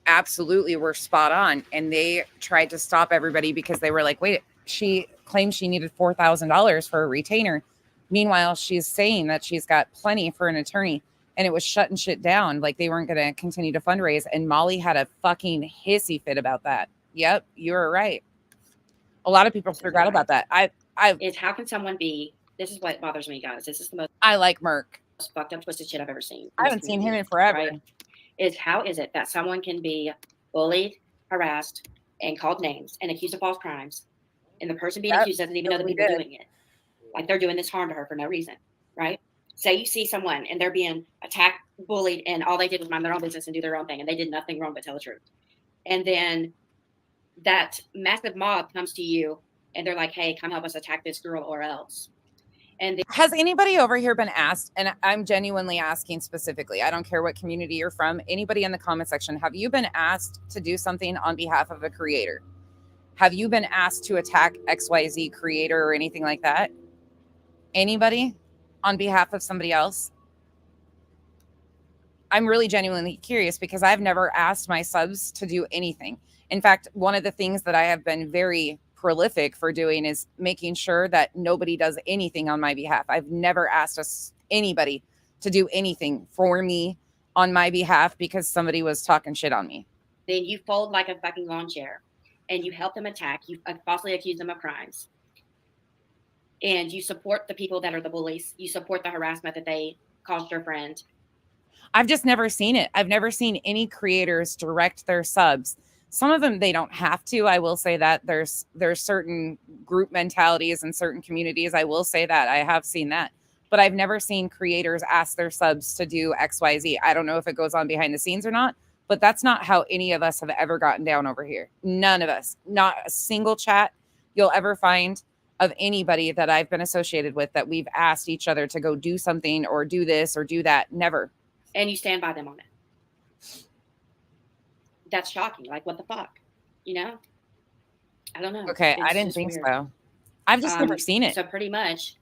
absolutely were spot on. And they tried to stop everybody because they were like, wait, she claimed she needed $4,000 for a retainer. Meanwhile, she's saying that she's got plenty for an attorney, and it was shutting shit down. Like they weren't going to continue to fundraise. And Molly had a fucking hissy fit about that. Yep, you were right. A lot of people forgot about that. It's how can someone be, this is what bothers me, guys. This is the most I like Merc. Fucked up, twisted shit I've ever seen. I haven't seen him in forever. Right? How is it that someone can be bullied, harassed, and called names and accused of false crimes, and the person being accused doesn't even know the people doing it? Like they're doing this harm to her for no reason, right? Say you see someone and they're being attacked, bullied, and all they did was mind their own business and do their own thing, and they did nothing wrong but tell the truth. And then that massive mob comes to you and they're like, hey, come help us attack this girl or else. And has anybody over here been asked, and I'm genuinely asking specifically, I don't care what community you're from, anybody in the comment section, have you been asked to do something on behalf of a creator? Have you been asked to attack XYZ creator or anything like that? Anybody on behalf of somebody else? I'm really genuinely curious because I've never asked my subs to do anything. In fact, one of the things that I have been very prolific for doing is making sure that nobody does anything on my behalf. I've never asked anybody to do anything for me on my behalf because somebody was talking shit on me. Then you fold like a fucking lawn chair and you help them attack. You falsely accuse them of crimes. And you support the people that are the bullies. You support the harassment that they caused your friend. I've just never seen it. I've never seen any creators direct their subs. Some of them, they don't have to. I will say that there's certain group mentalities and certain communities. I will say that I have seen that, but I've never seen creators ask their subs to do XYZ. I don't know if it goes on behind the scenes or not, but that's not how any of us have ever gotten down over here. None of us, not a single chat you'll ever find of anybody that I've been associated with that we've asked each other to go do something or do this or do that. Never. And you stand by them on it. That's shocking. Like, what the fuck? You know? I don't know. Okay, I didn't think so. I've just never seen it. So pretty much,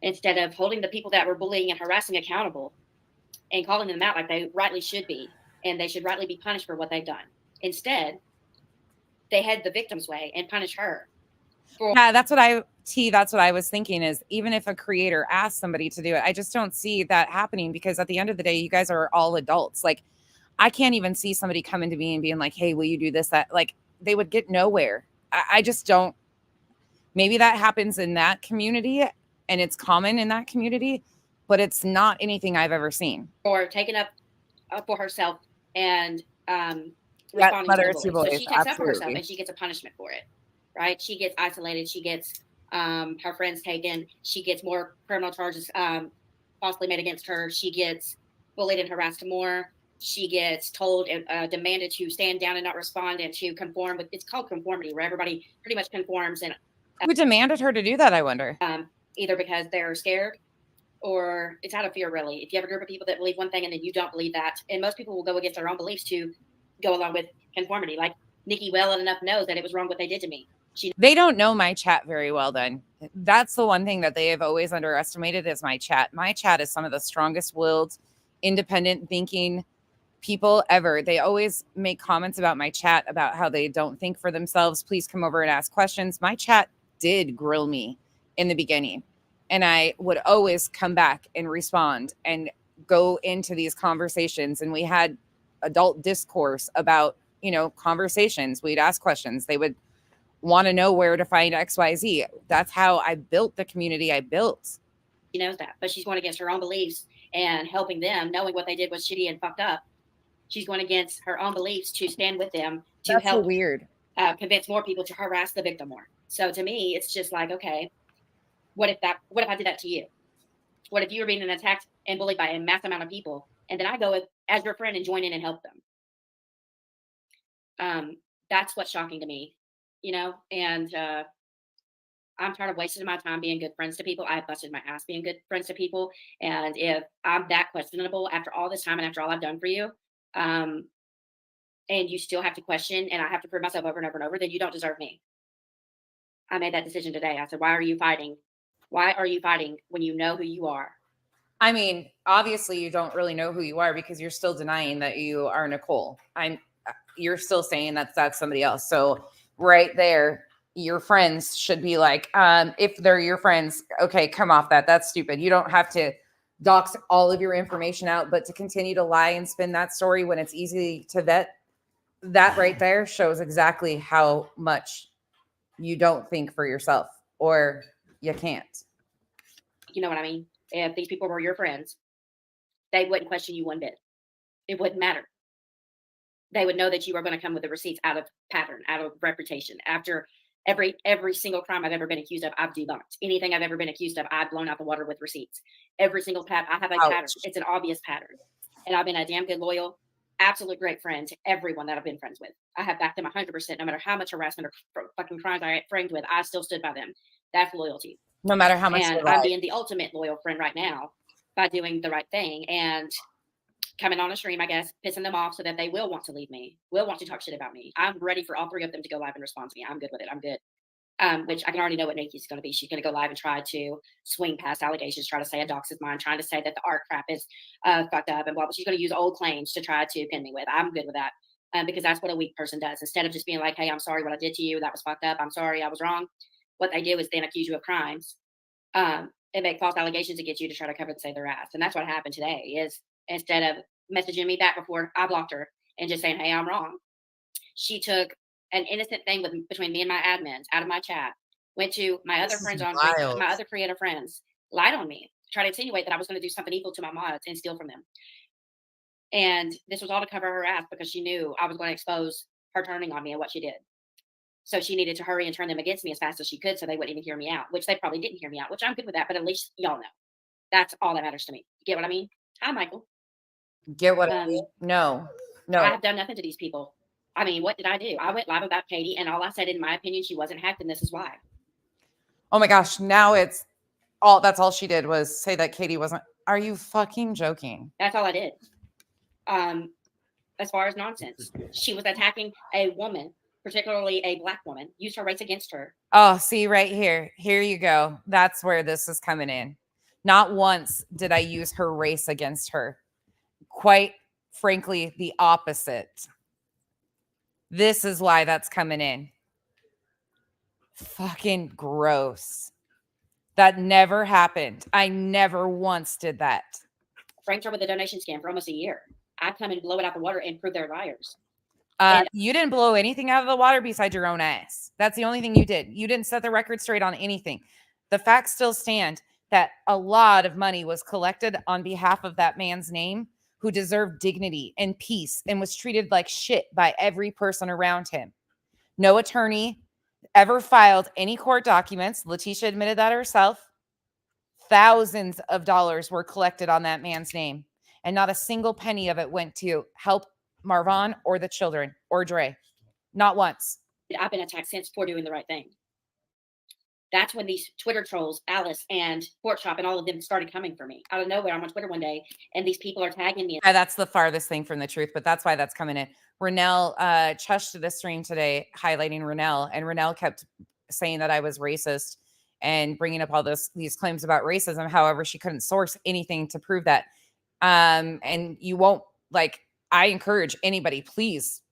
instead of holding the people that were bullying and harassing accountable and calling them out like they rightly should be, and they should rightly be punished for what they've done, instead, they head the victim's way and punish her. Yeah, that's what I was thinking is even if a creator asks somebody to do it, I just don't see that happening because at the end of the day, you guys are all adults. Like, I can't even see somebody coming to me and being like, hey, will you do this, that? Like, they would get nowhere. I just don't. Maybe that happens in that community and it's common in that community, but it's not anything I've ever seen. Or taking up for herself and responding to the bully. So she takes up for herself and she gets a punishment for it, right? She gets isolated. She gets her friends taken. She gets more criminal charges falsely made against her. She gets bullied and harassed more. She gets told and demanded to stand down and not respond and to conform with, it's called conformity, where everybody pretty much conforms. And who demanded her to do that, I wonder? Either because they're scared or it's out of fear, really. If you have a group of people that believe one thing and then you don't believe that, and most people will go against their own beliefs to go along with conformity. Like Nikki well enough knows that it was wrong what they did to me. They don't know my chat very well then. That's the one thing that they have always underestimated is my chat. My chat is some of the strongest willed, independent thinking people ever. They always make comments about my chat about how they don't think for themselves. Please come over and ask questions. My chat did grill me in the beginning, and I would always come back and respond and go into these conversations. And we had adult discourse about, conversations. We'd ask questions. They would want to know where to find XYZ. That's how I built the community I built. She knows that, but she's going against her own beliefs and helping them, knowing what they did was shitty and fucked up. She's going against her own beliefs to stand with them to That's help so weird. Convince more people to harass the victim more. So to me, it's just like, okay, what if I did that to you? What if you were being attacked and bullied by a mass amount of people, and then I go as your friend and join in and help them? That's what's shocking to me, and I'm tired of wasting my time being good friends to people. I busted my ass being good friends to people. And if I'm that questionable after all this time and after all I've done for you, and you still have to question and I have to prove myself over and over and over, then you don't deserve me. I made that decision today. I said, why are you fighting? Why are you fighting when you know who you are? I mean, obviously you don't really know who you are because you're still denying that you are Nicole. You're still saying that's somebody else. So right there, your friends should be like, if they're your friends, okay, come off that. That's stupid. You don't have to dox all of your information out, but to continue to lie and spin that story when it's easy to vet, that right there shows exactly how much you don't think for yourself or you can't. You know what I mean? If these people were your friends, they wouldn't question you one bit. It wouldn't matter. They would know that you are going to come with the receipts out of pattern, out of reputation. After every single crime I've ever been accused of, I've debunked. Anything I've ever been accused of, I've blown out the water with receipts. Every single I have a pattern. It's an obvious pattern. And I've been a damn good, loyal, absolute great friend to everyone that I've been friends with. I have backed them 100%, no matter how much harassment or fucking crimes I framed with, I still stood by them. That's loyalty. No matter how much. And I'm being the ultimate loyal friend right now by doing the right thing and coming on a stream, I guess, pissing them off so that they will want to leave me, will want to talk shit about me. I'm ready for all three of them to go live and respond to me. I'm good with it. I'm good. which I can already know what Nikki's going to be. She's going to go live and try to swing past allegations, try to say a dox is mine, trying to say that the art crap is fucked up and blah, blah. She's going to use old claims to try to pin me with. I'm good with that because that's what a weak person does. Instead of just being like, hey, I'm sorry what I did to you. That was fucked up. I'm sorry. I was wrong. What they do is then accuse you of crimes and make false allegations against you to try to cover and save their ass. And that's what happened today is instead of messaging me back before I blocked her and just saying, hey, I'm wrong, she took an innocent thing between me and my admins out of my chat, went to my other friends on my other creator friends, lied on me, tried to insinuate that I was going to do something evil to my mods and steal from them. And this was all to cover her ass because she knew I was going to expose her turning on me and what she did. So she needed to hurry and turn them against me as fast as she could so they wouldn't even hear me out, which they probably didn't hear me out, which I'm good with that. But at least y'all know. That's all that matters to me. You get what I mean? Hi, Michael. Get what I mean? No. I have done nothing to these people. I mean, what did I do? I went live about Katie, and all I said, in my opinion, she wasn't hacked, and this is why. Oh my gosh! Now it's all. That's all she did was say that Katie wasn't. Are you fucking joking? That's all I did. As far as nonsense, she was attacking a woman, particularly a Black woman, used her race against her. Oh, see right here. Here you go. That's where this is coming in. Not once did I use her race against her. Quite frankly, the opposite. This is why that's coming in. Fucking gross. That never happened. I never once did that. Franked her with a donation scam for almost a year. I come and blow it out the water and prove they're liars. You didn't blow anything out of the water besides your own ass. That's the only thing you did. You didn't set the record straight on anything. The facts still stand that a lot of money was collected on behalf of that man's name who deserved dignity and peace and was treated like shit by every person around him. No attorney ever filed any court documents. Letitia admitted that herself. Thousands of dollars were collected on that man's name, and not a single penny of it went to help Marvon or the children or Dre. Not once. I've been attacked since for doing the right thing. That's when these Twitter trolls, Alice and Pork Chop and all of them started coming for me. Out of nowhere, I'm on Twitter one day, and these people are tagging me. That's the farthest thing from the truth, but that's why that's coming in. Renelle chushed the stream today, highlighting Renelle, and Renelle kept saying that I was racist and bringing up all these claims about racism. However, she couldn't source anything to prove that. And you won't, like, I encourage anybody, please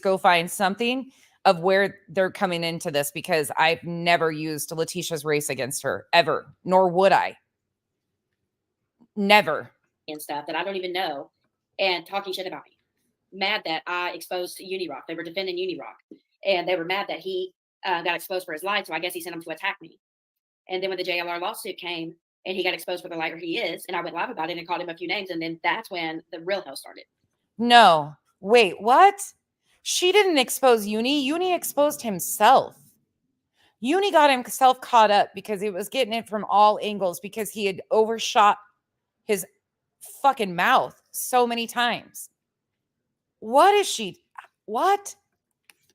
go find something of where they're coming into this, because I've never used Letitia's race against her ever, nor would I. Never. And stuff that I don't even know, and talking shit about me. Mad that I exposed Unirock. They were defending Unirock, and they were mad that he got exposed for his lies. So I guess he sent them to attack me. And then when the JLR lawsuit came, and he got exposed for the liar he is, and I went live about it and called him a few names, and then that's when the real hell started. No, wait, what? She didn't expose Uni. Uni exposed himself. Uni got himself caught up because he was getting it from all angles because he had overshot his fucking mouth so many times. What is she? What?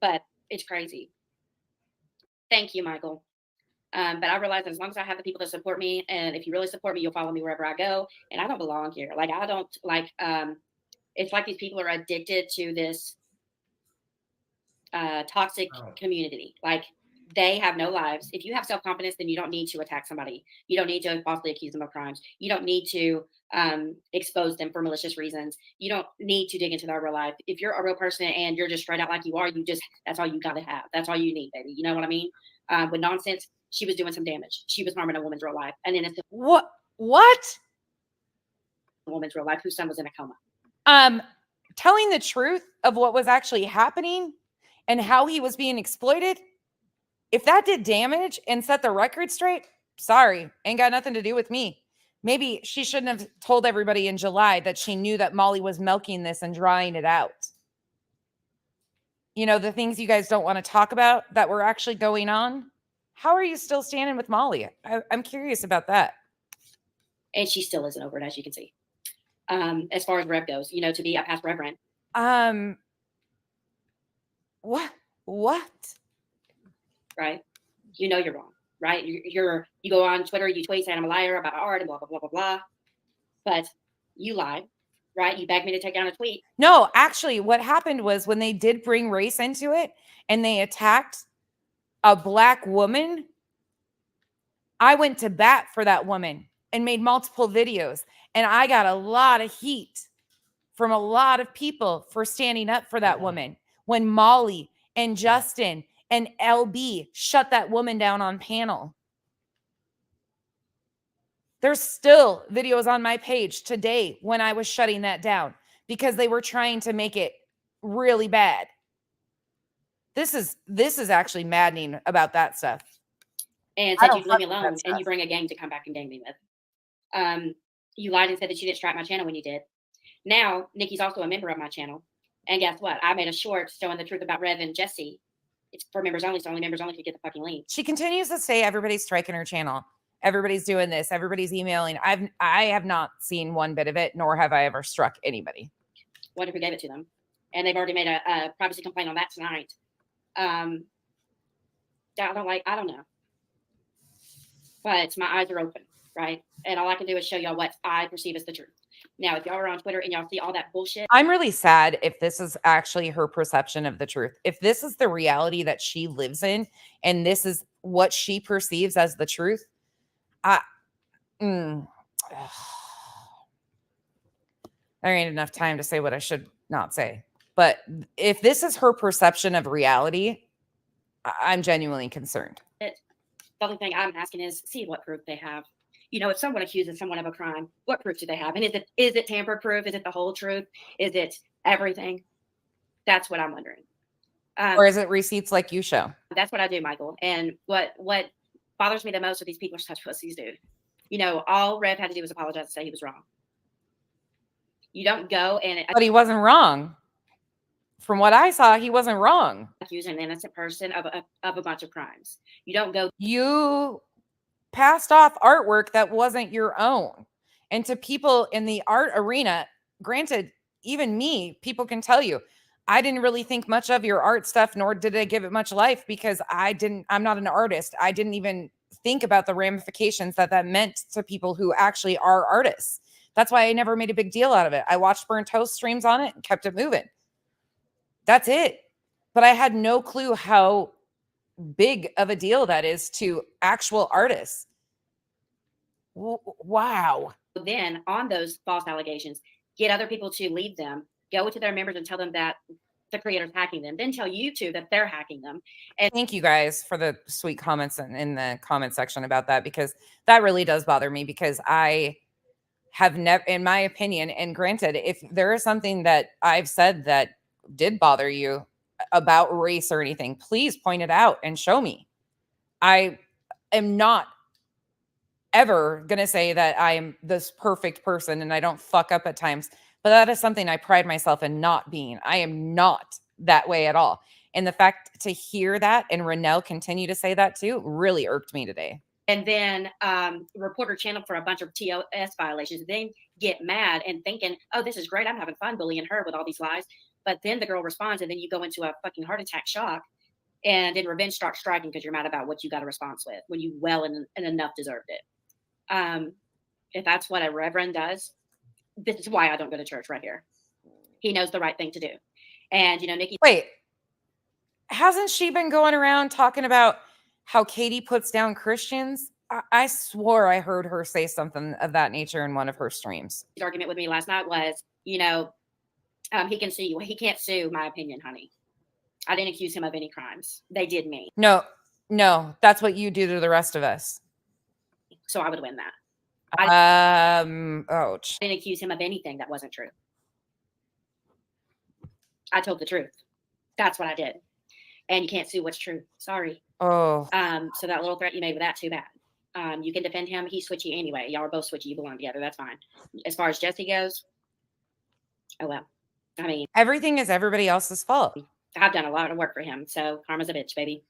But it's crazy. Thank you, Michael. But I realize that as long as I have the people that support me, and if you really support me, you'll follow me wherever I go. And I don't belong here. Like, I don't like, it's like these people are addicted to this toxic community. Like, they have no lives. If you have self-confidence, then you don't need to attack somebody. You don't need to falsely accuse them of crimes. You don't need to expose them for malicious reasons. You don't need to dig into their real life. If you're a real person and you're just straight out like you are, that's all you got to have. That's all you need, baby. You know what I mean? With nonsense, she was doing some damage. She was harming a woman's real life. And then it's what? A woman's real life whose son was in a coma. Telling the truth of what was actually happening and how he was being exploited. If that did damage and set the record straight, sorry, ain't got nothing to do with me. Maybe she shouldn't have told everybody in July that she knew that Molly was milking this and drying it out. You know, the things you guys don't want to talk about that were actually going on. How are you still standing with Molly? I'm curious about that. And she still isn't over it, as you can see. As far as Rev goes, you know, to be a past reverend. What? Right? You know you're wrong, right? You go on Twitter, you tweet saying I'm a liar about art and blah, blah, blah, blah, blah. But you lied, right? You begged me to take down a tweet. No, actually, what happened was when they did bring race into it and they attacked a black woman, I went to bat for that woman and made multiple videos. And I got a lot of heat from a lot of people for standing up for that woman. When Molly and Justin and LB shut that woman down on panel. There's still videos on my page today when I was shutting that down because they were trying to make it really bad. This is actually maddening about that stuff. And said you'd leave me alone and you bring a gang to come back and gang me with. You lied and said that you didn't strike my channel when you did. Now, Nikki's also a member of my channel. And guess what? I made a short showing the truth about Rev and Jesse. It's for members only, so only members only could get the fucking link. She continues to say everybody's striking her channel. Everybody's doing this. Everybody's emailing. I have not seen one bit of it, nor have I ever struck anybody. What if we gave it to them? And they've already made a privacy complaint on that tonight. I don't know. But my eyes are open, right? And all I can do is show y'all what I perceive as the truth. Now, if y'all are on Twitter and y'all see all that bullshit. I'm really sad if this is actually her perception of the truth. If this is the reality that she lives in and this is what she perceives as the truth, there ain't enough time to say what I should not say. But if this is her perception of reality, I'm genuinely concerned. The only thing I'm asking is see what proof they have. You know, if someone accuses someone of a crime, what proof do they have? And is it tamper-proof? Is it the whole truth? Is it everything? That's what I'm wondering. Or is it receipts like you show? That's what I do, Michael. And what bothers me the most with these people are such pussies, dude. You know, all Rev had to do was apologize and say he was wrong. You don't go and... But he wasn't wrong. From what I saw, he wasn't wrong. Accuse an innocent person of a bunch of crimes. You don't go... You passed off artwork that wasn't your own. And to people in the art arena, granted, even me, people can tell you, I didn't really think much of your art stuff, nor did I give it much life because I'm not an artist. I didn't even think about the ramifications that meant to people who actually are artists. That's why I never made a big deal out of it. I watched Burnt Toast streams on it and kept it moving. That's it. But I had no clue how big of a deal that is to actual artists. Wow. Then on those false allegations, get other people to lead them, go to their members and tell them that the creator's hacking them, then tell YouTube that they're hacking them. And thank you guys for the sweet comments in the comment section about that, because that really does bother me, because I have never, in my opinion, and granted, if there is something that I've said that did bother you about race or anything, please point it out and show me. I am not ever going to say that I am this perfect person and I don't fuck up at times, but that is something I pride myself in not being. I am not that way at all. And the fact to hear that and Renelle continue to say that too really irked me today. And then report her channel for a bunch of TOS violations, then get mad and thinking, oh, this is great. I'm having fun bullying her with all these lies. But then the girl responds and then you go into a fucking heart attack shock. And then revenge starts striking because you're mad about what you got a response with when you well and enough deserved it. If that's what a reverend does, this is why I don't go to church right here. He knows the right thing to do. And, you know, Nikki. Wait, hasn't she been going around talking about how Katie puts down Christians? I swore I heard her say something of that nature in one of her streams. His argument with me last night was, you know, he can sue you. He can't sue my opinion, honey. I didn't accuse him of any crimes. They did me. No, that's what you do to the rest of us. So I would win that. Ouch. I didn't accuse him of anything that wasn't true. I told the truth. That's what I did. And you can't sue what's true. Sorry. Oh. So that little threat you made with that, too bad. You can defend him. He's switchy anyway. Y'all are both switchy. You belong together. That's fine. As far as Jesse goes, oh well. I mean, everything is everybody else's fault. I've done a lot of work for him. So karma's a bitch, baby.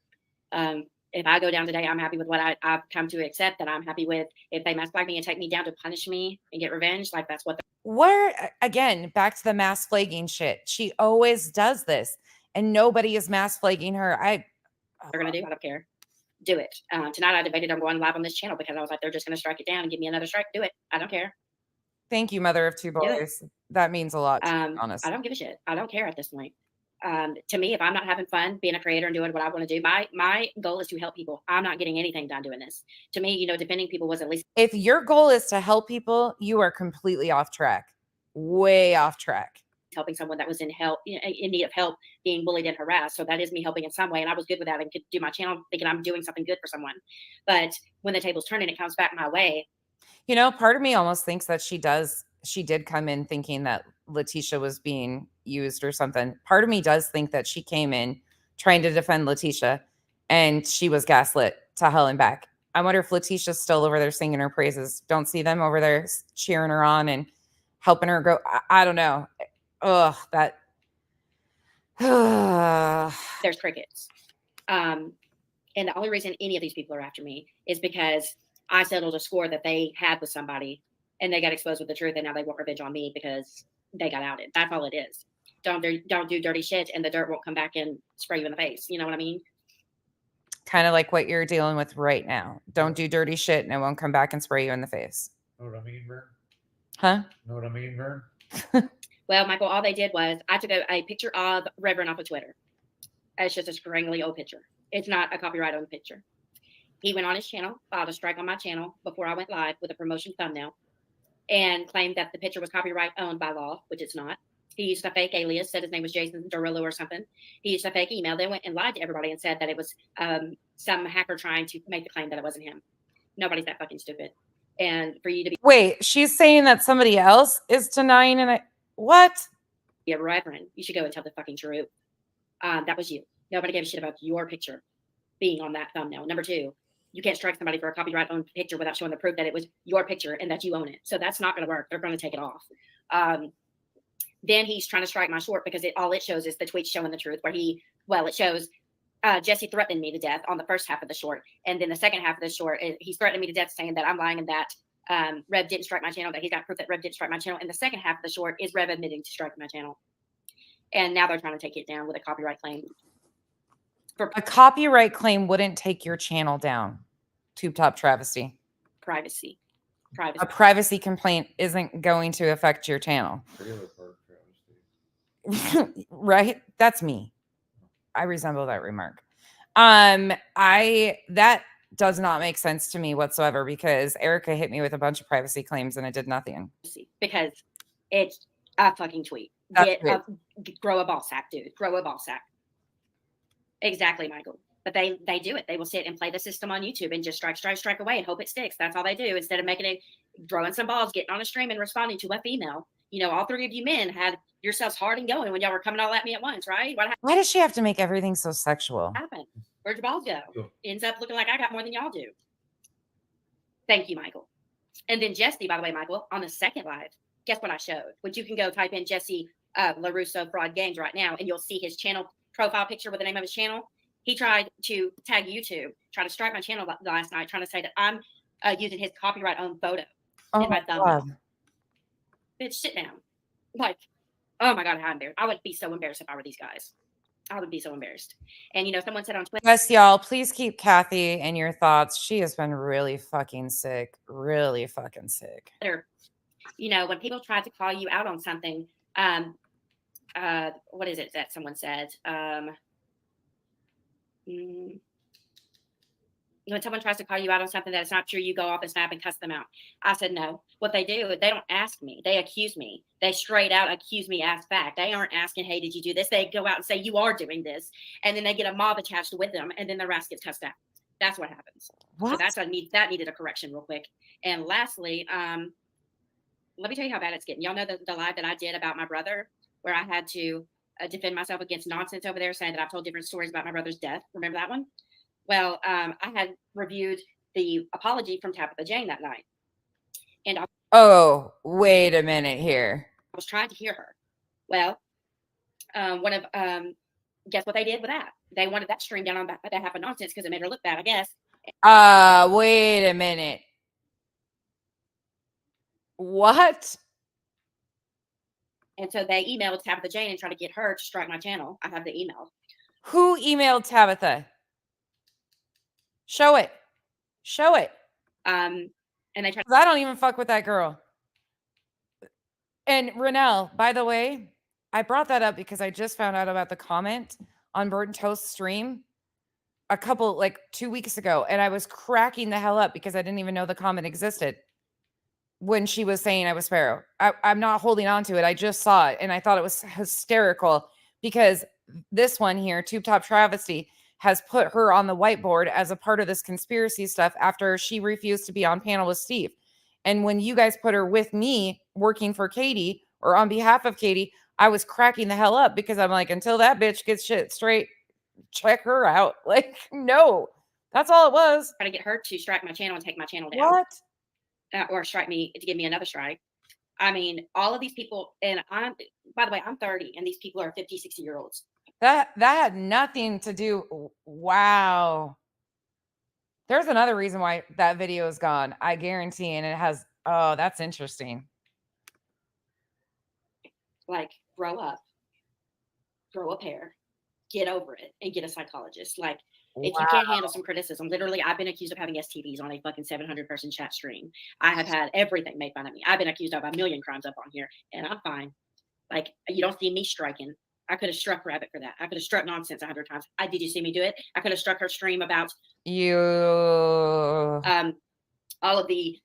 If I go down today, I'm happy with what I've come to accept, that I'm happy with. If they mass flag me and take me down to punish me and get revenge, like that's what. Where, again, back to the mass flagging shit. She always does this and nobody is mass flagging her. They're going to do, I don't care. Do it. Tonight I debated on going live on this channel because I was like, they're just going to strike it down and give me another strike. Do it. I don't care. Thank you, mother of two boys. That means a lot, to be honest. I don't give a shit. I don't care at this point. To me, if I'm not having fun being a creator and doing what I want to do, my goal is to help people. I'm not getting anything done doing this. To me, defending people was at least. If your goal is to help people, you are completely off track, way off track. Helping someone that was in need of help, being bullied and harassed. So that is me helping in some way, and I was good with that and could do my channel thinking I'm doing something good for someone. But when the tables turn and it comes back my way, part of me almost thinks that she did come in thinking that Letitia was being used or something. Part of me does think that she came in trying to defend Letitia and she was gaslit to hell and back. I wonder if Letitia's still over there singing her praises. Don't see them over there cheering her on and helping her go. I don't know. Ugh, that. There's crickets. And the only reason any of these people are after me is because I settled a score that they had with somebody and they got exposed with the truth, and now they want revenge on me because they got outed. That's all it is. Don't do dirty shit and the dirt won't come back and spray you in the face. You know what I mean? Kind of like what you're dealing with right now. Don't do dirty shit and it won't come back and spray you in the face. Know what I mean, Vern? Huh? Know what I mean, Vern? Well, Michael, all they did was I took a picture of Reverend off of Twitter. It's just a scrangly old picture. It's not a copyright-owned picture. He went on his channel, filed a strike on my channel before I went live with a promotion thumbnail, and claimed that the picture was copyright owned by law, which it's not. He used a fake alias, said his name was Jason Derulo or something. He used a fake email. They went and lied to everybody and said that it was some hacker trying to make the claim that it wasn't him. Nobody's that fucking stupid. And for you to be... Wait, she's saying that somebody else is denying it? What? Be a reverend. You should go and tell the fucking truth. That was you. Nobody gave a shit about your picture being on that thumbnail. Number two, you can't strike somebody for a copyright-owned picture without showing the proof that it was your picture and that you own it. So that's not going to work. They're going to take it off. Then he's trying to strike my short because all it shows is the tweet showing the truth, where it shows Jesse threatening me to death on the first half of the short. And then the second half of the short, he's threatening me to death, saying that I'm lying and that Rev didn't strike my channel, that he's got proof that Rev didn't strike my channel. And the second half of the short is Rev admitting to striking my channel. And now they're trying to take it down with a copyright claim. A copyright claim wouldn't take your channel down. Tube Top Travesty. Privacy. A privacy complaint isn't going to affect your channel. Right? That's me. I resemble that remark. That does not make sense to me whatsoever, because Erica hit me with a bunch of privacy claims and it did nothing. Because it's a fucking tweet. Grow a ball sack, dude. Grow a ball sack. Exactly, Michael. But they do it. They will sit and play the system on YouTube and just strike away and hope it sticks. That's all they do. Instead of growing some balls, getting on a stream and responding to a female. All three of you men had yourselves hard and going when y'all were coming all at me at once, right? Why does she have to make everything so sexual? What happened? Where'd your balls go? Ends up looking like I got more than y'all do. Thank you, Michael. And then Jesse, by the way, Michael, on the second live, guess what I showed? Which you can go type in Jesse LaRusso Fraud Games right now, and you'll see his channel profile picture with the name of his channel. He tried to tag YouTube, try to strike my channel last night, trying to say that I'm using his copyright-owned photo in my thumbnail. Bitch, sit down. Like, oh my God, how embarrassed. I would be so embarrassed if I were these guys. I would be so embarrassed. And, someone said on Twitter. Yes, y'all, please keep Kathy in your thoughts. She has been really fucking sick. Really fucking sick. When people try to call you out on something, what is it that someone said? When someone tries to call you out on something that's not true, you go off and snap and cuss them out. I said, no. What they do, they don't ask me. They accuse me. They straight out accuse me as fact. They aren't asking, hey, did you do this? They go out and say, you are doing this. And then they get a mob attached with them. And then their ass gets cussed out. That's what happens. What? So that needed a correction real quick. And lastly, let me tell you how bad it's getting. Y'all know the live that I did about my brother, where I had to defend myself against nonsense over there, saying that I've told different stories about my brother's death. Remember that one? Well, I had reviewed the apology from Tabitha Jane that night. And wait a minute here. I was trying to hear her. Well, guess what they did with that? They wanted that stream down on that half of nonsense because it made her look bad, I guess. Wait a minute. What? And so they emailed Tabitha Jane and tried to get her to strike my channel. I have the email. Who emailed Tabitha? Show it. And they tried. I don't even fuck with that girl. And Renelle, by the way, I brought that up because I just found out about the comment on Burnt Toast stream a couple, like 2 weeks ago, and I was cracking the hell up because I didn't even know the comment existed when she was saying I was Pharaoh. I'm not holding on to it. I just saw it, and I thought it was hysterical because this one here, Tube Top Travesty, has put her on the whiteboard as a part of this conspiracy stuff after she refused to be on panel with Steve. And when you guys put her with me working for Katie or on behalf of Katie, I was cracking the hell up because I'm like, until that bitch gets shit straight, check her out. Like, no, that's all it was. Trying to get her to strike my channel and take my channel down. What? Or strike me to give me another strike. I mean, all of these people, and by the way, I'm 30, and these people are 50, 60-year-olds. That had nothing to do. Wow. There's another reason why that video is gone. I guarantee, and it has. Oh, that's interesting. Like, grow up, grow a pair, get over it, and get a psychologist. Like, if you can't handle some criticism, literally, I've been accused of having STDs on a fucking 700-person chat stream. I have had everything made fun of me. I've been accused of a million crimes up on here, and I'm fine. Like, you don't see me striking. I could have struck Rabbit for that. I could have struck Nonsense 100 times. Did you see me do it? I could have struck her stream about you. All of the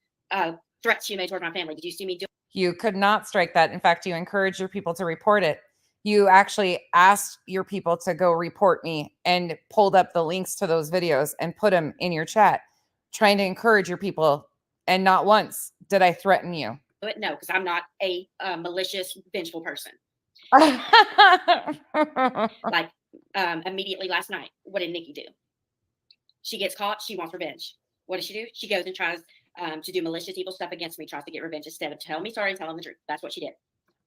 threats she made towards my family. Did you see me do it? You could not strike that. In fact, you encouraged your people to report it. You actually asked your people to go report me and pulled up the links to those videos and put them in your chat, trying to encourage your people. And not once did I threaten you. No, because I'm not a malicious, vengeful person. Like, immediately last night, what did Nikki do? She gets caught. She wants revenge. What does she do? She goes and tries to do malicious, evil stuff against me, tries to get revenge instead of telling me sorry and telling the truth. That's what she did.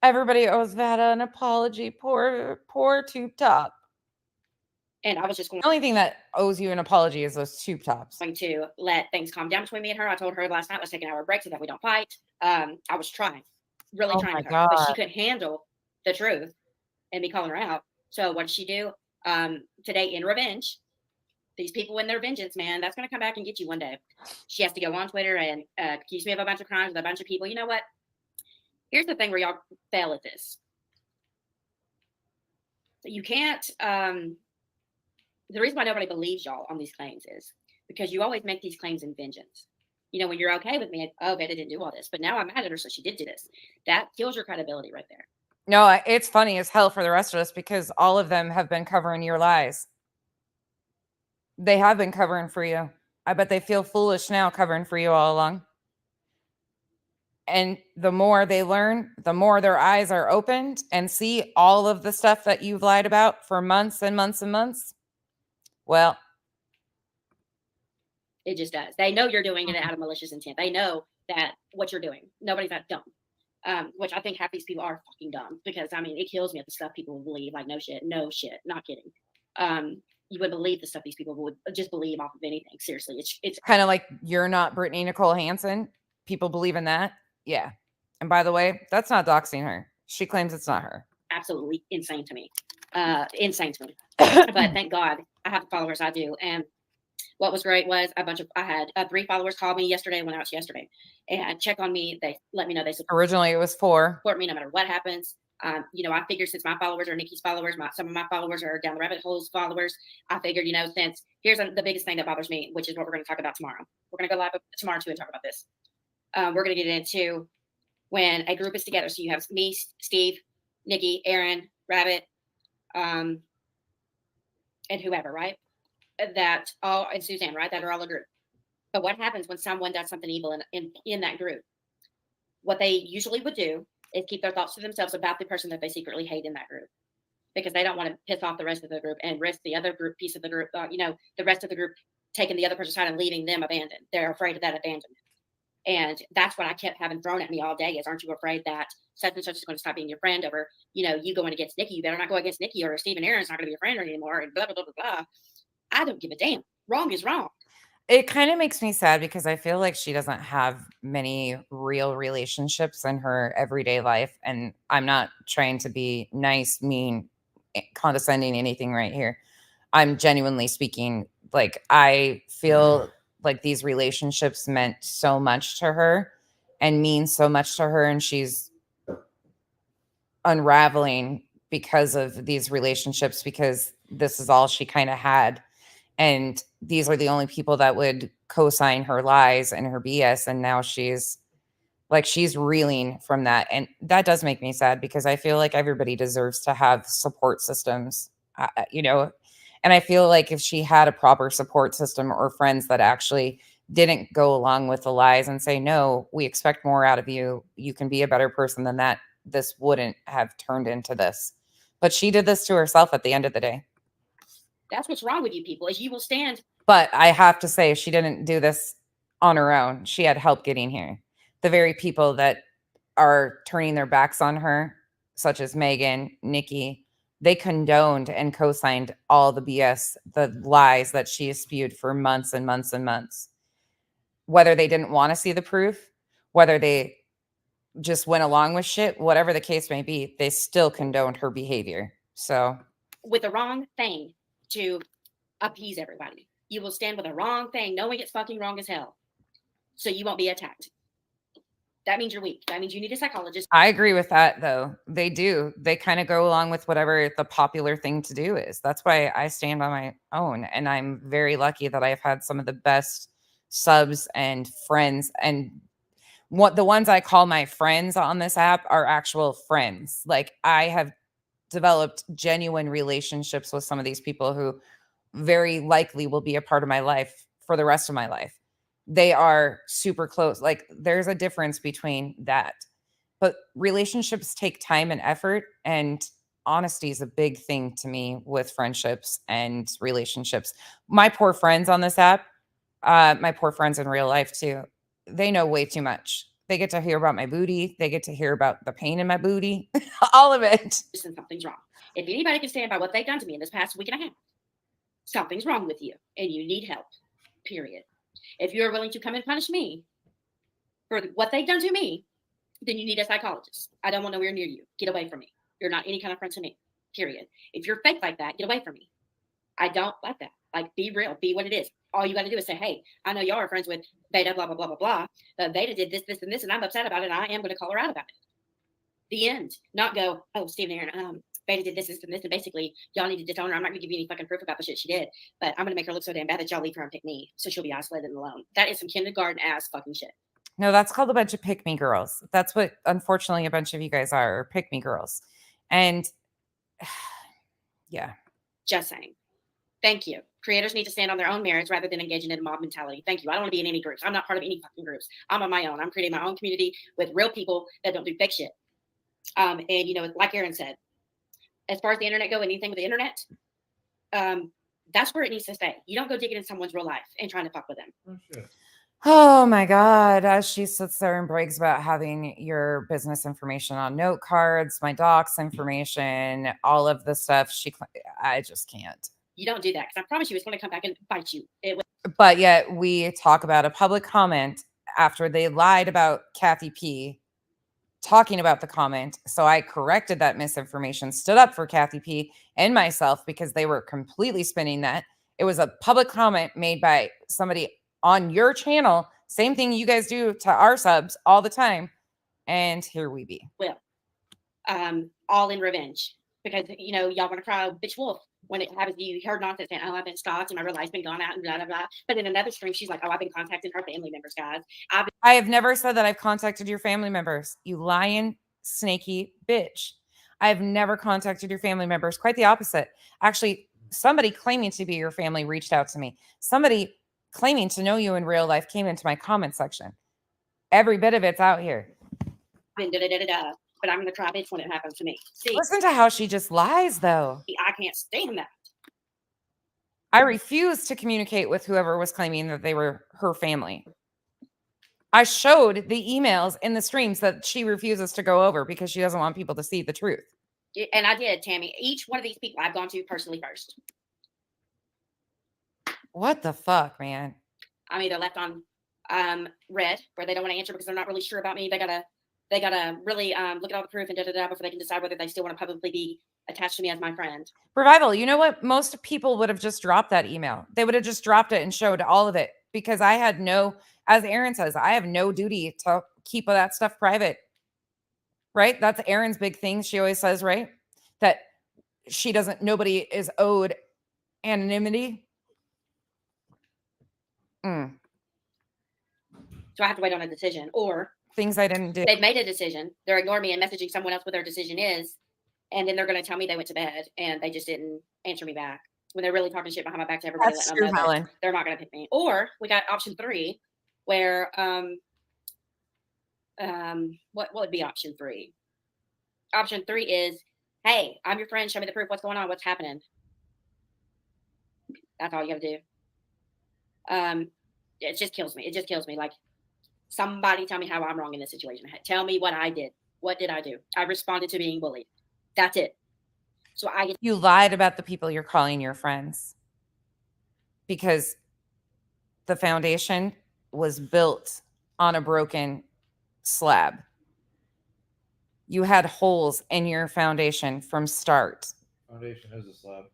Everybody owes Vada an apology. Poor Tube Top. And I was just going. The only thing that owes you an apology is those Tube Tops. Going to let things calm down between me and her. I told her last night, let's take an hour break so that we don't fight. I was trying, really trying with her, but she couldn't handle the truth and me calling her out. So what did she do? Today, in revenge, these people in their vengeance, man, that's going to come back and get you one day. She has to go on Twitter and accuse me of a bunch of crimes with a bunch of people. You know what? Here's the thing where y'all fail at this. You can't, the reason why nobody believes y'all on these claims is because you always make these claims in vengeance. You know, when you're okay with me, oh, Veda didn't do all this, but now I'm mad at her, so she did do this. That kills your credibility right there. No, it's funny as hell for the rest of us because all of them have been covering your lies. They have been covering for you. I bet they feel foolish now covering for you all along. And the more they learn, the more their eyes are opened and see all of the stuff that you've lied about for months and months and months. Well, it just does. They know you're doing it out of malicious intent. They know that what you're doing. Nobody's that dumb. Which I think half these people are fucking dumb because I mean, it kills me at the stuff people believe. Like, no shit, not kidding. You would believe the stuff these people would just believe off of anything. Seriously, it's kind of like you're not Brittany Nicole Hansen. People believe in that. Yeah. And by the way, that's not doxing her. She claims it's not her. Absolutely insane to me. But thank God I have the followers I do. And what was great was I had 3 followers call me yesterday when I was yesterday and check on me. They let me know they originally it was 4. Support me no matter what happens. You know, I figured since my followers are Nikki's followers, some of my followers are Down the Rabbit Hole's followers. I figured, you know, since here's the biggest thing that bothers me, which is what we're going to talk about tomorrow. We're going to go live tomorrow too and talk about this. We're going to get into when a group is together. So you have me, Steve, Nikki, Aaron, Rabbit, and whoever, right? That all and Suzanne, right? That are all a group. But what happens when someone does something evil in that group? What they usually would do is keep their thoughts to themselves about the person that they secretly hate in that group, because they don't want to piss off the rest of the group and risk the other group piece of the group, you know, the rest of the group taking the other person's side and leaving them abandoned. They're afraid of that abandonment. And that's what I kept having thrown at me all day is, aren't you afraid that such and such is going to stop being your friend over, you know, you going against Nikki? You better not go against Nikki or Steve and Aaron's not going to be your friend anymore and blah, blah, blah, blah, blah. I don't give a damn. Wrong is wrong. It kind of makes me sad because I feel like she doesn't have many real relationships in her everyday life. And I'm not trying to be nice, mean, condescending, anything right here. I'm genuinely speaking. Like, I feel like these relationships meant so much to her and mean so much to her. And she's unraveling because of these relationships, because this is all she kind of had. And these are the only people that would co-sign her lies and her BS. And now she's reeling from that. And that does make me sad, because I feel like everybody deserves to have support systems, and I feel like if she had a proper support system or friends that actually didn't go along with the lies and say, no, we expect more out of you, you can be a better person than that, this wouldn't have turned into this. But she did this to herself at the end of the day. That's what's wrong with you people, is you will stand. But I have to say, she didn't do this on her own. She had help getting here. The very people that are turning their backs on her, such as Megan, Nikki, they condoned and co-signed all the BS, the lies that she has spewed for months and months and months. Whether they didn't want to see the proof, whether they just went along with shit, whatever the case may be, they still condoned her behavior. So, with the wrong thing to appease everybody. You will stand with the wrong thing, knowing it's fucking wrong as hell, so you won't be attacked. That means you're weak. That means you need a psychologist. I agree with that, though. They do. They kind of go along with whatever the popular thing to do is. That's why I stand on my own. And I'm very lucky that I've had some of the best subs and friends. And what the ones I call my friends on this app are actual friends. Like, I have developed genuine relationships with some of these people who very likely will be a part of my life for the rest of my life. They are super close. Like, there's a difference between that. But relationships take time and effort, and honesty is a big thing to me with friendships and relationships. My poor friends on this app, my poor friends in real life too, they know way too much. They get to hear about my booty. They get to hear about the pain in my booty, all of it. Something's wrong. If anybody can stand by what they've done to me in this past week and a half, something's wrong with you and you need help, period. If you're willing to come and punish me for what they've done to me, then you need a psychologist. I don't want nowhere near you. Get away from me. You're not any kind of friend to me, period. If you're fake like that, get away from me. I don't like that. Like, be real, be what it is. All you got to do is say, hey, I know y'all are friends with Beta, blah, blah, blah, blah, blah. But Beta did this, this, and this, and I'm upset about it, and I am going to call her out about it. The end. Not go, oh, Stephen Aaron, Beta did this, this, and this, and basically, y'all need to disown her. I'm not going to give you any fucking proof about the shit she did, but I'm going to make her look so damn bad that y'all leave her and pick me, so she'll be isolated and alone. That is some kindergarten ass fucking shit. No, that's called a bunch of pick-me girls. That's what, unfortunately, a bunch of you guys are pick-me girls. And yeah. Just saying. Thank you. Creators need to stand on their own merits rather than engaging in a mob mentality. Thank you. I don't want to be in any groups. I'm not part of any fucking groups. I'm on my own. I'm creating my own community with real people that don't do fake shit. And, you know, like Aaron said, as far as the internet go, anything with the internet, that's where it needs to stay. You don't go digging in someone's real life and trying to fuck with them. Oh my God. As she sits there and brags about having your business information on note cards, my docs information, all of the stuff, I just can't. You don't do that, because I promise you it's going to come back and bite you. But yet we talk about a public comment after they lied about Kathy P, talking about the comment. So I corrected that misinformation, stood up for Kathy P and myself, because they were completely spinning that. It was a public comment made by somebody on your channel. Same thing you guys do to our subs all the time. And here we be. Well, all in revenge, because, you know, y'all want to cry bitch wolf when it happens to you. Heard nonsense saying, oh, I've been stalked and my real life's been gone out and blah, blah, blah. But in another stream, she's like, oh, I've been contacting her family members, guys. I have never said that I've contacted your family members. You lying, snaky bitch. I've never contacted your family members. Quite the opposite. Actually, somebody claiming to be your family reached out to me. Somebody claiming to know you in real life came into my comment section. Every bit of it's out here. But I'm going to cry bitch when it happens to me. See, listen to how she just lies, though. I can't stand that. I refuse to communicate with whoever was claiming that they were her family. I showed the emails in the streams that she refuses to go over because she doesn't want people to see the truth. And I did, Tammy. Each one of these people I've gone to personally first. What the fuck, man? I'm either left on red, where they don't want to answer because they're not really sure about me. They gotta really look at all the proof and before they can decide whether they still want to publicly be attached to me as my friend. Revival, you know what? Most people would have just dropped that email. They would have just dropped it and showed all of it, because I had no, as Aaron says, I have no duty to keep that stuff private. Right? That's Aaron's big thing. She always says, right? that nobody is owed anonymity. So I have to wait on a decision, or things I didn't do. They've made a decision. They're ignoring me and messaging someone else what their decision is. And then they're going to tell me they went to bed and they just didn't answer me back when they're really talking shit behind my back to everybody. That's letting true, them know Helen. that they're not going to pick me. Or we got option 3 where, what would be option 3? Option 3 is, hey, I'm your friend. Show me the proof. What's going on? What's happening? That's all you got to do. It just kills me. It just kills me. Like, somebody tell me how I'm wrong in this situation. Tell me what I did. What did I do? I responded to being bullied. That's it. So you lied about the people you're calling your friends because the foundation was built on a broken slab. You had holes in your foundation from start. Foundation is a slab.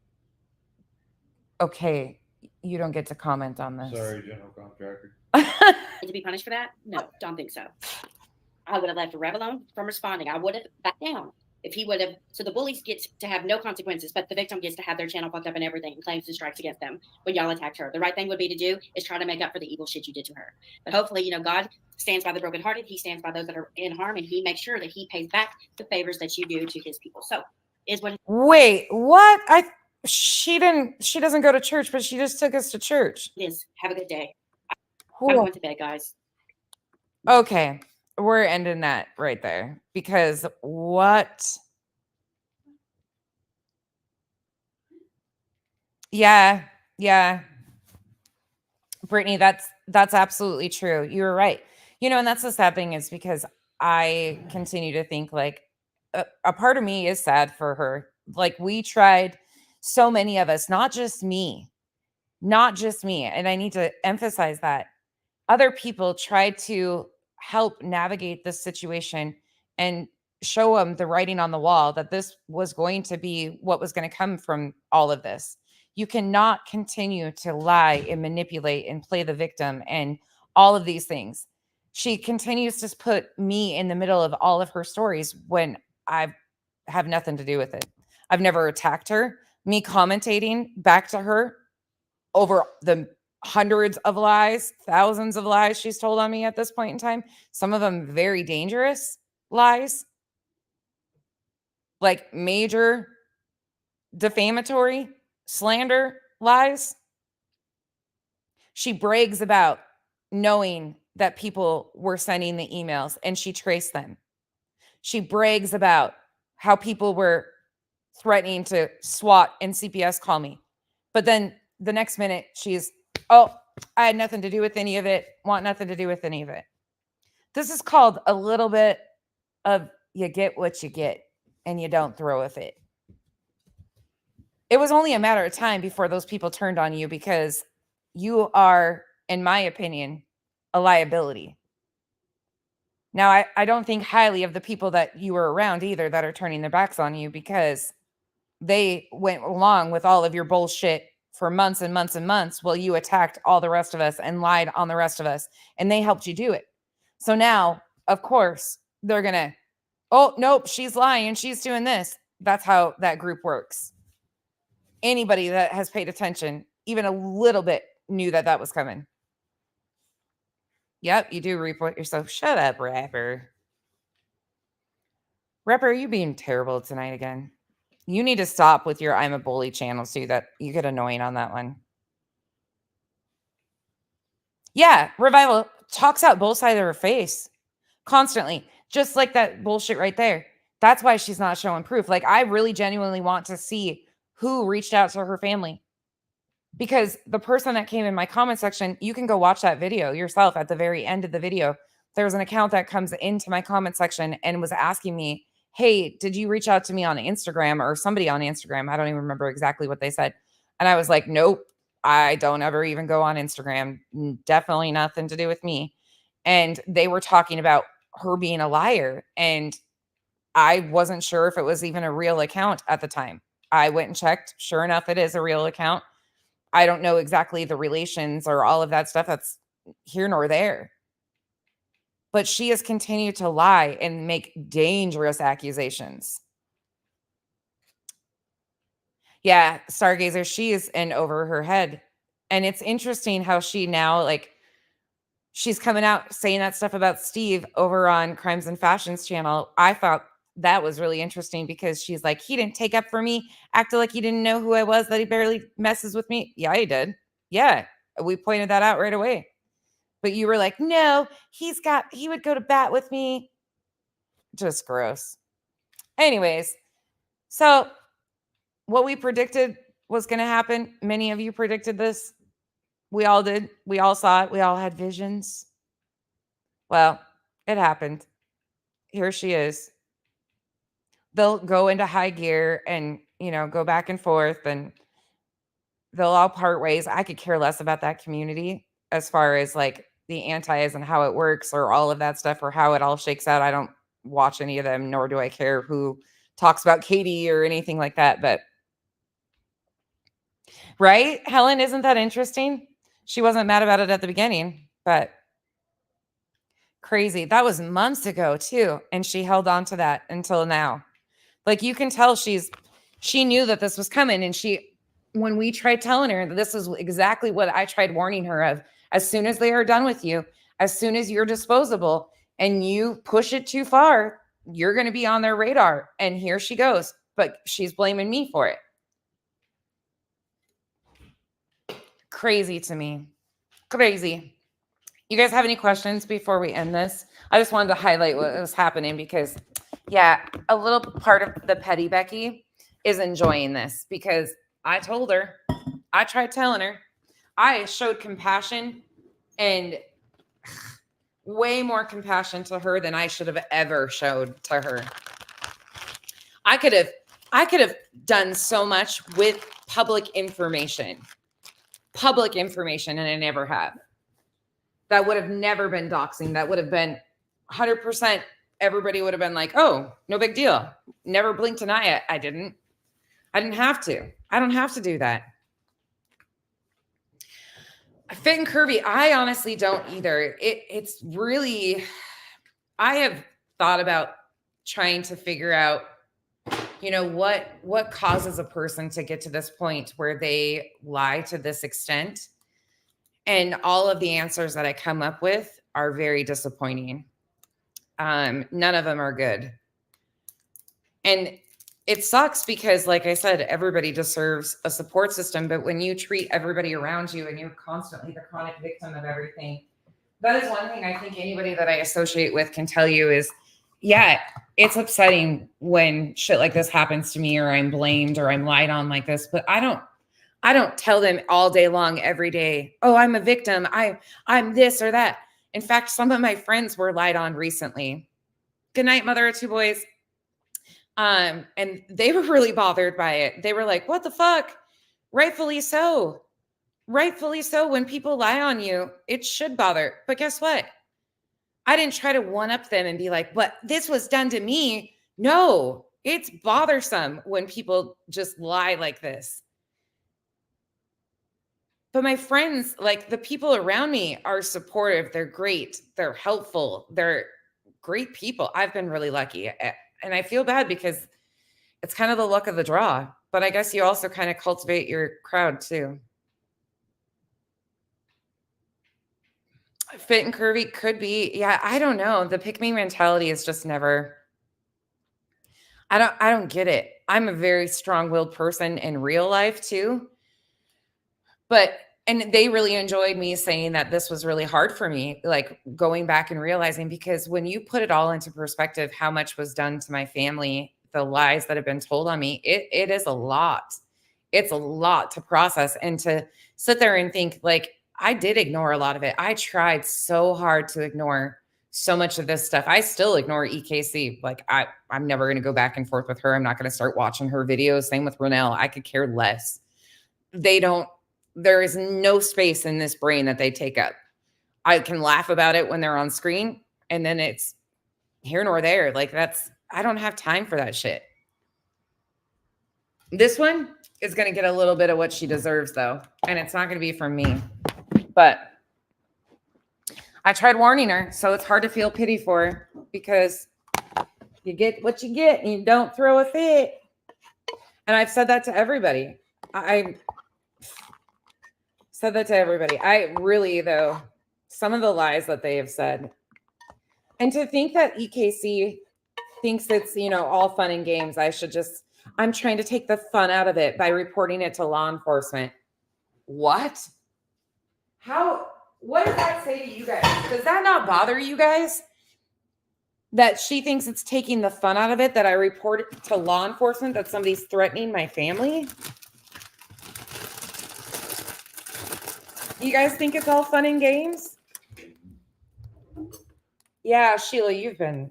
Okay, you don't get to comment on this. Sorry, general contractor. To be punished for that? No, don't think so. I would have left Rev alone from responding. I would have backed down if he would have. So the bullies get to have no consequences, but the victim gets to have their channel fucked up and everything and claims and strikes against them when y'all attacked her. The right thing would be to do is try to make up for the evil shit you did to her. But hopefully, God stands by the brokenhearted. He stands by those that are in harm, and he makes sure that he pays back the favors that you do to his people. So is what. Wait, what? She doesn't go to church, but she just took us to church. Yes. Have a good day. I'm going to bed, guys. Okay. We're ending that right there because what? Yeah. Brittany, that's absolutely true. You were right. And that's the sad thing is because I continue to think like a part of me is sad for her. Like we tried, so many of us, not just me. And I need to emphasize that other people tried to help navigate this situation and show them the writing on the wall that this was going to be what was going to come from all of this. You cannot continue to lie and manipulate and play the victim and all of these things. She continues to put me in the middle of all of her stories when I have nothing to do with it. I've never attacked her. Me commentating back to her over the hundreds of lies, thousands of lies she's told on me at this point in time. Some of them very dangerous lies, like major defamatory slander lies. She brags about knowing that people were sending the emails and she traced them. She brags about how people were threatening to SWAT and CPS call me. But then the next minute she's, oh, I had nothing to do with any of it, want nothing to do with any of it. This is called a little bit of you get what you get and you don't throw a fit. It was only a matter of time before those people turned on you because you are, in my opinion, a liability. Now, I don't think highly of the people that you were around either that are turning their backs on you because they went along with all of your bullshit for months and months and months while you attacked all the rest of us and lied on the rest of us, and they helped you do it. So now, of course, they're going to, oh, nope, she's lying. She's doing this. That's how that group works. Anybody that has paid attention, even a little bit, knew that that was coming. Yep, you do report yourself. Shut up, Rapper. Rapper, are you being terrible tonight again? You need to stop with your I'm a bully channels too. That you get annoying on that one. Yeah, Revival talks out both sides of her face constantly, just like that bullshit right there. That's why she's not showing proof. Like, I really genuinely want to see who reached out to her family. Because the person that came in my comment section, you can go watch that video yourself at the very end of the video. There's an account that comes into my comment section and was asking me, hey, did you reach out to me on Instagram or somebody on Instagram? I don't even remember exactly what they said. And I was like, nope, I don't ever even go on Instagram. Definitely nothing to do with me. And they were talking about her being a liar. And I wasn't sure if it was even a real account at the time. I went and checked. Sure enough, it is a real account. I don't know exactly the relations or all of that stuff. That's here nor there. But she has continued to lie and make dangerous accusations. Yeah, Stargazer, she is in over her head. And it's interesting how she now, like, she's coming out saying that stuff about Steve over on Crimes and Fashions channel. I thought that was really interesting because she's like, he didn't take up for me, acted like he didn't know who I was, that he barely messes with me. Yeah, he did. Yeah, we pointed that out right away. But you were like, no, he would go to bat with me. Just gross. Anyways, so what we predicted was going to happen, many of you predicted this. We all did. We all saw it. We all had visions. Well, it happened. Here she is. They'll go into high gear and, go back and forth, and they'll all part ways. I could care less about that community as far as like the antis and how it works or all of that stuff or how it all shakes out. I don't watch any of them, nor do I care who talks about Katie or anything like that. But right, Helen, isn't that interesting? She wasn't mad about it at the beginning, but crazy. That was months ago too, and she held on to that until now. Like, you can tell she knew that this was coming, and when we tried telling her that this was exactly what I tried warning her of, as soon as they are done with you, as soon as you're disposable and you push it too far, you're going to be on their radar. And here she goes, but she's blaming me for it. Crazy to me. Crazy. You guys have any questions before we end this? I just wanted to highlight what was happening because, yeah, a little part of the petty Becky is enjoying this because I told her, I tried telling her, I showed compassion and way more compassion to her than I should have ever showed to her. I could have done so much with public information, and I never have. That would have never been doxing. That would have been 100%. Everybody would have been like, oh, no big deal. Never blinked an eye. I didn't have to. I don't have to do that. Fit and curvy, I honestly don't either. It's really, I have thought about trying to figure out, what causes a person to get to this point where they lie to this extent. And all of the answers that I come up with are very disappointing. None of them are good. And it sucks because, like I said, everybody deserves a support system. But when you treat everybody around you and you're constantly the chronic victim of everything, that is one thing I think anybody that I associate with can tell you is, yeah, it's upsetting when shit like this happens to me or I'm blamed or I'm lied on like this. But I don't tell them all day long, every day, oh, I'm a victim. I'm this or that. In fact, some of my friends were lied on recently. Good night, mother of two boys. And they were really bothered by it. They were like, what the fuck? Rightfully so. Rightfully so. When people lie on you, it should bother. But guess what? I didn't try to one up them and be like, but this was done to me. No, it's bothersome when people just lie like this. But my friends, like the people around me, are supportive. They're great. They're helpful. They're great people. I've been really lucky. And I feel bad because it's kind of the luck of the draw. But I guess you also kind of cultivate your crowd too. Fit and curvy could be. Yeah, I don't know. The pick me mentality is just never. I don't get it. I'm a very strong-willed person in real life too. And they really enjoyed me saying that this was really hard for me, like going back and realizing, because when you put it all into perspective, how much was done to my family, the lies that have been told on me, it is a lot. It's a lot to process and to sit there and think, like, I did ignore a lot of it. I tried so hard to ignore so much of this stuff. I still ignore EKC. Like, I'm never going to go back and forth with her. I'm not going to start watching her videos. Same with Ronell. I could care less. There is no space in this brain that they take up. I can laugh about it when they're on screen, and then it's here nor there. Like, I don't have time for that shit. This one is going to get a little bit of what she deserves, though, and it's not going to be from me. But I tried warning her, so it's hard to feel pity for her because you get what you get and you don't throw a fit. And I've said that to everybody. I said that to everybody. I really, though, some of the lies that they have said, and to think that EKC thinks it's, all fun and games. I'm trying to take the fun out of it by reporting it to law enforcement. What? What does that say to you guys? Does that not bother you guys? That she thinks it's taking the fun out of it, that I report it to law enforcement, that somebody's threatening my family? You guys think it's all fun and games? Yeah, Sheila, you've been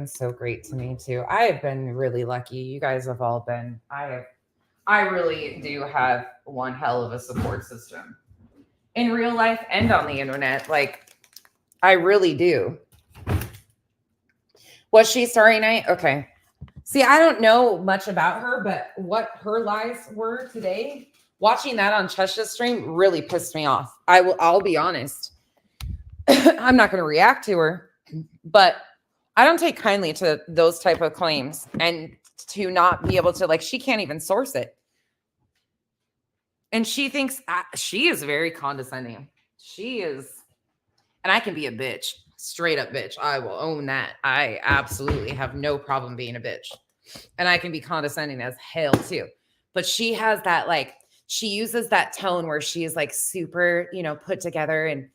so great to me too. I have been really lucky. You guys have all been. I really do have one hell of a support system in real life and on the internet. Like, I really do. Was she Starry Night? Okay. See, I don't know much about her, but what her lies were today, watching that on Chesh's stream really pissed me off. I'll be honest. I'm not going to react to her, but I don't take kindly to those type of claims, and to not be able to, like, she can't even source it. And she thinks she is very condescending. She is, and I can be a bitch, straight up bitch. I will own that. I absolutely have no problem being a bitch. And I can be condescending as hell too. But she has that, like, she uses that tone where she is like super, put together and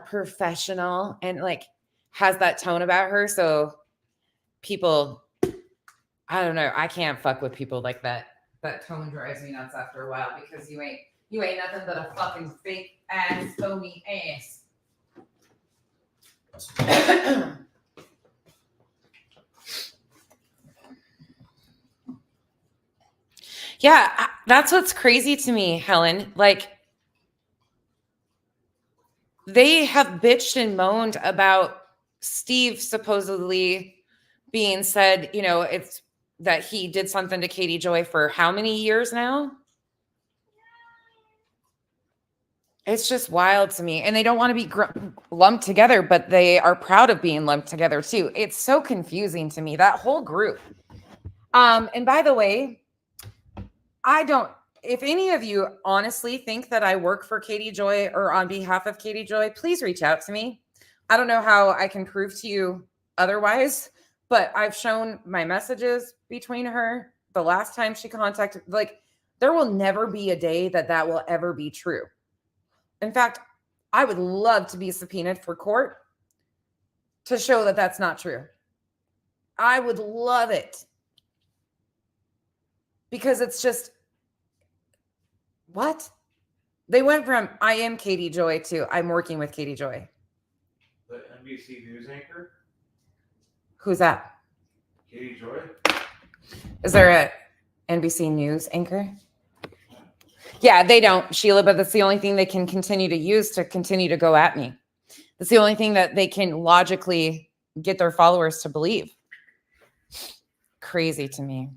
professional, and like has that tone about her. So people, I don't know, I can't fuck with people like that. That tone drives me nuts after a while, because you ain't nothing but a fucking fake ass, phony ass. Yeah, that's what's crazy to me, Helen. Like, they have bitched and moaned about Steve supposedly being said, it's that he did something to Katie Joy for how many years now? It's just wild to me. And they don't want to be lumped together, but they are proud of being lumped together too. It's so confusing to me, that whole group. And by the way, if any of you honestly think that I work for Katie Joy or on behalf of Katie Joy, please reach out to me. I don't know how I can prove to you otherwise, but I've shown my messages between her the last time she contacted. Like, there will never be a day that will ever be true. In fact, I would love to be subpoenaed for court to show that that's not true. I would love it. Because it's just, what? They went from I am Katie Joy to I'm working with Katie Joy. The NBC News anchor? Who's that? Katie Joy? Is there a NBC News anchor? Yeah, they don't, Sheila, but that's the only thing they can continue to use to continue to go at me. That's the only thing that they can logically get their followers to believe. Crazy to me.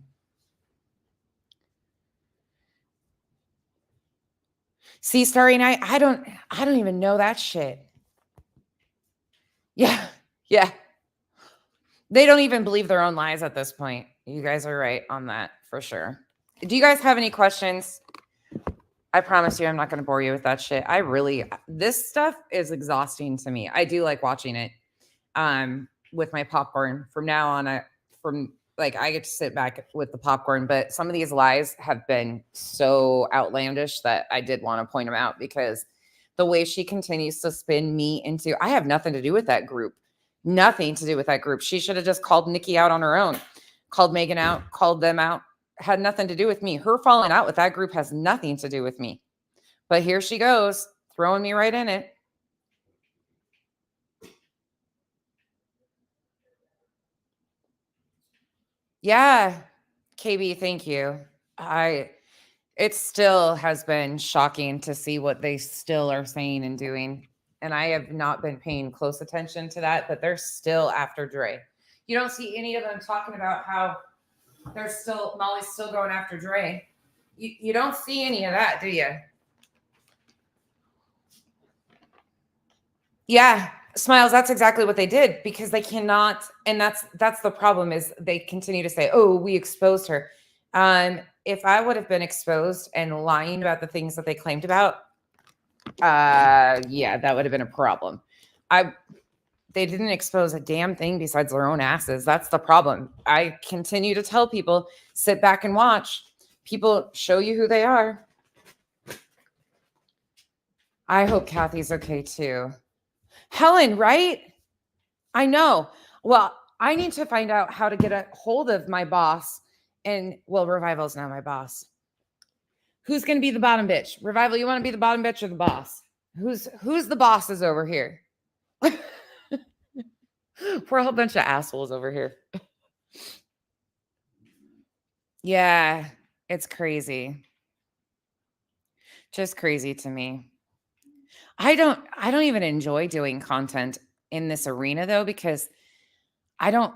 See, Starry Night, I don't even know that shit. Yeah. They don't even believe their own lies at this point. You guys are right on that for sure. Do you guys have any questions? I promise you, I'm not going to bore you with that shit. This stuff is exhausting to me. I do like watching it with my popcorn. From now on, I get to sit back with the popcorn, but some of these lies have been so outlandish that I did want to point them out, because the way she continues to spin me into, I have nothing to do with that group. Nothing to do with that group. She should have just called Nikki out on her own, called Megan out, called them out. Had nothing to do with me. Her falling out with that group has nothing to do with me. But here she goes, throwing me right in it. Yeah, KB, thank you. It still has been shocking to see what they still are saying and doing. And I have not been paying close attention to that, but they're still after Dre. You don't see any of them talking about how Molly's still going after Dre. You don't see any of that, do you? Yeah, Smiles, that's exactly what they did, because they cannot, and that's the problem, is they continue to say, oh, we exposed her. if I would have been exposed and lying about the things that they claimed about, yeah, that would have been a problem. They didn't expose a damn thing besides their own asses. That's the problem. I continue to tell people, sit back and watch. People show you who they are. I hope Kathy's okay too. Helen, right? I know. Well, I need to find out how to get a hold of my boss. And well, Revival's now my boss. Who's going to be the bottom bitch? Revival, you want to be the bottom bitch or the boss? Who's the bosses over here? We're a whole bunch of assholes over here. Yeah, it's crazy. Just crazy to me. I don't even enjoy doing content in this arena though, because I don't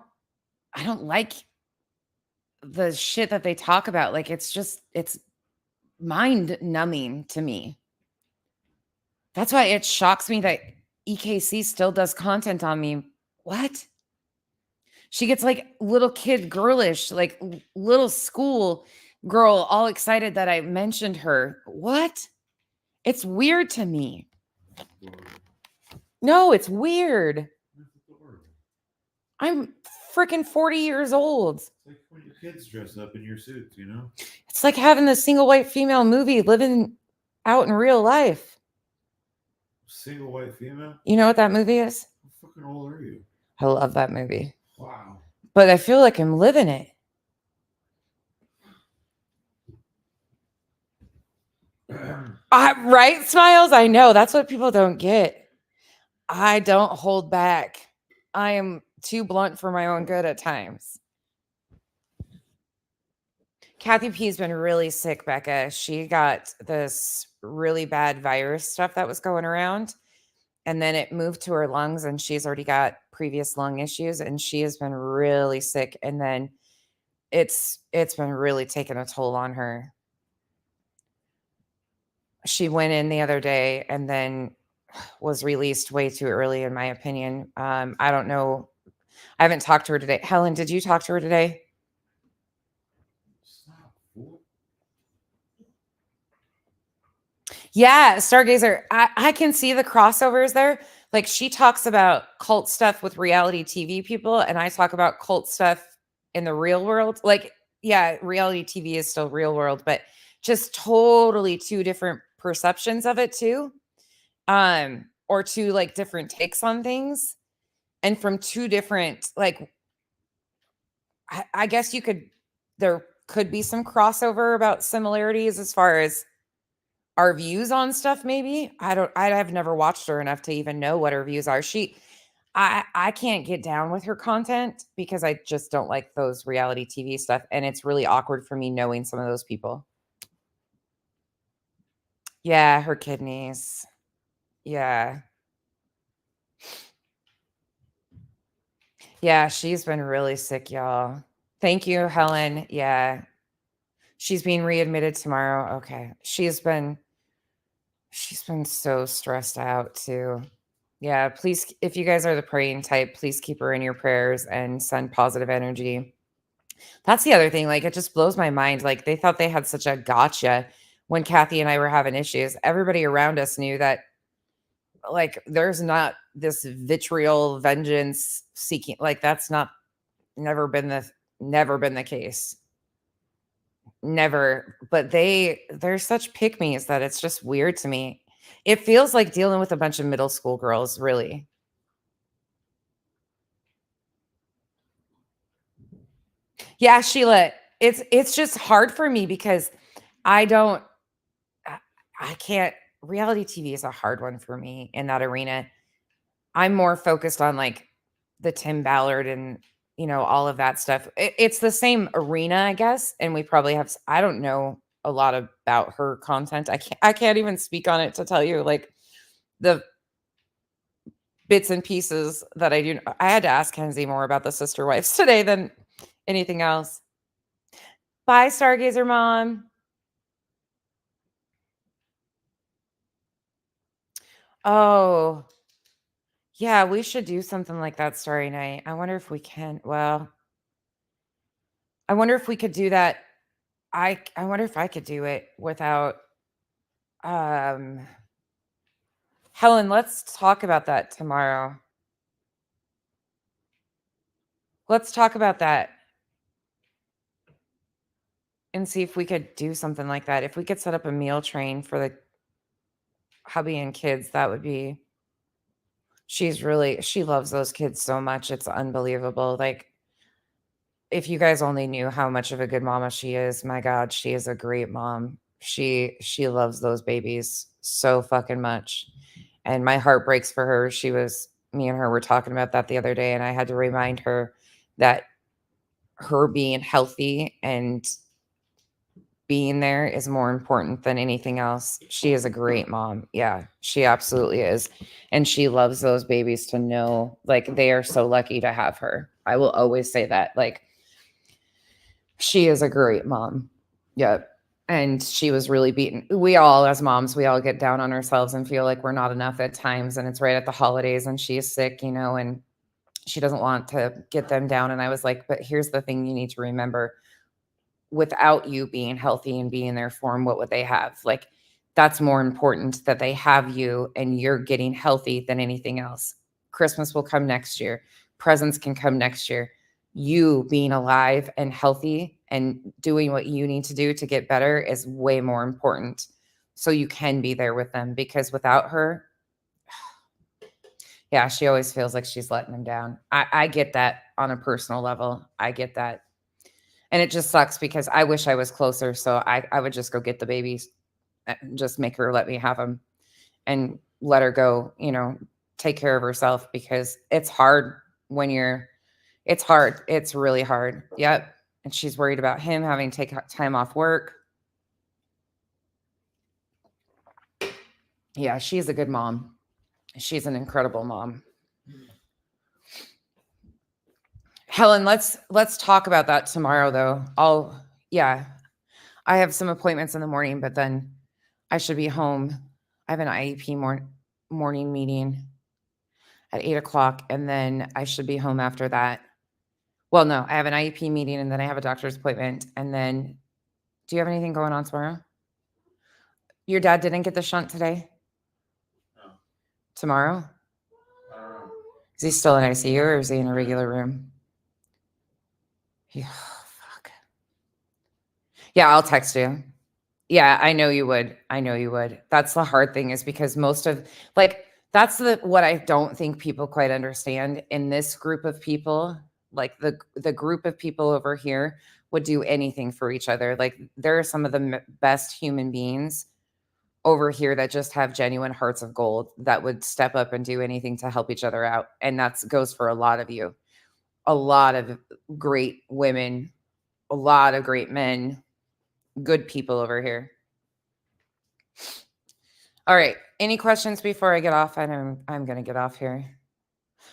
like the shit that they talk about. Like it's mind numbing to me. That's why it shocks me that EKC still does content on me. What? She gets like little kid girlish, like little school girl, all excited that I mentioned her. What? It's weird to me. No, it's weird. I'm freaking 40 years old. It's like when your kids dress up in your suits, you know? It's like having the single white female movie living out in real life. Single white female? You know what that movie is? How fucking old are you? I love that movie. Wow. But I feel like I'm living it. Right, Smiles? I know. That's what people don't get. I don't hold back. I am too blunt for my own good at times. Kathy P's been really sick, Becca. She got this really bad virus stuff that was going around, and then it moved to her lungs, and she's already got previous lung issues, and she has been really sick. And then it's been really taking a toll on her. She went in the other day and then was released way too early, in my opinion. I don't know. I haven't talked to her today. Helen, did you talk to her today? Yeah, Stargazer. I can see the crossovers there. Like she talks about cult stuff with reality TV people, and I talk about cult stuff in the real world. Like, yeah, reality TV is still real world, but just totally two different perceptions of it too. Or two like different takes on things. And from two different, like, I guess there could be some crossover about similarities as far as our views on stuff. Maybe I have never watched her enough to even know what her views are. I can't get down with her content because I just don't like those reality TV stuff. And it's really awkward for me knowing some of those people. Yeah, her kidneys. Yeah. Yeah, she's been really sick, y'all. Thank you, Helen. Yeah. She's being readmitted tomorrow. Okay. She's been so stressed out too. Yeah, please, if you guys are the praying type, please keep her in your prayers and send positive energy. That's the other thing. Like, it just blows my mind. Like, they thought they had such a gotcha when Kathy and I were having issues. Everybody around us knew that, like, there's not this vitriol vengeance seeking. Like, that's never been the case. Never. But they're such pick-me's that it's just weird to me. It feels like dealing with a bunch of middle school girls, really. Yeah, Sheila, it's just hard for me because I can't. Reality TV is a hard one for me in that arena. I'm more focused on like the Tim Ballard and all of that stuff. It's the same arena, I guess, and we probably have. I don't know a lot about her content. I can't even speak on it to tell you like the bits and pieces that I do. I had to ask Kenzie more about the sister wives today than anything else. Bye, Stargazer Mom. Oh, yeah, we should do something like that Starry Night. I wonder if we can. Well, I wonder if we could do that. I wonder if I could do it without Helen, let's talk about that tomorrow. Let's talk about that and see if we could do something like that. If we could set up a meal train for the hubby and kids, that would be she loves those kids so much. It's unbelievable. Like if you guys only knew how much of a good mama she is, my God, she is a great mom. She loves those babies so fucking much. And my heart breaks for her. Me and her were talking about that the other day, and I had to remind her that her being healthy and being there is more important than anything else. She is a great mom. Yeah, she absolutely is. And she loves those babies to know, like, they are so lucky to have her. I will always say that. Like, she is a great mom. Yep. And she was really beaten. We all, as moms, we all get down on ourselves and feel like we're not enough at times. And it's right at the holidays and she is sick, and she doesn't want to get them down. And I was like, but here's the thing you need to remember. Without you being healthy and being there for them, what would they have? Like, that's more important that they have you and you're getting healthy than anything else. Christmas will come next year. Presents can come next year. You being alive and healthy and doing what you need to do to get better is way more important. So you can be there with them, because without her, yeah, she always feels like she's letting them down. I get that on a personal level. I get that. And it just sucks because I wish I was closer. So I would just go get the babies and just make her let me have them and let her go, take care of herself, because it's hard it's hard. It's really hard. Yep. And she's worried about him having to take time off work. Yeah, she's a good mom. She's an incredible mom. Helen, let's talk about that tomorrow though. I have some appointments in the morning, but then I should be home. I have an IEP morning meeting at 8:00, and then I should be home after that. Well, no, I have an IEP meeting, and then I have a doctor's appointment. And then, do you have anything going on tomorrow? Your dad didn't get the shunt today? No. Tomorrow? I don't know. Is he still in ICU or is he in a regular room? Yeah, fuck. Yeah, I'll text you. Yeah, I know you would. I know you would. That's the hard thing, is because most of, like, that's what I don't think people quite understand in this group of people. Like the group of people over here would do anything for each other. Like, there are some of the best human beings over here that just have genuine hearts of gold that would step up and do anything to help each other out. And that goes for a lot of you. A lot of great women, a lot of great men, good people over here. All right. Any questions before I get off? I'm going to get off here.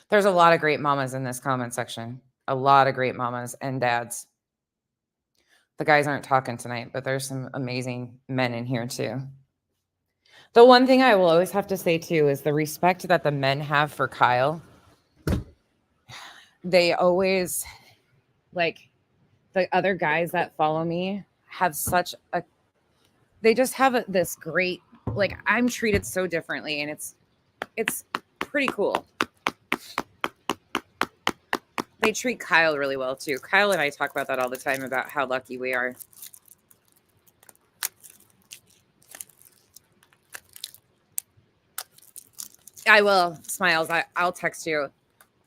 There's a lot of great mamas in this comment section. A lot of great mamas and dads. The guys aren't talking tonight, but there's some amazing men in here too. The one thing I will always have to say too is the respect that the men have for Kyle. They always, like, the other guys that follow me have they just have this great, like, I'm treated so differently, and it's pretty cool. They treat Kyle really well too. Kyle and I talk about that all the time, about how lucky we are. I will, Smiles. I'll text you.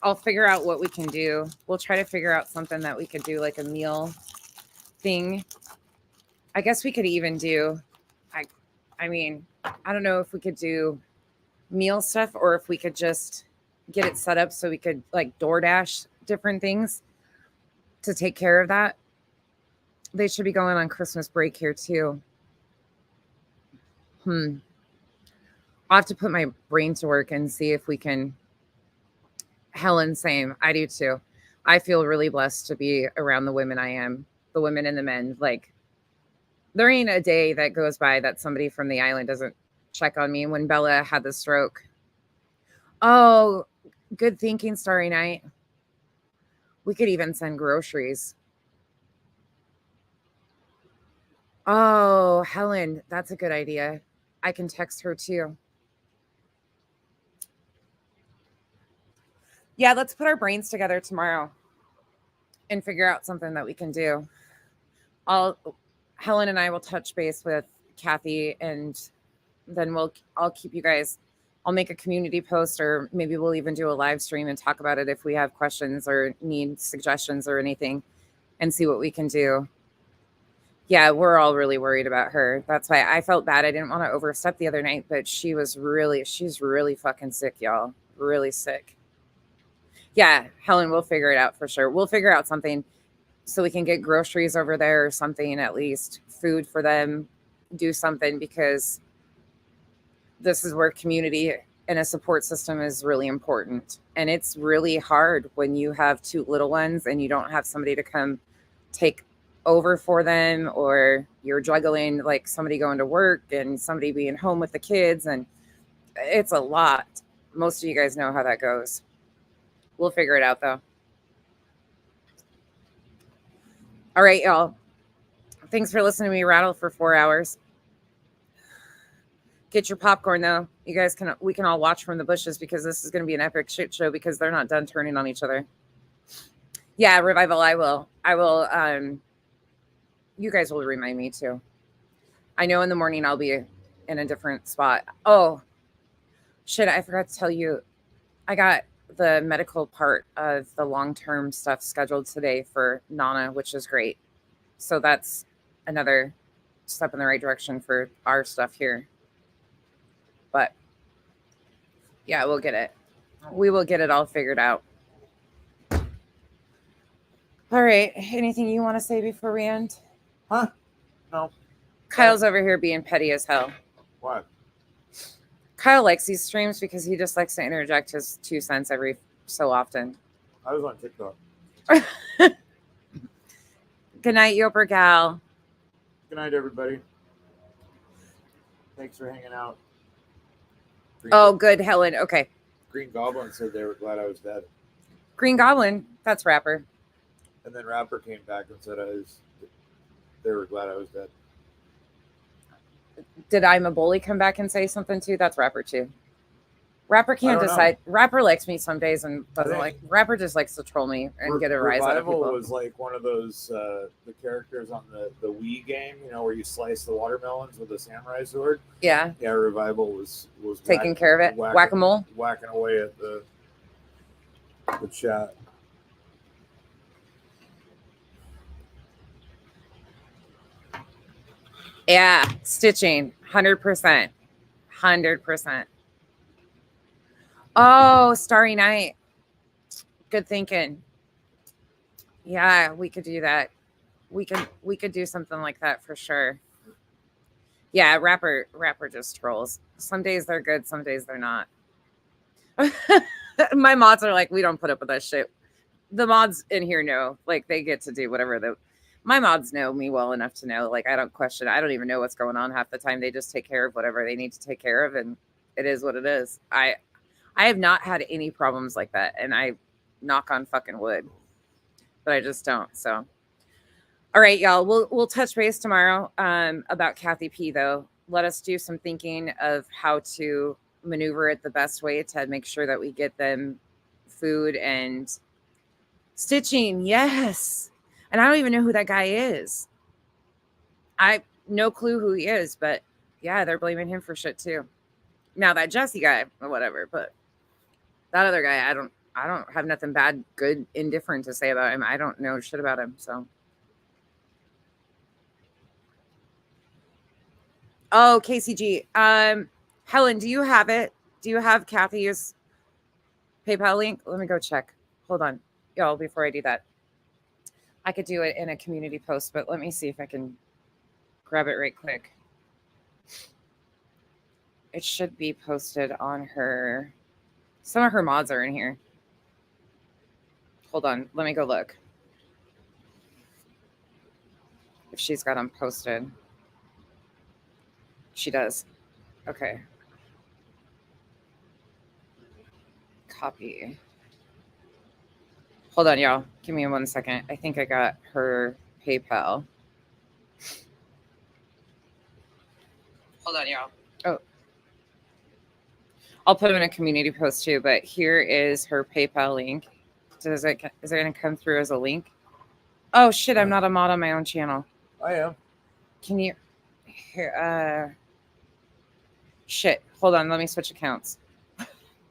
I'll figure out what we can do. We'll try to figure out something that we could do, like a meal thing. I guess we could even do, I mean, I don't know if we could do meal stuff or if we could just get it set up so we could, like, DoorDash different things to take care of that. They should be going on Christmas break here too. I'll have to put my brain to work and see if we can. Helen, same. I do too. I feel really blessed to be around the women I am, the women and the men. Like, there ain't a day that goes by that somebody from the island doesn't check on me. When Bella had the stroke. Oh, good thinking, Starry Night. We could even send groceries. Oh, Helen, that's a good idea. I can text her too. Yeah, let's put our brains together tomorrow and figure out something that we can do. Helen and I will touch base with Kathy, and then I'll keep you guys. I'll make a community post, or maybe we'll even do a live stream and talk about it if we have questions or need suggestions or anything, and see what we can do. Yeah, we're all really worried about her. That's why I felt bad. I didn't want to overstep the other night, but she's really fucking sick, y'all. Really sick. Yeah, Helen, we'll figure it out for sure. We'll figure out something so we can get groceries over there or something, at least food for them, do something, because this is where community and a support system is really important. And it's really hard when you have two little ones and you don't have somebody to come take over for them, or you're juggling like somebody going to work and somebody being home with the kids, and it's a lot. Most of you guys know how that goes. We'll figure it out though. All right, y'all. Thanks for listening to me rattle for 4 hours. Get your popcorn though. We can all watch from the bushes, because this is going to be an epic shit show, because they're not done turning on each other. Yeah, Revival, I will. You guys will remind me too. I know in the morning I'll be in a different spot. Oh, shit, I forgot to tell you. I got the medical part of the long-term stuff scheduled today for Nana, which is great. So that's another step in the right direction for our stuff here. But yeah, we'll get it. We will get it all figured out. All right. Anything you want to say before we end? Huh? No. Kyle's over here being petty as hell. What? Kyle likes these streams because he just likes to interject his 2 cents every so often. I was on TikTok. Good night, Yoper Gal. Good night, everybody. Thanks for hanging out. Good, Helen. Okay. Green Goblin said they were glad I was dead. Green Goblin, that's Rapper. And then Rapper came back and said they were glad I was dead. Did I'm a Bully come back and say something too? That's Rapper too. Rapper can't decide. Rapper likes me some days and doesn't like. Rapper just likes to troll me and get a rise out of people. Revival was like one of those the characters on the Wii game, where you slice the watermelons with a samurai sword. Yeah. Yeah, Revival was taking care of it. Whack-a-mole. Whacking away at the chat. Yeah, stitching, 100%, 100%. Oh, Starry Night. Good thinking. Yeah, we could do that. We could do something like that for sure. Yeah, Rapper just trolls. Some days they're good, some days they're not. My mods are like, we don't put up with that shit. The mods in here know, like, they get to do whatever my mods know me well enough to know, like, I don't question. I don't even know what's going on half the time. They just take care of whatever they need to take care of, and it is what it is. I have not had any problems like that, and I knock on fucking wood, but I just don't. So, all right, y'all, we'll touch base tomorrow about Kathy P, though. Let us do some thinking of how to maneuver it the best way to make sure that we get them food and stitching. Yes. And I don't even know who that guy is. I no clue who he is, but yeah, they're blaming him for shit too. Now that Jesse guy or whatever, but that other guy, I don't have nothing bad, good, indifferent to say about him. I don't know shit about him. So, oh, KCG. Helen, do you have it? Do you have Kathy's PayPal link? Let me go check. Hold on, y'all. Before I do that, I could do it in a community post, but let me see if I can grab it right quick. It should be posted on her. Some of her mods are in here. Hold on. Let me go look. If she's got them posted. She does. Okay. Copy. Hold on, y'all. Give me 1 second. I think I got her PayPal. Hold on, y'all. Oh. I'll put them in a community post too, but here is her PayPal link. Is it going to come through as a link? Oh shit, I'm not a mod on my own channel. I am. Can you here shit. Hold on, let me switch accounts.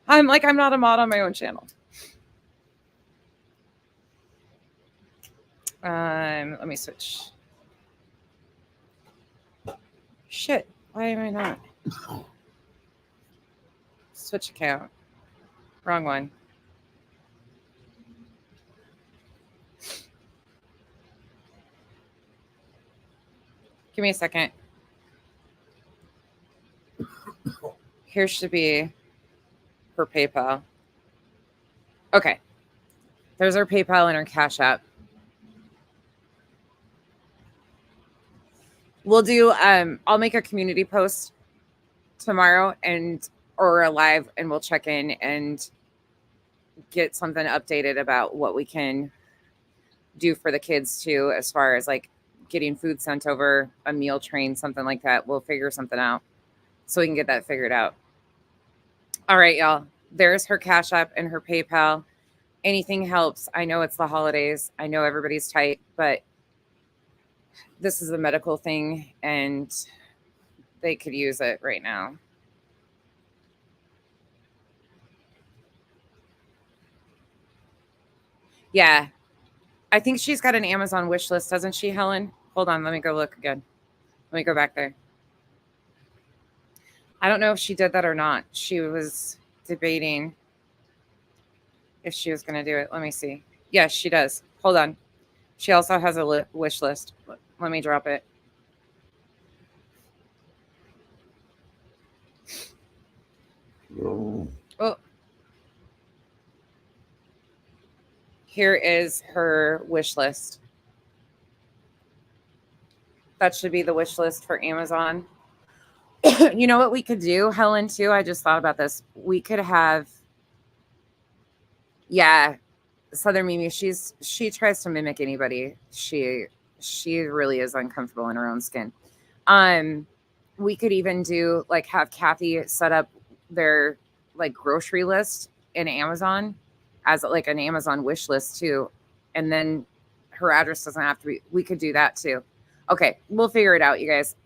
I'm not a mod on my own channel. Let me switch. Shit, why am I not? Switch account. Wrong one. Give me a second. Here should be her PayPal. Okay. There's her PayPal and her Cash App. We'll do I'll make a community post tomorrow or a live, and we'll check in and get something updated about what we can do for the kids too, as far as like getting food sent over, a meal train, something like that. We'll figure something out so we can get that figured out. All right, y'all. There's her Cash App and her PayPal. Anything helps. I know it's the holidays. I know everybody's tight, but this is a medical thing and they could use it right now. Yeah. I think she's got an Amazon wish list, doesn't she, Helen? Hold on. Let me go look again. Let me go back there. I don't know if she did that or not. She was debating if she was going to do it. Let me see. Yes, she does. Hold on. She also has a wish list. Let me drop it. Oh. Here is her wish list. That should be the wish list for Amazon. You know what we could do, Helen, too? I just thought about this. We could have, Southern Mimi, she tries to mimic anybody. She really is uncomfortable in her own skin. We could even do have Kathy set up their grocery list in Amazon as an Amazon wish list too, and then her address doesn't have to be. We could do that too. Okay, we'll figure it out, you guys.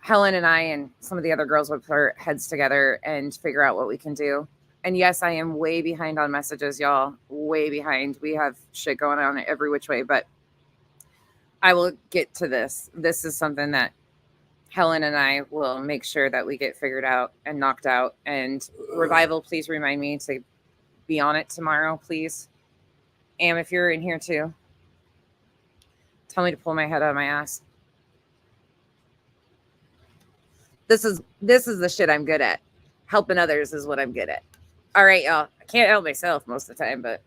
Helen and I and some of the other girls would put our heads together and figure out what we can do. And yes, I am way behind on messages, y'all. Way behind. We have shit going on every which way, but I will get to this. This is something that Helen and I will make sure that we get figured out and knocked out. And Revival, please remind me to be on it tomorrow, please. Am, if you're in here too, tell me to pull my head out of my ass. This is the shit I'm good at. Helping others is what I'm good at. All right, y'all. I can't help myself most of the time, but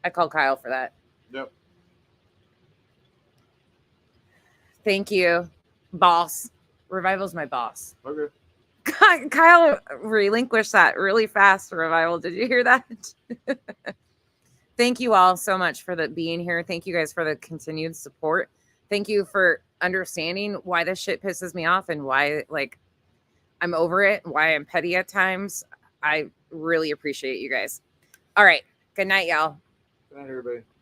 I call Kyle for that. Yep. Thank you, boss. Revival's my boss. Okay. Kyle relinquished that really fast, Revival. Did you hear that? Thank you all so much for being here. Thank you guys for the continued support. Thank you for understanding why this shit pisses me off and why I'm over it, why I'm petty at times. I really appreciate you guys. All right. Good night, y'all. Good night, everybody.